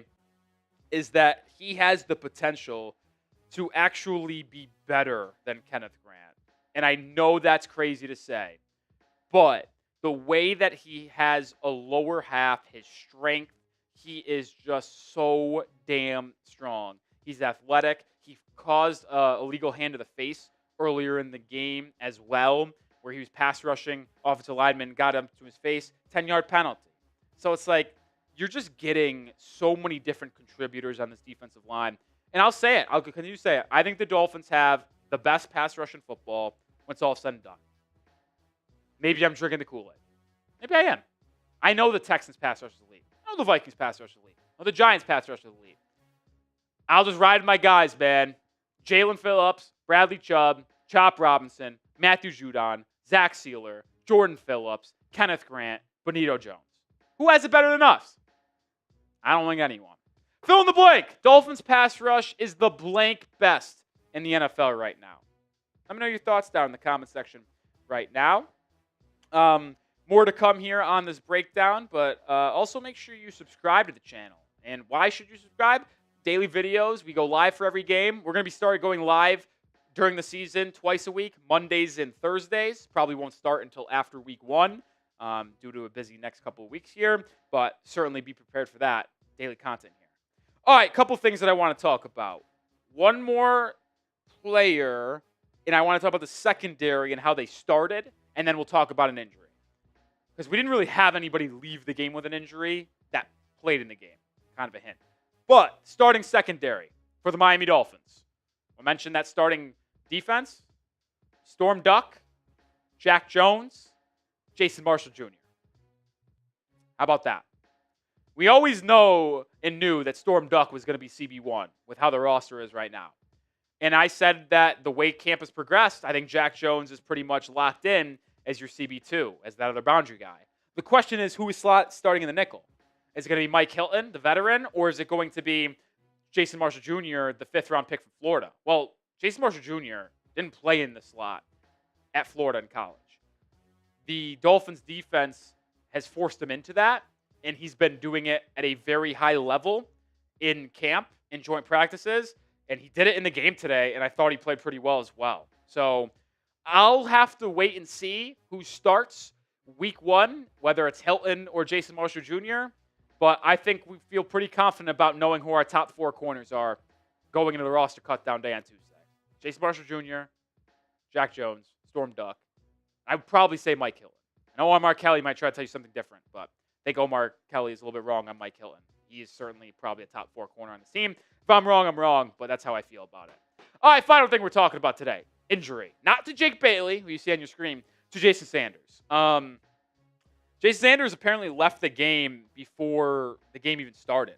is that he has the potential to actually be better than Kenneth Grant. And I know that's crazy to say, but the way that he has a lower half, his strength, he is just so damn strong. He's athletic. He caused a illegal hand to the face earlier in the game as well, where he was pass rushing offensive lineman, got him to his face, 10-yard penalty. So it's like, you're just getting so many different contributors on this defensive line. And I'll say it. I'll continue to say it. I think the Dolphins have the best pass rush in football when it's all said and done. Maybe I'm drinking the Kool-Aid. Maybe I am. I know the Texans pass rush is elite. I know the Vikings pass rush is elite. I know the Giants pass rush is elite. I'll just ride my guys, man. Jalen Phillips, Bradley Chubb, Chop Robinson, Matthew Judon, Zach Sealer, Jordan Phillips, Kenneth Grant, Benito Jones. Who has it better than us? I don't think anyone. Fill in the blank. Dolphins pass rush is the blank best in the NFL right now. Let me know your thoughts down in the comment section right now. More to come here on this breakdown, but also make sure you subscribe to the channel. And why should you subscribe? Daily videos. We go live for every game. We're going to be starting going live during the season twice a week, Mondays and Thursdays. Probably won't start until after week 1 due to a busy next couple of weeks here, but certainly be prepared for that daily content here. All right, couple things that I want to talk about. One more player, and I want to talk about the secondary and how they started, and then we'll talk about an injury. Because we didn't really have anybody leave the game with an injury that played in the game. Kind of a hint. But starting secondary for the Miami Dolphins. I mentioned that starting defense. Storm Duck, Jack Jones, Jason Marshall Jr. How about that? We always know and knew that Storm Duck was going to be CB1 with how the roster is right now. And I said that the way camp has progressed, I think Jack Jones is pretty much locked in as your CB2, as that other boundary guy. The question is, who is starting in the nickel? Is it going to be Mike Hilton, the veteran, or is it going to be Jason Marshall Jr., the 5th-round pick from Florida? Well, Jason Marshall Jr. didn't play in the slot at Florida in college. The Dolphins' defense has forced him into that, and he's been doing it at a very high level in camp, in joint practices, and he did it in the game today, and I thought he played pretty well as well. So I'll have to wait and see who starts week 1, whether it's Hilton or Jason Marshall Jr., but I think we feel pretty confident about knowing who our top 4 corners are going into the roster cut-down day on Tuesday. Jason Marshall Jr., Jack Jones, Storm Duck. I would probably say Mike Hilton. I know Omar Kelly might try to tell you something different, but I think Omar Kelly is a little bit wrong on Mike Hilton. He is certainly probably a top 4 corner on the team. If I'm wrong, but that's how I feel about it. All right, final thing we're talking about today. Injury. Not to Jake Bailey, who you see on your screen, to Jason Sanders. Jason Sanders apparently left the game before the game even started.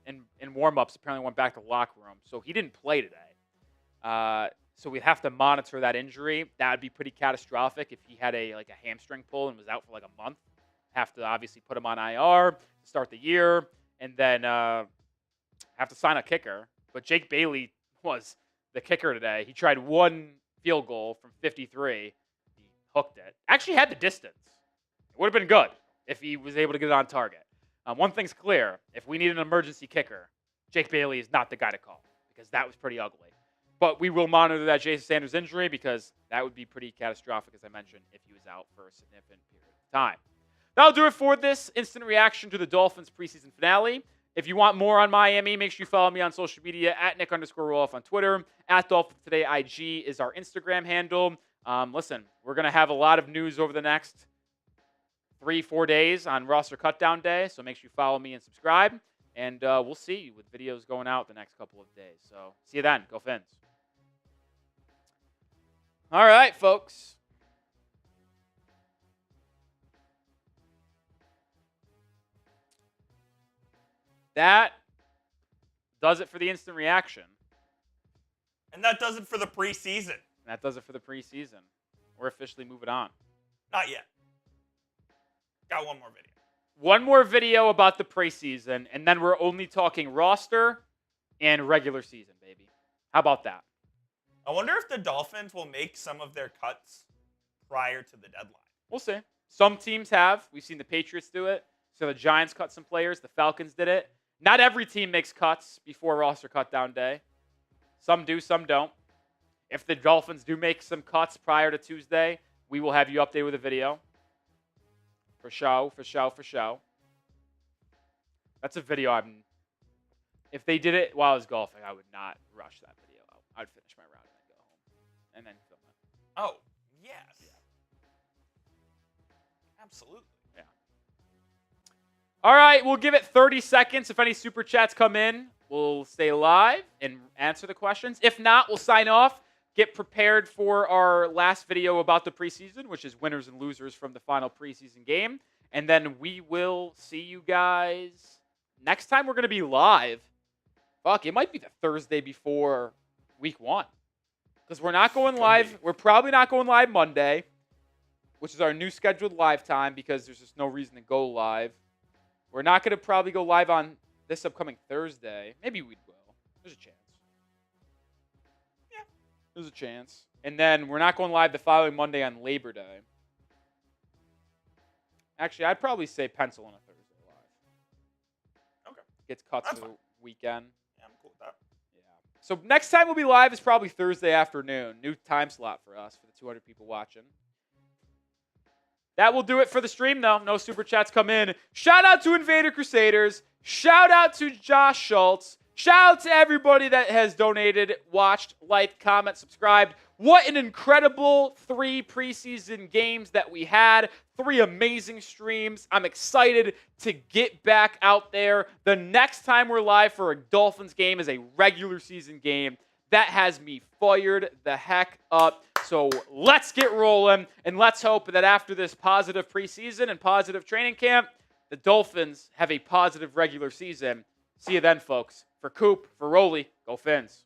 And in warm-ups, apparently went back to the locker room. So he didn't play today. So we'd have to monitor that injury. That would be pretty catastrophic if he had a hamstring pull and was out for like a month. Have to obviously put him on IR to start the year, and then have to sign a kicker. But Jake Bailey was the kicker today. He tried 1 field goal from 53. He hooked it. Actually had the distance. It would have been good if he was able to get it on target. One thing's clear. If we need an emergency kicker, Jake Bailey is not the guy to call because that was pretty ugly. But we will monitor that Jason Sanders injury because that would be pretty catastrophic, as I mentioned, if he was out for a significant period of time. That'll do it for this instant reaction to the Dolphins preseason finale. If you want more on Miami, make sure you follow me on social media at Nic_Rohloff on Twitter. At Dolphins Today IG is our Instagram handle. Listen, we're going to have a lot of news over the next 3-4 days on roster cutdown day, so make sure you follow me and subscribe. And we'll see you with videos going out the next couple of days. So see you then. Go Fins. All right, folks. That does it for the instant reaction. And that does it for the preseason. That does it for the preseason. We're officially moving on. Not yet. Got one more video. One more video about the preseason, and then we're only talking roster and regular season, baby. How about that? I wonder if the Dolphins will make some of their cuts prior to the deadline. We'll see. Some teams have. We've seen the Patriots do it. So the Giants cut some players. The Falcons did it. Not every team makes cuts before roster cutdown day. Some do, some don't. If the Dolphins do make some cuts prior to Tuesday, we will have you updated with a video. For show. That's a video if they did it while I was golfing, I would not rush that video out. I'd finish my round and then go home. And then film it. Oh, yes. Yeah. Absolutely. Yeah. All right, we'll give it 30 seconds. If any super chats come in, we'll stay live and answer the questions. If not, we'll sign off. Get prepared for our last video about the preseason, which is winners and losers from the final preseason game. And then we will see you guys next time. We're going to be live. Fuck, it might be the Thursday before week 1. Because we're not going live. We're probably not going live Monday, which is our new scheduled live time because there's just no reason to go live. We're not going to probably go live on this upcoming Thursday. Maybe we will. There's a chance. There's a chance. And then we're not going live the following Monday on Labor Day. Actually, I'd probably say pencil on a Thursday live. Okay. Gets cut to the weekend. Yeah, I'm cool with that. Yeah. So next time we'll be live is probably Thursday afternoon. New time slot for us, for the 200 people watching. That will do it for the stream, though. No super chats come in. Shout out to Invader Crusaders. Shout out to Josh Schultz. Shout out to everybody that has donated, watched, liked, comment, subscribed. What an incredible 3 preseason games that we had. 3 amazing streams. I'm excited to get back out there. The next time we're live for a Dolphins game is a regular season game. That has me fired the heck up. So let's get rolling, and let's hope that after this positive preseason and positive training camp, the Dolphins have a positive regular season. See you then, folks. For Coop, for Rolly, go Fins.